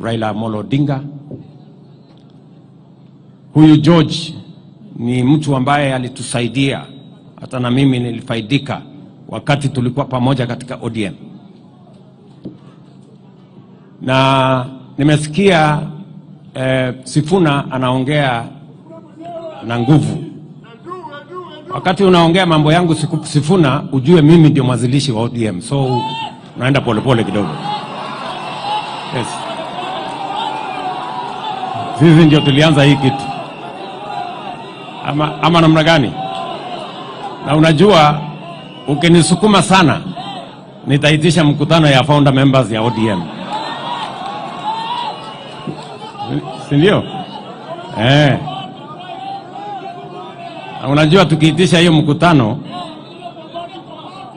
Raila Amolo Odinga. Huyu George ni mtu ambaye alitusaidia, hata na mimi nilifaidika wakati tulikuwa pamoja katika ODM. Na nimesikia Sifuna anaongea na nguvu. Wakati unaongea mambo yangu Sifuna, ujue mimi ndio mwanzilishi wa ODM. So naenda polepole kidogo. Yes. Sisi ndio tulianza hii kitu. Ama namna gani? Na unajua ukinisukuma sana nitaitisha mkutano ya founder members ya ODM. Sindio? Unajua tukiitisha hiyo mkutano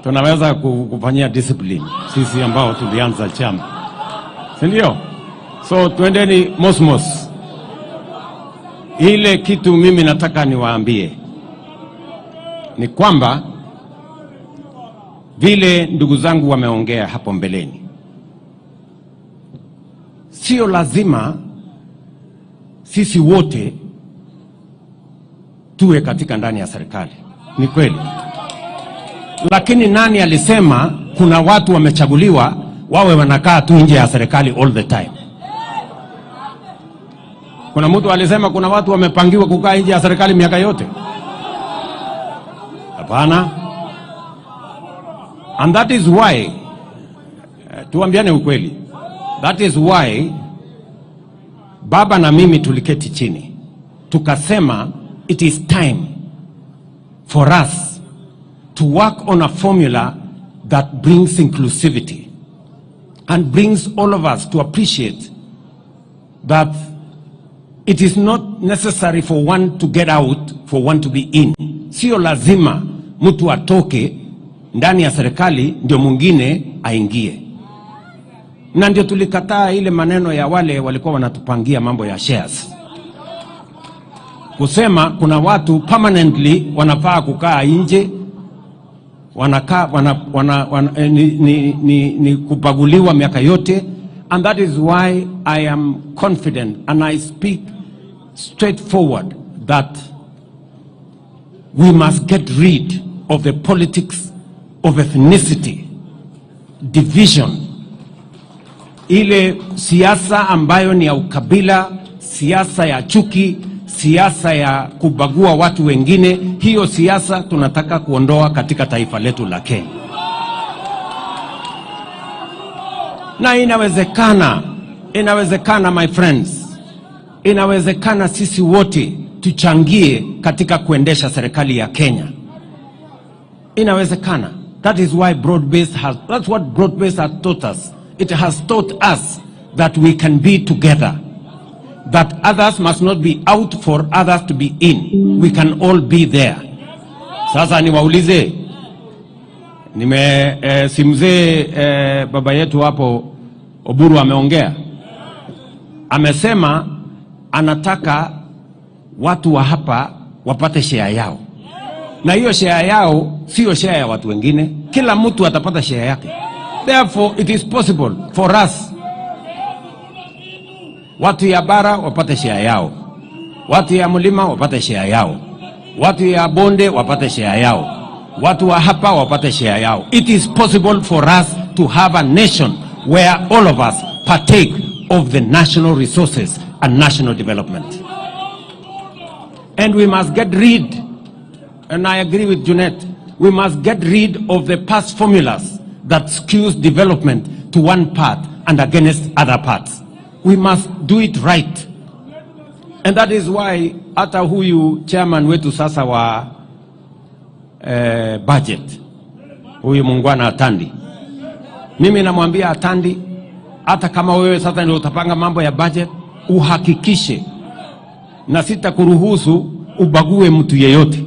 tunaweza kufanyia discipline sisi ambao tulianza chama. Sindio? So tuendeni mosmos. Ile kitu mimi nataka niwaambie ni kwamba vile ndugu zangu wameongea hapo mbeleni, sio lazima sisi wote tuwe katika ndani ya serikali. Ni kweli. Lakini nani alisema kuna watu wamechaguliwa wawe wanakaa tu nje ya serikali all the time? Kuna mtu alisema kuna watu wamepangiwa kukaa nje ya serikali miaka yote? Hapana. And that is why, tuambiane ukweli, that is why baba na mimi tuliketi chini tukasema it is time for us to work on a formula that brings inclusivity and brings all of us to appreciate that it is not necessary for one to get out for one to be in. Sio lazima mtu atoke ndani ya serikali ndio mwingine aingie. Na ndio tulikataa ile maneno ya wale walikuwa wanatupangia mambo ya shares. Kusema kuna watu permanently wanafaa kukaa nje, wanakaa ni kupaguliwa miaka yote, And that is why I am confident and I speak straightforward that we must get rid of the politics of ethnicity, division, ile siasa ambayo ni ya ukabila, siasa ya chuki, siasa ya kubagua watu wengine. Hiyo siasa tunataka kuondoa katika taifa letu la Kenya. Na inawezekana my friends, inawezekana sisi wote tuchangie katika kuendesha serikali ya Kenya. Inawezekana. That is why that's what broad-based has taught us. It has taught us that we can be together, that others must not be out for others to be in. We can all be there. Sasa niwaulize, simzee baba yetu hapo Oburu ameongea. Amesema anataka watu wa hapa wapate share yao. Na hiyo share yao sio share ya watu wengine. Kila mtu atapata share yake. Therefore, it is possible for us, watu ya bara wapate share yao, watu ya mlima wapate share yao, watu ya bonde wapate share yao, watu wa hapa wapate share yao. It is possible for us to have a nation where all of us partake of the national resources and national development. And we must get rid, and I agree with Junet, we must get rid of the past formulas that skews development to one part and against other parts. We must do it right. And that is why hata huyu chairman wetu sasa wa budget, huyu Mungwana Atandi, mimi namwambia Atandi, hata kama wewe sasa ndio utapanga mambo ya budget, uhakikishe na sitakuruhusu ubague mtu yeyote.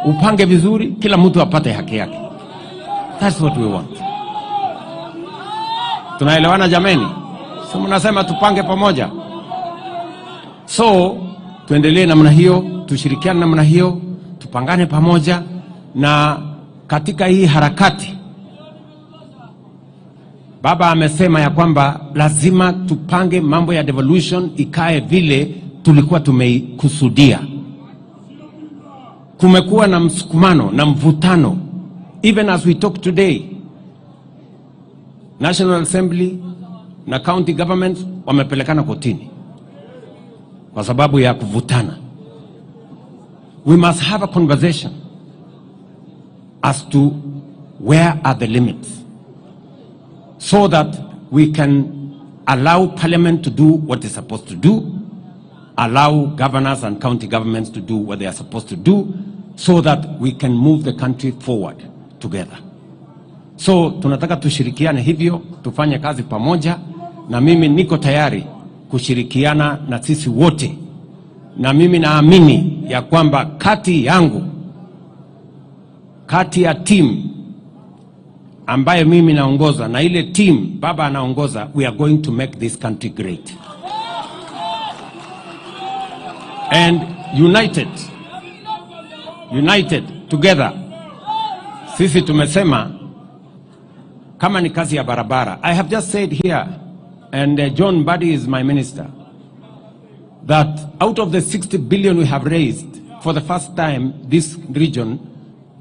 Upange vizuri, kila mtu apate haki yake. That's what we want. Tunaelewana jameni? So mnasema tupange pamoja. So tuendelee namna hiyo, tushirikiane namna hiyo, tupangane pamoja. Na katika hii harakati baba amesema ya kwamba lazima tupange mambo ya devolution ikae vile tulikuwa tumeikusudia. Kumekuwa na msukumano na mvutano. Even as we talk today, National Assembly na county governments wamepelekana kotini kwa sababu ya kuvutana. We must have a conversation as to where are the limits, so that we can allow parliament to do what it's supposed to do, allow governors and county governments to do what they are supposed to do, so that we can move the country forward together. So tunataka tushirikiane hivyo, tufanye kazi pamoja, na mimi niko tayari kushirikiana na sisi wote. Na mimi naamini ya kwamba kati ya team ambaye mimi naongoza na ile team baba anaongoza, we are going to make this country great. And united together. Sisi tumesema kama ni kazi ya barabara. I have just said here, and John Buddy is my minister, that out of the 60 billion we have raised, for the first time this region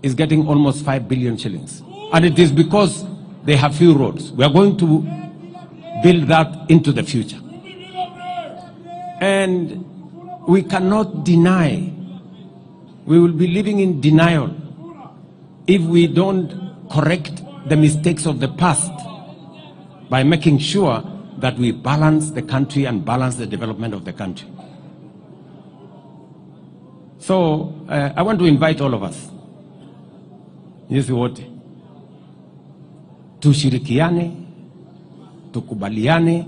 is getting almost 5 billion shillings. And it is because they have few roads. We are going to build that into the future. And we cannot deny, we will be living in denial if we don't correct the mistakes of the past by making sure that we balance the country and balance the development of the country. So I want to invite all of us, yes, wote, tushirikiane, tukubaliane.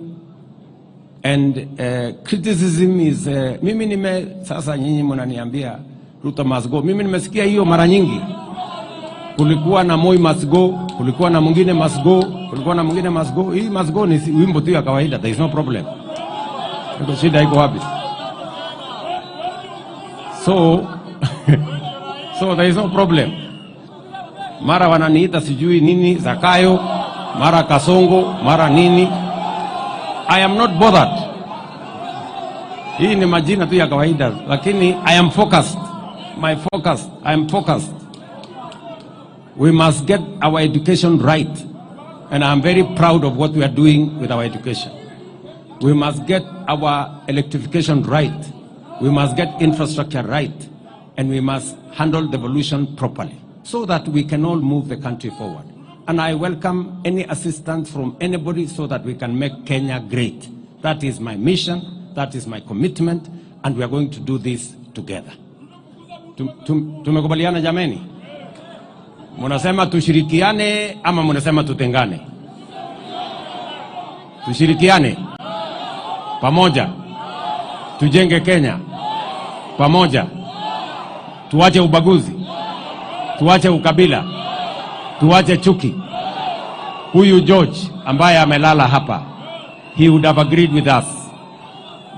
And criticism is mimi sasa nyinyi mnaniambia Ruto must go. Mimi nimesikia hiyo mara nyingi. Kulikuwa na Moi must go, kulikuwa na mwingine must go, kulikuwa na mwingine must go. Hii must go ni wimbo tu ya kawaida, there is no problem. Ndio shida iko wapi? So there is no problem. Mara wananiita sijui nini Zakayo, mara Kasongo, mara nini. I am not bothered. Hii ni majina tu ya kawaida, lakini I am focused. I am focused. We must get our education right. And I am very proud of what we are doing with our education. We must get our electrification right. We must get infrastructure right. And we must handle devolution properly so that we can all move the country forward. And I welcome any assistance from anybody so that we can make Kenya great. That is my mission, that is my commitment, and we are going to do this together. Tumekubaliana jameni? Munasema tushirikiane ama munasema tutengane? Tushirikiane pamoja, tujenge Kenya pamoja, tuache ubaguzi, tuache ukabila, tuache chuki. Huyu George ambaye amelala hapa, he would have agreed with us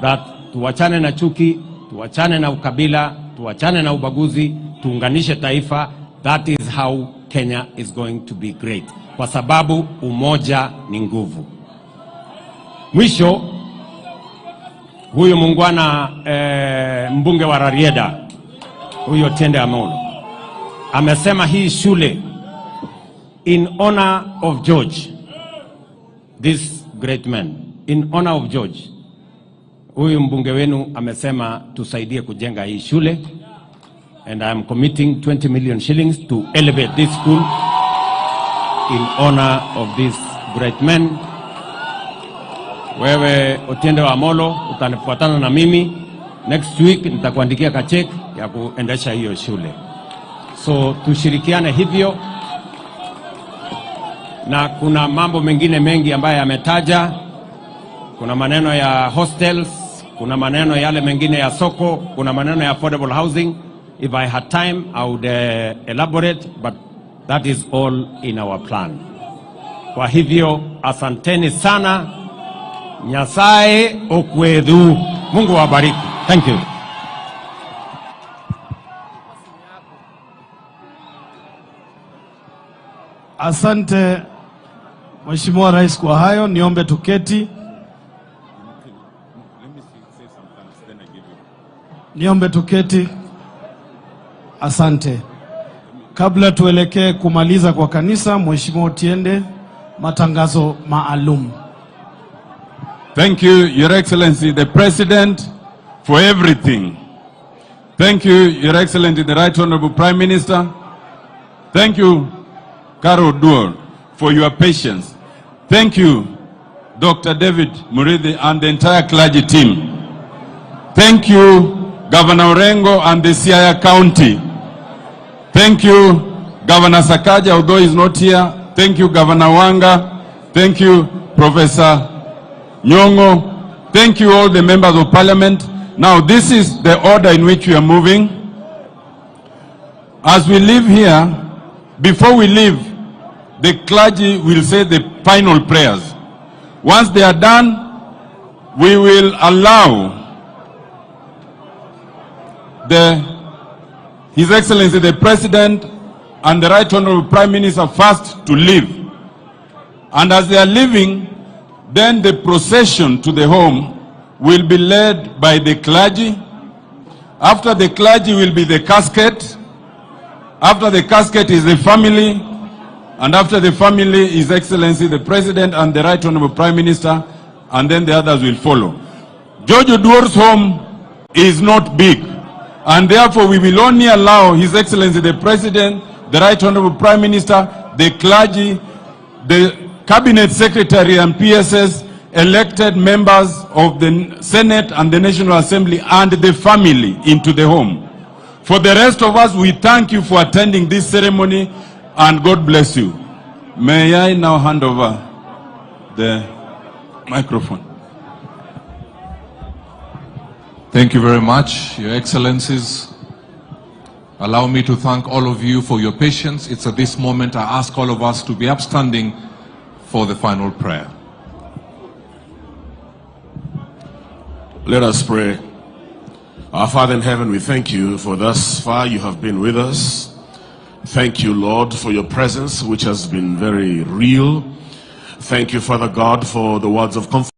that tuachane na chuki, tuachane na ukabila, tuachane na ubaguzi, tuunganishe taifa. That is how Kenya is going to be great. Kwa sababu umoja ni nguvu. Mwisho, huyu mungwana mbunge wa Rarieda, huyo Tiende Amolo, amesema hii shule in honor of George, this great man, in honor of George. Huyu mbunge wenu amesema tusaidie kujenga hii shule. And I am committing 20 million shillings to elevate this school in honor of this great man. Wewe Otiende wa Amolo utanifuatana na mimi. Next week nitakuandikia kacheki ya kuendesha hiyo shule. So tushirikiane hivyo. Na kuna mambo mengine mengi ambayo yametaja. Kuna maneno ya hostels, kuna maneno yale mengine ya soko, kuna maneno ya affordable housing. If I had time, I would elaborate, but that is all in our plan. Kwa hivyo, asanteni sana. Nyasaye okwedu. Mungu wabariki. Thank you. Asante Mheshimiwa Rais kwa hayo. Niombe tuketi. Niombe tuketi. Asante. Kabla tuelekee kumaliza kwa kanisa, Mheshimiwa Otiende, matangazo maalum. Thank you, Your Excellency, the President, for everything. Thank you, Your Excellency, the Right Honorable Prime Minister. Thank you, Caro Oduor, for your patience. Thank you, Dr. David Murithi and the entire clergy team. Thank you, Governor Orengo and the Siaya County. Thank you, Governor Sakaja, although he's not here. Thank you, Governor Wanga. Thank you, Professor Nyongo. Thank you, all the members of parliament. Now, this is the order in which we are moving. As we leave here, before we leave, the clergy will say the final prayers. Once they are done, we will allow His Excellency the President and the Right Honorable Prime Minister first to leave. And as they are leaving, then the procession to the home will be led by the clergy. After the clergy will be the casket. After the casket is the family. And after the family, His Excellency the President and the Right Honorable Prime Minister. And then the others will follow. George Oduor'S home is not big. And therefore, we will only allow His Excellency the President, the Right Honorable Prime Minister, the clergy, the Cabinet Secretary and PSS, elected members of the Senate and the National Assembly, and the family into the home. For the rest of us, we thank you for attending this ceremony, and God bless you. May I now hand over the microphone. Thank you very much, Your Excellencies. Allow me to thank all of you for your patience. It's at this moment I ask all of us to be upstanding for the final prayer. Let us pray. Our Father in heaven, we thank you for thus far you have been with us. Thank you, Lord, for your presence, which has been very real. Thank you, Father God, for the words of comfort.